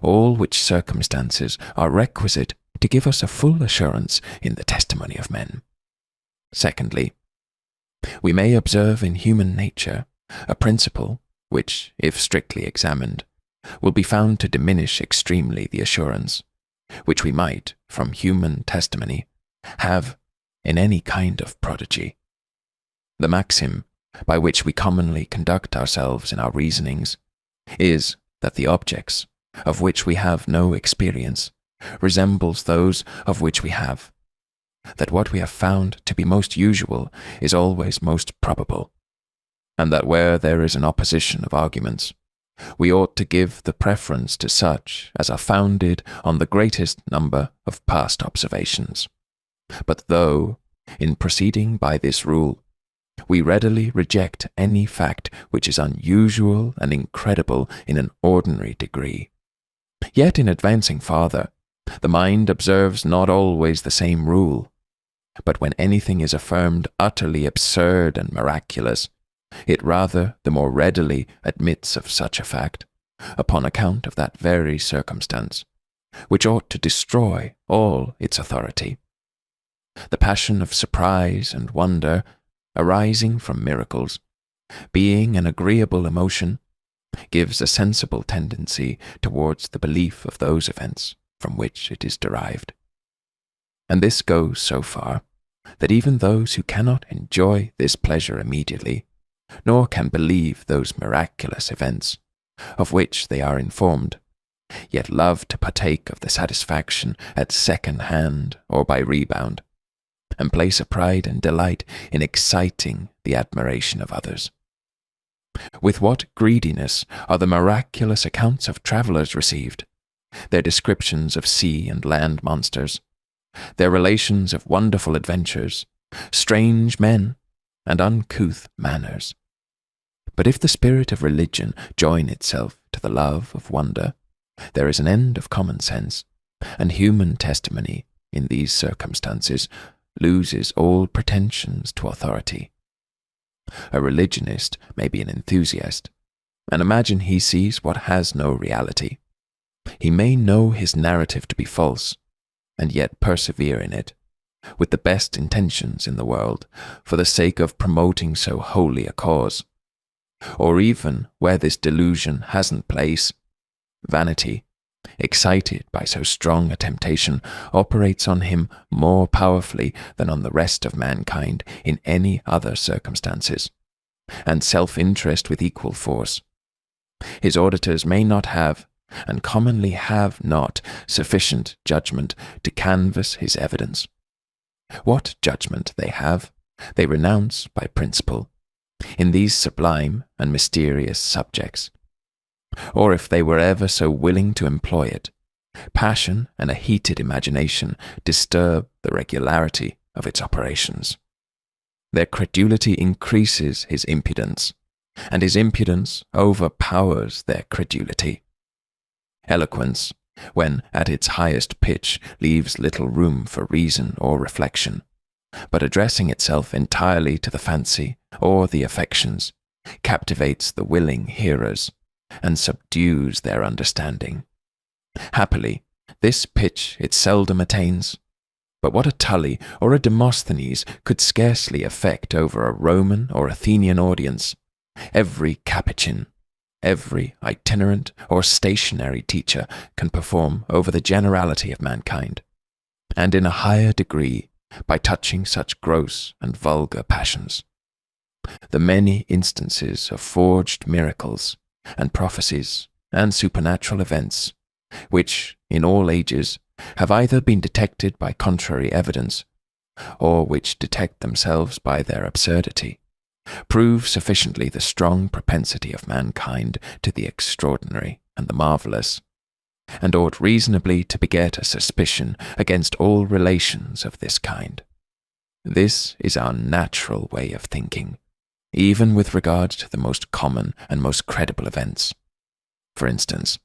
All which circumstances are requisite to give us a full assurance in the testimony of men. Secondly, we may observe in human nature a principle which, if strictly examined, will be found to diminish extremely the assurance which we might, from human testimony, have in any kind of prodigy. The maxim by which we commonly conduct ourselves in our reasonings is that the objects of which we have no experience resembles those of which we have, that what we have found to be most usual is always most probable, and that where there is an opposition of arguments, we ought to give the preference to such as are founded on the greatest number of past observations. But though, in proceeding by this rule, we readily reject any fact which is unusual and incredible in an ordinary degree, yet in advancing farther, the mind observes not always the same rule, but when anything is affirmed utterly absurd and miraculous, it rather the more readily admits of such a fact, upon account of that very circumstance, which ought to destroy all its authority. The passion of surprise and wonder, arising from miracles, being an agreeable emotion, gives a sensible tendency towards the belief of those events from which it is derived. And this goes so far, that even those who cannot enjoy this pleasure immediately, nor can believe those miraculous events, of which they are informed, yet love to partake of the satisfaction at second hand or by rebound, and place a pride and delight in exciting the admiration of others. With what greediness are the miraculous accounts of travellers received, their descriptions of sea and land monsters, their relations of wonderful adventures, strange men, and uncouth manners. But if the spirit of religion join itself to the love of wonder, there is an end of common sense, and human testimony in these circumstances loses all pretensions to authority. A religionist may be an enthusiast, and imagine he sees what has no reality. He may know his narrative to be false, and yet persevere in it, with the best intentions in the world, for the sake of promoting so holy a cause. Or even where this delusion hasn't place, vanity, excited by so strong a temptation, operates on him more powerfully than on the rest of mankind in any other circumstances, and self-interest with equal force. His auditors may not have, and commonly have not sufficient judgment to canvass his evidence. What judgment they have, they renounce by principle, in these sublime and mysterious subjects. Or if they were ever so willing to employ it, passion and a heated imagination disturb the regularity of its operations. Their credulity increases his impudence, and his impudence overpowers their credulity. Eloquence, when at its highest pitch, leaves little room for reason or reflection, but addressing itself entirely to the fancy or the affections, captivates the willing hearers, and subdues their understanding. Happily, this pitch it seldom attains, but what a Tully or a Demosthenes could scarcely effect over a Roman or Athenian audience, every Capuchin, every itinerant or stationary teacher can perform over the generality of mankind, and in a higher degree by touching such gross and vulgar passions. The many instances of forged miracles and prophecies and supernatural events, which, in all ages, have either been detected by contrary evidence, or which detect themselves by their absurdity, prove sufficiently the strong propensity of mankind to the extraordinary and the marvellous, and ought reasonably to beget a suspicion against all relations of this kind. This is our natural way of thinking, even with regard to the most common and most credible events. For instance,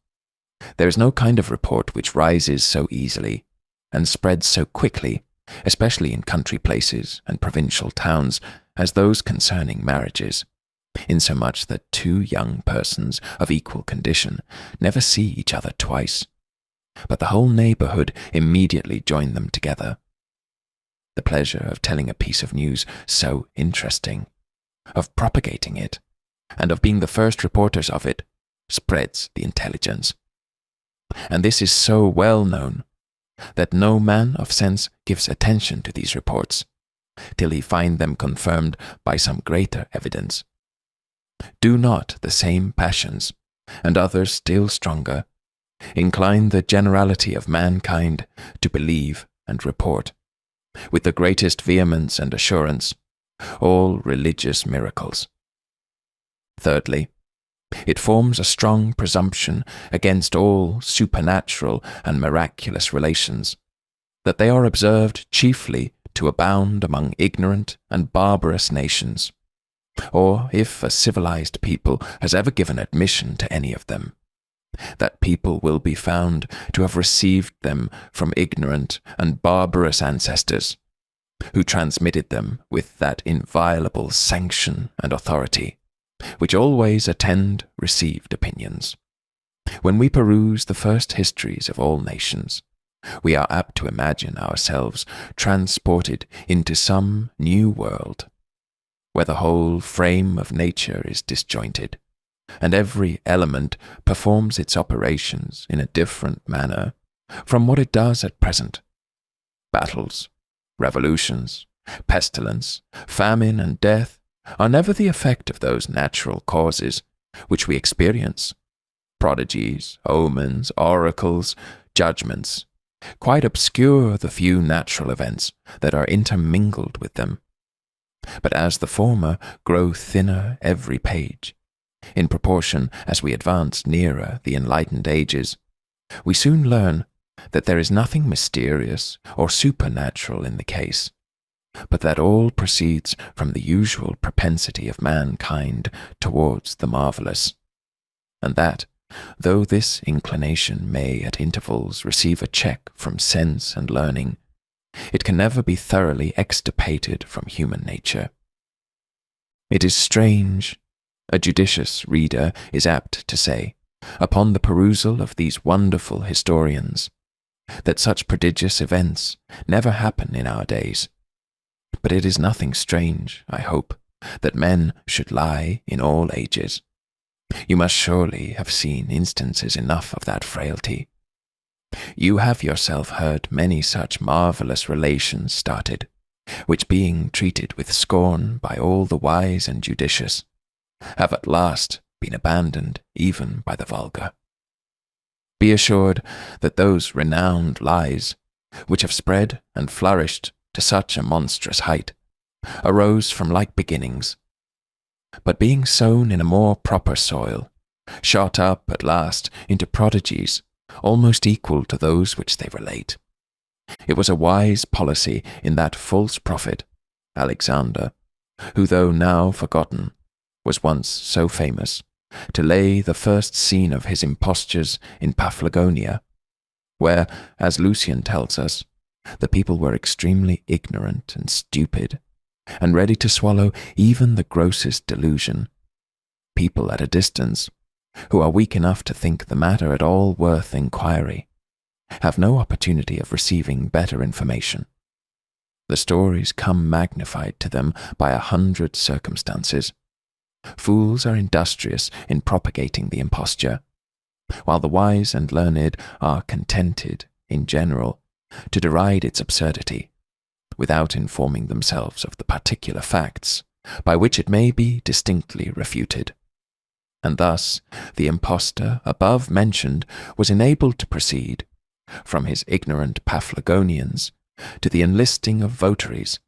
there is no kind of report which rises so easily and spreads so quickly, especially in country places and provincial towns, as those concerning marriages, insomuch that two young persons of equal condition never see each other twice, but the whole neighbourhood immediately join them together. The pleasure of telling a piece of news so interesting, of propagating it, and of being the first reporters of it, spreads the intelligence. And this is so well known, that no man of sense gives attention to these reports, till he find them confirmed by some greater evidence. Do not the same passions, and others still stronger, incline the generality of mankind to believe and report, with the greatest vehemence and assurance, all religious miracles? Thirdly, it forms a strong presumption against all supernatural and miraculous relations, that they are observed chiefly to abound among ignorant and barbarous nations, or if a civilized people has ever given admission to any of them, that people will be found to have received them from ignorant and barbarous ancestors, who transmitted them with that inviolable sanction and authority which always attend received opinions. When we peruse the first histories of all nations, we are apt to imagine ourselves transported into some new world, where the whole frame of nature is disjointed, and every element performs its operations in a different manner from what it does at present. Battles, revolutions, pestilence, famine, and death are never the effect of those natural causes which we experience. Prodigies, omens, oracles, judgments quite obscure the few natural events that are intermingled with them. But as the former grow thinner every page, in proportion as we advance nearer the enlightened ages, we soon learn that there is nothing mysterious or supernatural in the case, but that all proceeds from the usual propensity of mankind towards the marvellous, and that, though this inclination may at intervals receive a check from sense and learning, it can never be thoroughly extirpated from human nature. It is strange, a judicious reader is apt to say, upon the perusal of these wonderful historians, that such prodigious events never happen in our days. But it is nothing strange, I hope, that men should lie in all ages. You must surely have seen instances enough of that frailty. You have yourself heard many such marvellous relations started, which being treated with scorn by all the wise and judicious, have at last been abandoned even by the vulgar. be assured that those renowned lies, which have spread and flourished to such a monstrous height, arose from like beginnings, but being sown in a more proper soil, shot up at last into prodigies almost equal to those which they relate. It was a wise policy in that false prophet, Alexander, who, though now forgotten, was once so famous, to lay the first scene of his impostures in Paphlagonia, where, as Lucian tells us, the people were extremely ignorant and stupid, and ready to swallow even the grossest delusion. People at a distance, who are weak enough to think the matter at all worth inquiry, have no opportunity of receiving better information. The stories come magnified to them by 100 circumstances. Fools are industrious in propagating the imposture, while the wise and learned are contented, in general, to deride its absurdity, without informing themselves of the particular facts by which it may be distinctly refuted. And thus the impostor above mentioned was enabled to proceed, from his ignorant Paphlagonians, to the enlisting of votaries,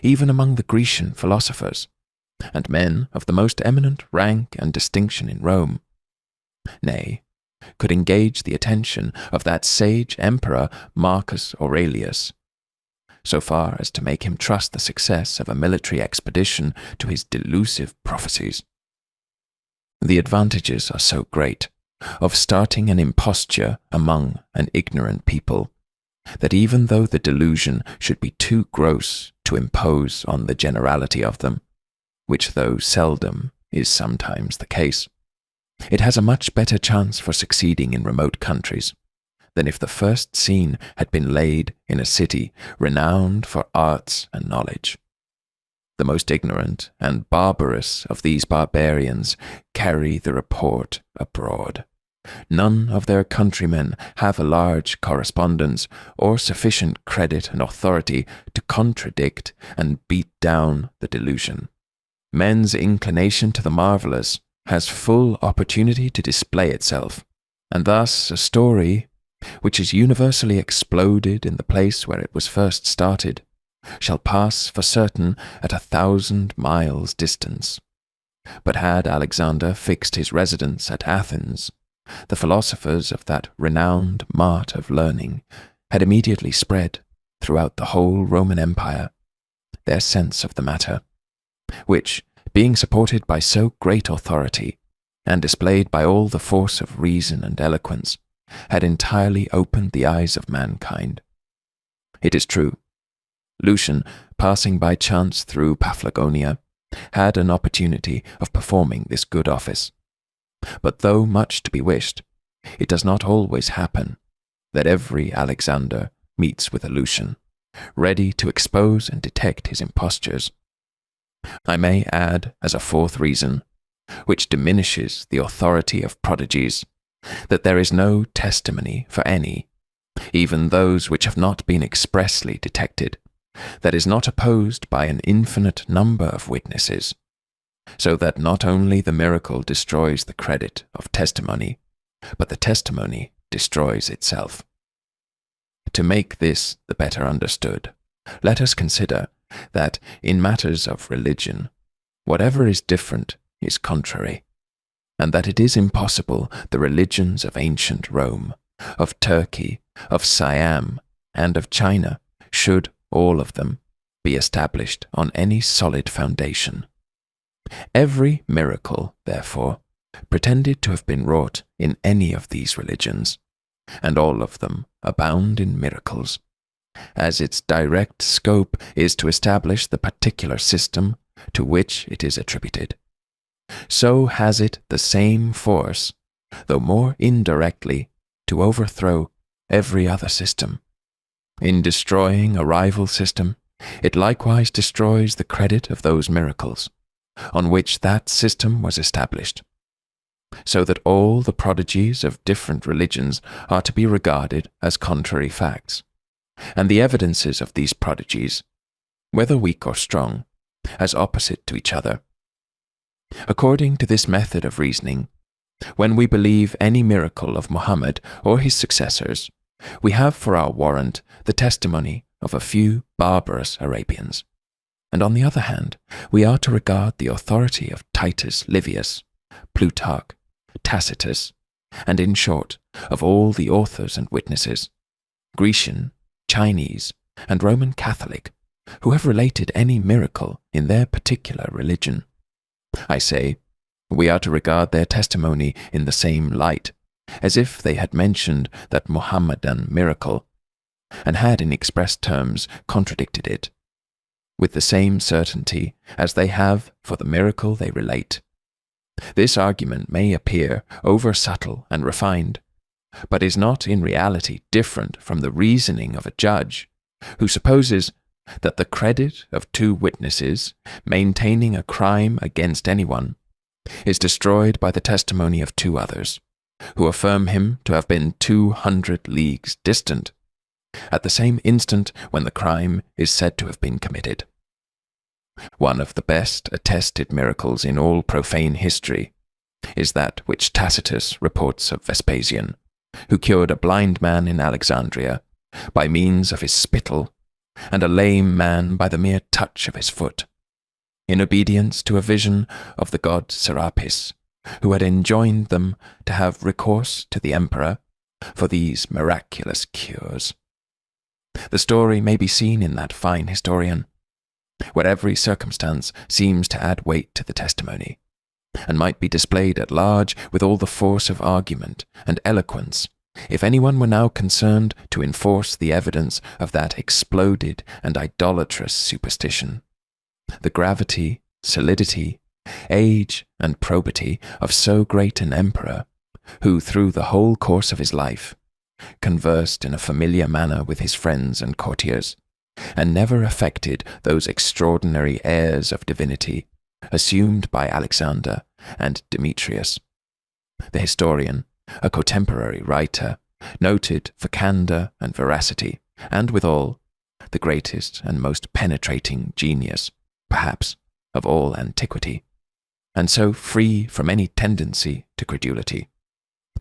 even among the Grecian philosophers, and men of the most eminent rank and distinction in Rome, nay, could engage the attention of that sage emperor Marcus Aurelius, so far as to make him trust the success of a military expedition to his delusive prophecies. The advantages are so great of starting an imposture among an ignorant people, that even though the delusion should be too gross to impose on the generality of them, which though seldom is sometimes the case, it has a much better chance for succeeding in remote countries than if the first scene had been laid in a city renowned for arts and knowledge. The most ignorant and barbarous of these barbarians carry the report abroad. None of their countrymen have a large correspondence or sufficient credit and authority to contradict and beat down the delusion. Men's inclination to the marvellous has full opportunity to display itself, and thus a story, which is universally exploded in the place where it was first started, shall pass for certain at 1,000 miles distance. But had Alexander fixed his residence at Athens, the philosophers of that renowned mart of learning had immediately spread throughout the whole Roman Empire their sense of the matter, which, being supported by so great authority, and displayed by all the force of reason and eloquence, had entirely opened the eyes of mankind. It is true, Lucian, passing by chance through Paphlagonia, had an opportunity of performing this good office. But though much to be wished, it does not always happen that every Alexander meets with a Lucian, ready to expose and detect his impostures. I may add as a fourth reason, which diminishes the authority of prodigies, that there is no testimony for any, even those which have not been expressly detected, that is not opposed by an infinite number of witnesses, so that not only the miracle destroys the credit of testimony, but the testimony destroys itself. To make this the better understood, let us consider that in matters of religion, whatever is different is contrary, and that it is impossible the religions of ancient Rome, of Turkey, of Siam, and of China should, all of them, be established on any solid foundation. Every miracle, therefore, pretended to have been wrought in any of these religions, and all of them abound in miracles, as its direct scope is to establish the particular system to which it is attributed. So has it the same force, though more indirectly, to overthrow every other system. In destroying a rival system, it likewise destroys the credit of those miracles, on which that system was established, so that all the prodigies of different religions are to be regarded as contrary facts, and the evidences of these prodigies, whether weak or strong, as opposite to each other. According to this method of reasoning, When we believe any miracle of Muhammad or his successors, we have for our warrant the testimony of a few barbarous Arabians. And on the other hand, we are to regard the authority of Titus Livius, Plutarch, Tacitus, and in short, of all the authors and witnesses, Grecian, Chinese, and Roman Catholic, who have related any miracle in their particular religion. I say, we are to regard their testimony in the same light, as if they had mentioned that Mohammedan miracle, and had in express terms contradicted it, with the same certainty as they have for the miracle they relate. This argument may appear over subtle and refined, but is not in reality different from the reasoning of a judge who supposes that the credit of two witnesses maintaining a crime against anyone is destroyed by the testimony of two others, who affirm him to have been 200 leagues distant, at the same instant when the crime is said to have been committed. One of the best attested miracles in all profane history is that which Tacitus reports of Vespasian, who cured a blind man in Alexandria by means of his spittle, and a lame man by the mere touch of his foot, in obedience to a vision of the god Serapis, who had enjoined them to have recourse to the emperor for these miraculous cures. The story may be seen in that fine historian, where every circumstance seems to add weight to the testimony, and might be displayed at large with all the force of argument and eloquence, if anyone were now concerned to enforce the evidence of that exploded and idolatrous superstition. The gravity, solidity, age, and probity of so great an emperor, who through the whole course of his life conversed in a familiar manner with his friends and courtiers, and never affected those extraordinary airs of divinity assumed by Alexander and Demetrius. The historian, a contemporary writer, noted for candour and veracity, and withal, the greatest and most penetrating genius, perhaps, of all antiquity, and so free from any tendency to credulity,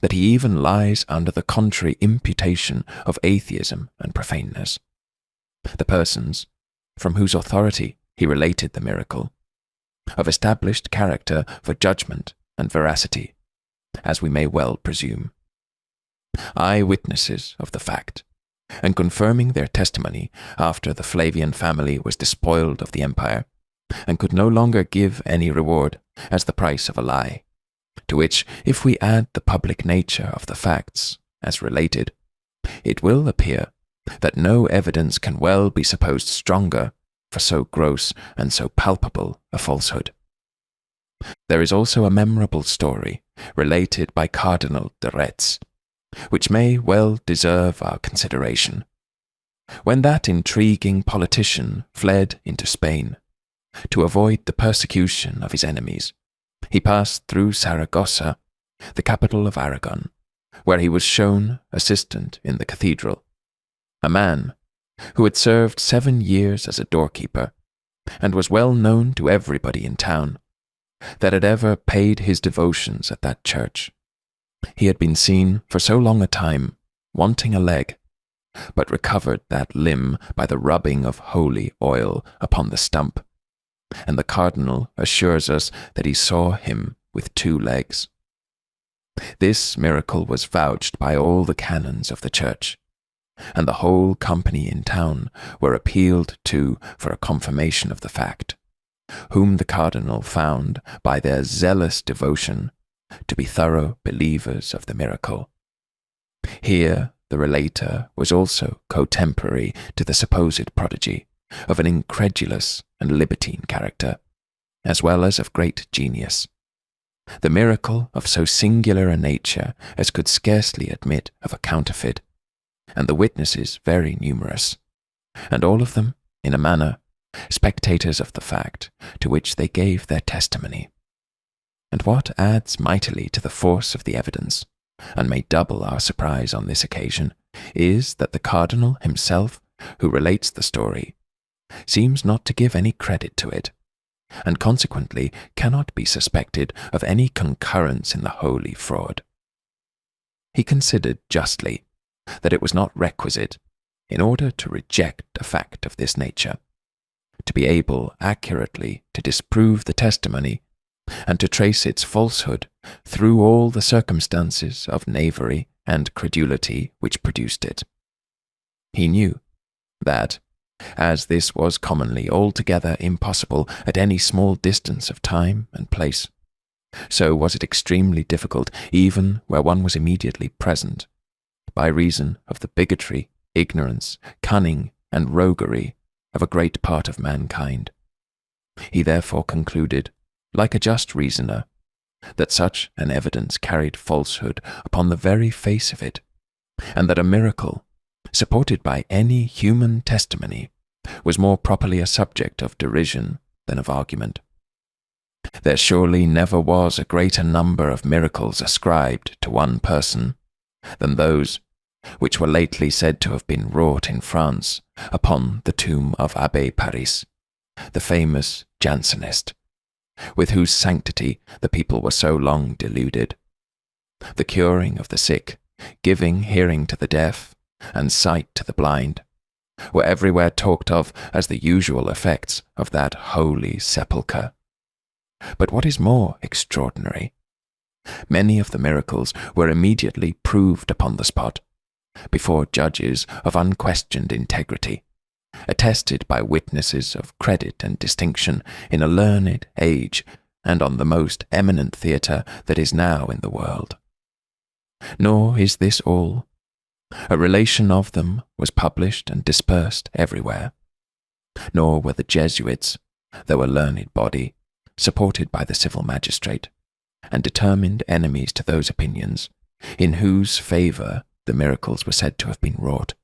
that he even lies under the contrary imputation of atheism and profaneness. The persons, from whose authority he related the miracle, of established character for judgment and veracity, as we may well presume. Eye-witnesses of the fact, and confirming their testimony after the Flavian family was despoiled of the empire, and could no longer give any reward as the price of a lie, to which, if we add the public nature of the facts, as related, it will appear that no evidence can well be supposed stronger for so gross and so palpable a falsehood. There is also a memorable story related by Cardinal de Retz, which may well deserve our consideration. When that intriguing politician fled into Spain to avoid the persecution of his enemies, he passed through Saragossa, the capital of Aragon, where he was shown assistant in the cathedral, a man who had served 7 years as a doorkeeper, and was well known to everybody in town, that had ever paid his devotions at that church. He had been seen for so long a time wanting a leg, but recovered that limb by the rubbing of holy oil upon the stump, and the cardinal assures us that he saw him with 2 legs. This miracle was vouched by all the canons of the church, and the whole company in town were appealed to for a confirmation of the fact, whom the cardinal found by their zealous devotion to be thorough believers of the miracle. Here the relator was also contemporary to the supposed prodigy, of an incredulous and libertine character, as well as of great genius. The miracle of so singular a nature as could scarcely admit of a counterfeit, and the witnesses very numerous, and all of them, in a manner, spectators of the fact to which they gave their testimony. And what adds mightily to the force of the evidence, and may double our surprise on this occasion, is that the cardinal himself, who relates the story, seems not to give any credit to it, and consequently cannot be suspected of any concurrence in the holy fraud. He considered justly that it was not requisite, in order to reject a fact of this nature, to be able accurately to disprove the testimony and to trace its falsehood through all the circumstances of knavery and credulity which produced it. He knew that, as this was commonly altogether impossible at any small distance of time and place, so was it extremely difficult even where one was immediately present, by reason of the bigotry, ignorance, cunning, and roguery of a great part of mankind. He therefore concluded, like a just reasoner, that such an evidence carried falsehood upon the very face of it, and that a miracle, supported by any human testimony, was more properly a subject of derision than of argument. There surely never was a greater number of miracles ascribed to one person than those which were lately said to have been wrought in France upon the tomb of Abbé Paris, the famous Jansenist, with whose sanctity the people were so long deluded. The curing of the sick, giving hearing to the deaf, and sight to the blind, were everywhere talked of as the usual effects of that holy sepulchre. But what is more extraordinary, many of the miracles were immediately proved upon the spot, before judges of unquestioned integrity, attested by witnesses of credit and distinction in a learned age, and on the most eminent theatre that is now in the world. Nor is this all. A relation of them was published and dispersed everywhere. Nor were the Jesuits, though a learned body, supported by the civil magistrate, and determined enemies to those opinions, in whose favour the miracles were said to have been wrought,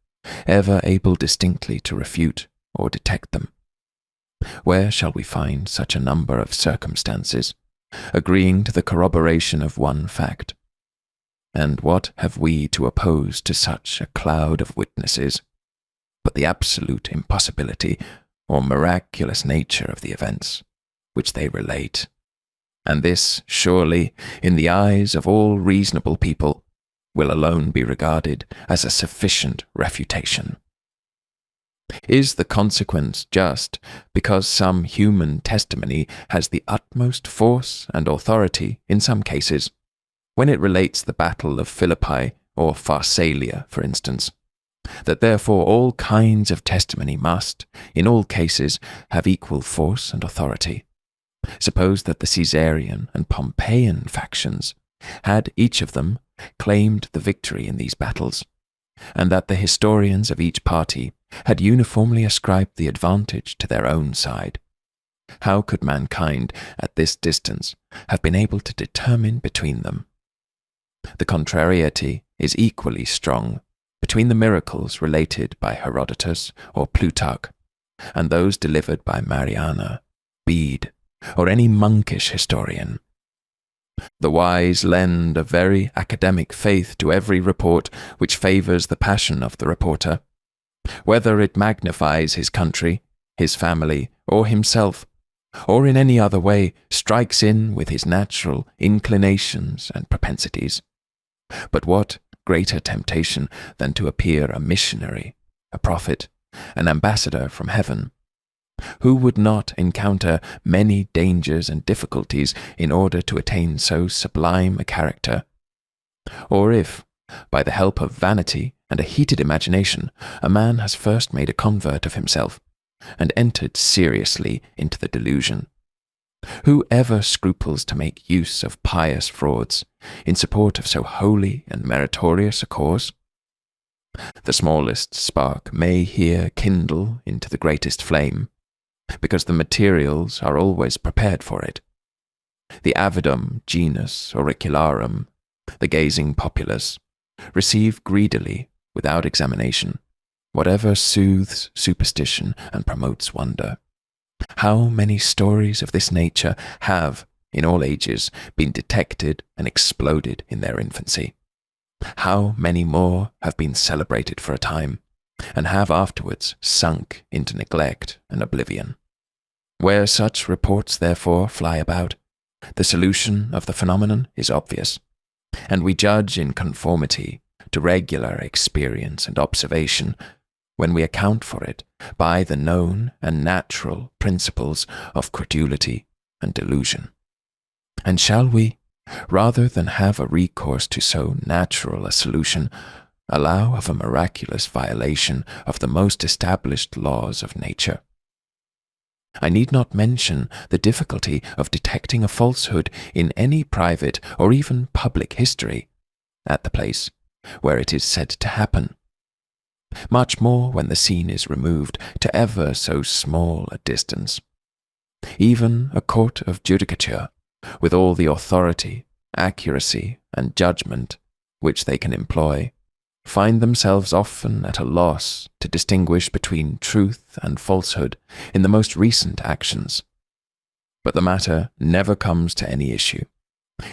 ever able distinctly to refute or detect them. Where shall we find such a number of circumstances, agreeing to the corroboration of one fact? And what have we to oppose to such a cloud of witnesses, but the absolute impossibility or miraculous nature of the events which they relate? And this, surely, in the eyes of all reasonable people, will alone be regarded as a sufficient refutation. Is the consequence just because some human testimony has the utmost force and authority in some cases, when it relates the battle of Philippi or Pharsalia, for instance, that therefore all kinds of testimony must, in all cases, have equal force and authority? Suppose that the Caesarian and Pompeian factions had each of them claimed the victory in these battles, and that the historians of each party had uniformly ascribed the advantage to their own side. How could mankind, at this distance, have been able to determine between them? The contrariety is equally strong between the miracles related by Herodotus or Plutarch, and those delivered by Mariana, Bede, or any monkish historian. The wise lend a very academic faith to every report which favours the passion of the reporter, whether it magnifies his country, his family, or himself, or in any other way strikes in with his natural inclinations and propensities. But what greater temptation than to appear a missionary, a prophet, an ambassador from heaven? Who would not encounter many dangers and difficulties in order to attain so sublime a character? Or if, by the help of vanity and a heated imagination, a man has first made a convert of himself, and entered seriously into the delusion, who ever scruples to make use of pious frauds in support of so holy and meritorious a cause? The smallest spark may here kindle into the greatest flame, because the materials are always prepared for it. The avidum genus auricularum, the gazing populace, receive greedily, without examination, whatever soothes superstition and promotes wonder. How many stories of this nature have, in all ages, been detected and exploded in their infancy? How many more have been celebrated for a time, and have afterwards sunk into neglect and oblivion? Where such reports therefore fly about, the solution of the phenomenon is obvious, and we judge in conformity to regular experience and observation when we account for it by the known and natural principles of credulity and delusion. And shall we, rather than have a recourse to so natural a solution, allow of a miraculous violation of the most established laws of nature? I need not mention the difficulty of detecting a falsehood in any private or even public history at the place where it is said to happen, much more when the scene is removed to ever so small a distance. Even a court of judicature, with all the authority, accuracy, and judgment which they can employ, find themselves often at a loss to distinguish between truth and falsehood in the most recent actions. But the matter never comes to any issue,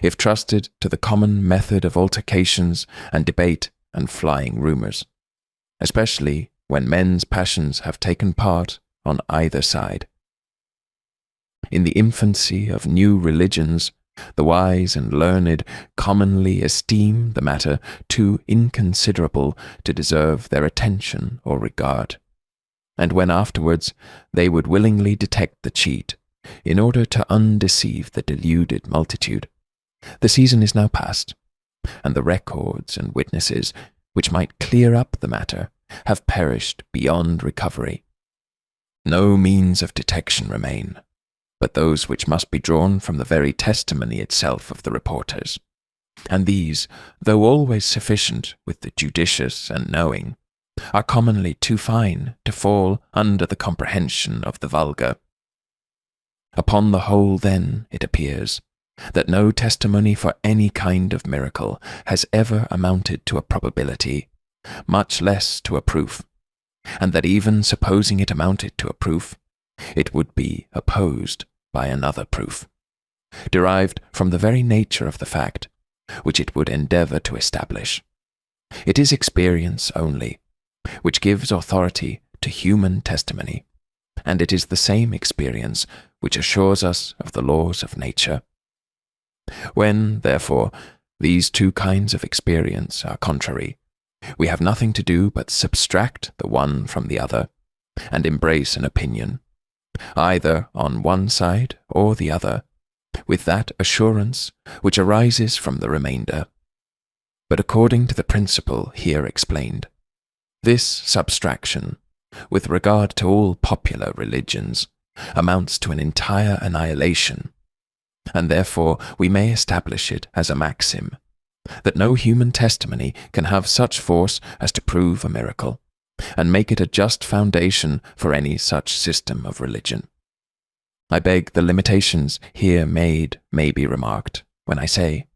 if trusted to the common method of altercations and debate and flying rumours, especially when men's passions have taken part on either side. In the infancy of new religions, the wise and learned commonly esteem the matter too inconsiderable to deserve their attention or regard, and when afterwards they would willingly detect the cheat, in order to undeceive the deluded multitude, the season is now past, and the records and witnesses which might clear up the matter have perished beyond recovery. No means of detection remain, but those which must be drawn from the very testimony itself of the reporters, and these, though always sufficient with the judicious and knowing, are commonly too fine to fall under the comprehension of the vulgar. Upon the whole, then, it appears that no testimony for any kind of miracle has ever amounted to a probability, much less to a proof, and that even supposing it amounted to a proof, it would be opposed by another proof, derived from the very nature of the fact, which it would endeavour to establish. It is experience only, which gives authority to human testimony, and it is the same experience which assures us of the laws of nature. When, therefore, these two kinds of experience are contrary, we have nothing to do but subtract the one from the other, and embrace an opinion, either on one side or the other, with that assurance which arises from the remainder. But according to the principle here explained, this subtraction, with regard to all popular religions, amounts to an entire annihilation, and therefore we may establish it as a maxim, that no human testimony can have such force as to prove a miracle, and make it a just foundation for any such system of religion. I beg the limitations here made may be remarked when I say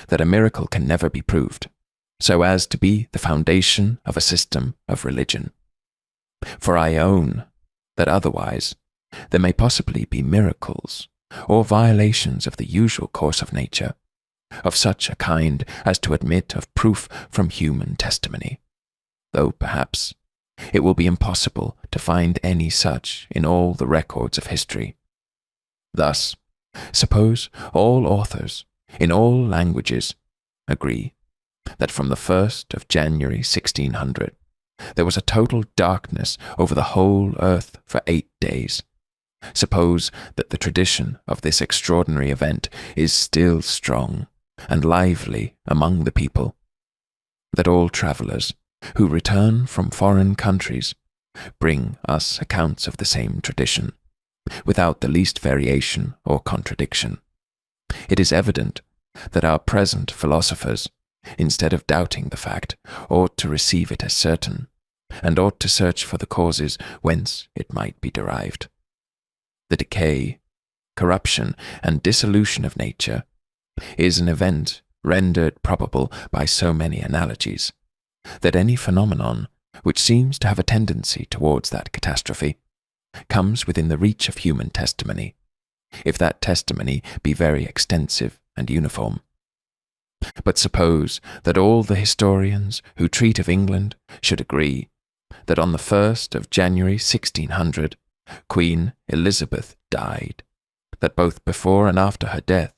that a miracle can never be proved, so as to be the foundation of a system of religion. For I own that otherwise there may possibly be miracles or violations of the usual course of nature, of such a kind as to admit of proof from human testimony, though perhaps it will be impossible to find any such in all the records of history. Thus, suppose all authors, in all languages, agree that from the 1st of January 1600, there was a total darkness over the whole earth for 8 days. Suppose that the tradition of this extraordinary event is still strong and lively among the people, that all travellers who return from foreign countries bring us accounts of the same tradition, without the least variation or contradiction. It is evident that our present philosophers, instead of doubting the fact, ought to receive it as certain, and ought to search for the causes whence it might be derived. The decay, corruption, and dissolution of nature is an event rendered probable by so many analogies, that any phenomenon which seems to have a tendency towards that catastrophe comes within the reach of human testimony, if that testimony be very extensive and uniform. But suppose that all the historians who treat of England should agree that on the 1st of January 1600 Queen Elizabeth died, that both before and after her death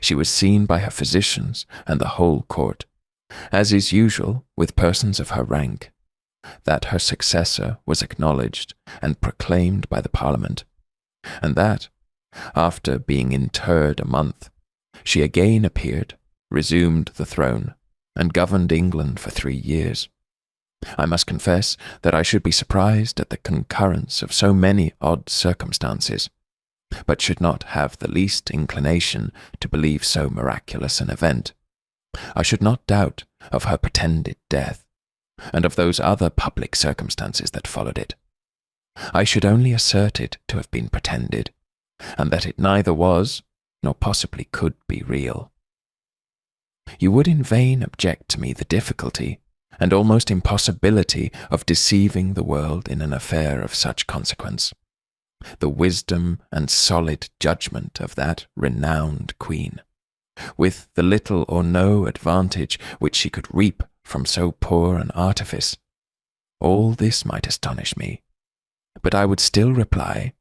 she was seen by her physicians and the whole court, as is usual with persons of her rank, that her successor was acknowledged and proclaimed by the Parliament, and that, after being interred a month, she again appeared, resumed the throne, and governed England for 3 years. I must confess that I should be surprised at the concurrence of so many odd circumstances, but should not have the least inclination to believe so miraculous an event. I should not doubt of her pretended death, and of those other public circumstances that followed it. I should only assert it to have been pretended, and that it neither was, nor possibly could be real. You would in vain object to me the difficulty and almost impossibility of deceiving the world in an affair of such consequence. The wisdom and solid judgment of that renowned queen, with the little or no advantage which she could reap from so poor an artifice, all this might astonish me, but I would still reply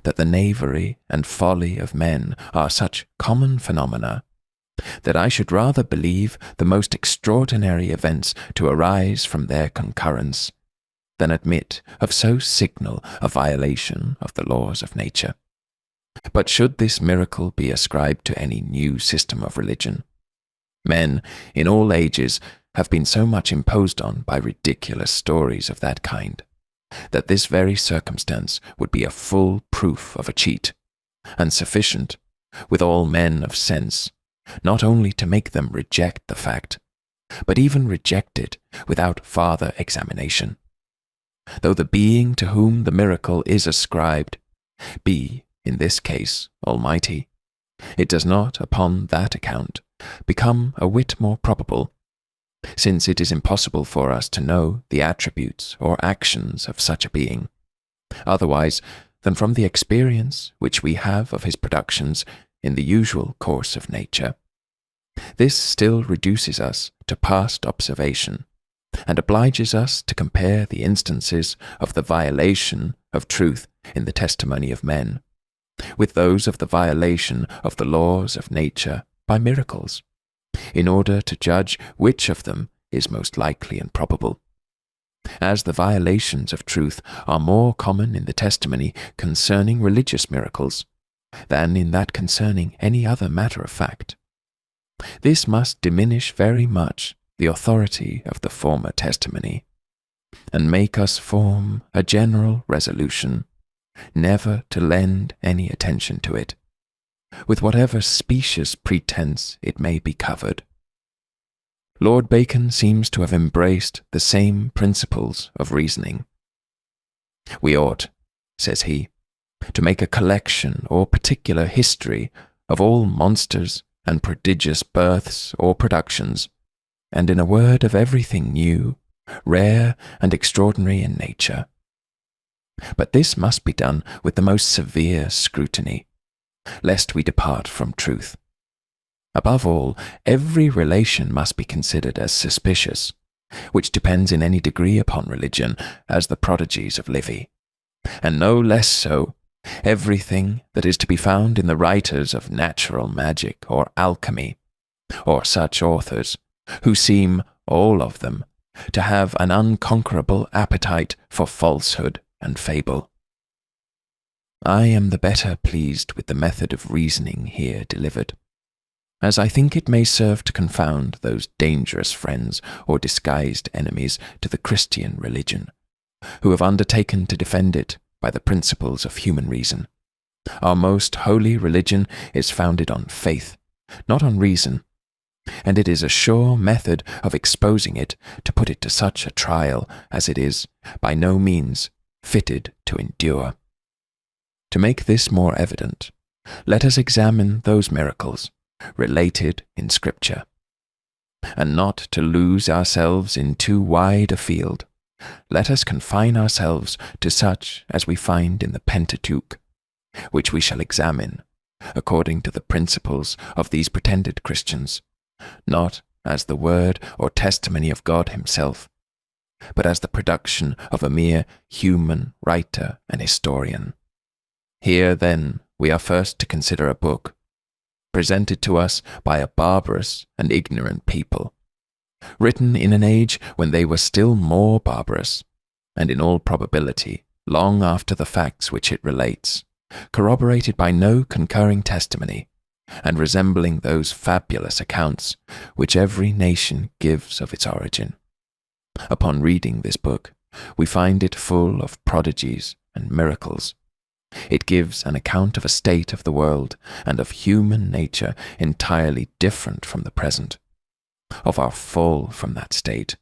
that the knavery and folly of men are such common phenomena that I should rather believe the most extraordinary events to arise from their concurrence than admit of so signal a violation of the laws of nature. But should this miracle be ascribed to any new system of religion, men in all ages have been so much imposed on by ridiculous stories of that kind, that this very circumstance would be a full proof of a cheat, and sufficient, with all men of sense, not only to make them reject the fact, but even reject it without farther examination. Though the being to whom the miracle is ascribed be, in this case, almighty, it does not, upon that account, become a whit more probable, since it is impossible for us to know the attributes or actions of such a being, otherwise than from the experience which we have of his productions in the usual course of nature. This still reduces us to past observation, and obliges us to compare the instances of the violation of truth in the testimony of men, with those of the violation of the laws of nature by miracles, in order to judge which of them is most likely and probable. As the violations of truth are more common in the testimony concerning religious miracles than in that concerning any other matter of fact, this must diminish very much the authority of the former testimony, and make us form a general resolution never to lend any attention to it, with whatever specious pretence it may be covered. Lord Bacon seems to have embraced the same principles of reasoning. We ought, says he, to make a collection or particular history of all monsters and prodigious births or productions, and in a word of everything new, rare, and extraordinary in nature. But this must be done with the most severe scrutiny, lest we depart from truth. Above all, every relation must be considered as suspicious, which depends in any degree upon religion, as the prodigies of Livy, and no less so everything that is to be found in the writers of natural magic or alchemy, or such authors, who seem, all of them, to have an unconquerable appetite for falsehood and fable. I am the better pleased with the method of reasoning here delivered, as I think it may serve to confound those dangerous friends or disguised enemies to the Christian religion, who have undertaken to defend it by the principles of human reason. Our most holy religion is founded on faith, not on reason, and it is a sure method of exposing it to put it to such a trial as it is by no means fitted to endure. To make this more evident, let us examine those miracles related in Scripture, and not to lose ourselves in too wide a field, let us confine ourselves to such as we find in the Pentateuch, which we shall examine according to the principles of these pretended Christians, not as the word or testimony of God himself, but as the production of a mere human writer and historian. Here, then, we are first to consider a book, presented to us by a barbarous and ignorant people, written in an age when they were still more barbarous, and in all probability long after the facts which it relates, corroborated by no concurring testimony, and resembling those fabulous accounts which every nation gives of its origin. Upon reading this book, we find it full of prodigies and miracles. It gives an account of a state of the world and of human nature entirely different from the present, of our fall from that state,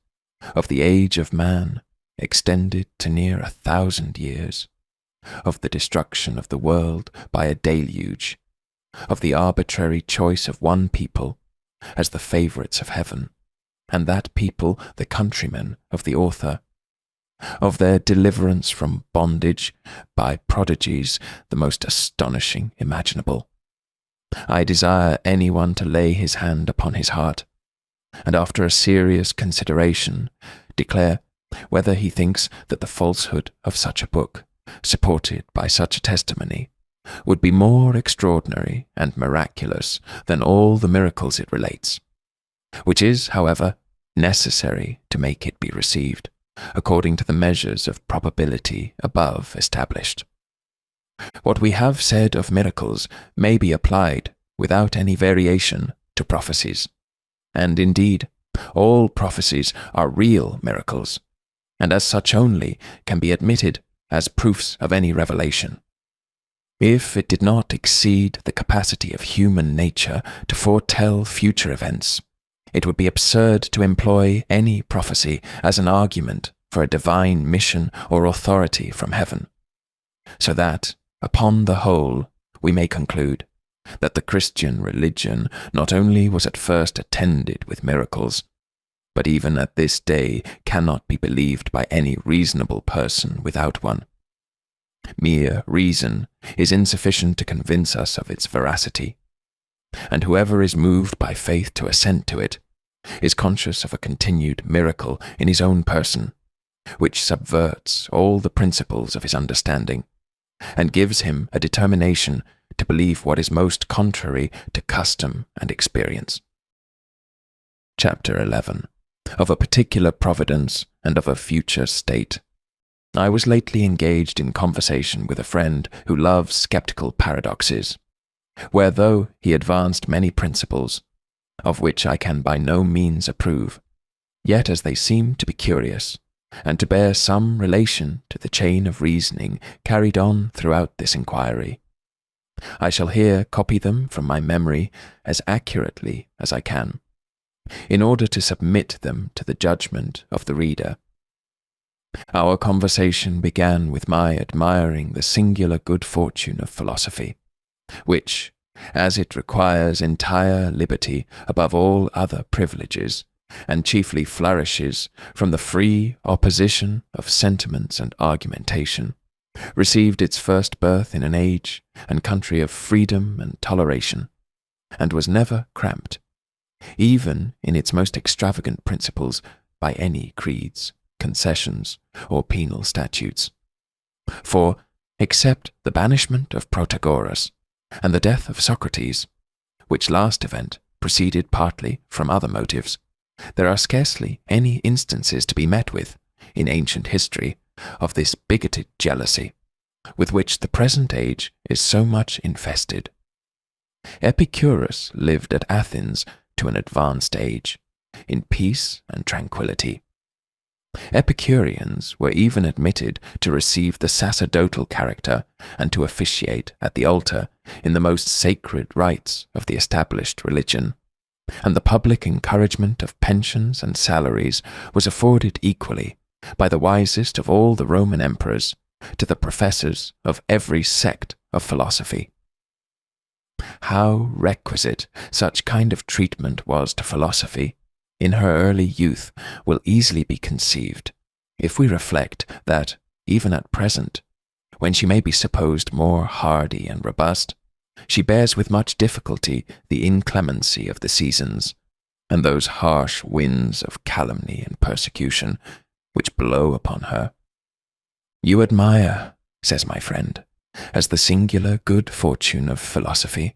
of the age of man, extended to near 1,000 years, of the destruction of the world by a deluge, of the arbitrary choice of one people as the favourites of heaven, and that people the countrymen of the author, of their deliverance from bondage by prodigies the most astonishing imaginable. I desire anyone to lay his hand upon his heart, and after a serious consideration, declare whether he thinks that the falsehood of such a book, supported by such a testimony, would be more extraordinary and miraculous than all the miracles it relates, which is, however, necessary to make it be received, according to the measures of probability above established. What we have said of miracles may be applied, without any variation, to prophecies, and indeed, all prophecies are real miracles, and as such only can be admitted as proofs of any revelation. If it did not exceed the capacity of human nature to foretell future events, it would be absurd to employ any prophecy as an argument for a divine mission or authority from heaven. So that, upon the whole, we may conclude that the Christian religion not only was at first attended with miracles, but even at this day cannot be believed by any reasonable person without one. Mere reason is insufficient to convince us of its veracity, and whoever is moved by faith to assent to it is conscious of a continued miracle in his own person, which subverts all the principles of his understanding, and gives him a determination to believe what is most contrary to custom and experience. Chapter 11. Of a particular providence and of a future state. I was lately engaged in conversation with a friend who loves sceptical paradoxes, where though he advanced many principles, of which I can by no means approve, yet as they seem to be curious, and to bear some relation to the chain of reasoning carried on throughout this inquiry, I shall here copy them from my memory as accurately as I can, in order to submit them to the judgment of the reader. Our conversation began with my admiring the singular good fortune of philosophy, which, as it requires entire liberty above all other privileges, and chiefly flourishes from the free opposition of sentiments and argumentation, received its first birth in an age and country of freedom and toleration, and was never cramped, even in its most extravagant principles, by any creeds, concessions, or penal statutes. For, except the banishment of Protagoras and the death of Socrates, which last event proceeded partly from other motives, there are scarcely any instances to be met with, in ancient history, of this bigoted jealousy, with which the present age is so much infested. Epicurus lived at Athens to an advanced age, in peace and tranquillity. Epicureans were even admitted to receive the sacerdotal character and to officiate at the altar in the most sacred rites of the established religion, and the public encouragement of pensions and salaries was afforded equally by the wisest of all the Roman emperors to the professors of every sect of philosophy. How requisite such kind of treatment was to philosophy in her early youth will easily be conceived, if we reflect that, even at present, when she may be supposed more hardy and robust, she bears with much difficulty the inclemency of the seasons, and those harsh winds of calumny and persecution, which blow upon her. You admire, says my friend, as the singular good fortune of philosophy,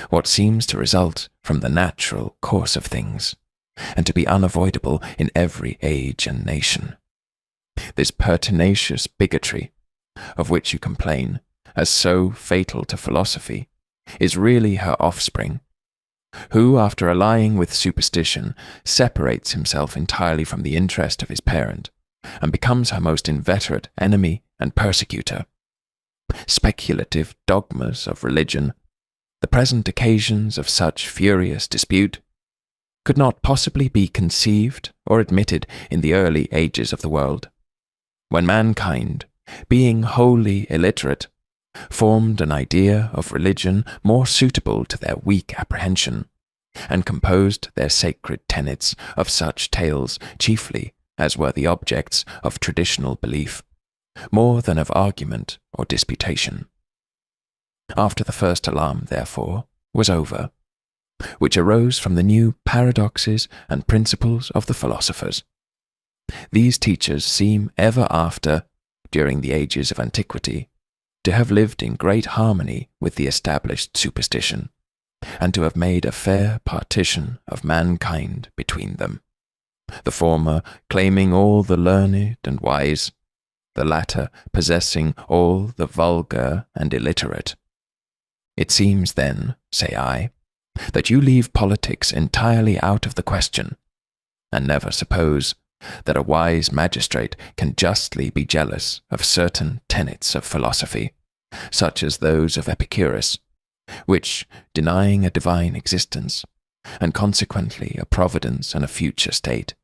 what seems to result from the natural course of things, and to be unavoidable in every age and nation. This pertinacious bigotry, of which you complain, as so fatal to philosophy, is really her offspring, who, after allying with superstition, separates himself entirely from the interest of his parent, and becomes her most inveterate enemy and persecutor. Speculative dogmas of religion, the present occasions of such furious dispute, could not possibly be conceived or admitted in the early ages of the world, when mankind, being wholly illiterate, formed an idea of religion more suitable to their weak apprehension, and composed their sacred tenets of such tales chiefly as were the objects of traditional belief, more than of argument or disputation. After the first alarm, therefore, was over, which arose from the new paradoxes and principles of the philosophers, these teachers seem ever after, during the ages of antiquity, to have lived in great harmony with the established superstition, and to have made a fair partition of mankind between them, the former claiming all the learned and wise, the latter possessing all the vulgar and illiterate. It seems then, say I, that you leave politics entirely out of the question, and never suppose that a wise magistrate can justly be jealous of certain tenets of philosophy, such as those of Epicurus, which, denying a divine existence, and consequently a providence and a future state,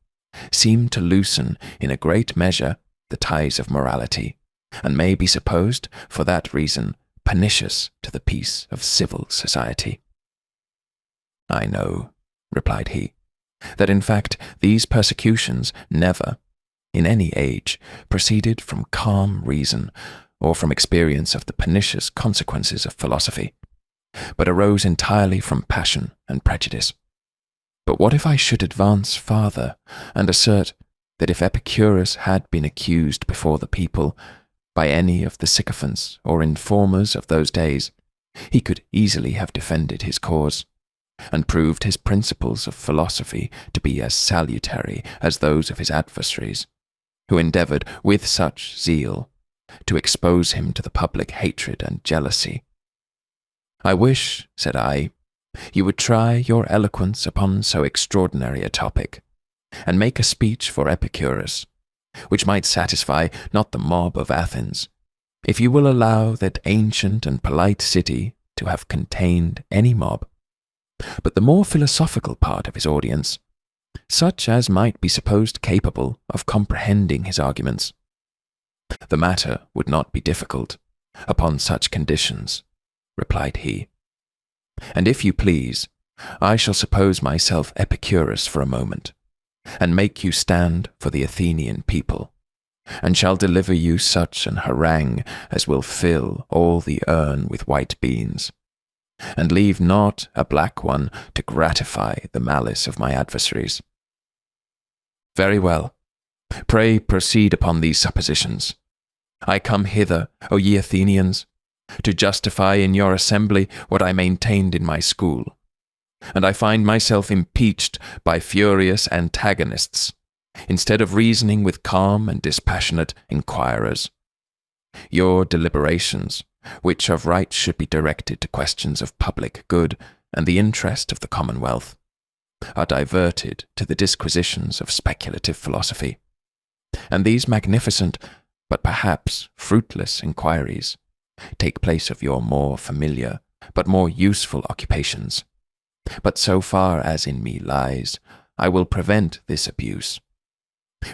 seem to loosen in a great measure the ties of morality, and may be supposed, for that reason, pernicious to the peace of civil society. I know, replied he, that in fact these persecutions never, in any age, proceeded from calm reason or from experience of the pernicious consequences of philosophy, but arose entirely from passion and prejudice. But what if I should advance farther and assert that if Epicurus had been accused before the people by any of the sycophants or informers of those days, he could easily have defended his cause, and proved his principles of philosophy to be as salutary as those of his adversaries, who endeavoured with such zeal to expose him to the public hatred and jealousy. I wish, said I, you would try your eloquence upon so extraordinary a topic, and make a speech for Epicurus, which might satisfy not the mob of Athens, if you will allow that ancient and polite city to have contained any mob, but the more philosophical part of his audience, such as might be supposed capable of comprehending his arguments. The matter would not be difficult, upon such conditions, replied he. And if you please, I shall suppose myself Epicurus for a moment, and make you stand for the Athenian people, and shall deliver you such an harangue as will fill all the urn with white beans, and leave not a black one to gratify the malice of my adversaries. Very well. Pray proceed upon these suppositions. I come hither, O ye Athenians, to justify in your assembly what I maintained in my school, and I find myself impeached by furious antagonists, instead of reasoning with calm and dispassionate inquirers. Your deliberations, which of right should be directed to questions of public good and the interest of the commonwealth, are diverted to the disquisitions of speculative philosophy, and these magnificent, but perhaps fruitless inquiries, take place of your more familiar, but more useful occupations. But so far as in me lies, I will prevent this abuse.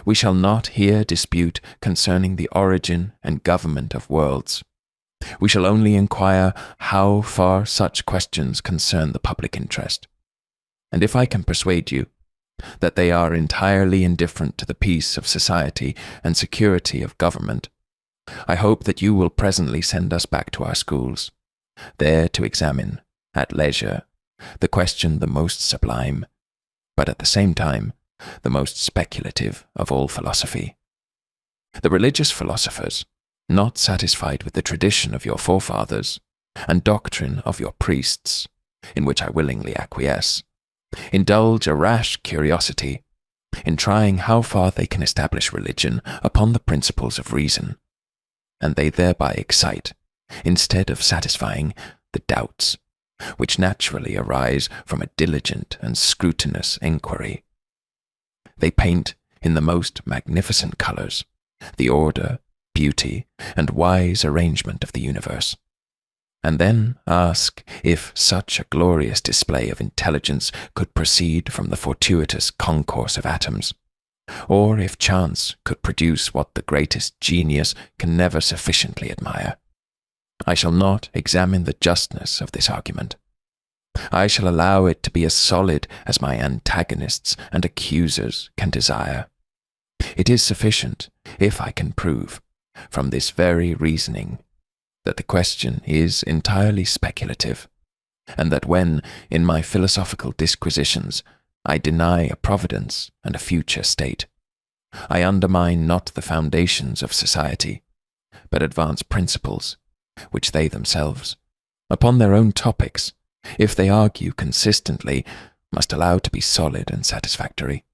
We shall not here dispute concerning the origin and government of worlds. We shall only inquire how far such questions concern the public interest. And if I can persuade you that they are entirely indifferent to the peace of society and security of government, I hope that you will presently send us back to our schools, there to examine, at leisure, the question the most sublime, but at the same time the most speculative of all philosophy. The religious philosophers, not satisfied with the tradition of your forefathers and doctrine of your priests, in which I willingly acquiesce, indulge a rash curiosity in trying how far they can establish religion upon the principles of reason, and they thereby excite, instead of satisfying, the doubts which naturally arise from a diligent and scrutinous enquiry. They paint in the most magnificent colours the order, beauty, and wise arrangement of the universe, and then ask if such a glorious display of intelligence could proceed from the fortuitous concourse of atoms, or if chance could produce what the greatest genius can never sufficiently admire. I shall not examine the justness of this argument. I shall allow it to be as solid as my antagonists and accusers can desire. It is sufficient if I can prove, from this very reasoning, that the question is entirely speculative, and that when, in my philosophical disquisitions, I deny a providence and a future state, I undermine not the foundations of society, but advance principles, which they themselves, upon their own topics, if they argue consistently, must allow to be solid and satisfactory.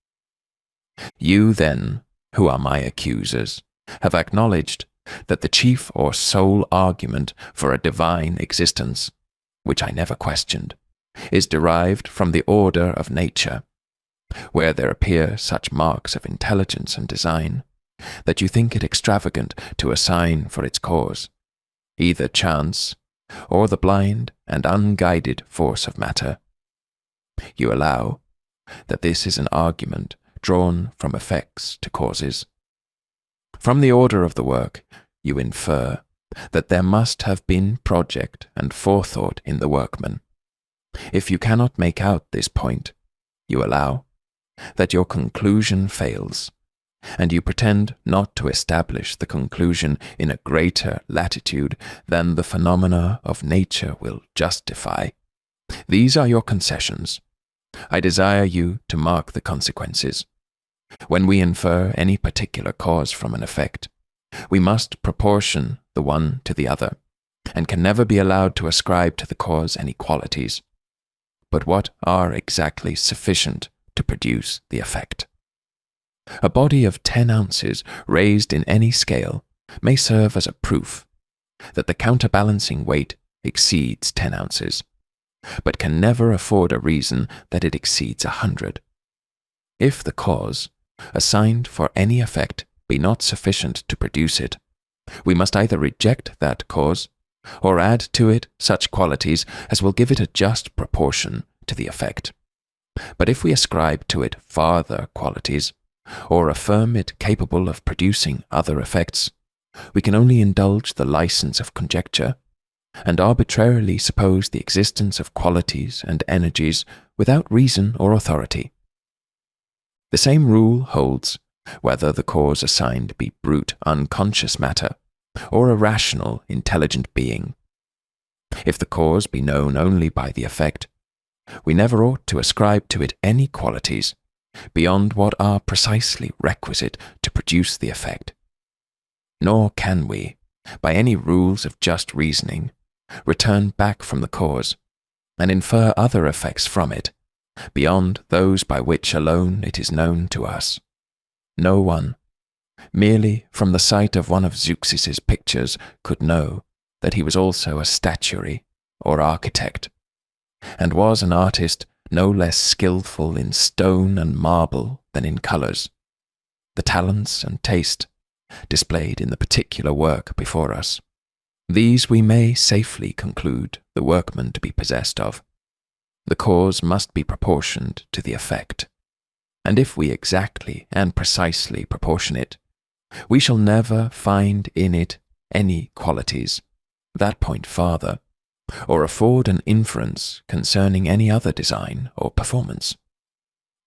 You, then, who are my accusers, have acknowledged that the chief or sole argument for a divine existence, which I never questioned, is derived from the order of nature, where there appear such marks of intelligence and design, that you think it extravagant to assign for its cause either chance or the blind and unguided force of matter. You allow that this is an argument drawn from effects to causes. From the order of the work, you infer that there must have been project and forethought in the workman. If you cannot make out this point, you allow that your conclusion fails, and you pretend not to establish the conclusion in a greater latitude than the phenomena of nature will justify. These are your concessions. I desire you to mark the consequences. When we infer any particular cause from an effect, we must proportion the one to the other, and can never be allowed to ascribe to the cause any qualities, but what are exactly sufficient to produce the effect. A body of 10 ounces raised in any scale may serve as a proof that the counterbalancing weight exceeds 10 ounces, but can never afford a reason that it exceeds 100. If the cause, assigned for any effect, be not sufficient to produce it, we must either reject that cause, or add to it such qualities as will give it a just proportion to the effect. But if we ascribe to it farther qualities, or affirm it capable of producing other effects, we can only indulge the license of conjecture, and arbitrarily suppose the existence of qualities and energies without reason or authority. The same rule holds whether the cause assigned be brute unconscious matter, or a rational intelligent being. If the cause be known only by the effect, we never ought to ascribe to it any qualities beyond what are precisely requisite to produce the effect. Nor can we, by any rules of just reasoning, return back from the cause, and infer other effects from it, beyond those by which alone it is known to us. No one, merely from the sight of one of Zeuxis's pictures, could know that he was also a statuary or architect, and was an artist no less skillful in stone and marble than in colours. The talents and taste displayed in the particular work before us, these we may safely conclude the workman to be possessed of. The cause must be proportioned to the effect, and if we exactly and precisely proportion it, we shall never find in it any qualities that point farther, or afford an inference concerning any other design or performance.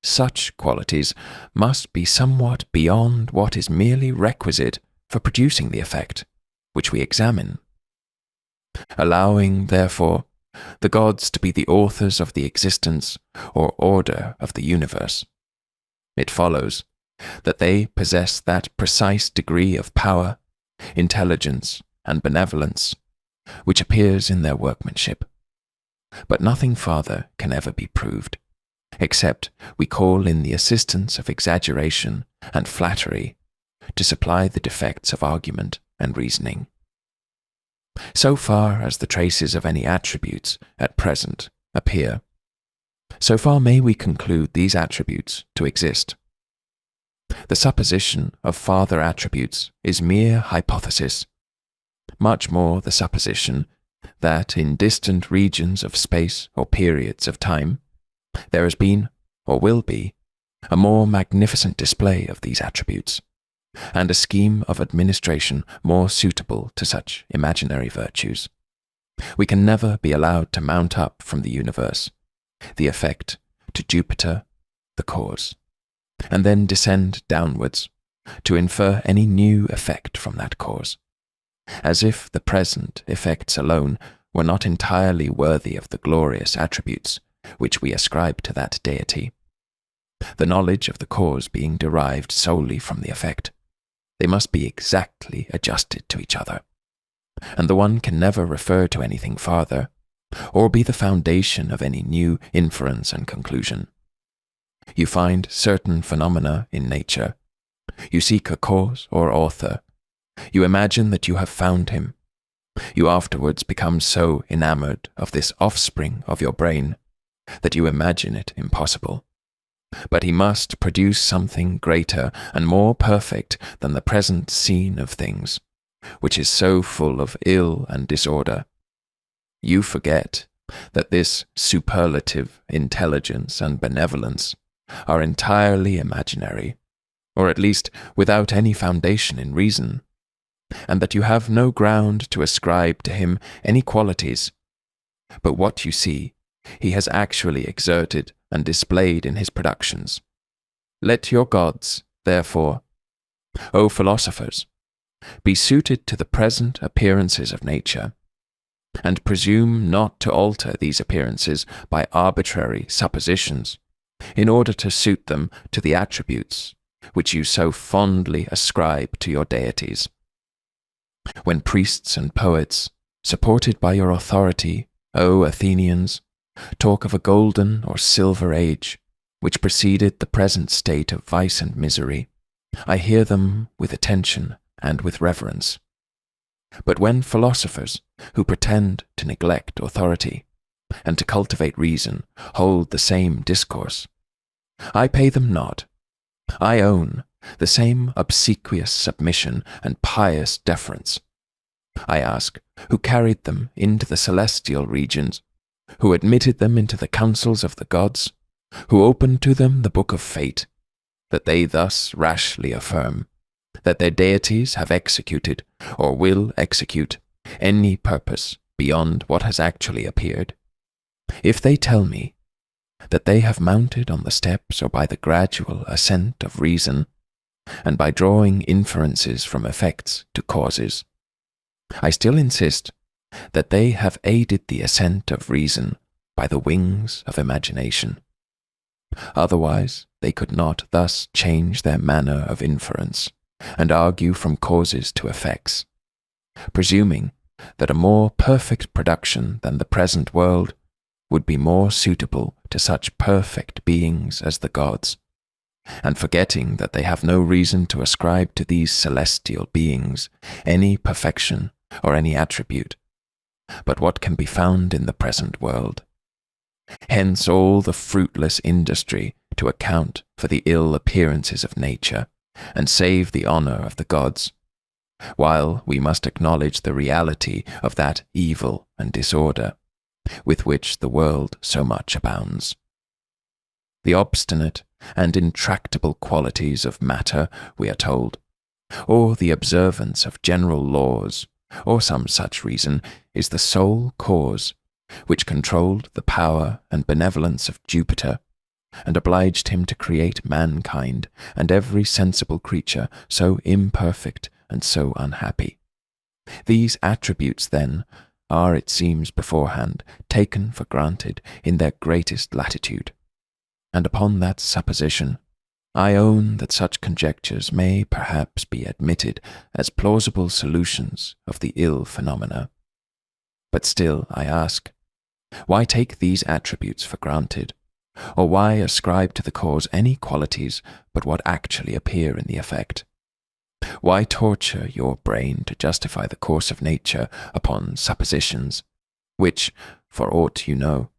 Such qualities must be somewhat beyond what is merely requisite for producing the effect, which we examine. Allowing, therefore, the gods to be the authors of the existence or order of the universe, it follows that they possess that precise degree of power, intelligence, and benevolence which appears in their workmanship. But nothing farther can ever be proved, except we call in the assistance of exaggeration and flattery to supply the defects of argument and reasoning. So far as the traces of any attributes at present appear, so far may we conclude these attributes to exist. The supposition of farther attributes is mere hypothesis, much more the supposition that in distant regions of space or periods of time there has been, or will be, a more magnificent display of these attributes, and a scheme of administration more suitable to such imaginary virtues. We can never be allowed to mount up from the universe, the effect, to Jupiter, the cause, and then descend downwards to infer any new effect from that cause, as if the present effects alone were not entirely worthy of the glorious attributes which we ascribe to that deity. The knowledge of the cause being derived solely from the effect, they must be exactly adjusted to each other, and the one can never refer to anything farther, or be the foundation of any new inference and conclusion. You find certain phenomena in nature, you seek a cause or author, you imagine that you have found him. You afterwards become so enamored of this offspring of your brain that you imagine it impossible. But he must produce something greater and more perfect than the present scene of things, which is so full of ill and disorder. You forget that this superlative intelligence and benevolence are entirely imaginary, or at least without any foundation in reason, and that you have no ground to ascribe to him any qualities, but what you see he has actually exerted and displayed in his productions. Let your gods, therefore, O philosophers, be suited to the present appearances of nature, and presume not to alter these appearances by arbitrary suppositions, in order to suit them to the attributes which you so fondly ascribe to your deities. When priests and poets, supported by your authority, O Athenians, talk of a golden or silver age, which preceded the present state of vice and misery, I hear them with attention and with reverence. But when philosophers, who pretend to neglect authority, and to cultivate reason, hold the same discourse, I pay them not. I own the same obsequious submission and pious deference. I ask, who carried them into the celestial regions, who admitted them into the councils of the gods, who opened to them the book of fate, that they thus rashly affirm that their deities have executed, or will execute, any purpose beyond what has actually appeared. If they tell me that they have mounted on the steps or by the gradual ascent of reason, and by drawing inferences from effects to causes, I still insist that they have aided the ascent of reason by the wings of imagination. Otherwise, they could not thus change their manner of inference, and argue from causes to effects, presuming that a more perfect production than the present world would be more suitable to such perfect beings as the gods, and forgetting that they have no reason to ascribe to these celestial beings any perfection or any attribute, but what can be found in the present world. Hence all the fruitless industry to account for the ill appearances of nature, and save the honour of the gods, while we must acknowledge the reality of that evil and disorder with which the world so much abounds. The obstinate and intractable qualities of matter, we are told, or the observance of general laws, or some such reason, is the sole cause which controlled the power and benevolence of Jupiter, and obliged him to create mankind and every sensible creature so imperfect and so unhappy. These attributes, then, are, it seems beforehand, taken for granted in their greatest latitude, and upon that supposition I own that such conjectures may perhaps be admitted as plausible solutions of the ill phenomena. But still, I ask, why take these attributes for granted, or why ascribe to the cause any qualities but what actually appear in the effect? Why torture your brain to justify the course of nature upon suppositions, which, for aught you know,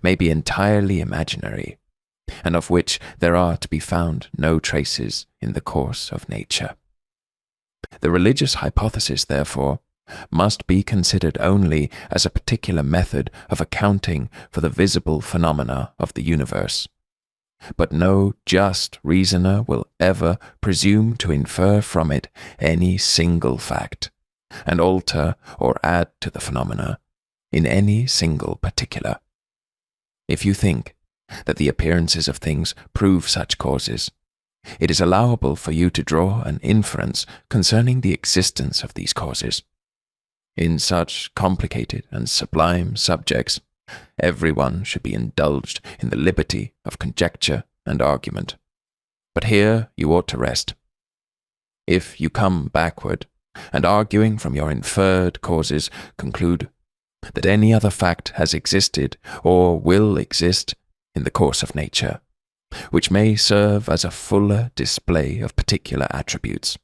may be entirely imaginary, and of which there are to be found no traces in the course of nature? The religious hypothesis, therefore, must be considered only as a particular method of accounting for the visible phenomena of the universe. But no just reasoner will ever presume to infer from it any single fact, and alter or add to the phenomena in any single particular. If you think that the appearances of things prove such causes, it is allowable for you to draw an inference concerning the existence of these causes. In such complicated and sublime subjects, everyone should be indulged in the liberty of conjecture and argument. But here you ought to rest. If you come backward, and arguing from your inferred causes conclude that any other fact has existed or will exist in the course of nature, which may serve as a fuller display of particular attributes,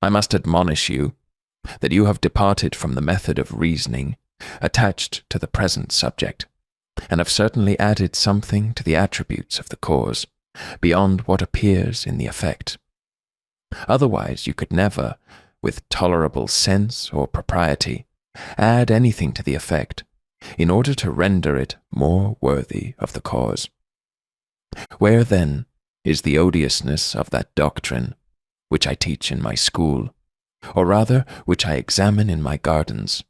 I must admonish you that you have departed from the method of reasoning attached to the present subject, and have certainly added something to the attributes of the cause, beyond what appears in the effect. Otherwise you could never, with tolerable sense or propriety, add anything to the effect, in order to render it more worthy of the cause. Where, then, is the odiousness of that doctrine, which I teach in my school, or rather which I examine in my gardens?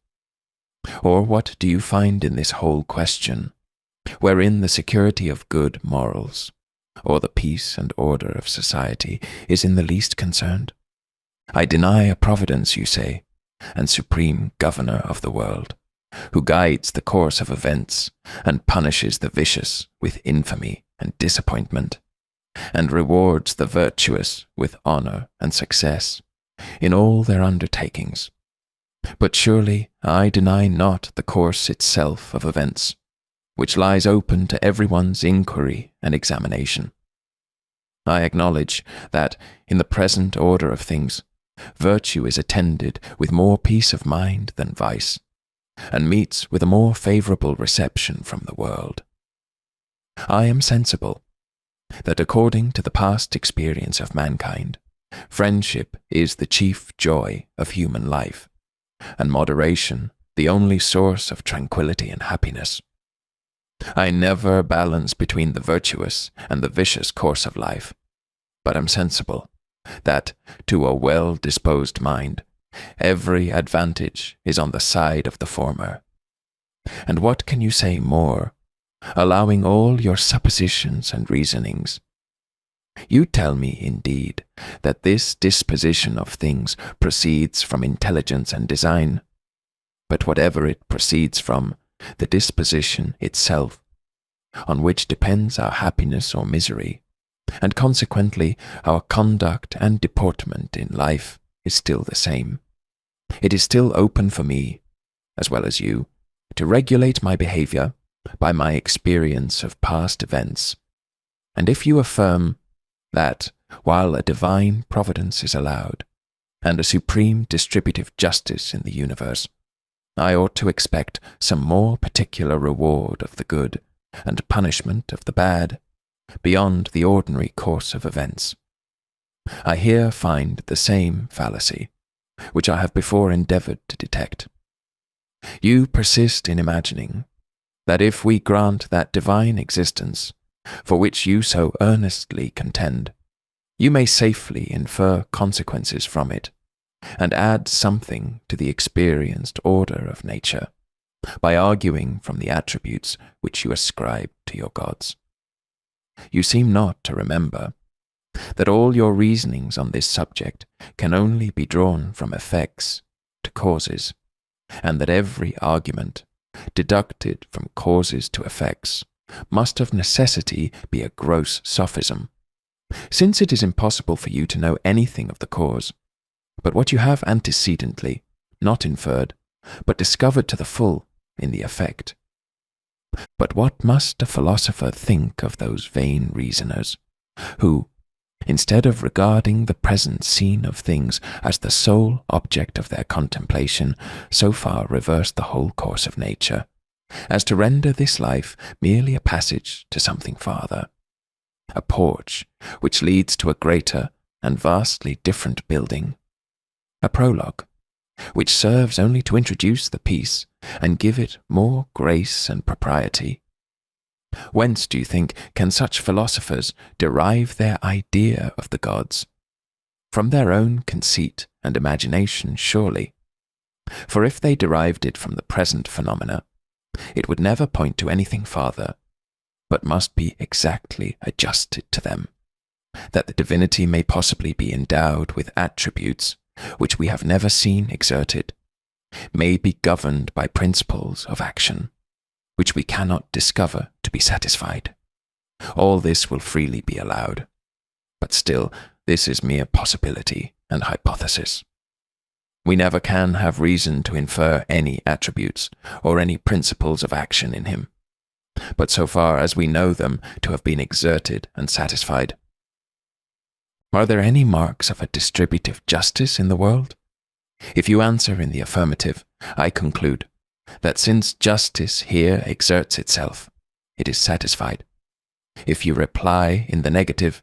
Or what do you find in this whole question, wherein the security of good morals, or the peace and order of society, is in the least concerned? I deny a Providence, you say, and supreme governor of the world, who guides the course of events, and punishes the vicious with infamy and disappointment, and rewards the virtuous with honour and success in all their undertakings. But surely I deny not the course itself of events, which lies open to everyone's inquiry and examination. I acknowledge that, in the present order of things, virtue is attended with more peace of mind than vice, and meets with a more favourable reception from the world. I am sensible that according to the past experience of mankind, friendship is the chief joy of human life, and moderation the only source of tranquillity and happiness. I never balance between the virtuous and the vicious course of life, but am sensible that, to a well-disposed mind, every advantage is on the side of the former. And what can you say more, allowing all your suppositions and reasonings? You tell me, indeed, that this disposition of things proceeds from intelligence and design, but whatever it proceeds from, the disposition itself, on which depends our happiness or misery, and consequently our conduct and deportment in life, is still the same. It is still open for me, as well as you, to regulate my behaviour by my experience of past events. And if you affirm that, while a divine providence is allowed, and a supreme distributive justice in the universe, I ought to expect some more particular reward of the good and punishment of the bad, beyond the ordinary course of events, I here find the same fallacy, which I have before endeavoured to detect. You persist in imagining that if we grant that divine existence, for which you so earnestly contend, you may safely infer consequences from it, and add something to the experienced order of nature, by arguing from the attributes which you ascribe to your gods. You seem not to remember that all your reasonings on this subject can only be drawn from effects to causes, and that every argument, deducted from causes to effects, must of necessity be a gross sophism, Since it is impossible for you to know anything of the cause, but what you have antecedently, not inferred, but discovered to the full in the effect. But what must a philosopher think of those vain reasoners, who, instead of regarding the present scene of things as the sole object of their contemplation, so far reverse the whole course of nature, as to render this life merely a passage to something farther, a porch which leads to a greater and vastly different building, a prologue which serves only to introduce the piece and give it more grace and propriety? Whence, do you think, can such philosophers derive their idea of the gods? From their own conceit and imagination, surely. For if they derived it from the present phenomena, it would never point to anything farther, but must be exactly adjusted to them, that the divinity may possibly be endowed with attributes which we have never seen exerted, may be governed by principles of action, which we cannot discover to be satisfied. All this will freely be allowed, but still this is mere possibility and hypothesis. We never can have reason to infer any attributes or any principles of action in him, but so far as we know them to have been exerted and satisfied. Are there any marks of a distributive justice in the world? If you answer in the affirmative, I conclude that since justice here exerts itself, it is satisfied. If you reply in the negative,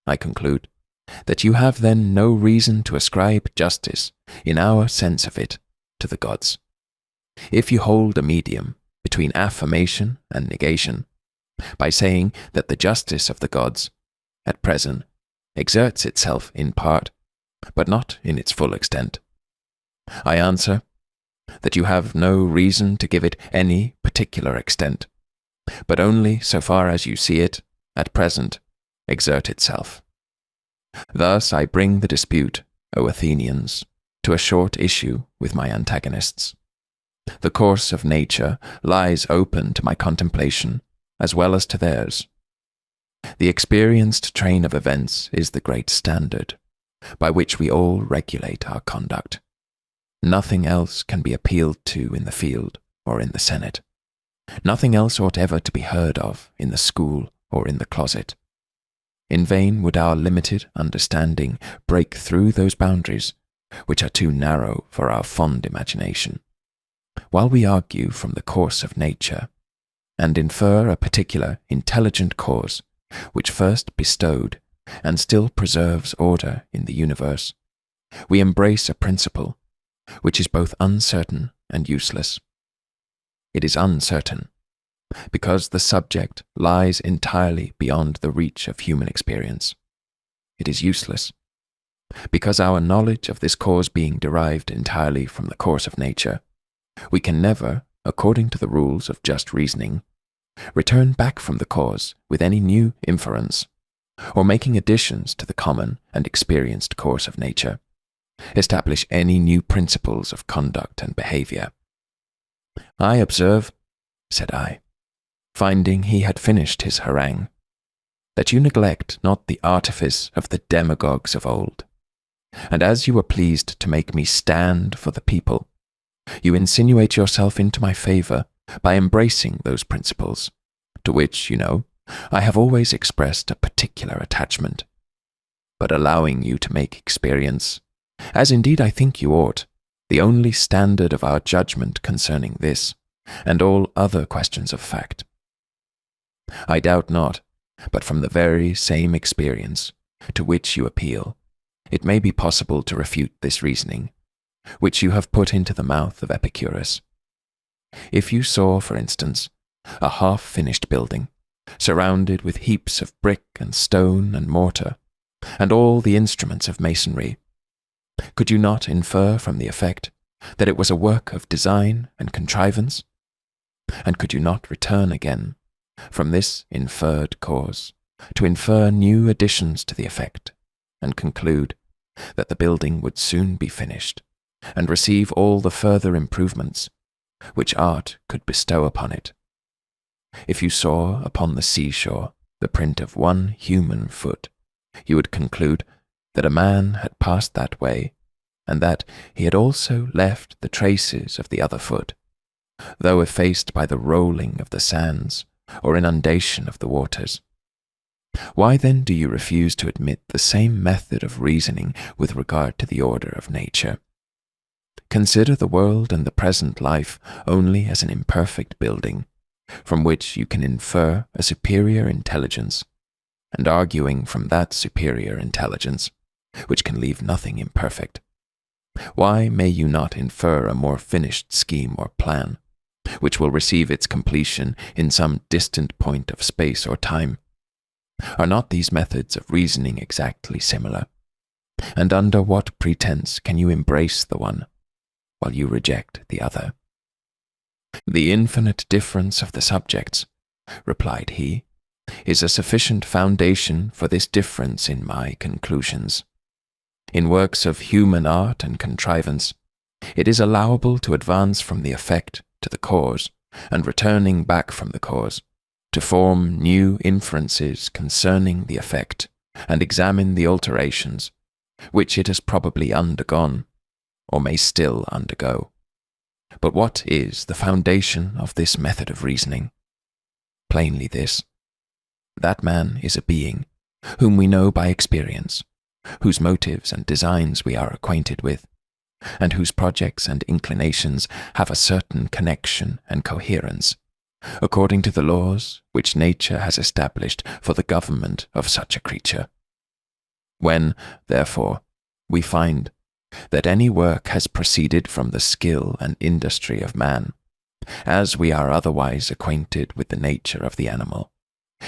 I conclude that you have then no reason to ascribe justice, in our sense of it, to the gods. If you hold a medium between affirmation and negation, by saying that the justice of the gods, at present, exerts itself in part, but not in its full extent, I answer that you have no reason to give it any particular extent, but only so far as you see it, at present, exert itself. Thus I bring the dispute, O Athenians, to a short issue with my antagonists. The course of nature lies open to my contemplation as well as to theirs. The experienced train of events is the great standard, by which we all regulate our conduct. Nothing else can be appealed to in the field or in the Senate. Nothing else ought ever to be heard of in the school or in the closet. In vain would our limited understanding break through those boundaries which are too narrow for our fond imagination, while we argue from the course of nature, and infer a particular intelligent cause which first bestowed and still preserves order in the universe. We embrace a principle which is both uncertain and useless. It is uncertain, because the subject lies entirely beyond the reach of human experience. It is useless, because our knowledge of this cause being derived entirely from the course of nature, we can never, according to the rules of just reasoning, return back from the cause with any new inference, or making additions to the common and experienced course of nature, establish any new principles of conduct and behavior. I observe, said I, finding he had finished his harangue, that you neglect not the artifice of the demagogues of old, and as you were pleased to make me stand for the people, you insinuate yourself into my favour by embracing those principles, to which, you know, I have always expressed a particular attachment, but allowing you to make experience, as indeed I think you ought, the only standard of our judgment concerning this, and all other questions of fact. I doubt not, but from the very same experience to which you appeal, it may be possible to refute this reasoning, which you have put into the mouth of Epicurus. If you saw, for instance, a half-finished building, surrounded with heaps of brick and stone and mortar, and all the instruments of masonry, could you not infer from the effect that it was a work of design and contrivance? And could you not return again, from this inferred cause, to infer new additions to the effect, and conclude that the building would soon be finished, and receive all the further improvements which art could bestow upon it? If you saw upon the seashore the print of one human foot, you would conclude that a man had passed that way, and that he had also left the traces of the other foot, though effaced by the rolling of the sands or inundation of the waters. Why then do you refuse to admit the same method of reasoning with regard to the order of nature? Consider the world and the present life only as an imperfect building, from which you can infer a superior intelligence, and arguing from that superior intelligence, which can leave nothing imperfect. Why may you not infer a more finished scheme or plan, which will receive its completion in some distant point of space or time? Are not these methods of reasoning exactly similar? And under what pretense can you embrace the one, while you reject the other? The infinite difference of the subjects, replied he, is a sufficient foundation for this difference in my conclusions. In works of human art and contrivance, it is allowable to advance from the effect to the cause, and returning back from the cause, to form new inferences concerning the effect, and examine the alterations, which it has probably undergone, or may still undergo. But what is the foundation of this method of reasoning? Plainly this: that man is a being, whom we know by experience, whose motives and designs we are acquainted with, and whose projects and inclinations have a certain connection and coherence, according to the laws which nature has established for the government of such a creature. When, therefore, we find that any work has proceeded from the skill and industry of man, as we are otherwise acquainted with the nature of the animal,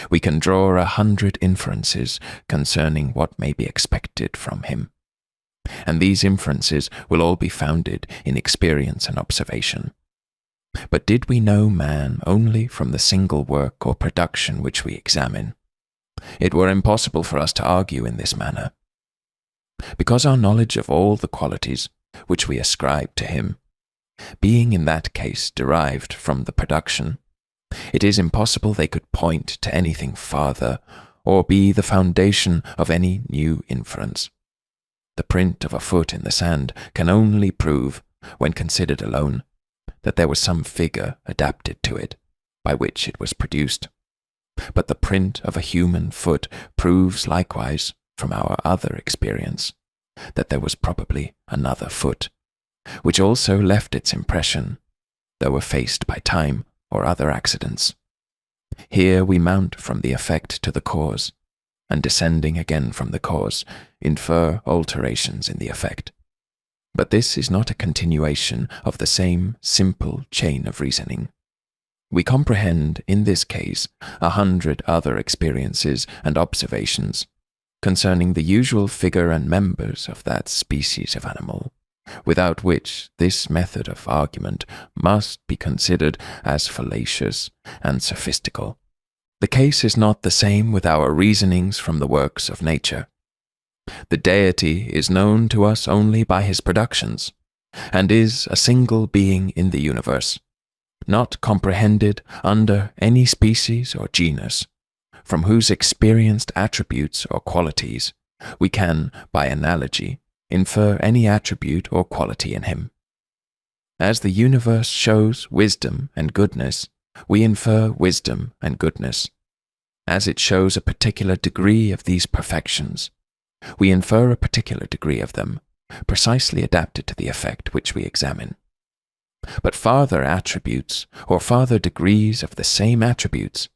we can draw 100 inferences concerning what may be expected from him, and these inferences will all be founded in experience and observation. But did we know man only from the single work or production which we examine, it were impossible for us to argue in this manner. Because our knowledge of all the qualities which we ascribe to him, being in that case derived from the production, it is impossible they could point to anything farther, or be the foundation of any new inference. The print of a foot in the sand can only prove, when considered alone, that there was some figure adapted to it, by which it was produced. But the print of a human foot proves likewise, from our other experience, that there was probably another foot, which also left its impression, though effaced by time or other accidents. Here we mount from the effect to the cause, and descending again from the cause, infer alterations in the effect. But this is not a continuation of the same simple chain of reasoning. We comprehend in this case 100 other experiences and observations concerning the usual figure and members of that species of animal, without which this method of argument must be considered as fallacious and sophistical. The case is not the same with our reasonings from the works of nature. The deity is known to us only by his productions, and is a single being in the universe, not comprehended under any species or genus, from whose experienced attributes or qualities we can, by analogy, infer any attribute or quality in him. As the universe shows wisdom and goodness, we infer wisdom and goodness. As it shows a particular degree of these perfections, we infer a particular degree of them, precisely adapted to the effect which we examine. But farther attributes, or farther degrees of the same attributes,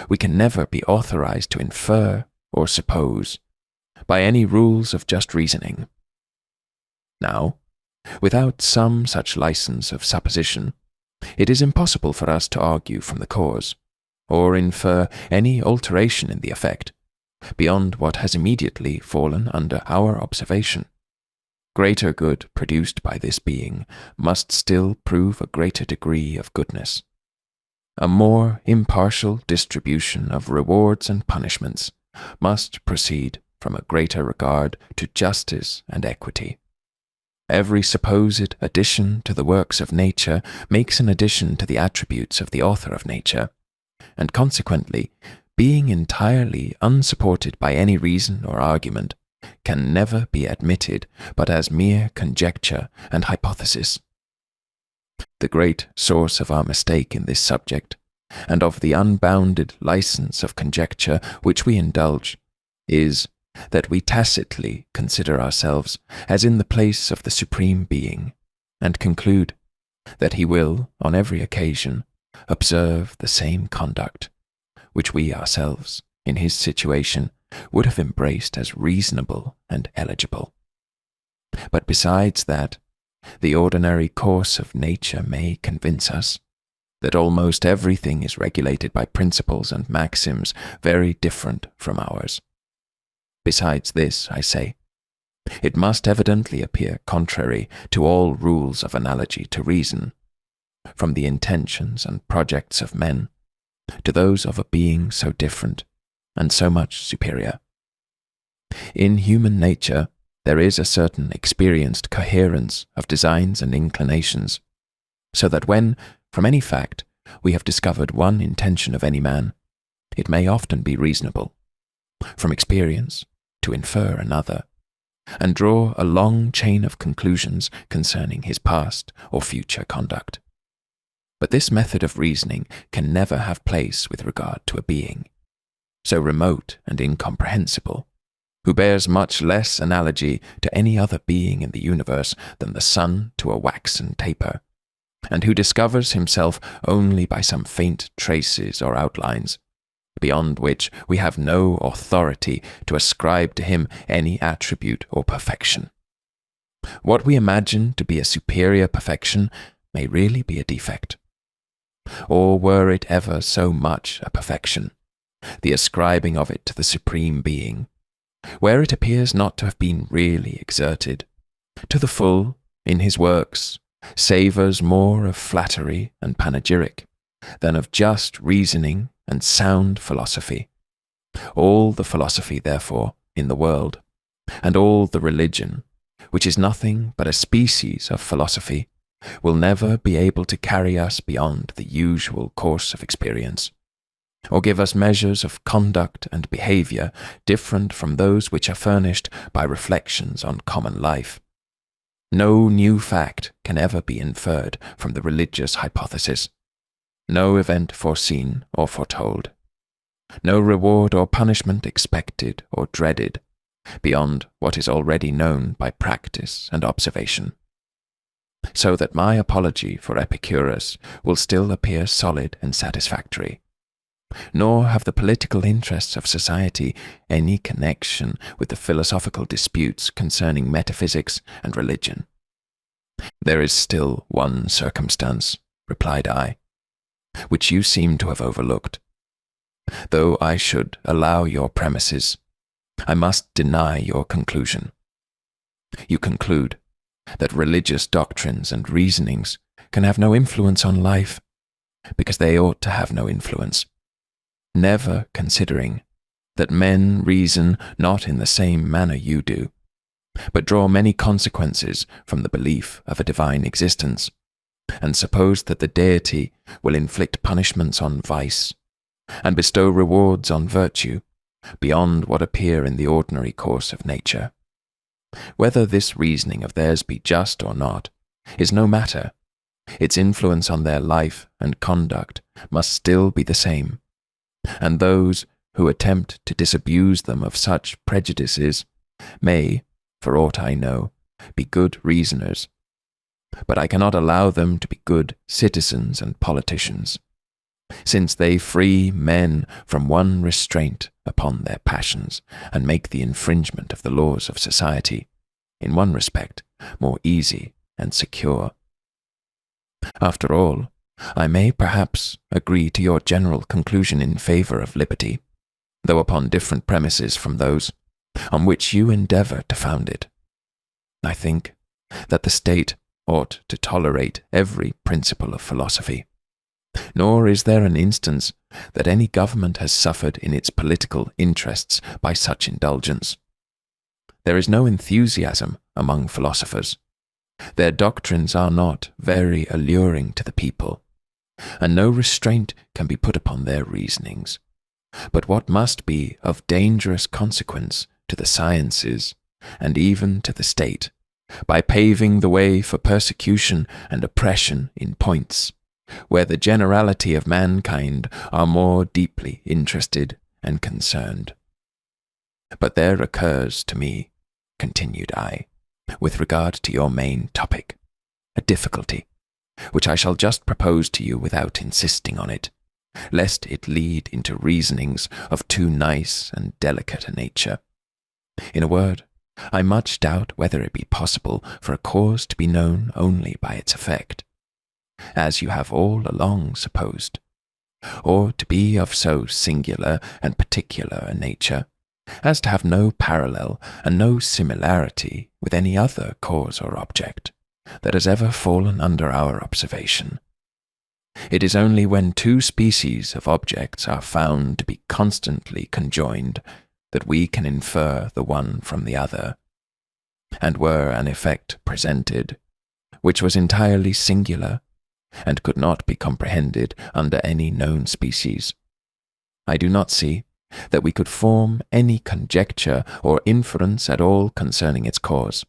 we can never be authorized to infer or suppose, by any rules of just reasoning. Now, without some such license of supposition, it is impossible for us to argue from the cause, or infer any alteration in the effect, beyond what has immediately fallen under our observation. Greater good produced by this being must still prove a greater degree of goodness. A more impartial distribution of rewards and punishments must proceed from a greater regard to justice and equity. Every supposed addition to the works of nature makes an addition to the attributes of the author of nature, and consequently being entirely unsupported by any reason or argument, can never be admitted but as mere conjecture and hypothesis. The great source of our mistake in this subject, and of the unbounded license of conjecture which we indulge, is that we tacitly consider ourselves as in the place of the Supreme Being, and conclude that he will, on every occasion, observe the same conduct, which we ourselves, in his situation, would have embraced as reasonable and eligible. But besides that, the ordinary course of nature may convince us that almost everything is regulated by principles and maxims very different from ours. Besides this, I say, it must evidently appear contrary to all rules of analogy to reason, from the intentions and projects of men to those of a being so different and so much superior. In human nature, there is a certain experienced coherence of designs and inclinations, so that when, from any fact, we have discovered one intention of any man, it may often be reasonable, from experience, to infer another, and draw a long chain of conclusions concerning his past or future conduct. But this method of reasoning can never have place with regard to a being, so remote and incomprehensible, who bears much less analogy to any other being in the universe than the sun to a waxen taper, and who discovers himself only by some faint traces or outlines, beyond which we have no authority to ascribe to him any attribute or perfection. What we imagine to be a superior perfection may really be a defect. Or were it ever so much a perfection, the ascribing of it to the Supreme Being, where it appears not to have been really exerted, to the full, in his works, savours more of flattery and panegyric than of just reasoning and sound philosophy. All the philosophy, therefore, in the world, and all the religion, which is nothing but a species of philosophy, will never be able to carry us beyond the usual course of experience, or give us measures of conduct and behaviour different from those which are furnished by reflections on common life. No new fact can ever be inferred from the religious hypothesis, no event foreseen or foretold, no reward or punishment expected or dreaded, beyond what is already known by practice and observation. So that my apology for Epicurus will still appear solid and satisfactory, nor have the political interests of society any connection with the philosophical disputes concerning metaphysics and religion. There is still one circumstance, replied I, which you seem to have overlooked. Though I should allow your premises, I must deny your conclusion. You conclude that religious doctrines and reasonings can have no influence on life, because they ought to have no influence, never considering that men reason not in the same manner you do, but draw many consequences from the belief of a divine existence, and suppose that the deity will inflict punishments on vice, and bestow rewards on virtue, beyond what appear in the ordinary course of nature. Whether this reasoning of theirs be just or not is no matter. Its influence on their life and conduct must still be the same, and those who attempt to disabuse them of such prejudices may, for aught I know, be good reasoners, but I cannot allow them to be good citizens and politicians, since they free men from one restraint upon their passions and make the infringement of the laws of society, in one respect, more easy and secure. After all, I may perhaps agree to your general conclusion in favour of liberty, though upon different premises from those on which you endeavour to found it. I think that the state ought to tolerate every principle of philosophy, nor is there an instance that any government has suffered in its political interests by such indulgence. There is no enthusiasm among philosophers. Their doctrines are not very alluring to the people, and no restraint can be put upon their reasonings, but what must be of dangerous consequence to the sciences, and even to the state, by paving the way for persecution and oppression in points where the generality of mankind are more deeply interested and concerned. But there occurs to me, continued I, with regard to your main topic, a difficulty, which I shall just propose to you without insisting on it, lest it lead into reasonings of too nice and delicate a nature. In a word, I much doubt whether it be possible for a cause to be known only by its effect, as you have all along supposed, or to be of so singular and particular a nature as to have no parallel and no similarity with any other cause or object that has ever fallen under our observation. It is only when two species of objects are found to be constantly conjoined that we can infer the one from the other, and were an effect presented, which was entirely singular, and could not be comprehended under any known species, I do not see that we could form any conjecture or inference at all concerning its cause,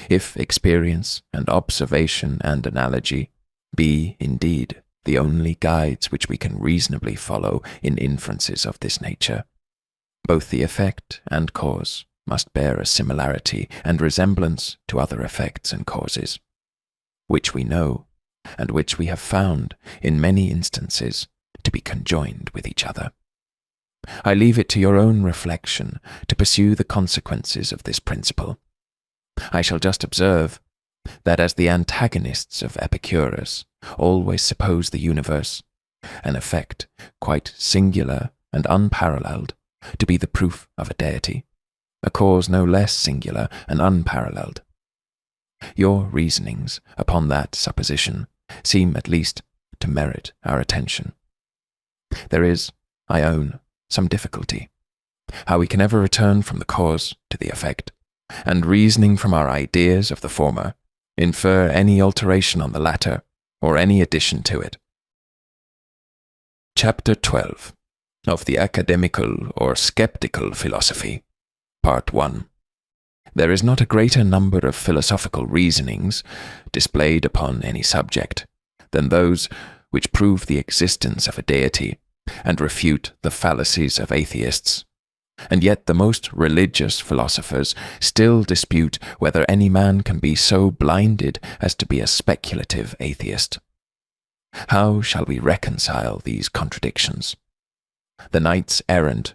if experience and observation and analogy be indeed the only guides which we can reasonably follow in inferences of this nature. Both the effect and cause must bear a similarity and resemblance to other effects and causes, which we know, and which we have found in many instances to be conjoined with each other. I leave it to your own reflection to pursue the consequences of this principle. I shall just observe that as the antagonists of Epicurus always suppose the universe, an effect quite singular and unparalleled, to be the proof of a deity, a cause no less singular and unparalleled. Your reasonings upon that supposition seem at least to merit our attention. There is, I own, some difficulty, how we can ever return from the cause to the effect, and reasoning from our ideas of the former, infer any alteration on the latter, or any addition to it. Chapter 12 of the Academical or Sceptical Philosophy, Part 1. There is not a greater number of philosophical reasonings displayed upon any subject than those which prove the existence of a deity and refute the fallacies of atheists, and yet the most religious philosophers still dispute whether any man can be so blinded as to be a speculative atheist. How shall we reconcile these contradictions? The knights errant,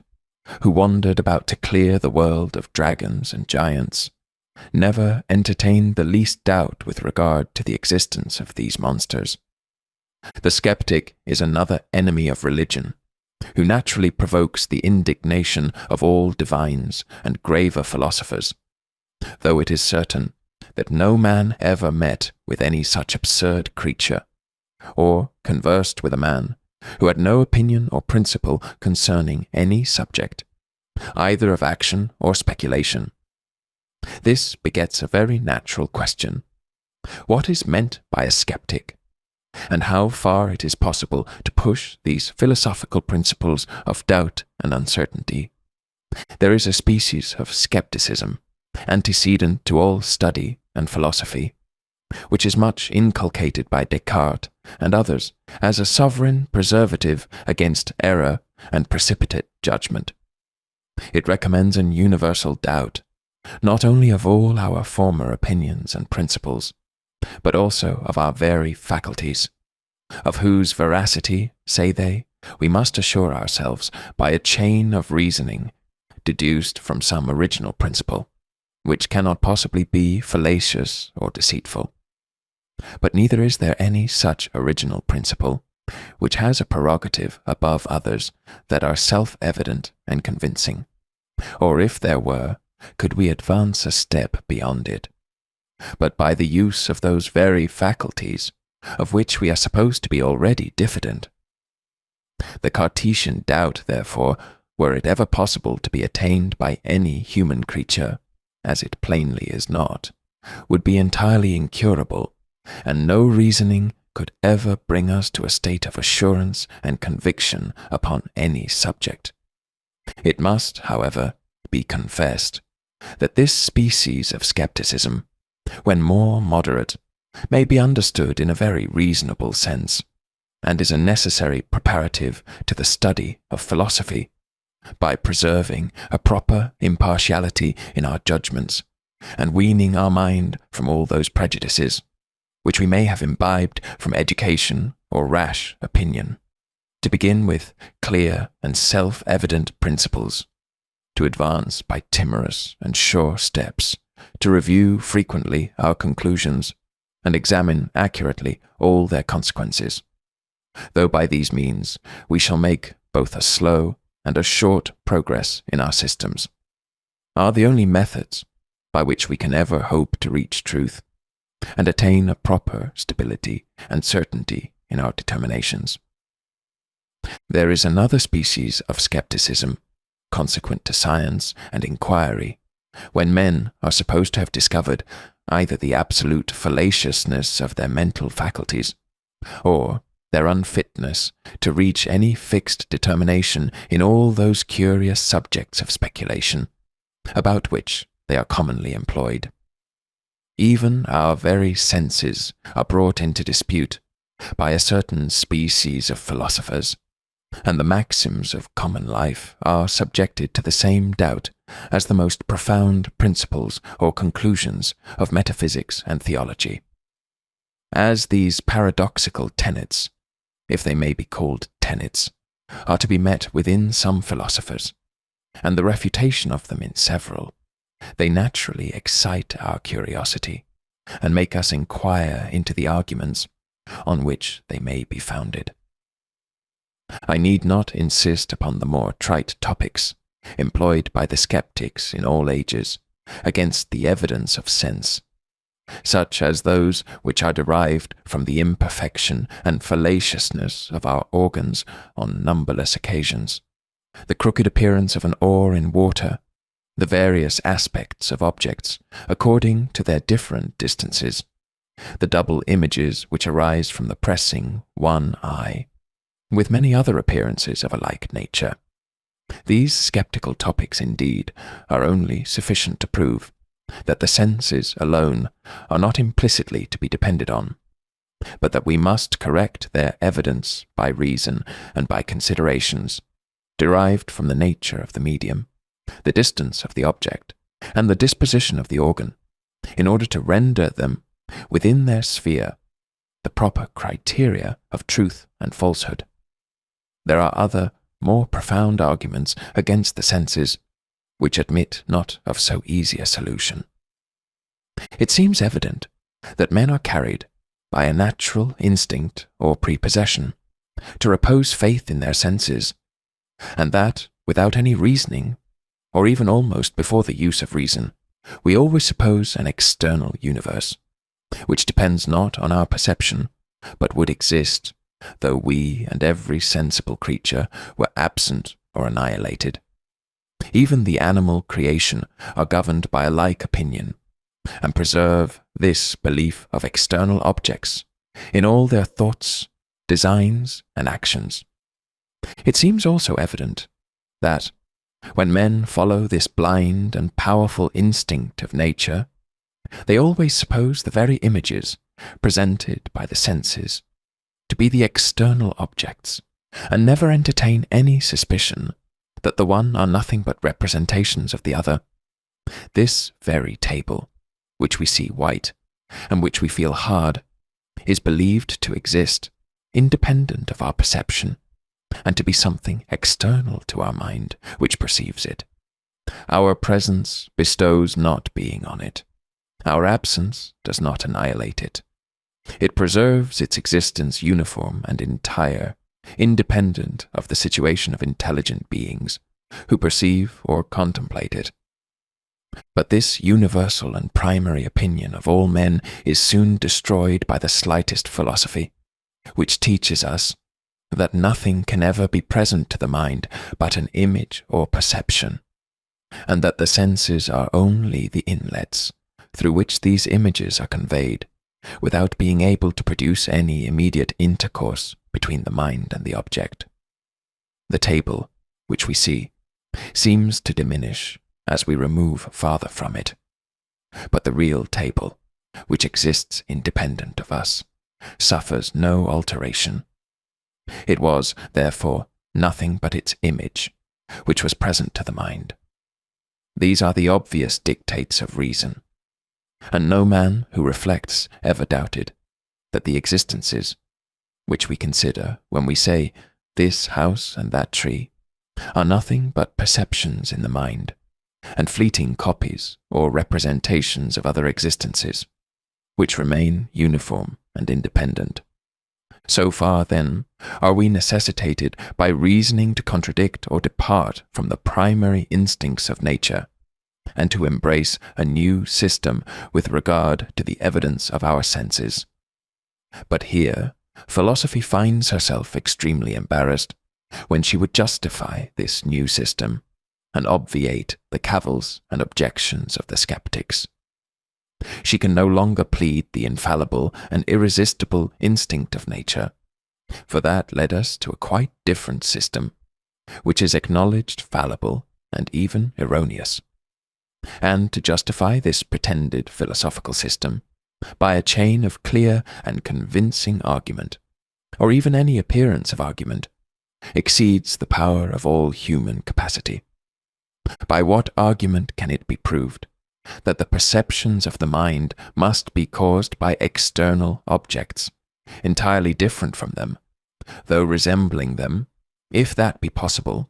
who wandered about to clear the world of dragons and giants, never entertained the least doubt with regard to the existence of these monsters. The skeptic is another enemy of religion, who naturally provokes the indignation of all divines and graver philosophers, though it is certain that no man ever met with any such absurd creature, or conversed with a man who had no opinion or principle concerning any subject, either of action or speculation. This begets a very natural question. What is meant by a skeptic, and how far it is possible to push these philosophical principles of doubt and uncertainty? There is a species of skepticism, antecedent to all study and philosophy, which is much inculcated by Descartes and others as a sovereign preservative against error and precipitate judgment. It recommends an universal doubt, not only of all our former opinions and principles, but also of our very faculties, of whose veracity, say they, we must assure ourselves by a chain of reasoning deduced from some original principle, which cannot possibly be fallacious or deceitful. But neither is there any such original principle which has a prerogative above others that are self-evident and convincing, or if there were, could we advance a step beyond it, but by the use of those very faculties of which we are supposed to be already diffident. The Cartesian doubt, therefore, were it ever possible to be attained by any human creature, as it plainly is not, would be entirely incurable, and no reasoning could ever bring us to a state of assurance and conviction upon any subject. It must, however, be confessed that this species of skepticism, when more moderate, may be understood in a very reasonable sense, and is a necessary preparative to the study of philosophy, by preserving a proper impartiality in our judgments, and weaning our mind from all those prejudices which we may have imbibed from education or rash opinion, to begin with clear and self-evident principles, to advance by timorous and sure steps, to review frequently our conclusions, and examine accurately all their consequences, though by these means we shall make both a slow and a short progress in our systems, are the only methods by which we can ever hope to reach truth, and attain a proper stability and certainty in our determinations. There is another species of skepticism, consequent to science and inquiry, when men are supposed to have discovered either the absolute fallaciousness of their mental faculties, or their unfitness to reach any fixed determination in all those curious subjects of speculation, about which they are commonly employed. Even our very senses are brought into dispute by a certain species of philosophers, and the maxims of common life are subjected to the same doubt as the most profound principles or conclusions of metaphysics and theology. As these paradoxical tenets, if they may be called tenets, are to be met within some philosophers, and the refutation of them in several, they naturally excite our curiosity, and make us inquire into the arguments on which they may be founded. I need not insist upon the more trite topics employed by the skeptics in all ages against the evidence of sense, such as those which are derived from the imperfection and fallaciousness of our organs on numberless occasions, the crooked appearance of an oar in water, the various aspects of objects according to their different distances, the double images which arise from the pressing one eye, with many other appearances of a like nature. These sceptical topics, indeed, are only sufficient to prove that the senses alone are not implicitly to be depended on, but that we must correct their evidence by reason and by considerations derived from the nature of the medium, the distance of the object, and the disposition of the organ, in order to render them, within their sphere, the proper criteria of truth and falsehood. There are other, more profound arguments against the senses, which admit not of so easy a solution. It seems evident that men are carried by a natural instinct or prepossession to repose faith in their senses, and that, without any reasoning, or even almost before the use of reason, we always suppose an external universe, which depends not on our perception, but would exist, though we and every sensible creature were absent or annihilated. Even the animal creation are governed by a like opinion, and preserve this belief of external objects in all their thoughts, designs, and actions. It seems also evident that, when men follow this blind and powerful instinct of nature, they always suppose the very images presented by the senses to be the external objects, and never entertain any suspicion that the one are nothing but representations of the other. This very table, which we see white, and which we feel hard, is believed to exist, independent of our perception, and to be something external to our mind, which perceives it. Our presence bestows not being on it. Our absence does not annihilate it. It preserves its existence uniform and entire, independent of the situation of intelligent beings who perceive or contemplate it. But this universal and primary opinion of all men is soon destroyed by the slightest philosophy, which teaches us that nothing can ever be present to the mind but an image or perception, and that the senses are only the inlets through which these images are conveyed without being able to produce any immediate intercourse between the mind and the object. The table, which we see, seems to diminish as we remove farther from it. But the real table, which exists independent of us, suffers no alteration. It was, therefore, nothing but its image, which was present to the mind. These are the obvious dictates of reason, and no man who reflects ever doubted that the existences, which we consider when we say this house and that tree, are nothing but perceptions in the mind, and fleeting copies or representations of other existences, which remain uniform and independent. So far, then, are we necessitated by reasoning to contradict or depart from the primary instincts of nature, and to embrace a new system with regard to the evidence of our senses. But here, philosophy finds herself extremely embarrassed when she would justify this new system and obviate the cavils and objections of the skeptics. She can no longer plead the infallible and irresistible instinct of nature, for that led us to a quite different system, which is acknowledged fallible and even erroneous. And to justify this pretended philosophical system by a chain of clear and convincing argument, or even any appearance of argument, exceeds the power of all human capacity. By what argument can it be proved that the perceptions of the mind must be caused by external objects, entirely different from them, though resembling them, if that be possible,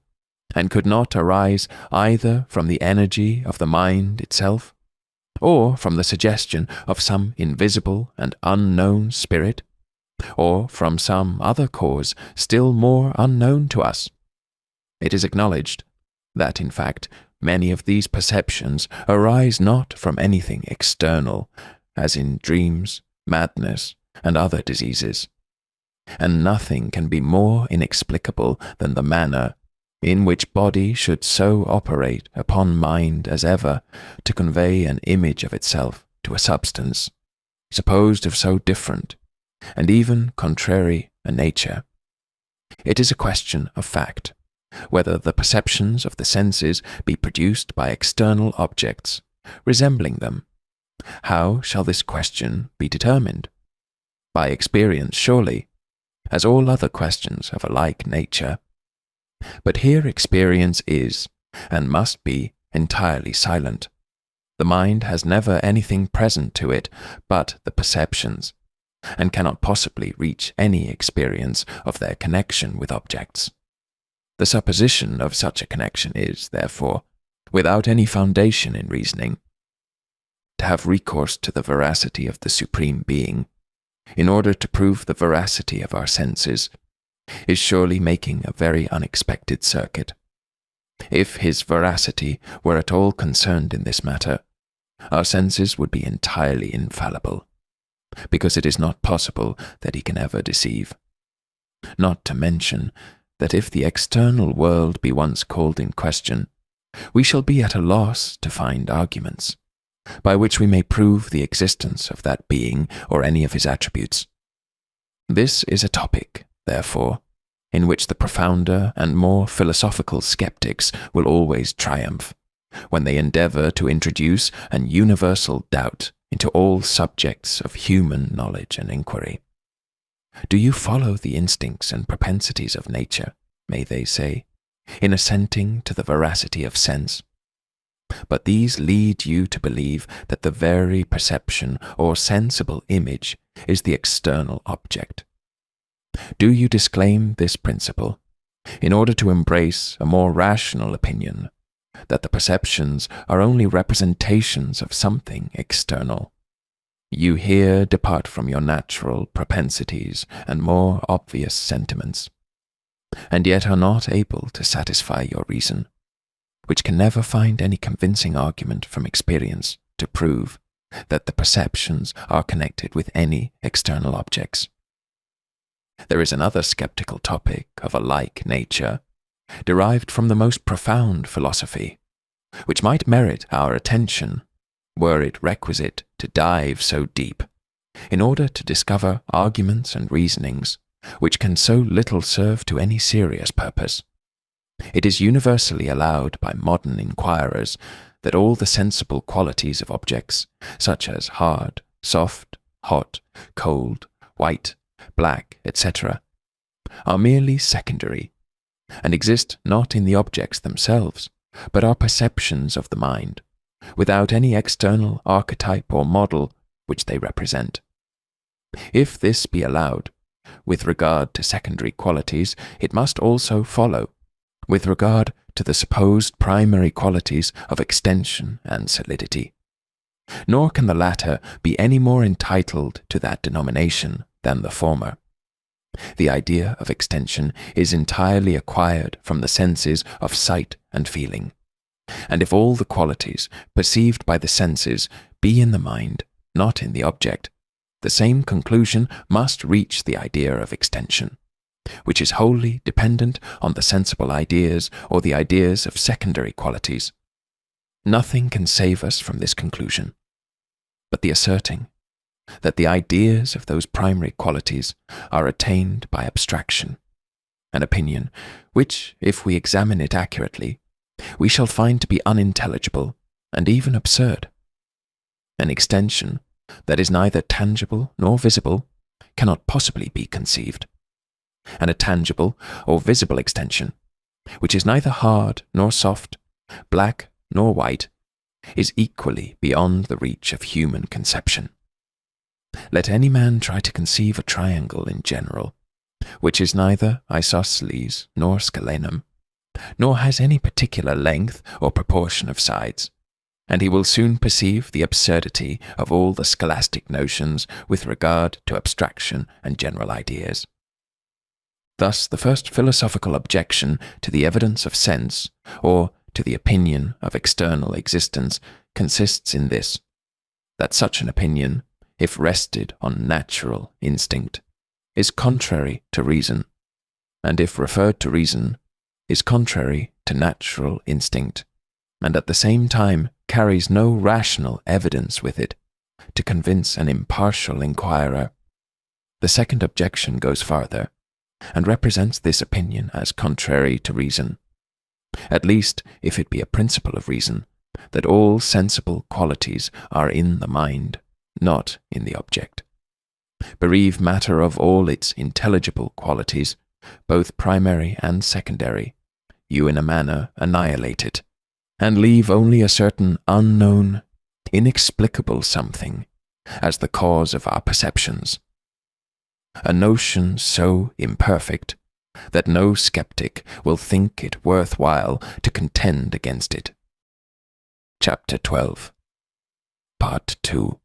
and could not arise either from the energy of the mind itself, or from the suggestion of some invisible and unknown spirit, or from some other cause still more unknown to us? It is acknowledged that, in fact, many of these perceptions arise not from anything external, as in dreams, madness, and other diseases, and nothing can be more inexplicable than the manner in which body should so operate upon mind as ever to convey an image of itself to a substance, supposed of so different, and even contrary a nature. It is a question of fact, whether the perceptions of the senses be produced by external objects, resembling them. How shall this question be determined? By experience, surely, as all other questions of a like nature. But here experience is, and must be, entirely silent. The mind has never anything present to it but the perceptions, and cannot possibly reach any experience of their connection with objects. The supposition of such a connection is, therefore, without any foundation in reasoning. To have recourse to the veracity of the Supreme Being, in order to prove the veracity of our senses, is surely making a very unexpected circuit. If his veracity were at all concerned in this matter, our senses would be entirely infallible, because it is not possible that he can ever deceive. Not to mention that if the external world be once called in question, we shall be at a loss to find arguments, by which we may prove the existence of that being or any of his attributes. This is a topic, therefore, in which the profounder and more philosophical skeptics will always triumph, when they endeavour to introduce an universal doubt into all subjects of human knowledge and inquiry. Do you follow the instincts and propensities of nature, may they say, in assenting to the veracity of sense? But these lead you to believe that the very perception or sensible image is the external object. Do you disclaim this principle, in order to embrace a more rational opinion, that the perceptions are only representations of something external? You here depart from your natural propensities and more obvious sentiments, and yet are not able to satisfy your reason, which can never find any convincing argument from experience to prove that the perceptions are connected with any external objects. There is another skeptical topic of a like nature, derived from the most profound philosophy, which might merit our attention were it requisite to dive so deep, in order to discover arguments and reasonings which can so little serve to any serious purpose. It is universally allowed by modern inquirers that all the sensible qualities of objects, such as hard, soft, hot, cold, white, black, etc., are merely secondary, and exist not in the objects themselves, but are perceptions of the mind, without any external archetype or model which they represent. If this be allowed, with regard to secondary qualities, it must also follow, with regard to the supposed primary qualities of extension and solidity. Nor can the latter be any more entitled to that denomination than the former. The idea of extension is entirely acquired from the senses of sight and feeling, and if all the qualities perceived by the senses be in the mind, not in the object, the same conclusion must reach the idea of extension, which is wholly dependent on the sensible ideas or the ideas of secondary qualities. Nothing can save us from this conclusion, but the asserting that the ideas of those primary qualities are attained by abstraction, an opinion which, if we examine it accurately, we shall find to be unintelligible and even absurd. An extension that is neither tangible nor visible cannot possibly be conceived, and a tangible or visible extension, which is neither hard nor soft, black nor white, is equally beyond the reach of human conception. Let any man try to conceive a triangle in general, which is neither isosceles nor scalenum, nor has any particular length or proportion of sides, and he will soon perceive the absurdity of all the scholastic notions with regard to abstraction and general ideas. Thus the first philosophical objection to the evidence of sense, or to the opinion of external existence, consists in this, that such an opinion, if rested on natural instinct, is contrary to reason, and if referred to reason, is contrary to natural instinct, and at the same time carries no rational evidence with it to convince an impartial inquirer. The second objection goes farther, and represents this opinion as contrary to reason, at least if it be a principle of reason, that all sensible qualities are in the mind, not in the object. Bereave matter of all its intelligible qualities, both primary and secondary, you in a manner annihilate it, and leave only a certain unknown, inexplicable something as the cause of our perceptions. A notion so imperfect that no skeptic will think it worth while to contend against it. Chapter 12. Part 2.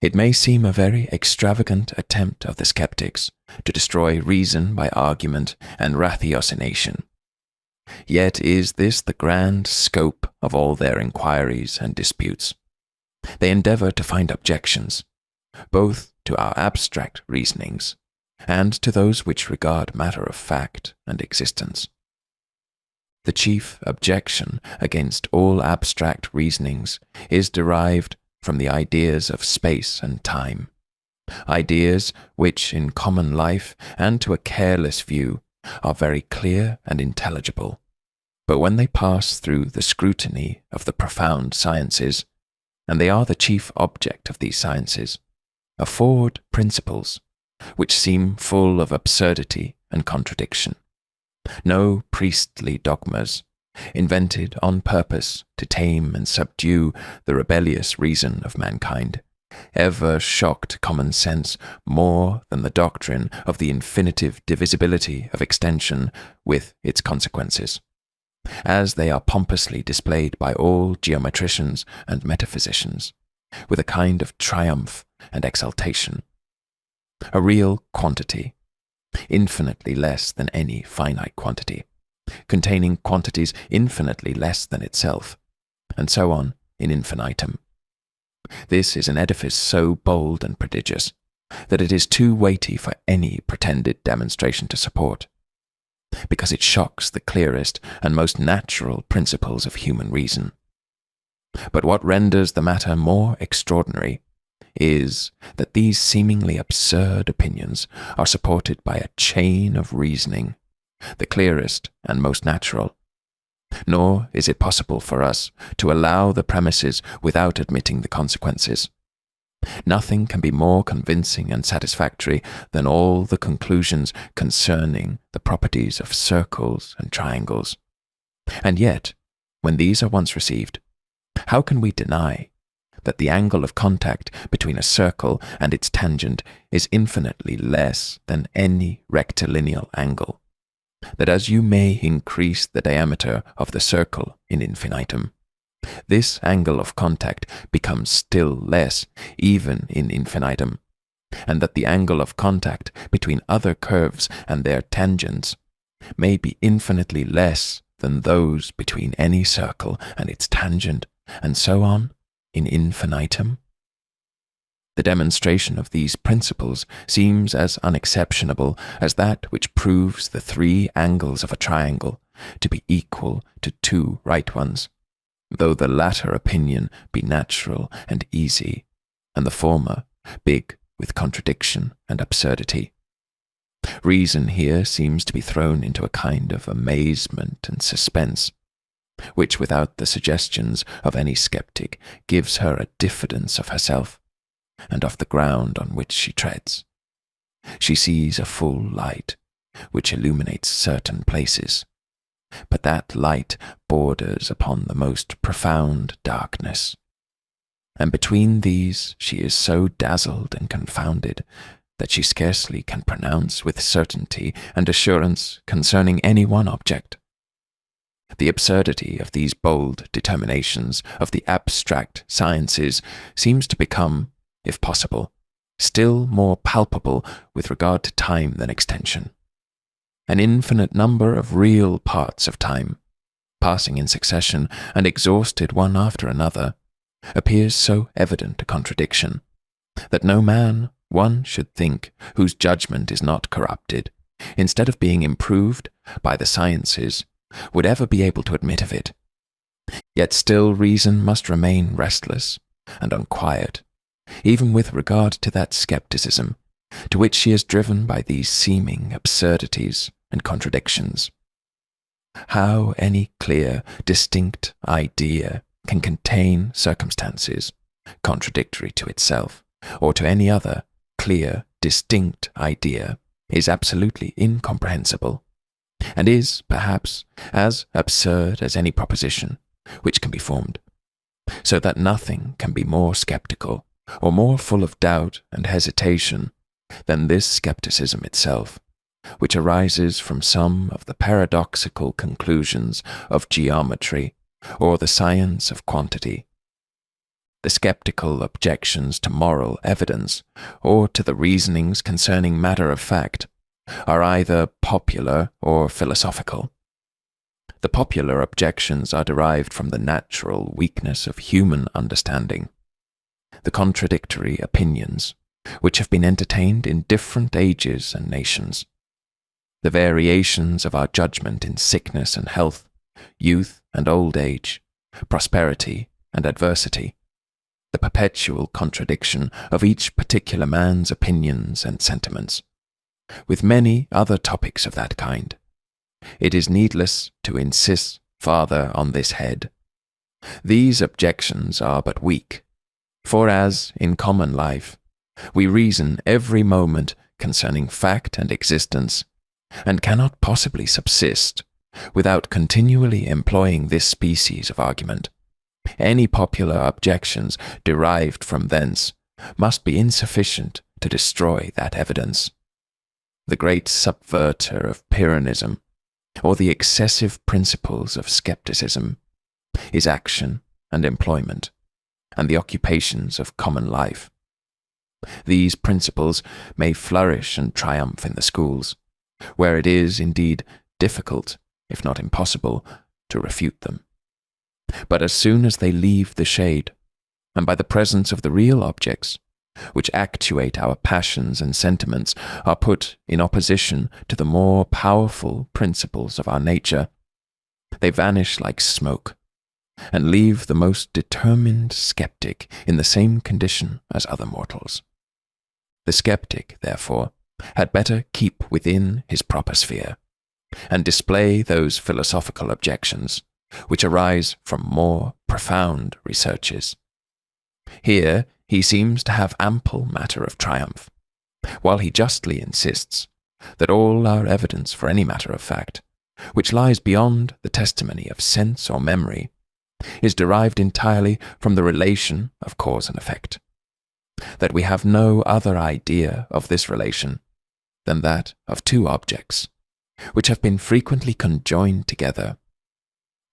It may seem a very extravagant attempt of the skeptics to destroy reason by argument and ratiocination. Yet is this the grand scope of all their inquiries and disputes. They endeavour to find objections, both to our abstract reasonings, and to those which regard matter of fact and existence. The chief objection against all abstract reasonings is derived from the ideas of space and time, ideas which in common life and to a careless view are very clear and intelligible, but when they pass through the scrutiny of the profound sciences, and they are the chief object of these sciences, afford principles which seem full of absurdity and contradiction. No priestly dogmas, invented on purpose to tame and subdue the rebellious reason of mankind, ever shocked common sense more than the doctrine of the infinitive divisibility of extension with its consequences, as they are pompously displayed by all geometricians and metaphysicians, with a kind of triumph and exaltation. A real quantity, infinitely less than any finite quantity, containing quantities infinitely less than itself, and so on in infinitum. This is an edifice so bold and prodigious that it is too weighty for any pretended demonstration to support, because it shocks the clearest and most natural principles of human reason. But what renders the matter more extraordinary is that these seemingly absurd opinions are supported by a chain of reasoning, the clearest and most natural. Nor is it possible for us to allow the premises without admitting the consequences. Nothing can be more convincing and satisfactory than all the conclusions concerning the properties of circles and triangles. And yet, when these are once received, how can we deny that the angle of contact between a circle and its tangent is infinitely less than any rectilineal angle? That as you may increase the diameter of the circle in infinitum, this angle of contact becomes still less even in infinitum, and that the angle of contact between other curves and their tangents may be infinitely less than those between any circle and its tangent, and so on in infinitum? The demonstration of these principles seems as unexceptionable as that which proves the 3 angles of a triangle to be equal to 2 right ones, though the latter opinion be natural and easy, and the former big with contradiction and absurdity. Reason here seems to be thrown into a kind of amazement and suspense, which without the suggestions of any sceptic gives her a diffidence of herself, and of the ground on which she treads. She sees a full light, which illuminates certain places, but that light borders upon the most profound darkness. And between these she is so dazzled and confounded that she scarcely can pronounce with certainty and assurance concerning any one object. The absurdity of these bold determinations of the abstract sciences seems to become, if possible, still more palpable with regard to time than extension. An infinite number of real parts of time, passing in succession and exhausted one after another, appears so evident a contradiction, that no man, one should think, whose judgment is not corrupted, instead of being improved by the sciences, would ever be able to admit of it. Yet still reason must remain restless and unquiet, even with regard to that scepticism to which she is driven by these seeming absurdities and contradictions. How any clear, distinct idea can contain circumstances contradictory to itself, or to any other clear, distinct idea, is absolutely incomprehensible, and is, perhaps, as absurd as any proposition which can be formed, so that nothing can be more sceptical, or more full of doubt and hesitation, than this scepticism itself, which arises from some of the paradoxical conclusions of geometry or the science of quantity. The sceptical objections to moral evidence, or to the reasonings concerning matter of fact, are either popular or philosophical. The popular objections are derived from the natural weakness of human understanding, the contradictory opinions which have been entertained in different ages and nations, the variations of our judgment in sickness and health, youth and old age, prosperity and adversity, the perpetual contradiction of each particular man's opinions and sentiments, with many other topics of that kind. It is needless to insist farther on this head. These objections are but weak, for as, in common life, we reason every moment concerning fact and existence, and cannot possibly subsist without continually employing this species of argument, any popular objections derived from thence must be insufficient to destroy that evidence. The great subverter of Pyrrhonism, or the excessive principles of scepticism, is action and employment, and the occupations of common life. These principles may flourish and triumph in the schools, where it is indeed difficult, if not impossible, to refute them. But as soon as they leave the shade, and by the presence of the real objects, which actuate our passions and sentiments, are put in opposition to the more powerful principles of our nature, they vanish like smoke, and leave the most determined skeptic in the same condition as other mortals. The skeptic, therefore, had better keep within his proper sphere, and display those philosophical objections which arise from more profound researches. Here he seems to have ample matter of triumph, while he justly insists that all our evidence for any matter of fact, which lies beyond the testimony of sense or memory, is derived entirely from the relation of cause and effect, that we have no other idea of this relation than that of two objects, which have been frequently conjoined together,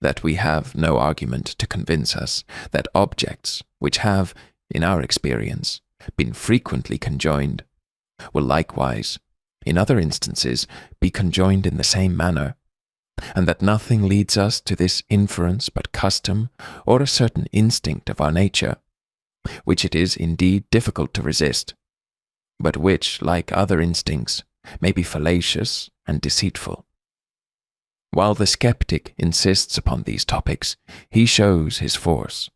that we have no argument to convince us that objects which have, in our experience, been frequently conjoined, will likewise, in other instances, be conjoined in the same manner, and that nothing leads us to this inference but custom or a certain instinct of our nature, which it is indeed difficult to resist, but which, like other instincts, may be fallacious and deceitful. While the skeptic insists upon these topics, he shows his force,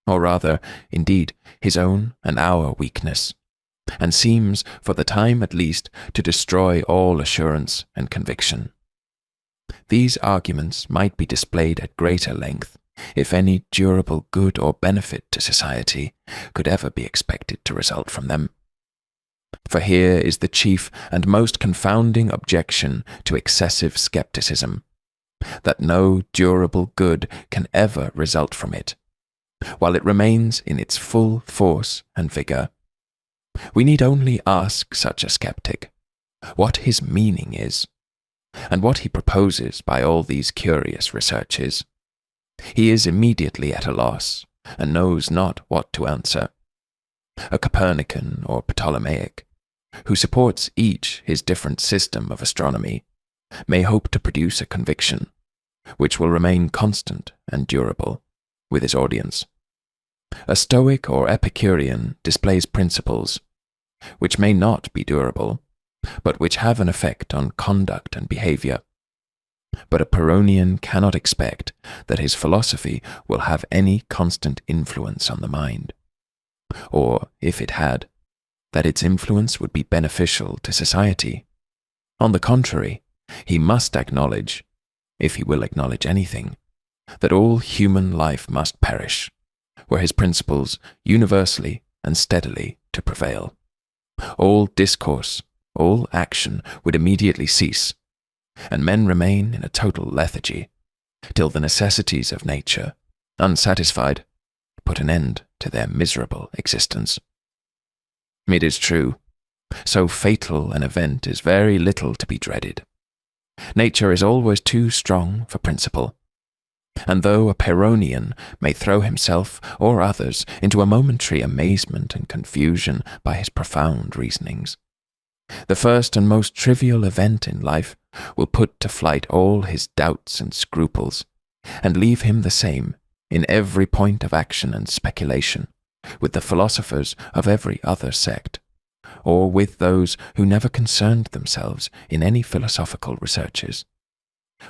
or rather, indeed, his own and our weakness, and seems, for the time at least, to destroy all assurance and conviction. These arguments might be displayed at greater length, if any durable good or benefit to society could ever be expected to result from them. For here is the chief and most confounding objection to excessive skepticism, that no durable good can ever result from it, while it remains in its full force and vigour. We need only ask such a skeptic what his meaning is, and what he proposes by all these curious researches. He is immediately at a loss, and knows not what to answer. A Copernican or Ptolemaic, who supports each his different system of astronomy, may hope to produce a conviction, which will remain constant and durable, with his audience. A Stoic or Epicurean displays principles, which may not be durable, but which have an effect on conduct and behaviour. But a Pyrrhonian cannot expect that his philosophy will have any constant influence on the mind, or, if it had, that its influence would be beneficial to society. On the contrary, he must acknowledge, if he will acknowledge anything, that all human life must perish, were his principles universally and steadily to prevail. All discourse, all action would immediately cease, and men remain in a total lethargy, till the necessities of nature, unsatisfied, put an end to their miserable existence. It is true, so fatal an event is very little to be dreaded. Nature is always too strong for principle, and though a Pyrrhonian may throw himself or others into a momentary amazement and confusion by his profound reasonings, the first and most trivial event in life will put to flight all his doubts and scruples, and leave him the same in every point of action and speculation with the philosophers of every other sect, or with those who never concerned themselves in any philosophical researches.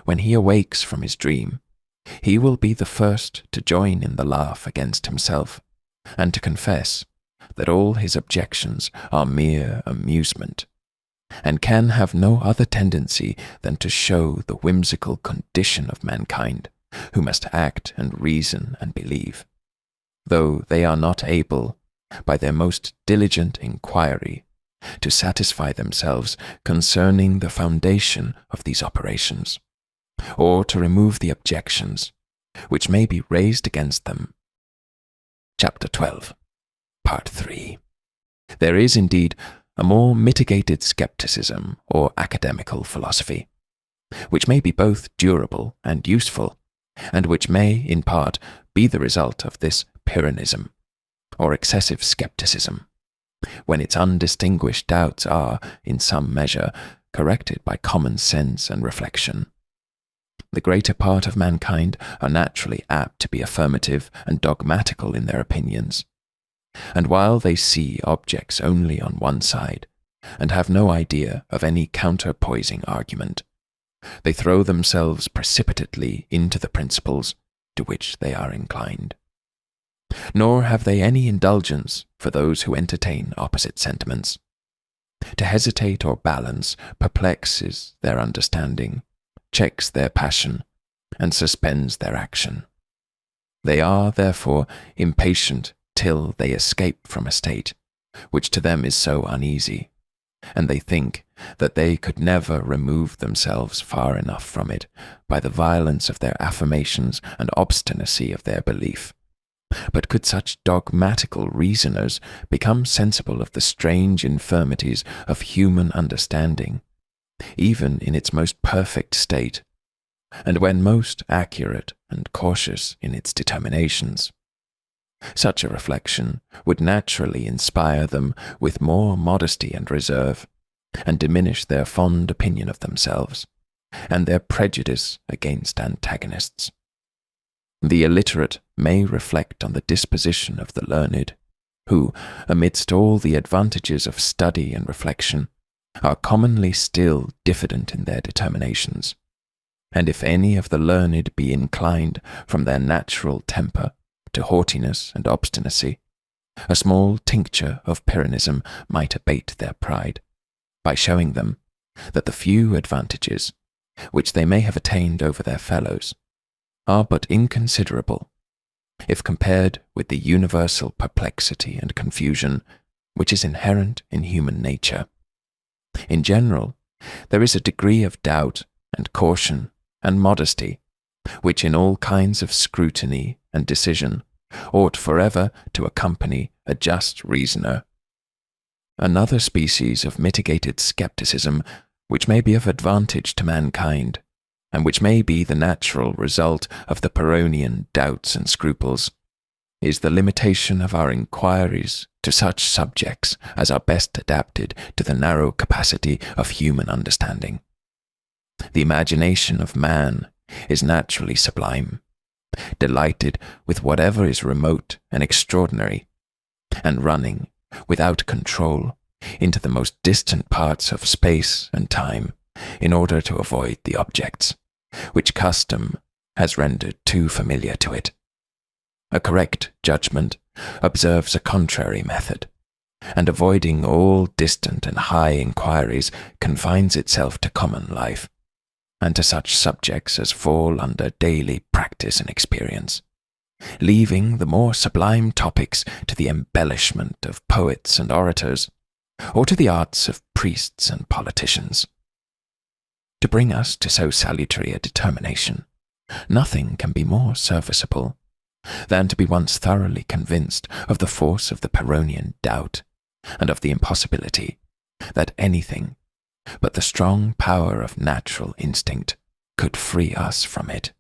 When he awakes from his dream, he will be the first to join in the laugh against himself, and to confess that all his objections are mere amusement, and can have no other tendency than to show the whimsical condition of mankind, who must act and reason and believe, though they are not able, by their most diligent inquiry, to satisfy themselves concerning the foundation of these operations, or to remove the objections which may be raised against them. Chapter 12, Part 3. There is indeed a more mitigated skepticism or academical philosophy, which may be both durable and useful, and which may, in part, be the result of this Pyrrhonism, or excessive skepticism, when its undistinguished doubts are, in some measure, corrected by common sense and reflection. The greater part of mankind are naturally apt to be affirmative and dogmatical in their opinions, and while they see objects only on one side, and have no idea of any counterpoising argument, they throw themselves precipitately into the principles, to which they are inclined. Nor have they any indulgence for those who entertain opposite sentiments. To hesitate or balance perplexes their understanding, checks their passion, and suspends their action. They are, therefore, impatient till they escape from a state which to them is so uneasy, and they think that they could never remove themselves far enough from it by the violence of their affirmations and obstinacy of their belief. But could such dogmatical reasoners become sensible of the strange infirmities of human understanding, even in its most perfect state, and when most accurate and cautious in its determinations, such a reflection would naturally inspire them with more modesty and reserve, and diminish their fond opinion of themselves, and their prejudice against antagonists. The illiterate may reflect on the disposition of the learned, who, amidst all the advantages of study and reflection, are commonly still diffident in their determinations. And if any of the learned be inclined from their natural temper to haughtiness and obstinacy, a small tincture of Pyrrhonism might abate their pride, by showing them that the few advantages which they may have attained over their fellows are but inconsiderable, if compared with the universal perplexity and confusion which is inherent in human nature. In general, there is a degree of doubt and caution and modesty, which in all kinds of scrutiny and decision ought forever to accompany a just reasoner. Another species of mitigated skepticism, which may be of advantage to mankind, and which may be the natural result of the Pyrrhonian doubts and scruples, is the limitation of our inquiries to such subjects as are best adapted to the narrow capacity of human understanding. The imagination of man is naturally sublime, delighted with whatever is remote and extraordinary, and running, without control, into the most distant parts of space and time, in order to avoid the objects which custom has rendered too familiar to it. A correct judgment observes a contrary method, and avoiding all distant and high inquiries confines itself to common life, and to such subjects as fall under daily practice and experience, leaving the more sublime topics to the embellishment of poets and orators, or to the arts of priests and politicians. To bring us to so salutary a determination, nothing can be more serviceable than to be once thoroughly convinced of the force of the Pyrrhonian doubt, and of the impossibility that anything but the strong power of natural instinct could free us from it.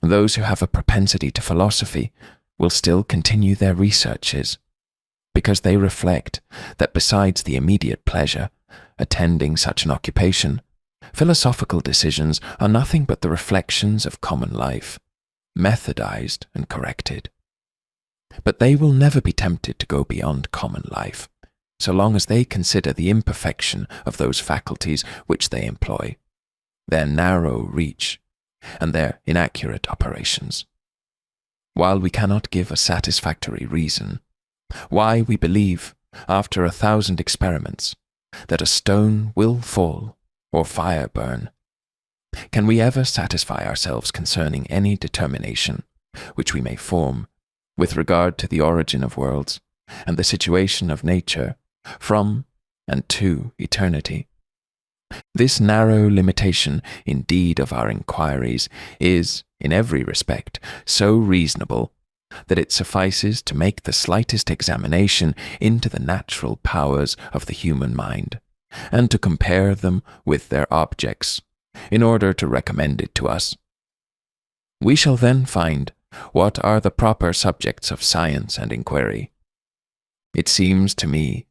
Those who have a propensity to philosophy will still continue their researches, because they reflect that besides the immediate pleasure attending such an occupation, philosophical decisions are nothing but the reflections of common life, methodized and corrected. But they will never be tempted to go beyond common life, so long as they consider the imperfection of those faculties which they employ, their narrow reach, and their inaccurate operations. While we cannot give a satisfactory reason why we believe, after 1,000 experiments, that a stone will fall or fire burn, can we ever satisfy ourselves concerning any determination which we may form with regard to the origin of worlds and the situation of nature from and to eternity? This narrow limitation, indeed, of our inquiries is, in every respect, so reasonable that it suffices to make the slightest examination into the natural powers of the human mind, and to compare them with their objects, in order to recommend it to us. We shall then find what are the proper subjects of science and inquiry. It seems to me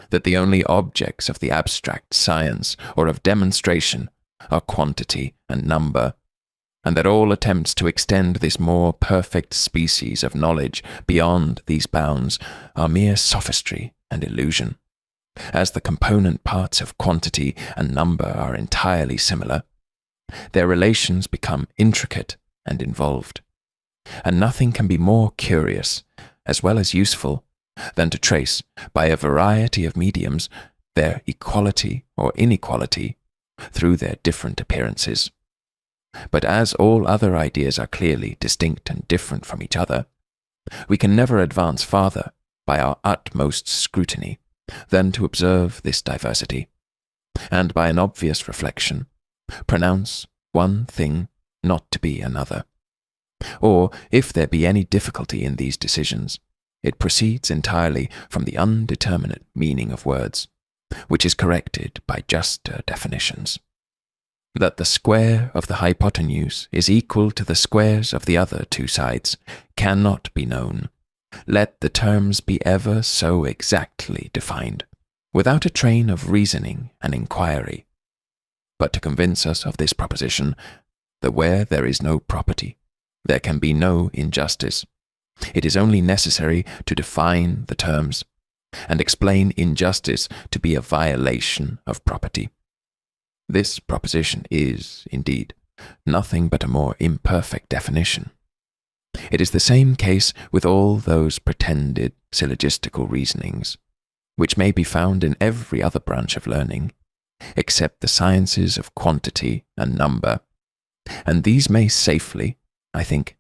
that the only objects of the abstract science or of demonstration are quantity and number, and that all attempts to extend this more perfect species of knowledge beyond these bounds are mere sophistry and illusion. As the component parts of quantity and number are entirely similar, their relations become intricate and involved, and nothing can be more curious, as well as useful, than to trace, by a variety of mediums, their equality or inequality through their different appearances. But as all other ideas are clearly distinct and different from each other, we can never advance farther by our utmost scrutiny than to observe this diversity, and by an obvious reflection, pronounce one thing not to be another. Or, if there be any difficulty in these decisions, it proceeds entirely from the undeterminate meaning of words, which is corrected by juster definitions. That the square of the hypotenuse is equal to the squares of the other two sides cannot be known, let the terms be ever so exactly defined, without a train of reasoning and inquiry. But to convince us of this proposition, that where there is no property, there can be no injustice, it is only necessary to define the terms, and explain injustice to be a violation of property. This proposition is, indeed, nothing but a more imperfect definition. It is the same case with all those pretended syllogistical reasonings, which may be found in every other branch of learning, except the sciences of quantity and number, and these may safely, I think,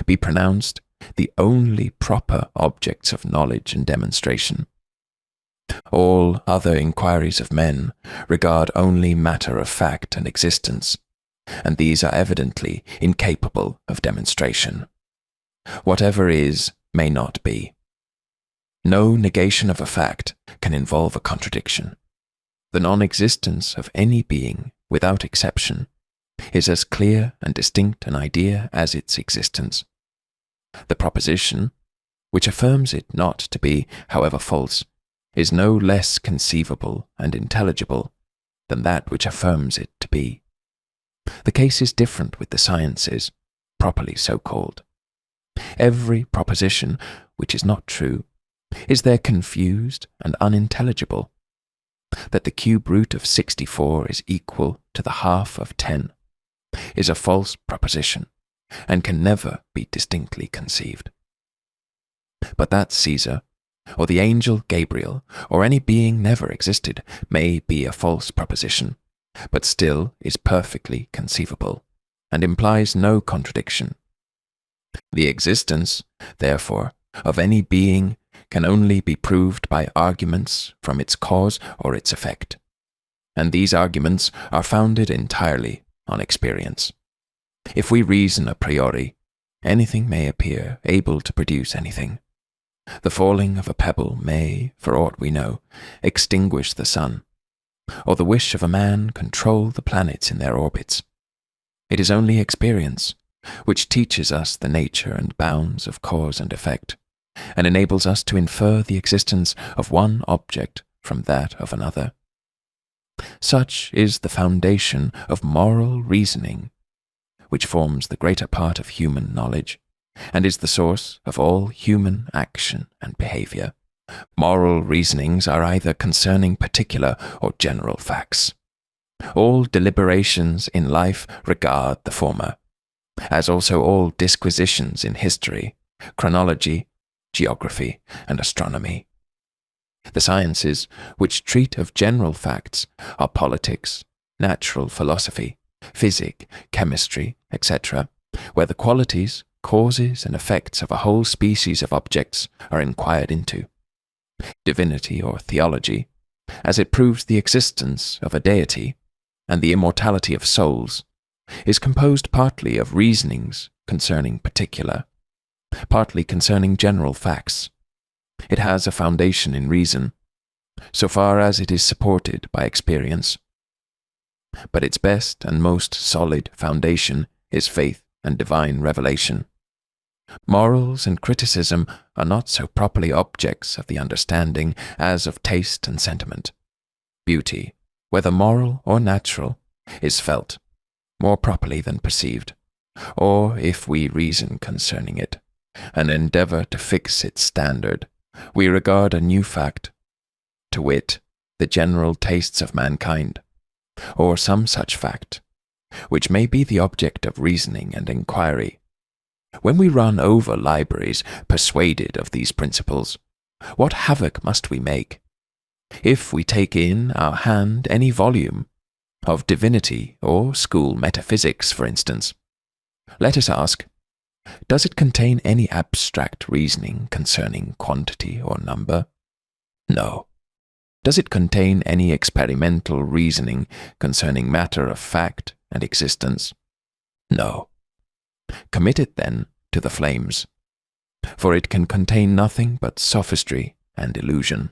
be pronounced the only proper objects of knowledge and demonstration. All other inquiries of men regard only matter of fact and existence, and these are evidently incapable of demonstration. Whatever is may not be. No negation of a fact can involve a contradiction. The non-existence of any being, without exception, is as clear and distinct an idea as its existence. The proposition, which affirms it not to be, however false, is no less conceivable and intelligible than that which affirms it to be. The case is different with the sciences, properly so called. Every proposition which is not true is there confused and unintelligible. That the cube root of 64 is equal to the half of 10 is a false proposition, and can never be distinctly conceived. But that Caesar, or the angel Gabriel, or any being never existed, may be a false proposition, but still is perfectly conceivable, and implies no contradiction. The existence, therefore, of any being can only be proved by arguments from its cause or its effect, and these arguments are founded entirely on experience. If we reason a priori, anything may appear able to produce anything. The falling of a pebble may, for aught we know, extinguish the sun, or the wish of a man control the planets in their orbits. It is only experience which teaches us the nature and bounds of cause and effect, and enables us to infer the existence of one object from that of another. Such is the foundation of moral reasoning, which forms the greater part of human knowledge, and is the source of all human action and behavior. Moral reasonings are either concerning particular or general facts. All deliberations in life regard the former, as also all disquisitions in history, chronology, geography, and astronomy. The sciences, which treat of general facts, are politics, natural philosophy, physic, chemistry, etc., where the qualities, causes, and effects of a whole species of objects are inquired into. Divinity or theology, as it proves the existence of a deity and the immortality of souls, is composed partly of reasonings concerning particular, partly concerning general facts. It has a foundation in reason, so far as it is supported by experience. But its best and most solid foundation is faith and divine revelation. Morals and criticism are not so properly objects of the understanding as of taste and sentiment. Beauty, whether moral or natural, is felt more properly than perceived, or, if we reason concerning it, and endeavour to fix its standard, we regard a new fact, to wit, the general tastes of mankind, or some such fact, which may be the object of reasoning and inquiry, When we run over libraries persuaded of these principles, what havoc must we make? If we take in our hand any volume, of divinity or school metaphysics, for instance, let us ask, does it contain any abstract reasoning concerning quantity or number? No. Does it contain any experimental reasoning concerning matter of fact and existence? No. Commit it, then, to the flames, for it can contain nothing but sophistry and illusion.